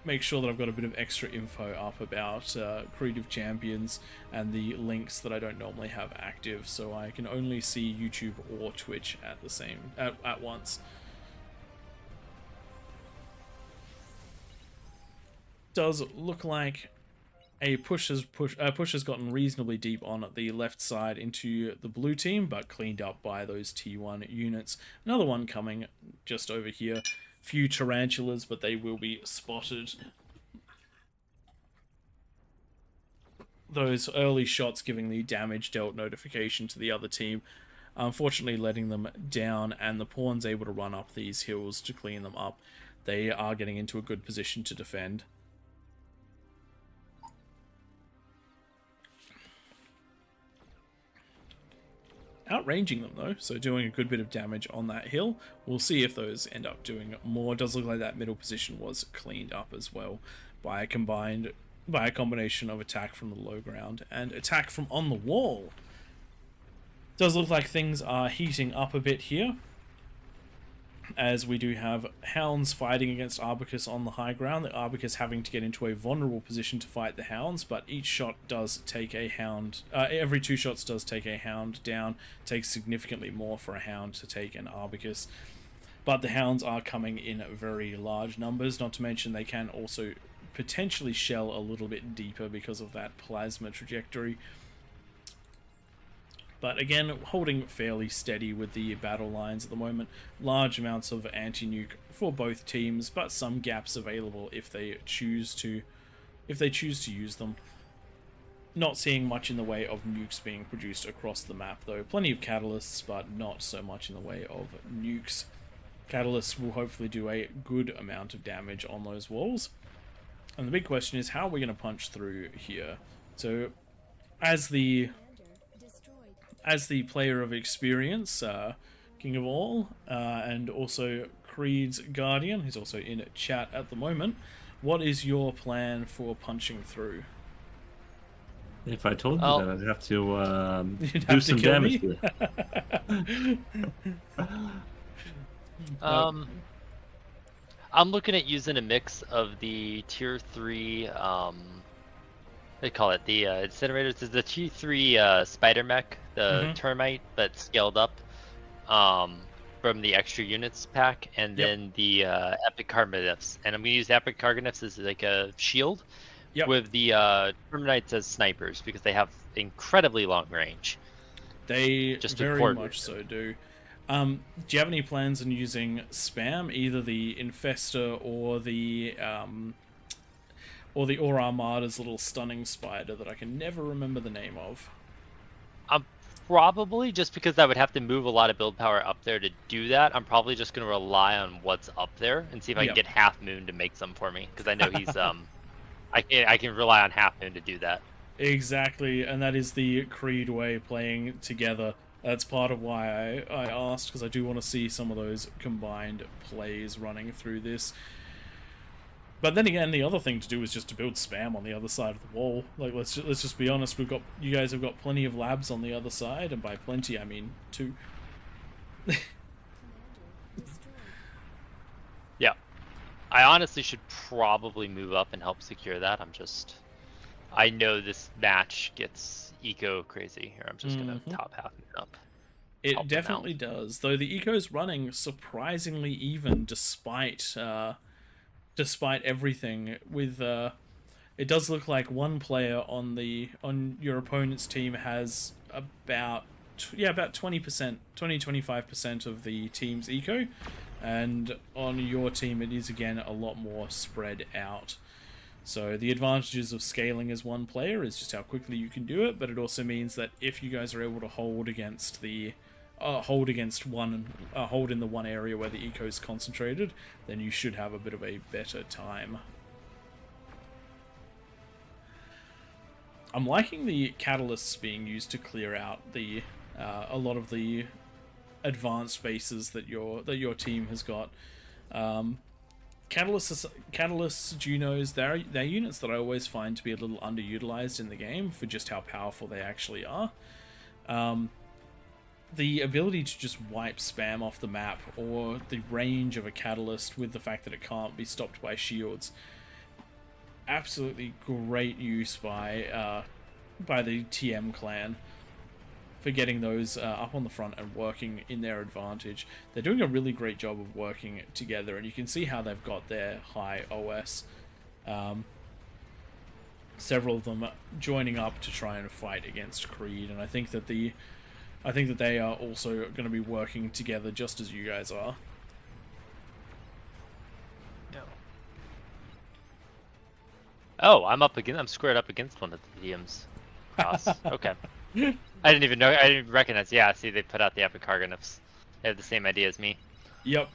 S2: make sure that I've got a bit of extra info up about Creed of Champions and the links that I don't normally have active, so I can only see YouTube or Twitch at once. Does look like a push has gotten reasonably deep on the left side into the blue team, but cleaned up by those T1 units. Another one coming just over here. Few tarantulas, but they will be spotted. Those early shots giving the damage dealt notification to the other team, unfortunately letting them down, and the pawn's able to run up these hills to clean them up. They are getting into a good position to defend. Outranging them though, so doing a good bit of damage on that hill. We'll see if those end up doing more. It does look like that middle position was cleaned up as well by a combination of attack from the low ground and attack from on the wall. Does look like things are heating up a bit here, as we do have hounds fighting against Arbicus on the high ground. The Arbicus having to get into a vulnerable position to fight the hounds, but each shot does take a hound. Every 2 shots does take a hound down. Takes significantly more for a hound to take an Arbicus. But the hounds are coming in very large numbers, not to mention they can also potentially shell a little bit deeper because of that plasma trajectory. But again, holding fairly steady with the battle lines at the moment. Large amounts of anti-nuke for both teams, but some gaps available if they choose to use them. not seeing much in the way of nukes being produced across the map, though. Plenty of catalysts, but not so much in the way of nukes. Catalysts will hopefully do a good amount of damage on those walls. And the big question is, how are we going to punch through here? So, as the player of experience, King of All, and also Creed's Guardian, who's also in chat at the moment, what is your plan for punching through?
S3: If I told you that, I'd have to
S2: You'd
S3: do
S2: have
S3: some
S2: to kill
S3: damage
S2: me?
S3: here.
S4: I'm looking at using a mix of the tier 3, they call it the incinerators. Is the tier 3 spider mech, the termite, but scaled up from the extra units pack, and then the epic cargonifs. And I'm gonna use the epic cargonifs as like a shield, with the termites as snipers because they have incredibly long range.
S2: They just very much so do. Do you have any plans on using spam, either the Infester or the Armada's little stunning spider that I can never remember the name of?
S4: Probably, just because I would have to move a lot of build power up there to do that. I'm probably just going to rely on what's up there and see if I can get Half Moon to make some for me, because I know he's I can rely on Half Moon to do that.
S2: Exactly, and that is the Creed way, playing together. That's part of why I asked, because I do want to see some of those combined plays running through this. But then again, the other thing to do is just to build spam on the other side of the wall. Like, let's just be honest. You guys have got plenty of labs on the other side, and by plenty I mean 2.
S4: Yeah, I honestly should probably move up and help secure that. I know this match gets eco crazy here. I'm just gonna top Half Moon up.
S2: It definitely does, though the eco's running surprisingly even despite everything. With it does look like one player on your opponent's team has about 20-25% of the team's eco, and on your team it is again a lot more spread out. So the advantages of scaling as one player is just how quickly you can do it, but it also means that if you guys are able to hold against the hold in the one area where the eco is concentrated, then you should have a bit of a better time. I'm liking the catalysts being used to clear out the a lot of the advanced bases that your team has got. Catalysts, Junos, they're units that I always find to be a little underutilized in the game for just how powerful they actually are. The ability to just wipe spam off the map, or the range of a catalyst with the fact that it can't be stopped by shields, absolutely great use by the TM clan for getting those up on the front and working in their advantage. They're doing a really great job of working together, and you can see how they've got their high OS. Several of them joining up to try and fight against Creed, and I think that they are also going to be working together just as you guys are.
S4: No. Oh, I'm squared up against one of the DMs. Okay. I didn't even recognize. Yeah, see, they put out the epic cargonifs. They have the same idea as me.
S2: Yep.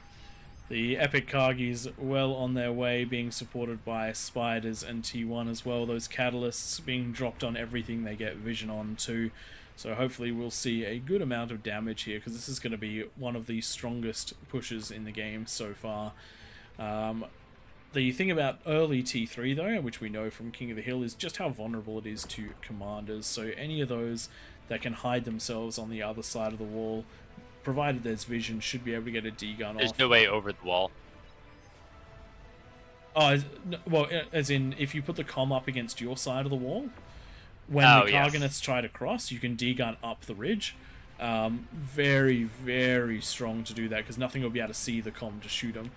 S2: The epic Kargis well on their way, being supported by spiders and T1 as well. Those catalysts being dropped on everything they get vision on too. So hopefully we'll see a good amount of damage here, because this is going to be one of the strongest pushes in the game so far. The thing about early T3 though, which we know from King of the Hill, is just how vulnerable it is to commanders. So any of those that can hide themselves on the other side of the wall, provided there's vision, should be able to get a D-gun off.
S4: There's no way over the wall.
S2: Oh, well, as in, if you put the comm up against your side of the wall, when the Cargonists try to cross, you can D-gun up the ridge. Very, very strong to do that, because nothing will be able to see the comm to shoot them.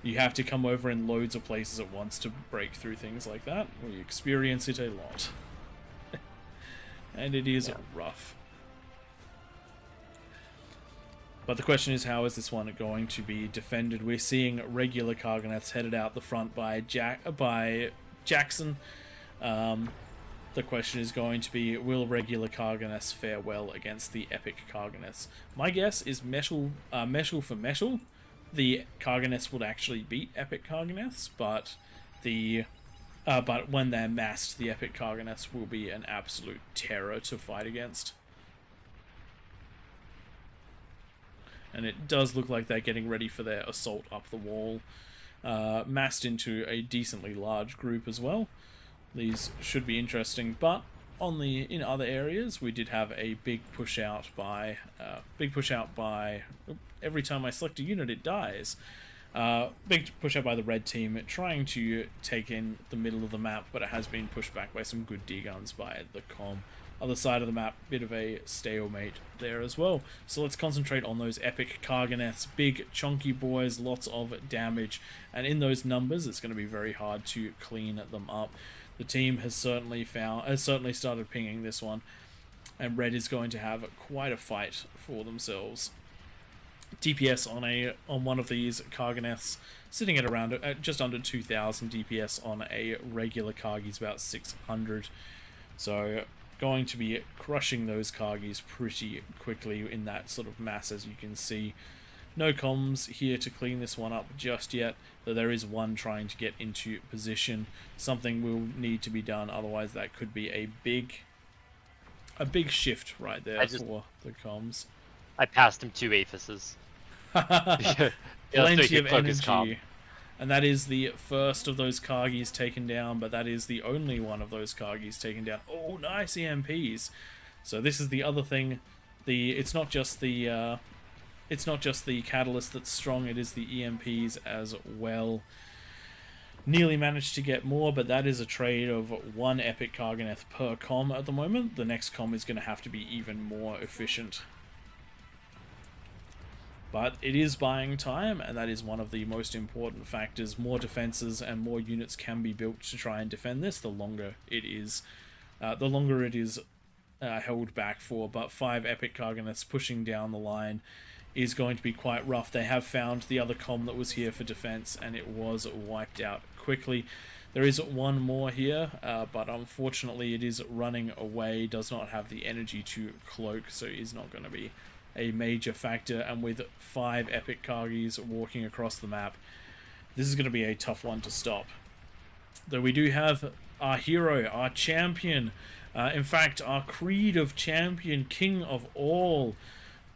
S2: You have to come over in loads of places at once to break through things like that. We experience it a lot. And it is rough. But the question is, how is this one going to be defended? We're seeing regular Cargoneths headed out the front by Jackson. the question is going to be, will regular Karganeths fare well against the epic Karganeths? My guess is metal for metal. The Karganeths would actually beat epic Karganeths, but when they're massed, the epic Karganeths will be an absolute terror to fight against. And it does look like they're getting ready for their assault up the wall, massed into a decently large group as well. These should be interesting, but in other areas we did have a big push out by every time I select a unit it dies. Big push out by the red team trying to take in the middle of the map, but it has been pushed back by some good D-guns by the com. Other side of the map, bit of a stalemate there as well. So let's concentrate on those epic Karganeths, big chunky boys, lots of damage, and in those numbers it's going to be very hard to clean them up. The team has certainly started pinging this one, and red is going to have quite a fight for themselves. DPS on one of these Karganeths sitting at around just under 2,000 DPS on a regular Kargi's about 600. So going to be crushing those Kargis pretty quickly in that sort of mass, as you can see. No comms here to clean this one up just yet, though there is one trying to get into position. Something will need to be done, otherwise that could be a big shift right there for the comms.
S4: I passed him 2 Aphises.
S2: Plenty of energy. And that is the first of those Kargis taken down, but that is the only one of those Kargis taken down. Oh, nice EMPs. So this is the other thing. It's not just the catalyst that's strong, it is the EMPs as well. Nearly managed to get more, but that is a trade of 1 epic Karganeth per com at the moment. The next com is going to have to be even more efficient. But it is buying time, and that is one of the most important factors. More defenses and more units can be built to try and defend this, the longer it is held back for. But 5 epic Karganeths pushing down the line is going to be quite rough. They have found the other com that was here for defense, and it was wiped out quickly. There is one more here, but unfortunately it is running away, does not have the energy to cloak, so is not going to be a major factor. And with 5 epic Kargis walking across the map, this is going to be a tough one to stop. Though we do have our hero, our champion, in fact our creed of champion, king of all,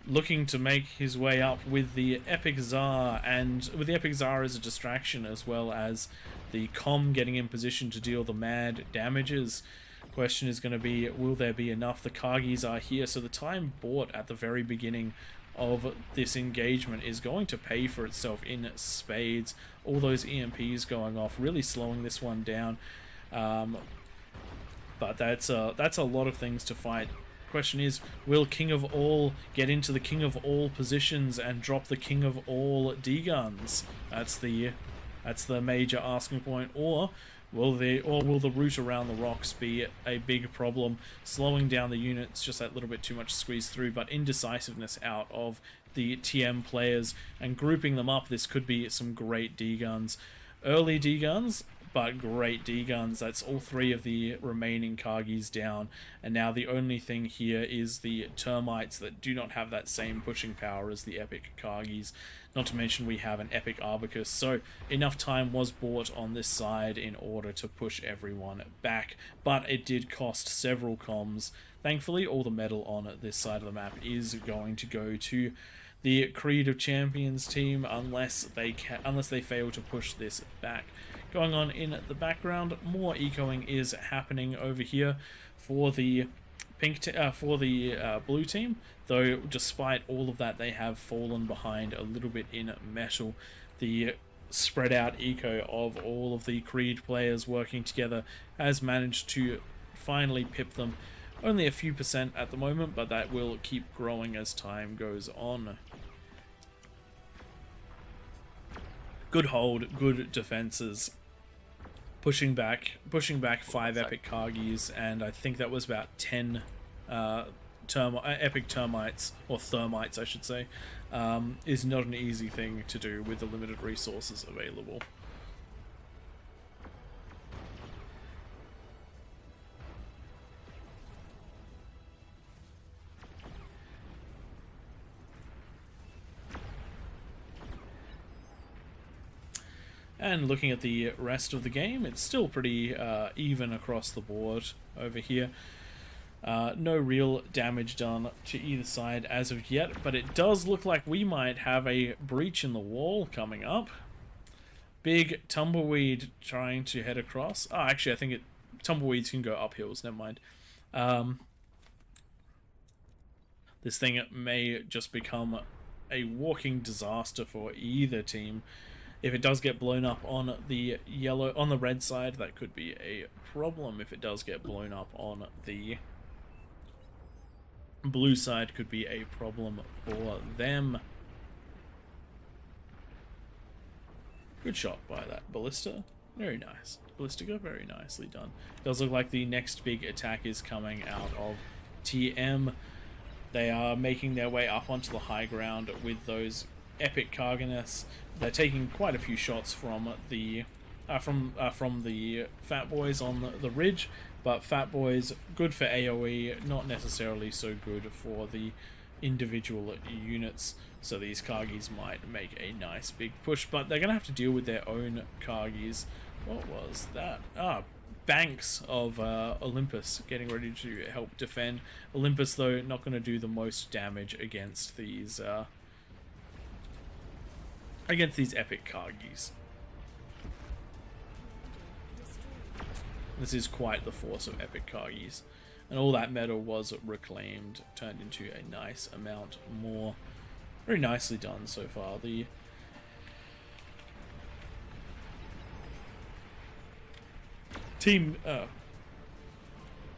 S2: looking to make his way up with the epic Tsar, and with the epic Tsar as a distraction, as well as the com getting in position to deal the mad damages. Question is going to be, will there be enough? The Kargis are here, so the time bought at the very beginning of this engagement is going to pay for itself in spades. All those EMPs going off, really slowing this one down. But that's a lot of things to fight. Question is, will King of All get into the King of All positions and drop the King of All D-guns? That's the major asking point. Or will the route around the rocks be a big problem, slowing down the units, just that little bit too much squeeze through, but indecisiveness out of the TM players and grouping them up. This could be some great D-guns. Early D-guns, but great D-guns. That's all 3 of the remaining Kargis down, and now the only thing here is the termites that do not have that same pushing power as the epic Kargis. Not to mention we have an epic Arbicus, so enough time was bought on this side in order to push everyone back, but it did cost several comms. Thankfully, all the metal on this side of the map is going to go to the Creed of Champions team, unless they fail to push this back. Going on in the background, more ecoing is happening over here for the blue team, though despite all of that they have fallen behind a little bit in metal. The spread out eco of all of the Creed players working together has managed to finally pip them. Only a few percent at the moment, but that will keep growing as time goes on. Good hold, good defenses. Pushing back 5 epic Kargis, and I think that was about 10 epic termites, or thermites I should say, is not an easy thing to do with the limited resources available. And looking at the rest of the game, it's still pretty even across the board over here. No real damage done to either side as of yet, but it does look like we might have a breach in the wall coming up. Big tumbleweed trying to head across. Oh, actually, I think tumbleweeds can go up hills. Never mind. This thing may just become a walking disaster for either team. If it does get blown up on the red side, that could be a problem. If it does get blown up on the blue side, could be a problem for them. Good shot by that ballista. Very nice. Ballistica, very nicely done. Does look like the next big attack is coming out of TM. They are making their way up onto the high ground with those epic Carganests. They're taking quite a few shots from the Fat Boys on the ridge, but Fat Boys good for AoE, not necessarily so good for the individual units. So these Kargis might make a nice big push, but they're going to have to deal with their own Kargis. What was that? Banks of Olympus getting ready to help defend. Olympus, though, not going to do the most damage against these epic Kargis. This is quite the force of epic Kargis. And all that metal was reclaimed, turned into a nice amount more. Very nicely done so far. The team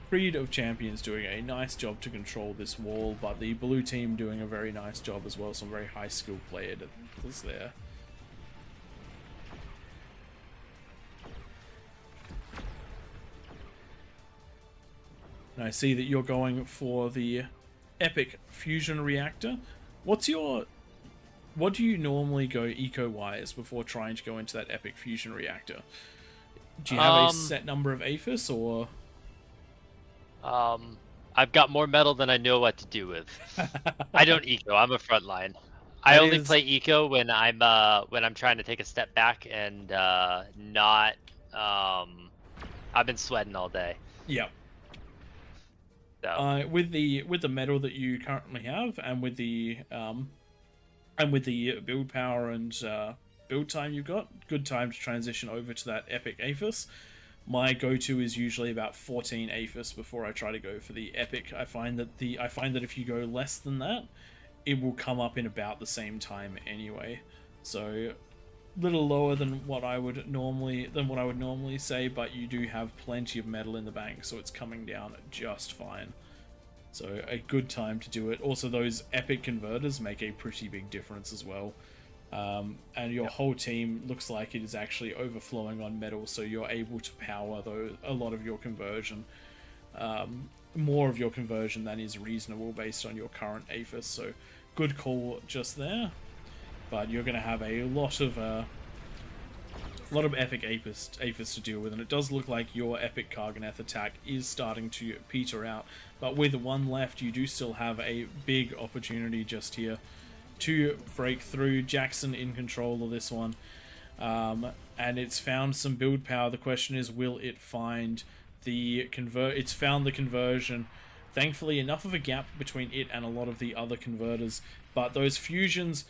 S2: Creed of Champions doing a nice job to control this wall, but the blue team doing a very nice job as well. Some very high skill players there. And I see that you're going for the epic fusion reactor. What do you normally go eco-wise before trying to go into that epic fusion reactor? Do you have a set number of APHIS, or?
S4: I've got more metal than I know what to do with. I don't eco. I'm a frontline. I only play eco when I'm trying to take a step back and not. I've been sweating all day.
S2: Yeah.
S4: So.
S2: With the metal that you currently have, and with the build power and build time you've got, good time to transition over to that epic APHIS. My go-to is usually about 14 APHIS before I try to go for the epic. I find that if you go less than that, it will come up in about the same time anyway. So little lower than what I would normally say, but you do have plenty of metal in the bank, so it's coming down just fine. So a good time to do it. Also, those epic converters make a pretty big difference as well. And your whole team looks like it is actually overflowing on metal, so you're able to power a lot of your conversion. More of your conversion than is reasonable based on your current APHIS, so good call just there. But you're going to have a lot of epic APHIS to deal with, and it does look like your epic Karganeth attack is starting to peter out. But with one left, you do still have a big opportunity just here to break through. Jackson in control of this one, and it's found some build power. The question is, will it find the It's found the conversion. Thankfully, enough of a gap between it and a lot of the other converters, but those fusions,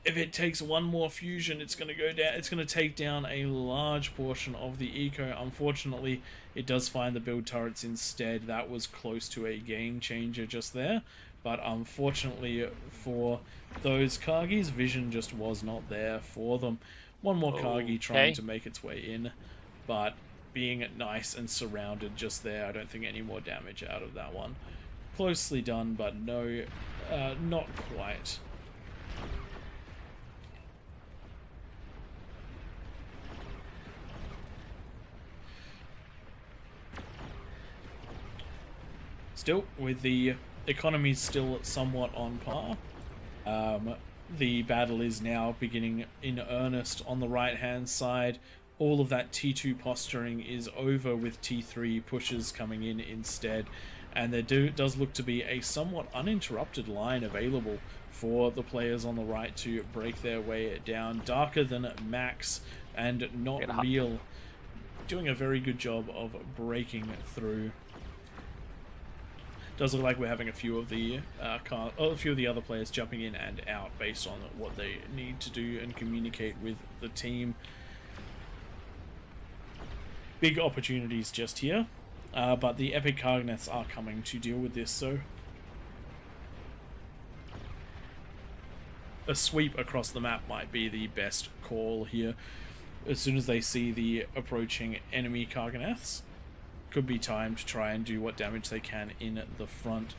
S2: if it takes one more fusion, it's going to go down. It's going to take down a large portion of the eco. Unfortunately, it does find the build turrets instead. That was close to a game changer just there. But unfortunately for those Kargis, vision just was not there for them. One more Kargi trying to make its way in, but being nice and surrounded just there, I don't think any more damage out of that one. Closely done, but no, not quite. Still, with the economy still somewhat on par, the battle is now beginning in earnest on the right-hand side. All of that T2 posturing is over, with T3 pushes coming in instead, and there does look to be a somewhat uninterrupted line available for the players on the right to break their way down. Darker than max and Not
S4: Get hot.
S2: Real doing a very good job of breaking through. Does look like we're having a few of the other players jumping in and out based on what they need to do and communicate with the team. Big opportunities just here, but the Epic Kargneths are coming to deal with this, so a sweep across the map might be the best call here. As soon as they see the approaching enemy Kargneths, could be time to try and do what damage they can in the front.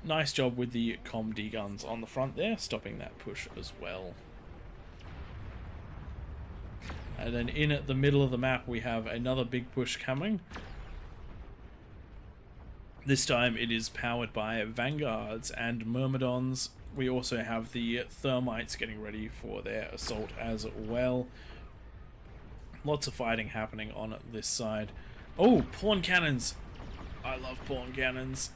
S2: Nice job with the COM-D guns on the front there, stopping that push as well. And then in the middle of the map we have another big push coming. This time it is powered by Vanguards and Myrmidons. We also have the Thermites getting ready for their assault as well. Lots of fighting happening on this side. Oh, pawn cannons! I love pawn cannons.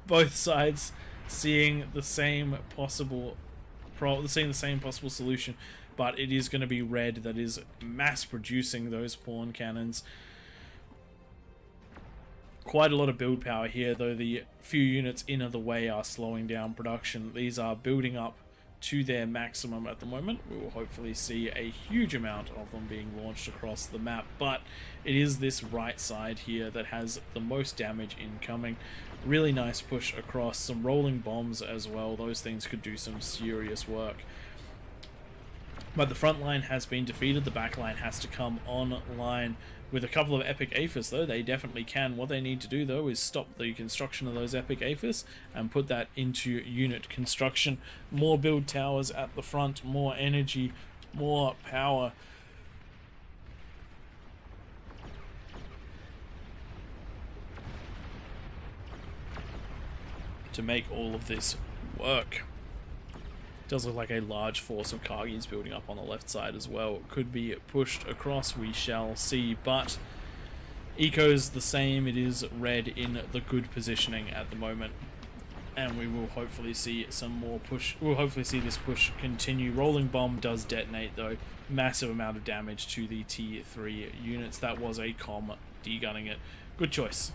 S2: Both sides seeing the same possible solution, but it is going to be red that is mass producing those pawn cannons. Quite a lot of build power here, though the few units in the way are slowing down production. These are building up to their maximum at the moment. We will hopefully see a huge amount of them being launched across the map, but it is this right side here that has the most damage incoming. Really nice push across, some rolling bombs as well. Those things could do some serious work. But the front line has been defeated. The back line has to come online. With a couple of Epic Aphis, though, they definitely can. What they need to do, though, is stop the construction of those Epic Aphis and put that into unit construction. More build towers at the front, more energy, more power. To make all of this work. Does look like a large force of Kargis building up on the left side as well. Could be pushed across, we shall see, but Eco's the same. It is red in the good positioning at the moment, and we will hopefully see some more push. We'll hopefully see this push continue. Rolling bomb does detonate, though. Massive amount of damage to the T3 units. That was a COM degunning it. Good choice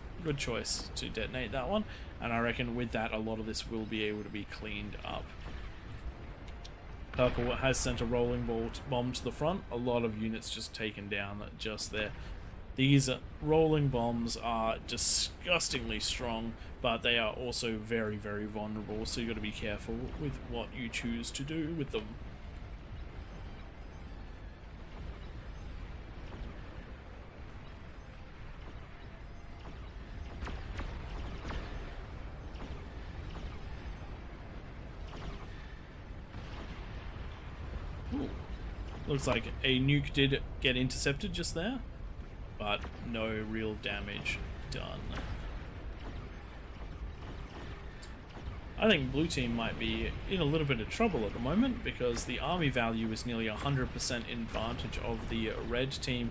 S2: to detonate that one, and I reckon with that a lot of this will be able to be cleaned up. Purple has sent a rolling bomb to the front. A lot of units just taken down just there. These rolling bombs are disgustingly strong, but they are also very, very vulnerable, so you've got to be careful with what you choose to do with them. Ooh. Looks like a nuke did get intercepted just there, but no real damage done. I think blue team might be in a little bit of trouble at the moment because the army value is nearly 100% advantage of the red team,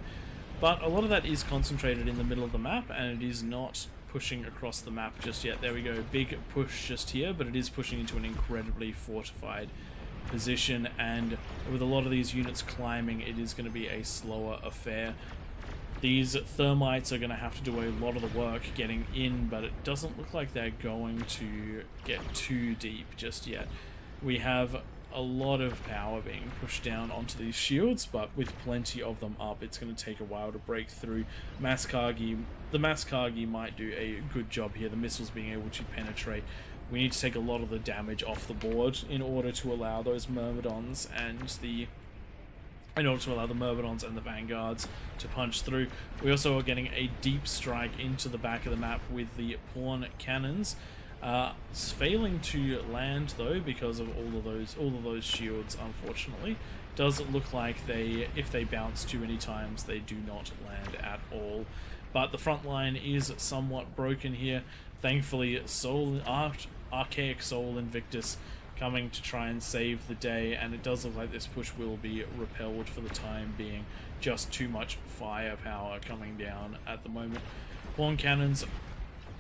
S2: but a lot of that is concentrated in the middle of the map and it is not pushing across the map just yet. There we go, big push just here, but it is pushing into an incredibly fortified position, and with a lot of these units climbing, it is going to be a slower affair. These thermites are going to have to do a lot of the work getting in, but it doesn't look like they're going to get too deep just yet. We have a lot of power being pushed down onto these shields, but with plenty of them up, it's going to take a while to break through. The Mass Kargi might do a good job here, the missiles being able to penetrate. We need to take a lot of the damage off the board in order to allow those Myrmidons and the Vanguards to punch through. We also are getting a deep strike into the back of the map with the pawn cannons. It's failing to land though because of all of those shields. Unfortunately, does look like if they bounce too many times, they do not land at all. But the front line is somewhat broken here. Thankfully, Archaic Soul Invictus coming to try and save the day, and it does look like this push will be repelled for the time being. Just too much firepower coming down at the moment. Pawn cannons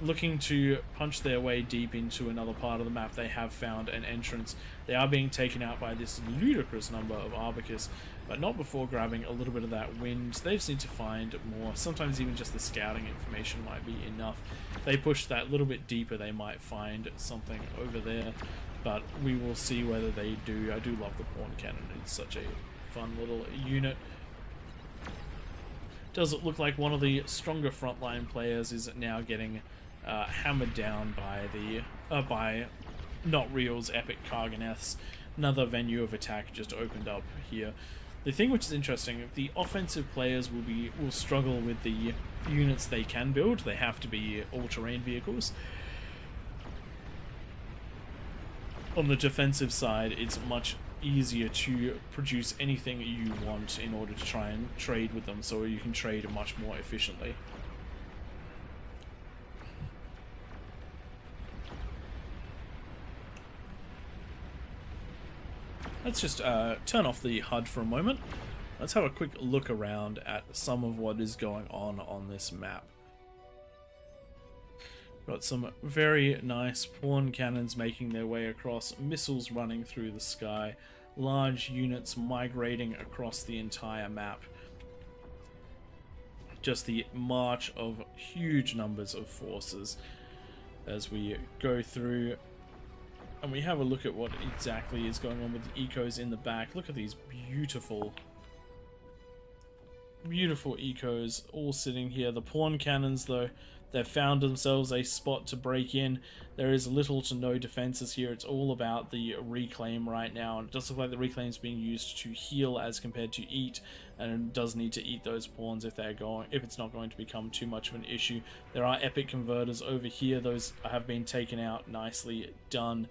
S2: looking to punch their way deep into another part of the map. They have found an entrance. They are being taken out by this ludicrous number of Arbicus, but not before grabbing a little bit of that wind. They just need to find more. Sometimes even just the scouting information might be enough. If they push that little bit deeper, they might find something over there, but we will see whether they do. I do love the Pawn Cannon. It's such a fun little unit. Does it look like one of the stronger frontline players is now getting hammered down by the by Not Real's Epic Karganeths. Another venue of attack just opened up here. The thing which is interesting, the offensive players will struggle with the units they can build. They have to be all-terrain vehicles. On the defensive side, it's much easier to produce anything you want in order to try and trade with them, so you can trade much more efficiently. Let's just turn off the HUD for a moment. Let's have a quick look around at some of what is going on this map. Got some very nice pawn cannons making their way across, missiles running through the sky, large units migrating across the entire map. Just the march of huge numbers of forces as we go through. And we have a look at what exactly is going on with the ecos in the back. Look at these beautiful ecos all sitting here. The pawn cannons, though, they've found themselves a spot to break in. There is little to no defenses here. It's all about the reclaim right now. And it does look like the reclaim is being used to heal as compared to eat, and it does need to eat those pawns if it's not going to become too much of an issue. There are epic converters over here. Those have been taken out. Nicely done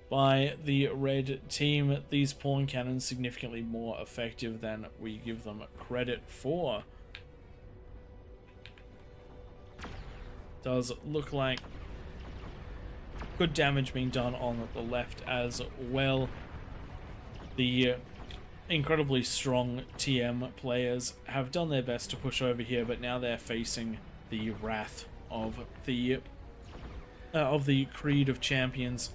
S2: by the red team. These pawn cannons significantly more effective than we give them credit for. Does look like good damage being done on the left as well. The incredibly strong TM players have done their best to push over here, but now they're facing the wrath of the Creed of Champions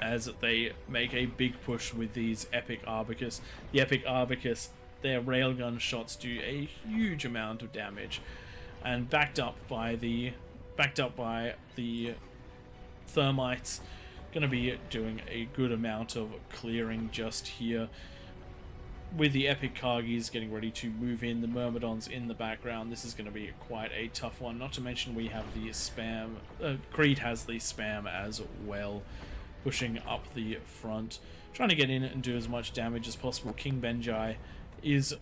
S2: as they make a big push with these Epic Arbicus. The Epic Arbicus, their railgun shots do a huge amount of damage, and backed up by the Thermites, gonna be doing a good amount of clearing just here. With the Epic Kargis getting ready to move in, the Myrmidons in the background, this is going to be quite a tough one. Not to mention we have the spam, Creed has the spam as well, pushing up the front, trying to get in and do as much damage as possible. King Benjai is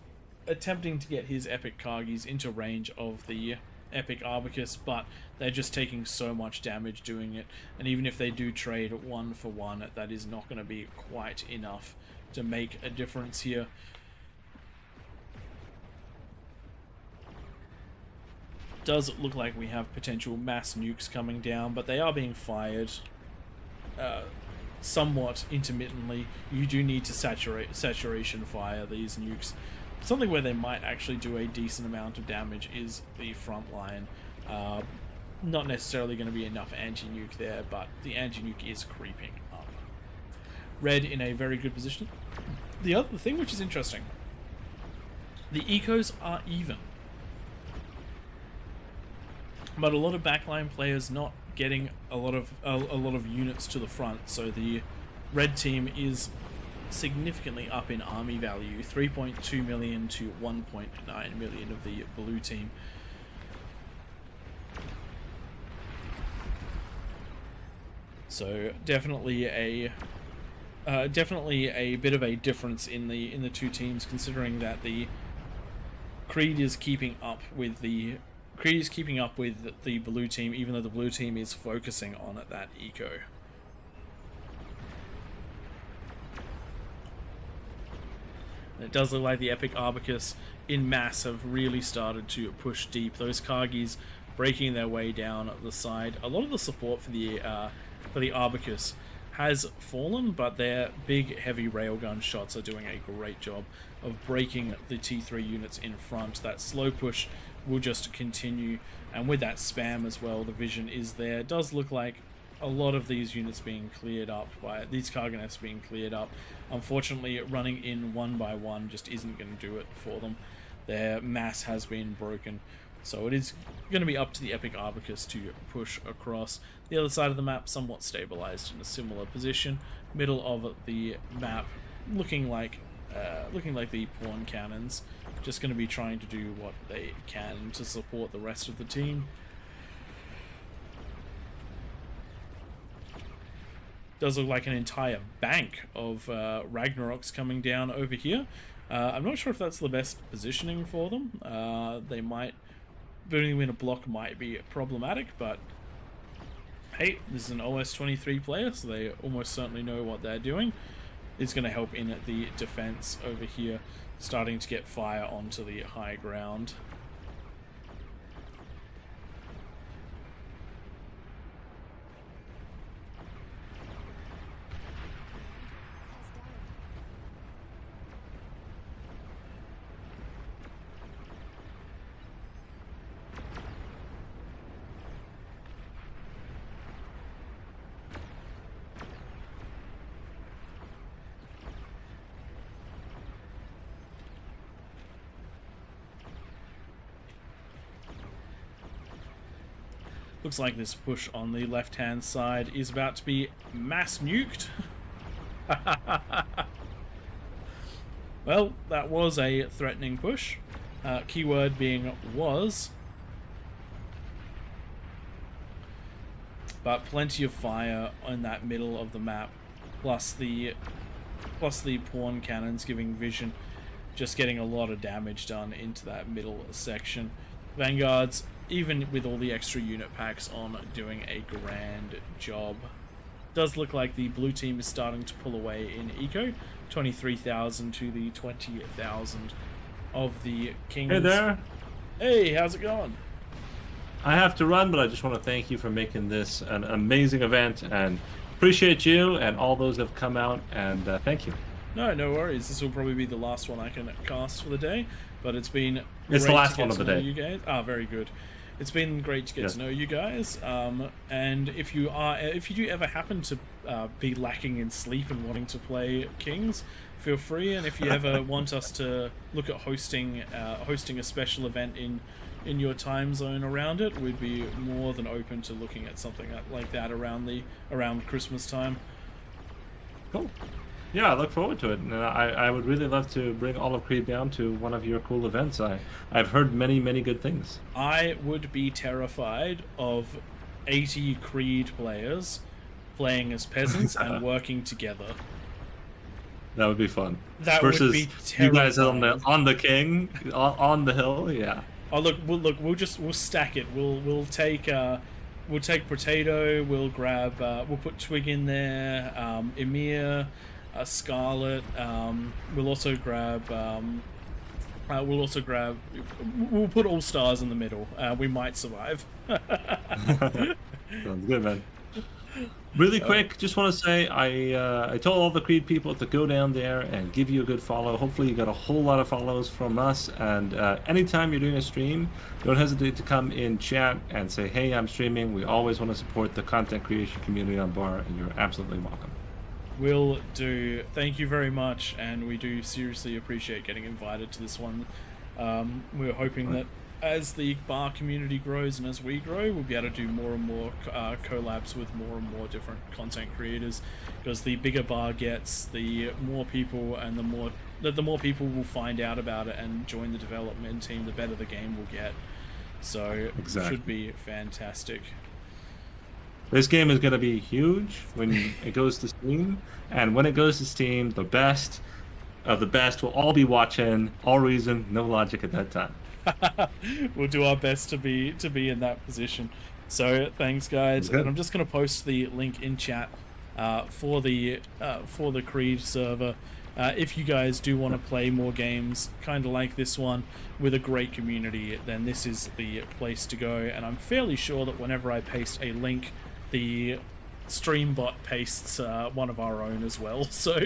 S2: attempting to get his Epic Kargis into range of the Epic Arbicus, but they're just taking so much damage doing it, and even if they do trade 1 for 1, that is not going to be quite enough to make a difference here. Does look like we have potential mass nukes coming down, but they are being fired somewhat intermittently. You do need to saturation fire these nukes. Something where they might actually do a decent amount of damage is the front line. Not necessarily going to be enough anti-nuke there, but the anti-nuke is creeping up. Red in a very good position. The other thing which is interesting, the ecos are even, but a lot of backline players not getting a lot of units to the front, so the red team is significantly up in army value, 3.2 million to 1.9 million of the blue team. So definitely a bit of a difference in the two teams, considering that the Creed is keeping up with the blue team, even though the blue team is focusing on that eco. It does look like the Epic Arbicus in mass have really started to push deep. Those Kargis breaking their way down the side. A lot of the support for the Arbicus has fallen, but their big heavy railgun shots are doing a great job of breaking the T3 units in front. That slow push will just continue. And with that spam as well, the vision is there. It does look like a lot of these units being cleared up by these Cargonets being cleared up. Unfortunately, running in one by one just isn't going to do it for them. Their mass has been broken, so it is going to be up to the Epic Abacus to push across. The other side of the map somewhat stabilized in a similar position. Middle of the map looking like the pawn cannons, just going to be trying to do what they can to support the rest of the team. Does look like an entire bank of Ragnaroks coming down over here. I'm not sure if that's the best positioning for them. They might... Booting in a block might be problematic, but hey, this is an OS23 player, so they almost certainly know what they're doing. It's going to help in the defense over here, starting to get fire onto the high ground. Looks like this push on the left-hand side is about to be mass nuked. Well, that was a threatening push. Keyword being was. But plenty of fire in that middle of the map, plus the pawn cannons giving vision, just getting a lot of damage done into that middle section. Vanguards, even with all the extra unit packs on, doing a grand job. Does look like the blue team is starting to pull away in eco. 23,000 to the 20,000 of the Kings.
S3: Hey there.
S2: Hey, how's it going?
S3: I have to run, but I just want to thank you for making this an amazing event, and appreciate you and all those that have come out, and thank you.
S2: No worries. This will probably be the last one I can cast for the day, but it's been
S3: It's the last one of the day.
S2: You guys. Ah, very good. It's been great to get to know you guys. And if you do ever happen to be lacking in sleep and wanting to play Kings, feel free. And if you ever want us to look at hosting a special event in your time zone around it, we'd be more than open to looking at something like that around Christmas time.
S3: Cool. Yeah, I look forward to it, and I would really love to bring all of Creed down to one of your cool events. I've heard many good things.
S2: I would be terrified of 80 Creed players playing as peasants and working together.
S3: That would be fun.
S2: That
S3: versus
S2: would be
S3: you guys on
S2: terrifying.
S3: the king on the hill. Yeah.
S2: Oh look, we'll stack it. We'll take Potato. We'll grab. We'll put Twig in there. Emir. Scarlet. We'll also grab. We'll put all stars in the middle. We might survive.
S3: Sounds good, man. Really quick, just want to say I told all the Creed people to go down there and give you a good follow. Hopefully you got a whole lot of follows from us, and anytime you're doing a stream, don't hesitate to come in chat and say, hey, I'm streaming. We always want to support the content creation community on Bar, and you're absolutely welcome.
S2: Will do. Thank you very much, and we do seriously appreciate getting invited to this one. We're hoping that as the bar community grows and as we grow, we'll be able to do more and more collabs with more and more different content creators, because the bigger bar gets, the more people and the more people will find out about it and join the development team, the better the game will get. So
S3: Exactly.
S2: It should be fantastic.
S3: This game is going to be huge when it goes to Steam, and when it goes to Steam, the best of the best will all be watching All Reason, No Logic at that time.
S2: We'll do our best to be in that position. So thanks, guys.
S3: Okay.
S2: And I'm just going to post the link in chat for the Creed server. If you guys do want to play more games kind of like this one with a great community, then this is the place to go. And I'm fairly sure that whenever I paste a link, the Streambot pastes one of our own as well, so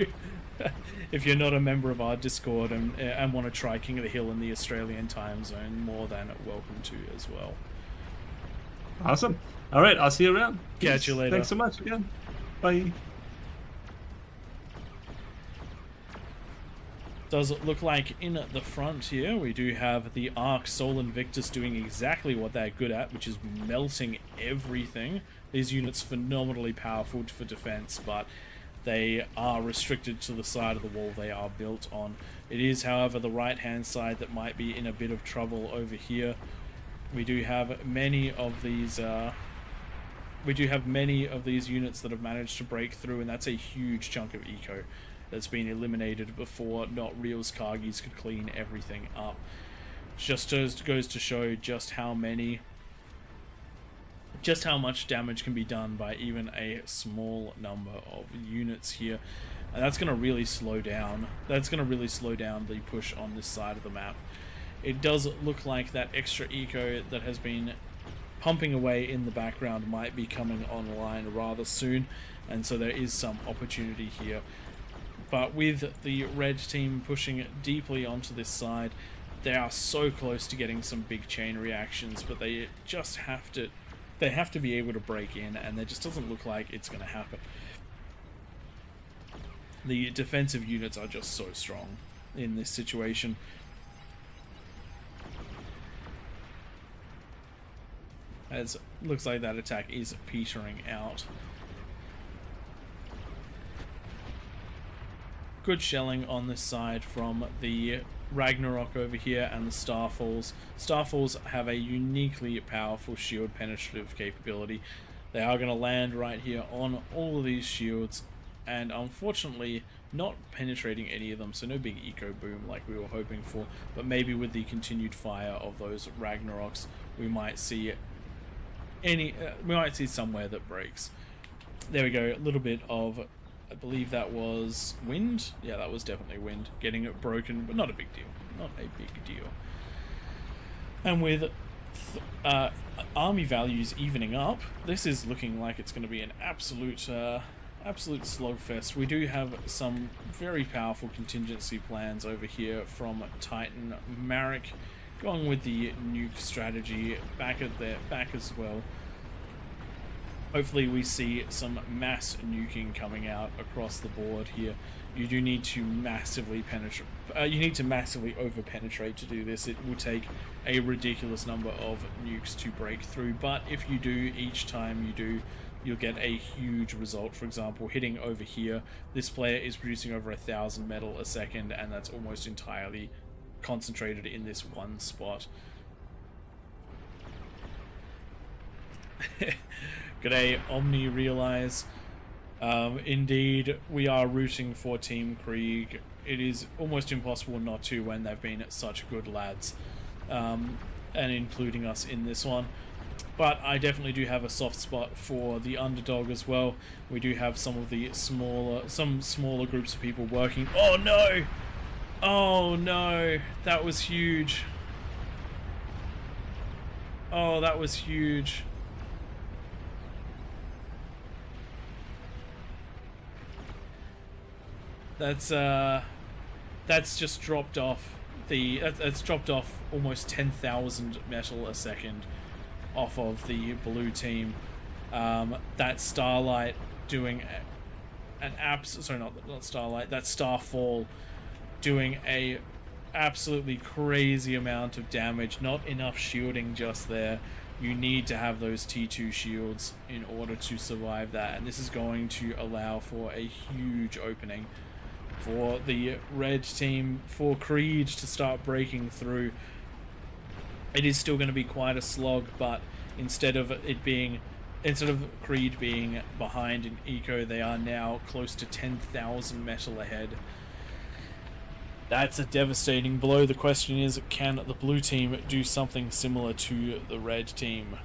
S2: if you're not a member of our Discord and want to try King of the Hill in the Australian time zone, more than welcome to as well.
S3: Awesome. All right, I'll see you around.
S2: Catch you later.
S3: Thanks so much again. Bye.
S2: Does it look like in the front here we do have the Arc Sol Invictus doing exactly what they're good at, which is melting everything. These units phenomenally powerful for defense, but they are restricted to the side of the wall they are built on. It is, however, the right hand side that might be in a bit of trouble over here. We do have many of these units that have managed to break through, and that's a huge chunk of eco that's been eliminated before not Real's Kargis could clean everything up. Just goes to show just how much damage can be done by even a small number of units here, and that's going to really slow down. That's going to really slow down the push on this side of the map. It does look like that extra eco that has been pumping away in the background might be coming online rather soon, and so there is some opportunity here. But with the red team pushing deeply onto this side, they are so close to getting some big chain reactions, but they just have to be able to break in, and it just doesn't look like it's going to happen. The defensive units are just so strong in this situation. As looks like that attack is petering out. Good shelling on this side from the Ragnarok over here and the Starfalls. Starfalls have a uniquely powerful shield penetrative capability. They are going to land right here on all of these shields, and unfortunately not penetrating any of them, so no big eco boom like we were hoping for, but maybe with the continued fire of those Ragnaroks we might see somewhere that breaks. There we go, a little bit of, I believe that was wind. Yeah, that was definitely wind. Getting it broken, but not a big deal. Not a big deal. And with army values evening up, this is looking like it's going to be an absolute slugfest. We do have some very powerful contingency plans over here from Titan Marek, going with the nuke strategy back as well. Hopefully we see some mass nuking coming out across the board here. You do need to massively penetrate. You need to massively over-penetrate to do this. It will take a ridiculous number of nukes to break through, but if you do, each time you do, you'll get a huge result. For example, hitting over here, this player is producing over 1,000 metal a second, and that's almost entirely concentrated in this one spot. G'day, Omni Realize. Indeed, we are rooting for Team Krieg. It is almost impossible not to when they've been such good lads, and including us in this one. But I definitely do have a soft spot for the underdog as well. We do have some of the smaller groups of people working. Oh no! Oh no! That was huge. Oh, that was huge. That's just dropped off that's dropped off almost 10,000 metal a second off of the blue team. That Starlight doing that Starfall doing a absolutely crazy amount of damage. Not enough shielding just there. You need to have those T2 shields in order to survive that, and this is going to allow for a huge opening for the red team, for Creed to start breaking through. It is still going to be quite a slog, but instead of Creed being behind in eco, they are now close to 10,000 metal ahead. That's a devastating blow. The question is, can the blue team do something similar to the red team?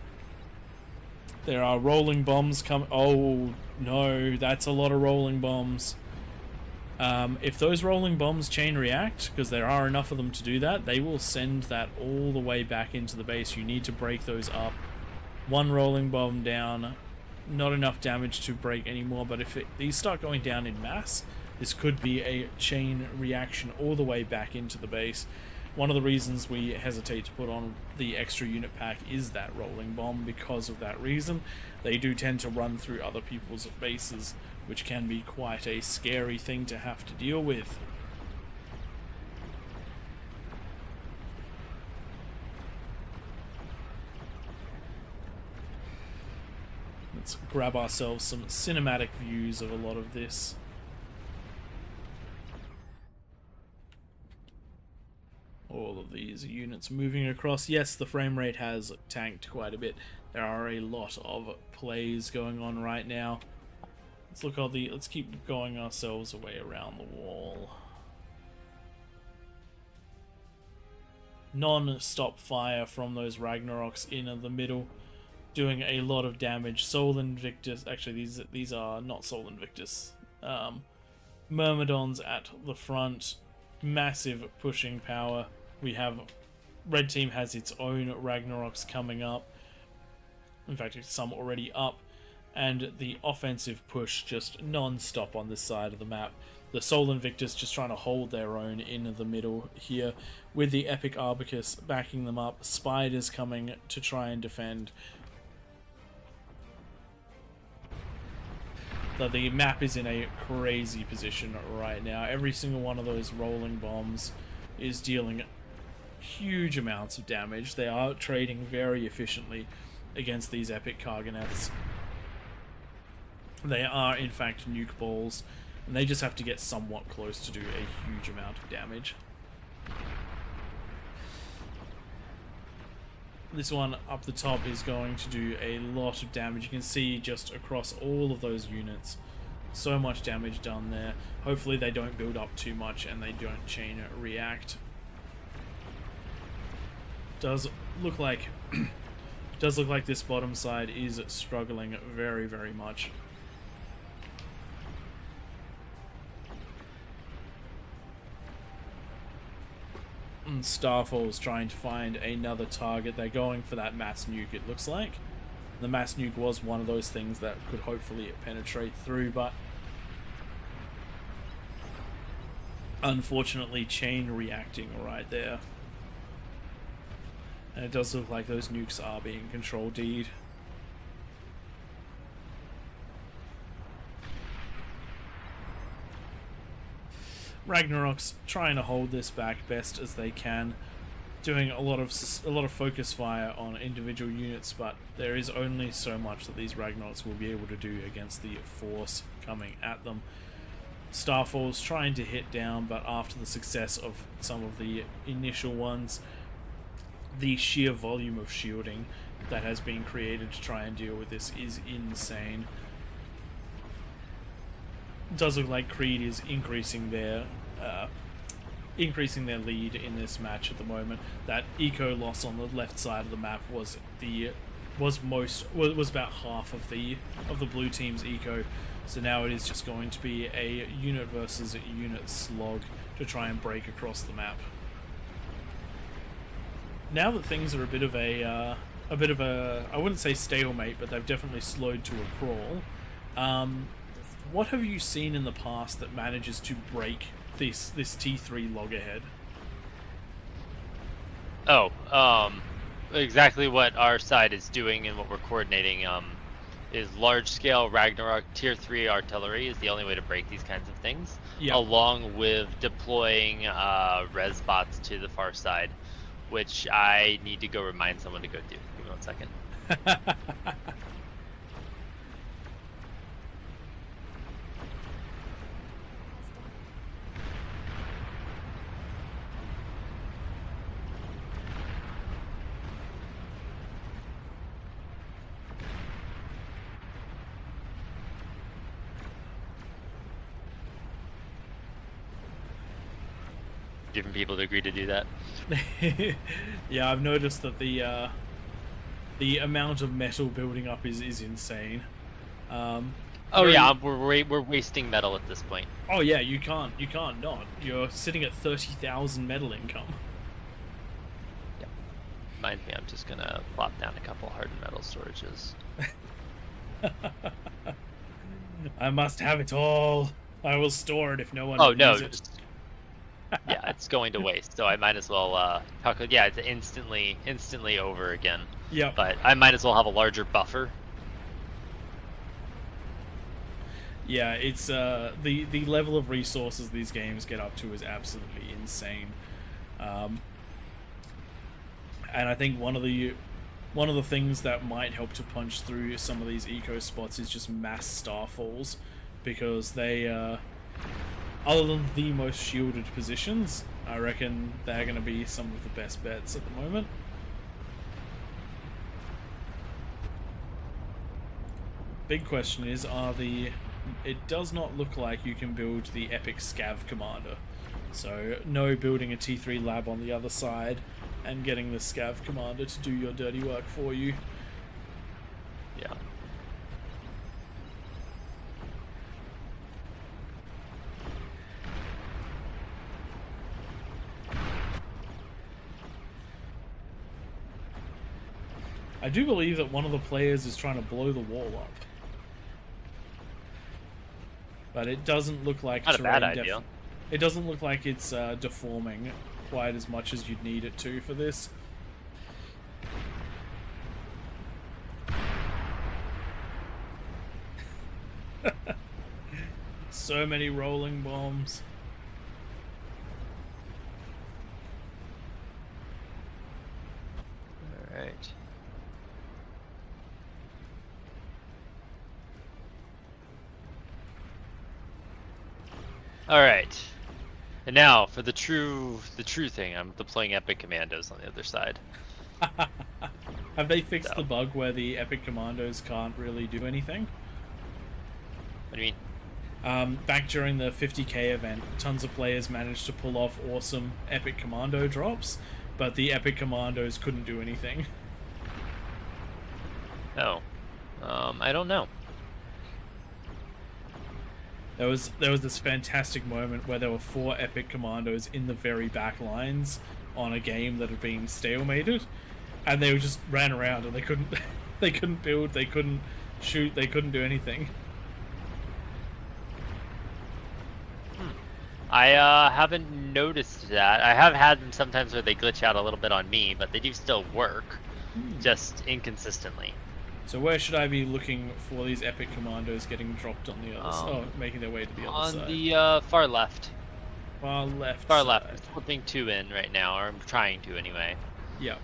S2: There are rolling bombs coming. Oh no, that's a lot of rolling bombs. If those rolling bombs chain react, because there are enough of them to do that, they will send that all the way back into the base. You need to break those up. One rolling bomb down. not enough damage to break anymore, but if these start going down in mass, this could be a chain reaction all the way back into the base. One of the reasons we hesitate to put on the extra unit pack is that rolling bomb. Because of that reason, they do tend to run through other people's bases, which can be quite a scary thing to have to deal with. Let's grab ourselves some cinematic views of a lot of this. All of these units moving across. Yes, the frame rate has tanked quite a bit. There are a lot of plays going on right now. Let's keep going ourselves away around the wall. Non-stop fire from those Ragnaroks in the middle, doing a lot of damage. Sol Invictus, actually these are not Sol Invictus. Myrmidons at the front, massive pushing power. We have red team has its own Ragnaroks coming up. In fact, some already up, and the offensive push just non-stop on this side of the map. The Sol Invictus just trying to hold their own in the middle here, with the Epic Arbicus backing them up. Spiders coming to try and defend. The map is in a crazy position right now. Every single one of those rolling bombs is dealing huge amounts of damage. They are trading very efficiently against these epic Karganeths. They are in fact nuke balls, and they just have to get somewhat close to do a huge amount of damage. This one up the top is going to do a lot of damage. You can see just across all of those units, so much damage done there. Hopefully they don't build up too much and they don't chain react. Does look like this bottom side is struggling very, very much. And Starfall's trying to find another target. They're going for that mass nuke, it looks like. The mass nuke was one of those things that could hopefully penetrate through, but unfortunately chain reacting right there. And it does look like those nukes are being control-D'd. Ragnarok's trying to hold this back best as they can, doing a lot of focus fire on individual units, but there is only so much that these Ragnaroks will be able to do against the force coming at them. Starfall's trying to hit down, but after the success of some of the initial ones, the sheer volume of shielding that has been created to try and deal with this is insane. It does look like Creed is increasing their lead in this match at the moment. That eco loss on the left side of the map was about half of the blue team's eco. So now it is just going to be a unit versus unit slog to try and break across the map. Now that things are a bit of a I wouldn't say stalemate, but they've definitely slowed to a crawl. What have you seen in the past that manages to break this T3 loggerhead?
S4: Exactly what our side is doing and what we're coordinating is large-scale Ragnarok Tier 3 artillery is the only way to break these kinds of things, along with deploying res bots to the far side, which I need to go remind someone to go do. Give me 1 second. Different people to agree to do that.
S2: Yeah, I've noticed that the amount of metal building up is insane.
S4: We're wasting metal at this point.
S2: Oh yeah, you can't not. You're sitting at 30,000 metal income.
S4: Reminds me, I'm just gonna plop down a couple hardened metal storages.
S2: I must have it all. I will store it if no one
S4: Oh
S2: will
S4: no,
S2: use it.
S4: just, yeah, it's going to waste. So I might as well yeah, it's instantly over again.
S2: Yep.
S4: But I might as well have a larger buffer.
S2: Yeah, it's the level of resources these games get up to is absolutely insane. And I think one of the things that might help to punch through some of these eco spots is just mass starfalls, because they other than the most shielded positions, I reckon they're going to be some of the best bets at the moment. Big question is, it does not look like you can build the epic scav commander, so no building a T3 lab on the other side and getting the scav commander to do your dirty work for you.
S4: Yeah.
S2: I do believe that one of the players is trying to blow the wall up, but it doesn't look like
S4: Not a bad idea.
S2: It doesn't look like it's deforming quite as much as you'd need it to for this. So many rolling bombs.
S4: All right. All right. And now for the true thing. I'm deploying epic commandos on the other side.
S2: Have they fixed the bug where the epic commandos can't really do anything?
S4: What do you
S2: mean? Back during the 50k event, tons of players managed to pull off awesome epic commando drops, but the epic commandos couldn't do anything.
S4: Oh. I don't know.
S2: There was this fantastic moment where there were 4 epic commandos in the very back lines on a game that had been stalemated, and they just ran around and they couldn't build, they couldn't shoot, they couldn't do anything.
S4: I haven't noticed that. I have had them sometimes where they glitch out a little bit on me, but they do still work, just inconsistently.
S2: So where should I be looking for these epic commandos getting dropped on the other side? Oh, making their way to the other side.
S4: On the far left.
S2: Far left.
S4: Far left. I'm flipping 2 in right now, or I'm trying to anyway.
S2: Yeah.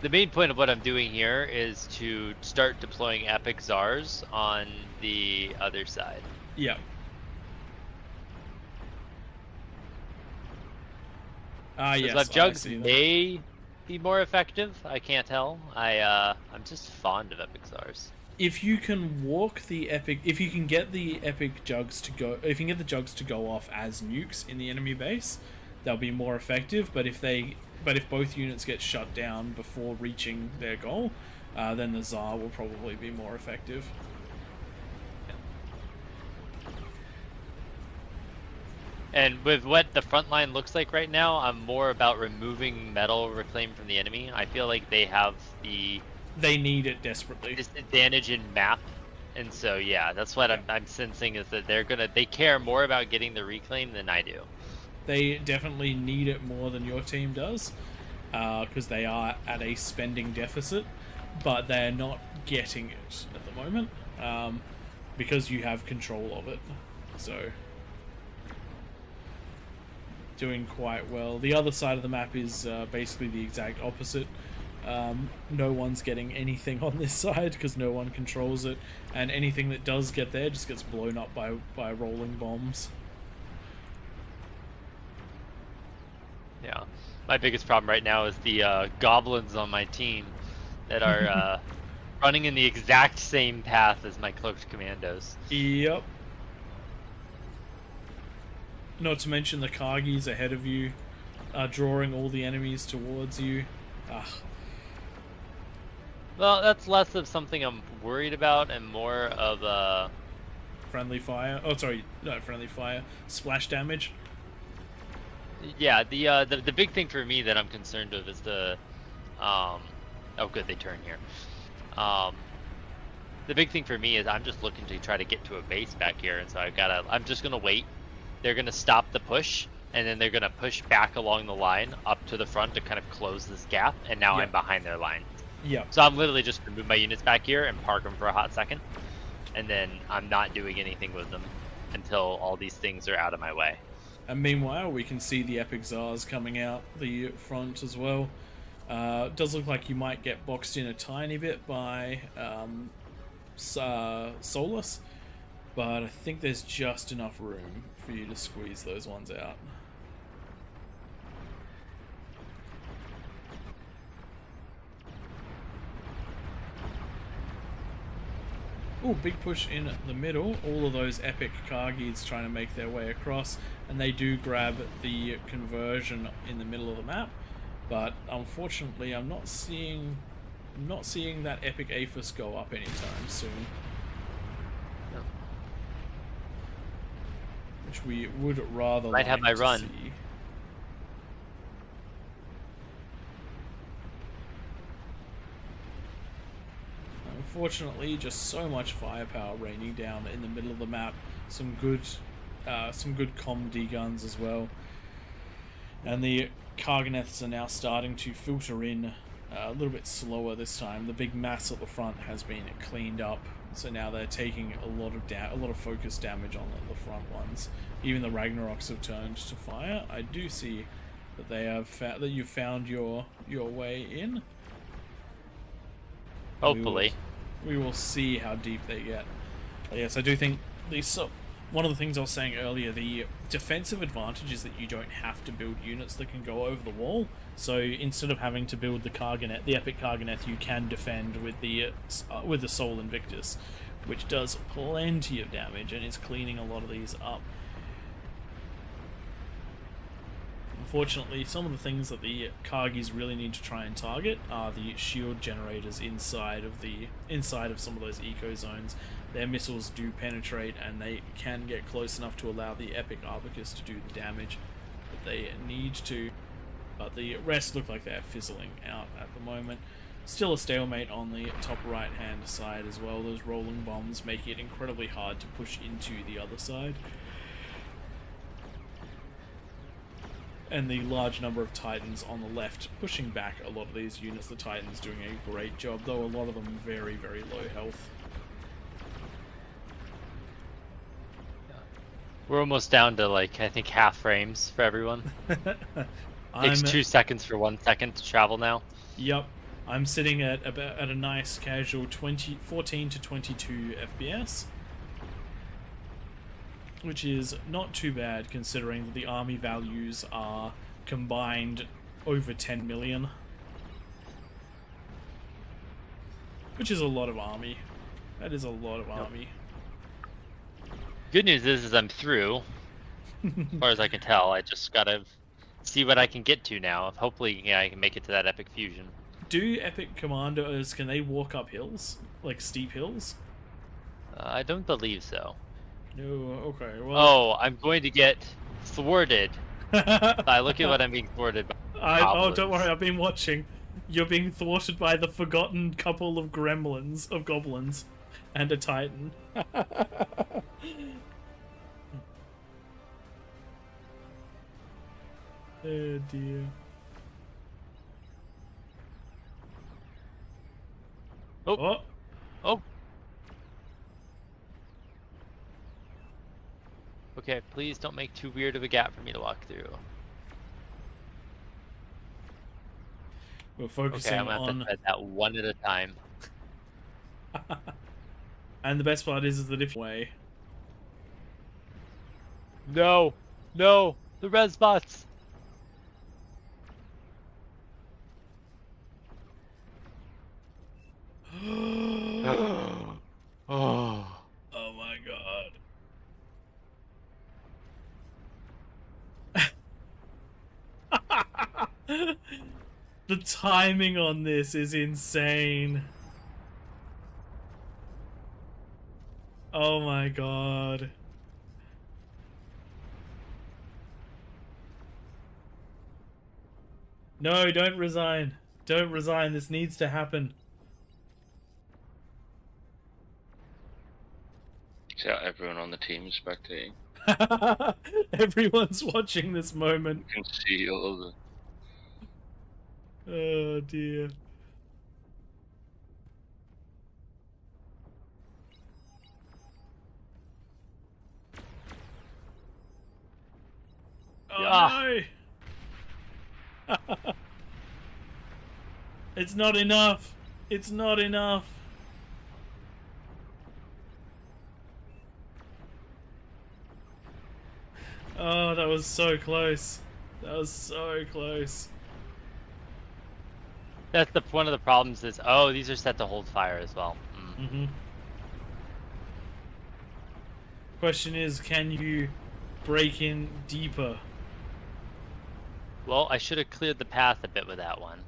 S4: The main point of what I'm doing here is to start deploying epic Zars on the other side.
S2: Yeah. Yes,
S4: Jugs may be more effective. I can't tell. I'm just fond of epic Zars.
S2: If you can walk the epic, if you can get the epic jugs to go, if you can get the jugs to go off as nukes in the enemy base, they'll be more effective. But if both units get shut down before reaching their goal, then the Tsar will probably be more effective.
S4: And with what the front line looks like right now, I'm more about removing metal reclaimed from the enemy. I feel like they have the...
S2: They need it desperately.
S4: Disadvantage in map. And so, yeah, that's what I'm sensing, is that they care more about getting the reclaim than I do.
S2: They definitely need it more than your team does, because they are at a spending deficit, but they're not getting it at the moment, because you have control of it. So... doing quite well. The other side of the map is basically the exact opposite. No one's getting anything on this side because no one controls it, and anything that does get there just gets blown up by rolling bombs.
S4: Yeah, my biggest problem right now is the goblins on my team that are running in the exact same path as my cloaked commandos.
S2: Yep. Not to mention the Kargis ahead of you are drawing all the enemies towards you.
S4: Well, that's less of something I'm worried about and more of a...
S2: Friendly fire. Oh, sorry, no, friendly fire. Splash damage.
S4: Yeah, the big thing for me that I'm concerned with is the... oh good, they turn here. the big thing for me is I'm just looking to try to get to a base back here, and so I'm just gonna wait. They're gonna stop the push, and then they're gonna push back along the line up to the front to kind of close this gap, and now
S2: Yep.
S4: I'm behind their line.
S2: Yep.
S4: So I'm literally just gonna move my units back here and park them for a hot second, and then I'm not doing anything with them until all these things are out of my way.
S2: And meanwhile, we can see the Epic Czars coming out the front as well. It does look like you might get boxed in a tiny bit by Solus, but I think there's just enough room for you to squeeze those ones out. Oh, big push in the middle. All of those epic Kargids trying to make their way across, and they do grab the conversion in the middle of the map. But unfortunately, I'm not seeing that epic Aphis go up anytime soon.
S4: No.
S2: Which we would rather
S4: Might have my
S2: to
S4: run.
S2: see. Unfortunately, just so much firepower raining down in the middle of the map. Some good comm D guns as well, and the Karganeths are now starting to filter in a little bit slower this time. The big mass at the front has been cleaned up, so now they're taking a lot of focus damage on the front ones. Even the Ragnaroks have turned to fire. I do see that they have that you found your way in.
S4: Hopefully.
S2: We will see how deep they get. But yes, I do think one of the things I was saying earlier, the defensive advantage is that you don't have to build units that can go over the wall. So instead of having to build the epic Karganeth, you can defend with the Soul Invictus, which does plenty of damage and is cleaning a lot of these up. Unfortunately, some of the things that the Kargis really need to try and target are the shield generators inside of some of those eco zones. Their missiles do penetrate, and they can get close enough to allow the epic Arbicus to do the damage that they need to. But the rest look like they're fizzling out at the moment. Still a stalemate on the top right hand side as well. Those rolling bombs make it incredibly hard to push into the other side. And the large number of Titans on the left pushing back a lot of these units. The Titans doing a great job, though a lot of them very, very low health.
S4: We're almost down to, like, I think half frames for everyone. Takes 2 seconds for 1 second to travel now.
S2: Yep. I'm sitting at a nice casual 14 to 22 FPS. Which is not too bad considering that the army values are combined over 10 million. Which is a lot of army. That is a lot of army.
S4: Good news is I'm through. As far as I can tell, I just gotta see what I can get to now. Hopefully, yeah, I can make it to that epic fusion.
S2: Do epic commanders, can they walk up hills? Like steep hills?
S4: I don't believe so.
S2: No, okay, well...
S4: Oh, I'm going to get thwarted. Look at what I'm being thwarted by.
S2: Oh, don't worry, I've been watching. You're being thwarted by the forgotten couple of goblins, and a Titan. Oh dear.
S4: Oh. Oh. Okay, please don't make too weird of a gap for me to walk through.
S2: We're focusing
S4: okay, I'm gonna have to tread that one at a time.
S2: And the best part is that if way.
S4: No! No! The res bots! Oh.
S2: Oh my god. The timing on this is insane. Oh my god. No, don't resign. Don't resign. This needs to happen.
S6: Yeah, everyone on the team is spectating.
S2: Everyone's watching this moment.
S6: You can see all of the...
S2: Oh dear. Oh no! It's not enough. It's not enough. Oh, that was so close. That was so close.
S4: That's one of the problems is, oh, these are set to hold fire as well.
S2: Mm-hmm. Question is, can you break in deeper?
S4: Well, I should have cleared the path a bit with that one.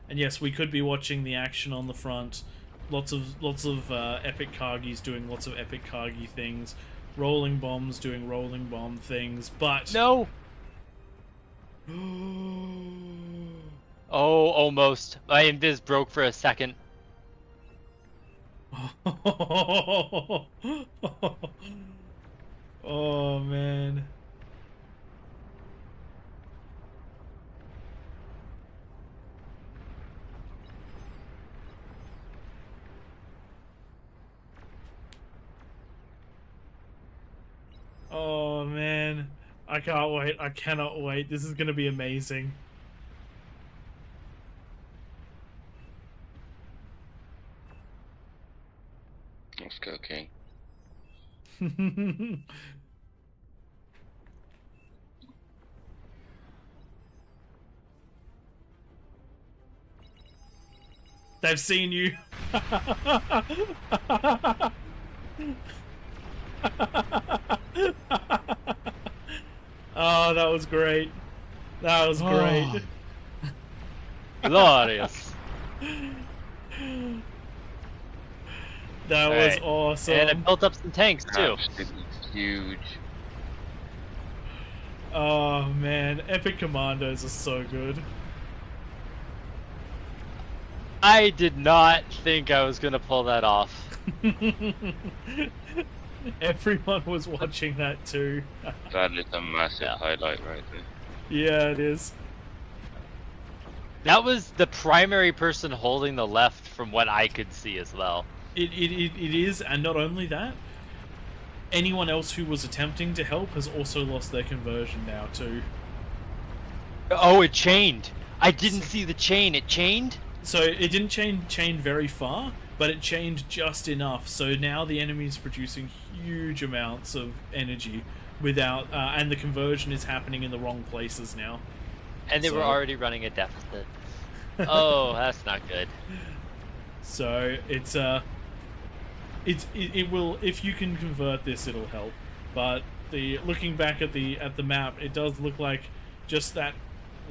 S2: And yes, we could be watching the action on the front. Lots of epic Kargis doing lots of epic Kargi things. Rolling bombs doing rolling bomb things, but...
S4: No! Oh, almost. My invis broke for a second.
S2: Oh, man. Oh, man. I can't wait. I cannot wait. This is going to be amazing.
S6: Let's go, King.
S2: They've seen you. Oh, that was great. That was great.
S4: Glorious.
S2: That was awesome.
S4: And I built up some tanks too.
S6: Absolutely huge.
S2: Oh man, epic commandos are so good.
S4: I did not think I was gonna pull that off.
S2: Everyone was watching that too.
S6: That is a massive highlight right there.
S2: Yeah, it is.
S4: That was the primary person holding the left from what I could see as well.
S2: It is, and not only that, anyone else who was attempting to help has also lost their conversion now too.
S4: Oh, it chained. I didn't see the chain. It chained?
S2: So it didn't chain very far, but it chained just enough. So now the enemy's producing huge amounts of energy without, and the conversion is happening in the wrong places now.
S4: And they were already running a deficit. Oh, that's not good.
S2: So it will, if you can convert this, it'll help. But looking back at the map, it does look like just that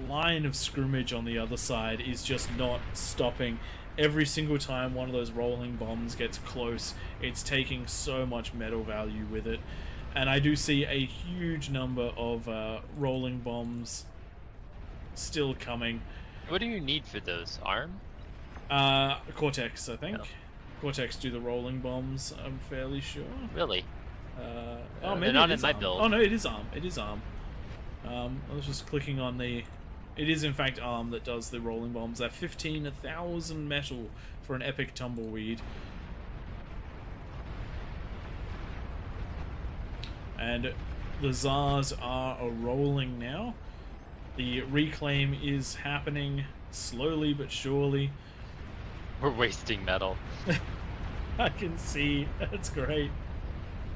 S2: line of scrimmage on the other side is just not stopping. Every single time one of those rolling bombs gets close, it's taking so much metal value with it. And I do see a huge number of rolling bombs still coming.
S4: What do you need for those? Arm?
S2: Cortex, I think.
S4: Oh.
S2: Cortex do the rolling bombs, I'm fairly sure.
S4: Really?
S2: Oh, maybe
S4: they're not
S2: it
S4: in
S2: is
S4: my
S2: ARM.
S4: build.
S2: Oh no, it is ARM. It is ARM. I was just clicking on the... It is in fact ARM that does the rolling bombs. They're 15,000 metal for an epic tumbleweed. And the Tsars are a-rolling now. The reclaim is happening slowly but surely.
S4: We're wasting metal.
S2: I can see. That's great.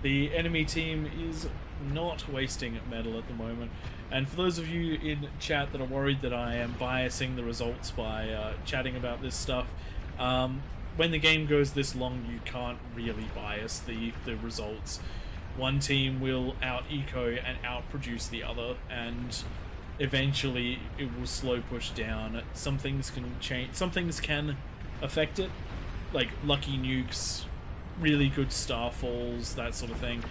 S2: The enemy team is not wasting metal at the moment. And for those of you in chat that are worried that I am biasing the results by chatting about this stuff, when the game goes this long, you can't really bias the results. One team will out-eco and out-produce the other, and eventually it will slow push down. Some things can change. Some things can affect it, like lucky nukes, really good starfalls, that sort of thing.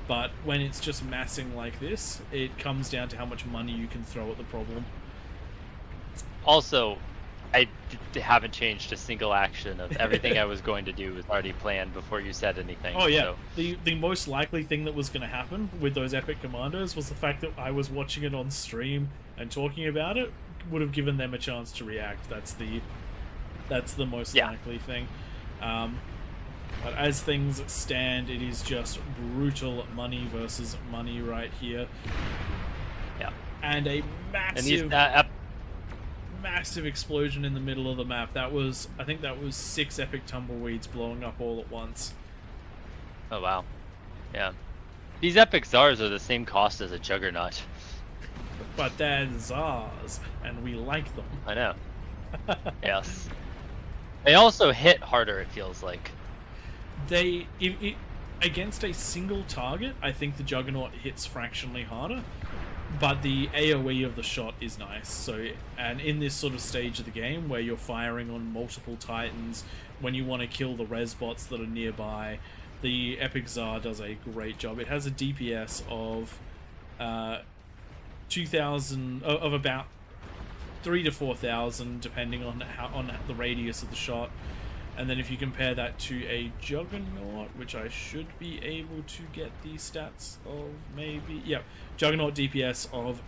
S2: But when it's just massing like this, it comes down to how much money you can throw at the problem.
S4: Also, haven't changed a single action of everything I was going to do was already planned before you said anything.
S2: Oh yeah,
S4: So.
S2: the most likely thing that was going to happen with those epic commandos was the fact that I was watching it on stream and talking about it would have given them a chance to react. That's the most likely thing. But as things stand, it is just brutal money versus money right here.
S4: Yeah,
S2: and a massive. Massive explosion in the middle of the map. I think that was 6 epic tumbleweeds blowing up all at once.
S4: Oh wow. Yeah. These epic Zars are the same cost as a Juggernaut.
S2: But they're Zars, and we like them.
S4: I know. Yes. They also hit harder, it feels like.
S2: Against a single target, I think the Juggernaut hits fractionally harder. But the AoE of the shot is nice. So, and in this sort of stage of the game where you're firing on multiple Titans, when you want to kill the res bots that are nearby, the Epic Tsar does a great job. It has a DPS of 2,000, of about 3,000 to 4,000, depending on the radius of the shot. And then if you compare that to a Juggernaut, which I should be able to get the stats of, maybe... Yep, Juggernaut DPS of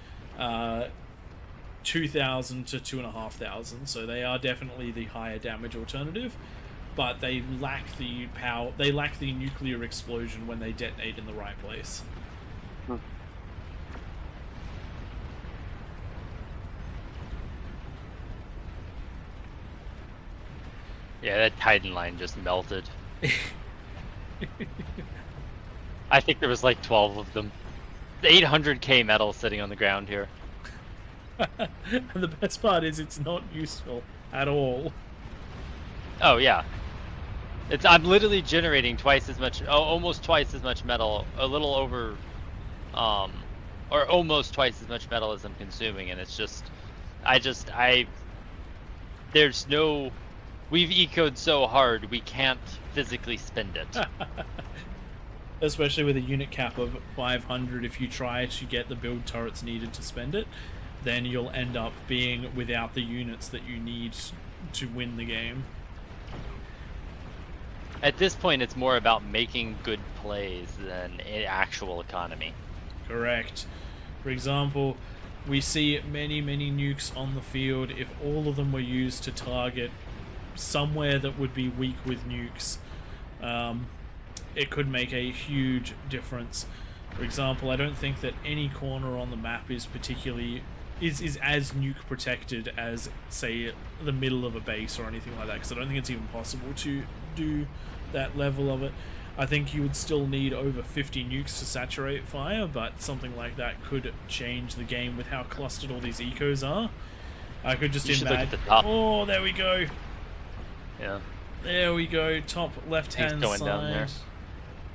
S2: 2,000 to 2,500, so they are definitely the higher damage alternative, but they lack the power, they lack the nuclear explosion when they detonate in the right place.
S4: Yeah, that Titan line just melted. I think there was like 12 of them. 800k metal sitting on the ground here.
S2: And the best part is it's not useful at all.
S4: Oh yeah. I'm literally generating twice as much, almost twice as much metal, a little over, or almost twice as much metal as I'm consuming, and it's just, there's no, we've ecoed so hard, we can't physically spend it.
S2: Especially with a unit cap of 500, if you try to get the build turrets needed to spend it, then you'll end up being without the units that you need to win the game.
S4: At this point, it's more about making good plays than an actual economy.
S2: Correct. For example, we see many nukes on the field. If all of them were used to target somewhere that would be weak with nukes, it could make a huge difference. For example, I don't think that any corner on the map is particularly is as nuke protected as, say, the middle of a base or anything like that, because I don't think it's even possible to do that level of it. I think you would still need over 50 nukes to saturate fire, but something like that could change the game with how clustered all these ecos are. I could just imagine. Oh, there we go.
S4: Yeah.
S2: There we go. Top left-hand side.
S4: Down there.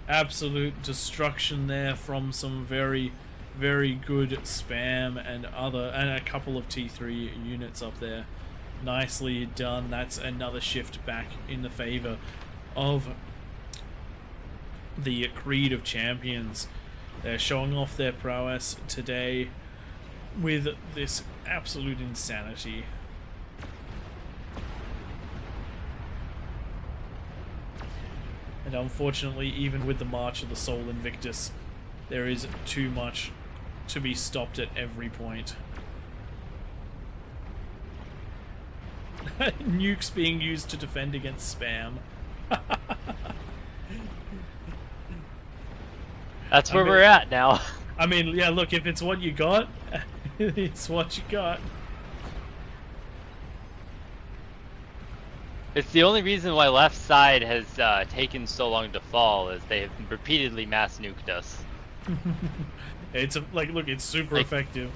S2: Absolute destruction there from some very good spam and a couple of T3 units up there. Nicely done. That's another shift back in the favor of the Creed of Champions. They're showing off their prowess today with this absolute insanity. And unfortunately, even with the March of the Soul Invictus, there is too much to be stopped at every point. Nukes being used to defend against spam.
S4: That's where we're at now.
S2: I mean, yeah, look, if it's what you got, it's what you got.
S4: It's the only reason why left side has taken so long to fall, is they have repeatedly mass nuked us.
S2: It's look, it's super effective.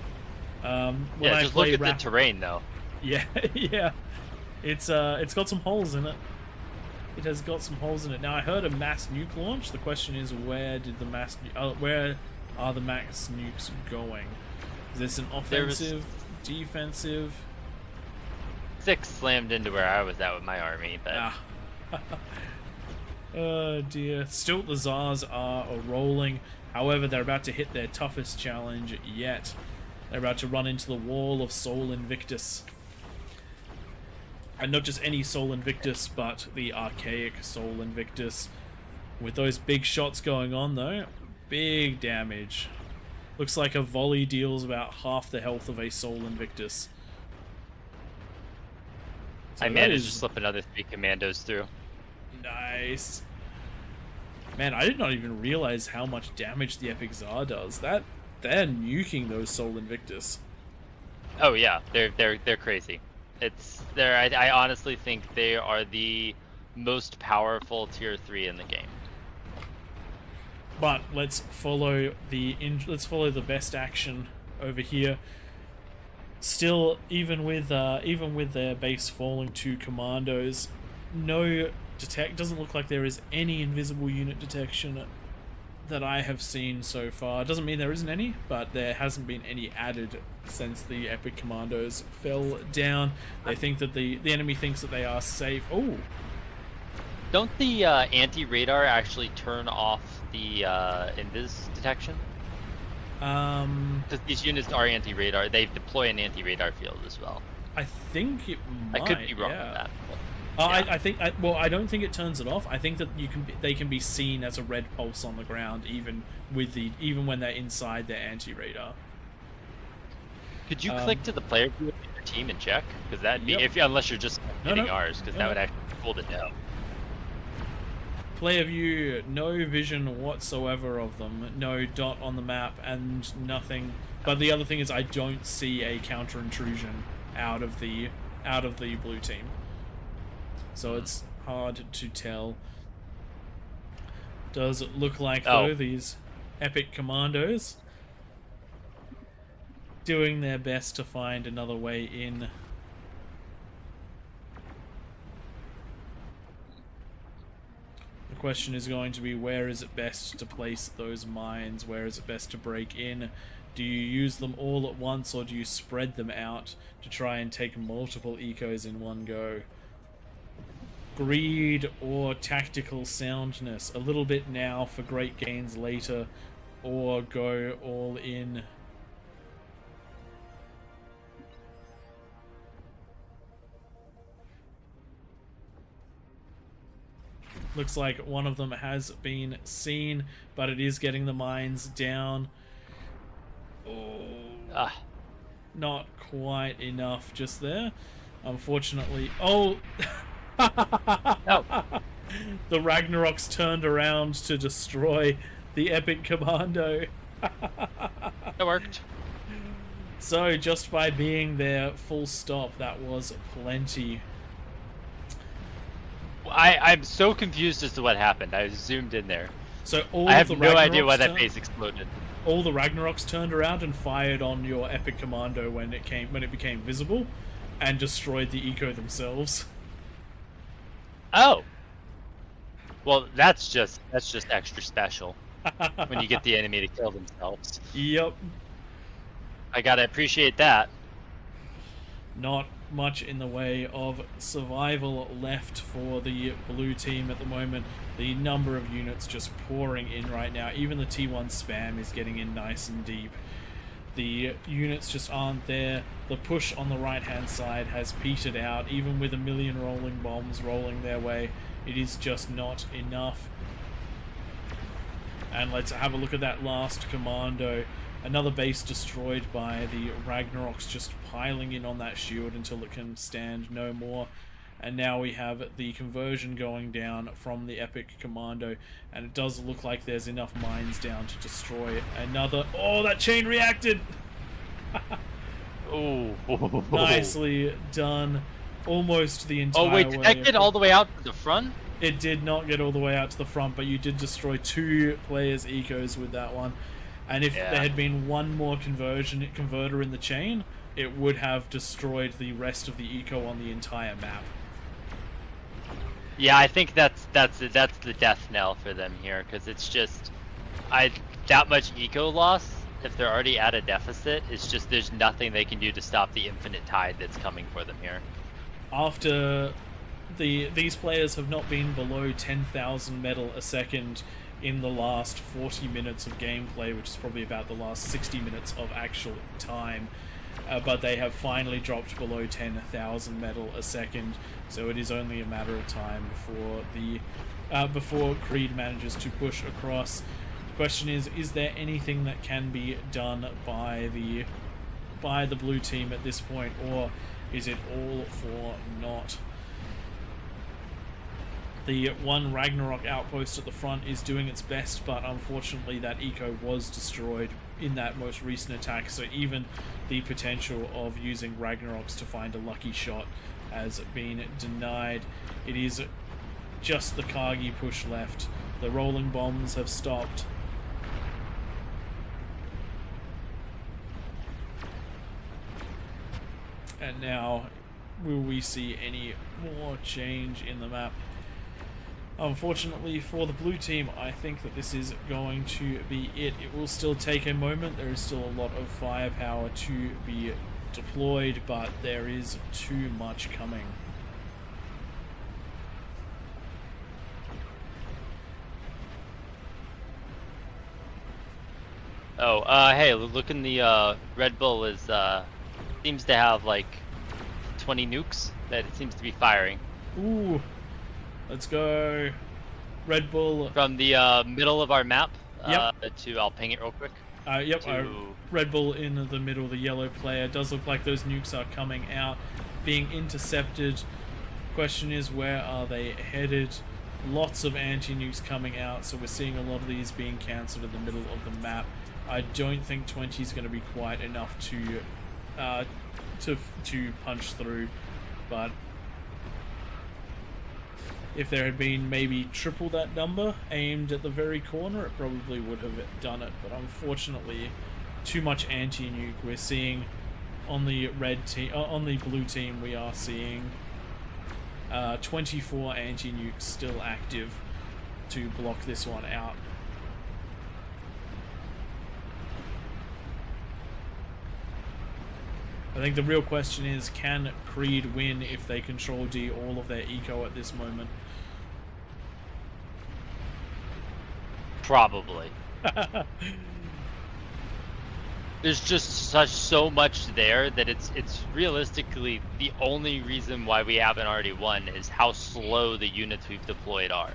S4: Yeah, just look at the terrain though.
S2: Yeah, yeah. It's got some holes in it. It has got some holes in it. Now I heard a mass nuke launch. The question is, where are the mass nukes going? Is this an offensive, defensive?
S4: 6 slammed into where I was at with my army, but
S2: oh dear. Still, the Tsars are rolling. However, they're about to hit their toughest challenge yet. They're about to run into the wall of Soul Invictus. And not just any Soul Invictus, but the archaic Soul Invictus. With those big shots going on, though, big damage. Looks like a volley deals about half the health of a Soul Invictus. So
S4: I managed to slip another 3 commandos through.
S2: Nice. Man, I did not even realize how much damage the Epic Tsar does. They're nuking those Soul Invictus.
S4: Oh yeah, they're crazy. I honestly think they are the most powerful tier 3 in the game.
S2: But let's follow the best action over here. Still, even with their base falling to commandos, doesn't look like there is any invisible unit detection that I have seen so far. Doesn't mean there isn't any, but there hasn't been any added since the Epic Commandos fell down. They think that the enemy thinks that they are safe. Oh,
S4: don't the anti-radar actually turn off the invis detection? Because these units are anti-radar. They deploy an anti-radar field as well.
S2: I think it might.
S4: I could be wrong with that.
S2: Yeah. I don't think it turns it off. I think that they can be seen as a red pulse on the ground, even when they're inside their anti-radar.
S4: Could you click to the player view of your team and check? Because that'd be unless you're just hitting ours, because that would actually hold it down.
S2: Player view, no vision whatsoever of them, no dot on the map, and nothing. But the other thing is, I don't see a counter intrusion out of the blue team. So it's hard to tell. Does it look like, though, these Epic Commandos doing their best to find another way in? The question is going to be, where is it best to place those mines? Where is it best to break in? Do you use them all at once, or do you spread them out to try and take multiple ecos in one go? Greed or tactical soundness? A little bit now for great gains later, or go all in? Looks like one of them has been seen, but it is getting the mines down. Oh, not quite enough just there. Unfortunately. Oh! The Ragnarok's turned around to destroy the Epic Commando.
S4: That worked.
S2: So, just by being there, full stop, that was plenty.
S4: I'm so confused as to what happened. I zoomed in there.
S2: So
S4: I have no idea why that base exploded.
S2: All the Ragnaroks turned around and fired on your Epic Commando when it became visible, and destroyed the eco themselves.
S4: Oh. Well, that's just extra special when you get the enemy to kill themselves.
S2: Yep.
S4: I gotta appreciate that.
S2: Not much in the way of survival left for the blue team at the moment. The number of units just pouring in right now. Even the T1 spam is getting in nice and deep. The units just aren't there. The push on the right hand side has petered out. Even with 1 million rolling bombs rolling their way, it is just not enough. And let's have a look at that last commando. Another base destroyed by the Ragnaroks, just piling in on that shield until it can stand no more. And now we have the conversion going down from the Epic Commando, and it does look like there's enough mines down to destroy another. Oh, that chain reacted!
S4: Oh,
S2: nicely done. Almost the entire way.
S4: Oh wait, did that get all the way out to the front?
S2: It did not get all the way out to the front, but you did destroy 2 players' ecos with that one. And if there had been one more converter in the chain, it would have destroyed the rest of the eco on the entire map.
S4: Yeah, I think that's the death knell for them here, because it's just that much eco loss. If they're already at a deficit, it's just there's nothing they can do to stop the infinite tide that's coming for them here.
S2: After these players have not been below 10,000 metal a second in the last 40 minutes of gameplay, which is probably about the last 60 minutes of actual time. but they have finally dropped below 10,000 metal a second, so it is only a matter of time before Creed manages to push across. The question is there anything that can be done by the blue team at this point, or is it all for naught? The one Ragnarok outpost at the front is doing its best, but unfortunately that eco was destroyed in that most recent attack, so even the potential of using Ragnaroks to find a lucky shot has been denied. It is just the Kagi push left. The rolling bombs have stopped. And now, will we see any more change in the map? Unfortunately for the blue team, I think that this is going to be it. It will still take a moment. There is still a lot of firepower to be deployed, but there is too much coming.
S4: Oh, hey, look in the Red Bull is seems to have like 20 nukes that it seems to be firing.
S2: Ooh. Let's go. Red Bull.
S4: From the middle of our map
S2: Yep.
S4: I'll ping it real quick.
S2: Yep, Red Bull in the middle, the yellow player. Does look like those nukes are coming out, being intercepted. Question is, where are they headed? Lots of anti-nukes coming out, so we're seeing a lot of these being cancelled in the middle of the map. I don't think 20 is going to be quite enough to punch through, but if there had been maybe triple that number aimed at the very corner, it probably would have done it. But unfortunately, too much anti-nuke. We're seeing on the on the blue team, we are seeing 24 anti-nukes still active to block this one out. I think the real question is, can Creed win if they control D all of their eco at this moment?
S4: Probably. There's just so much there that it's realistically the only reason why we haven't already won is how slow the units we've deployed are.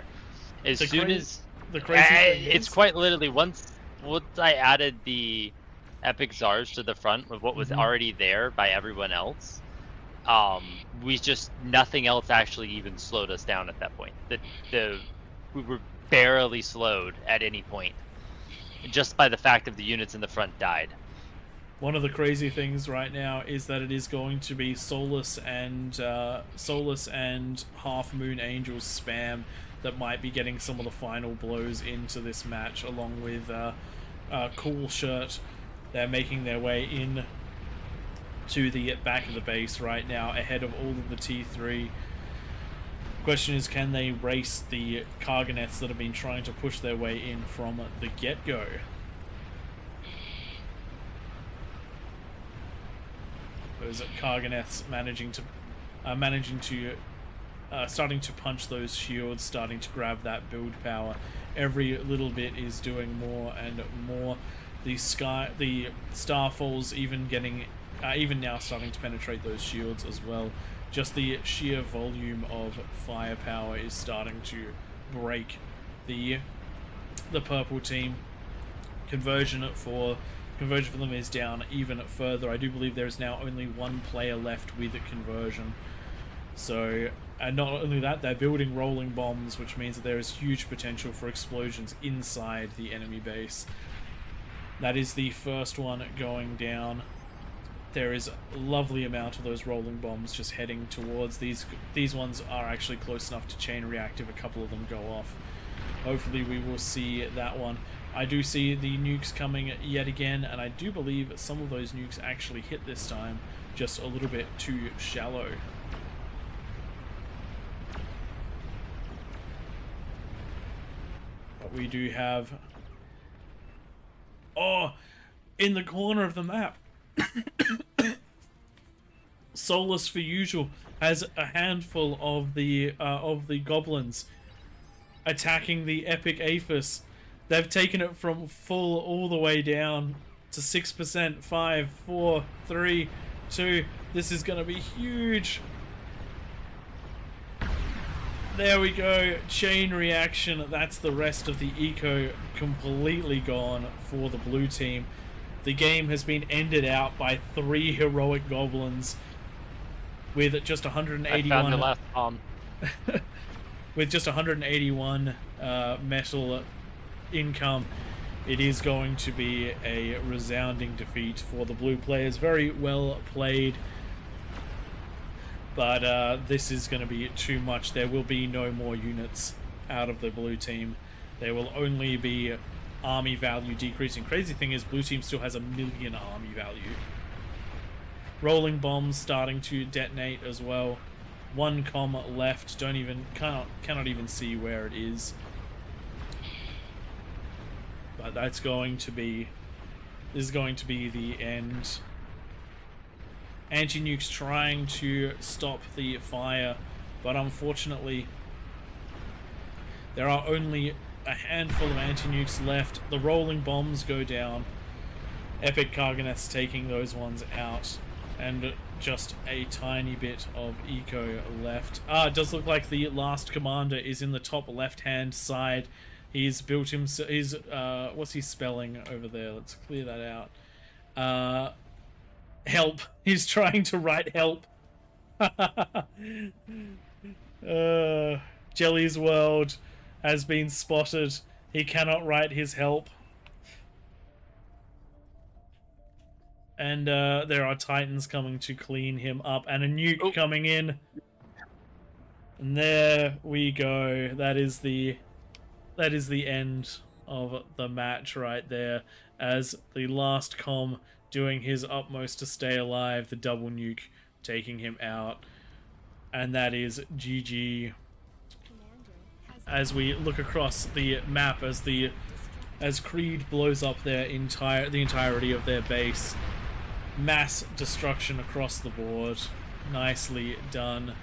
S4: As soon as
S2: the crazy thing
S4: it's
S2: is,
S4: quite literally once I added the epic Zars to the front of what was already there by everyone else, we just nothing else actually even slowed us down at that point. We were barely slowed at any point just by the fact of the units in the front died.
S2: One of the crazy things right now is that it is going to be Solus and Half Moon Angels spam that might be getting some of the final blows into this match, along with Cool Shirt. They're making their way in to the back of the base right now, ahead of all of the T3. Question is, can they race the Karganeths that have been trying to push their way in from the get-go? Those Karganeths starting to punch those shields, starting to grab that build power. Every little bit is doing more and more. The Starfalls even now starting to penetrate those shields as well. Just the sheer volume of firepower is starting to break the purple team. Conversion for them is down even further. I do believe there is now only one player left with conversion. So, and not only that, they're building rolling bombs, which means that there is huge potential for explosions inside the enemy base. That is the first one going down. There is a lovely amount of those rolling bombs just heading towards these ones are actually close enough to chain react if a couple of them go off. Hopefully we will see that one. I do see the nukes coming yet again, and I do believe some of those nukes actually hit this time, just a little bit too shallow. But we do have... Oh! In the corner of the map! Solus, for usual, has a handful of the goblins attacking the epic Aphis. They've taken it from full all the way down to 6%. 5, 4, 3, 2. This is going to be huge. There we go. Chain reaction. That's the rest of the eco completely gone for the blue team. The game has been ended out by 3 heroic goblins with just 181.
S4: I found the last bomb.
S2: With just 181 metal income. It is going to be a resounding defeat for the blue players. Very well played. But this is going to be too much. There will be no more units out of the blue team. There will only be army value decreasing. Crazy thing is, blue team still has 1 million army value. Rolling bombs starting to detonate as well. 1 comm left. Cannot even see where it is. But that's going to be. This is going to be the end. Anti-nukes trying to stop the fire, but unfortunately there are only a handful of anti-nukes left. The rolling bombs go down. Epic Karganeth's taking those ones out, and just a tiny bit of eco left. It does look like the last commander is in the top left-hand side. He's built himself. What's he spelling over there? Let's clear that out. Help. He's trying to write help. Jelly's World has been spotted. He cannot write his help. And there are titans coming to clean him up, and a nuke coming in. And there we go. That is the end of the match right there, as the last comm doing his utmost to stay alive, the double nuke taking him out, and that is GG. As we look across the map, as Creed blows up the entirety of their base, mass destruction across the board, nicely done.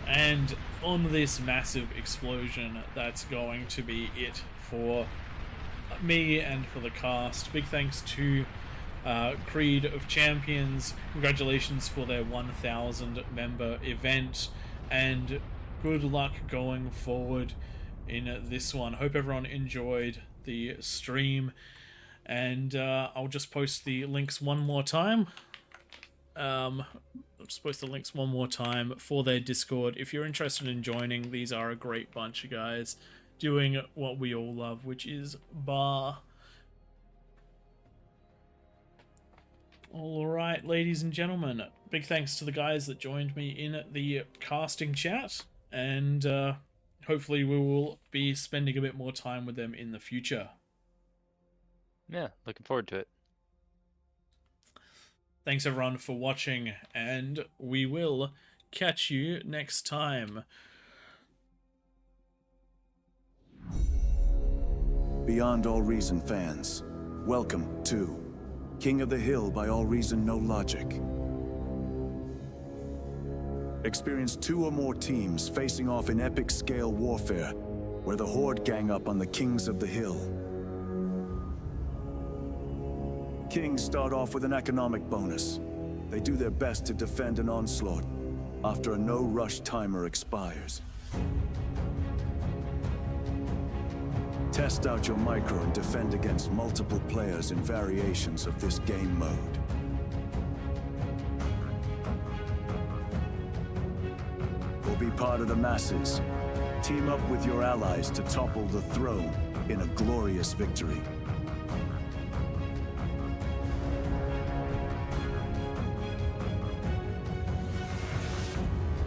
S2: And on this massive explosion, that's going to be it for me and for the cast. Big thanks to Creed of Champions. Congratulations for their 1,000 member event, and good luck going forward in this one. Hope everyone enjoyed the stream, and I'll just post the links one more time. I'll just post the links one more time for their Discord. If you're interested in joining, these are a great bunch of guys doing what we all love, which is bar. Alright, ladies and gentlemen, big thanks to the guys that joined me in the casting chat, and hopefully we will be spending a bit more time with them in the future.
S4: Yeah, looking forward to it.
S2: Thanks everyone for watching, and we will catch you next time.
S1: Beyond All Reason fans, welcome to King of the Hill by AllReasonNoLogic. Experience 2 or more teams facing off in epic scale warfare, where the Horde gang up on the Kings of the Hill. Kings start off with an economic bonus. They do their best to defend an onslaught after a no-rush timer expires. Test out your micro and defend against multiple players in variations of this game mode. Or be part of the masses. Team up with your allies to topple the throne in a glorious victory.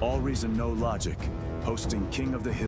S1: AllReasonNoLogic, hosting King of the Hill.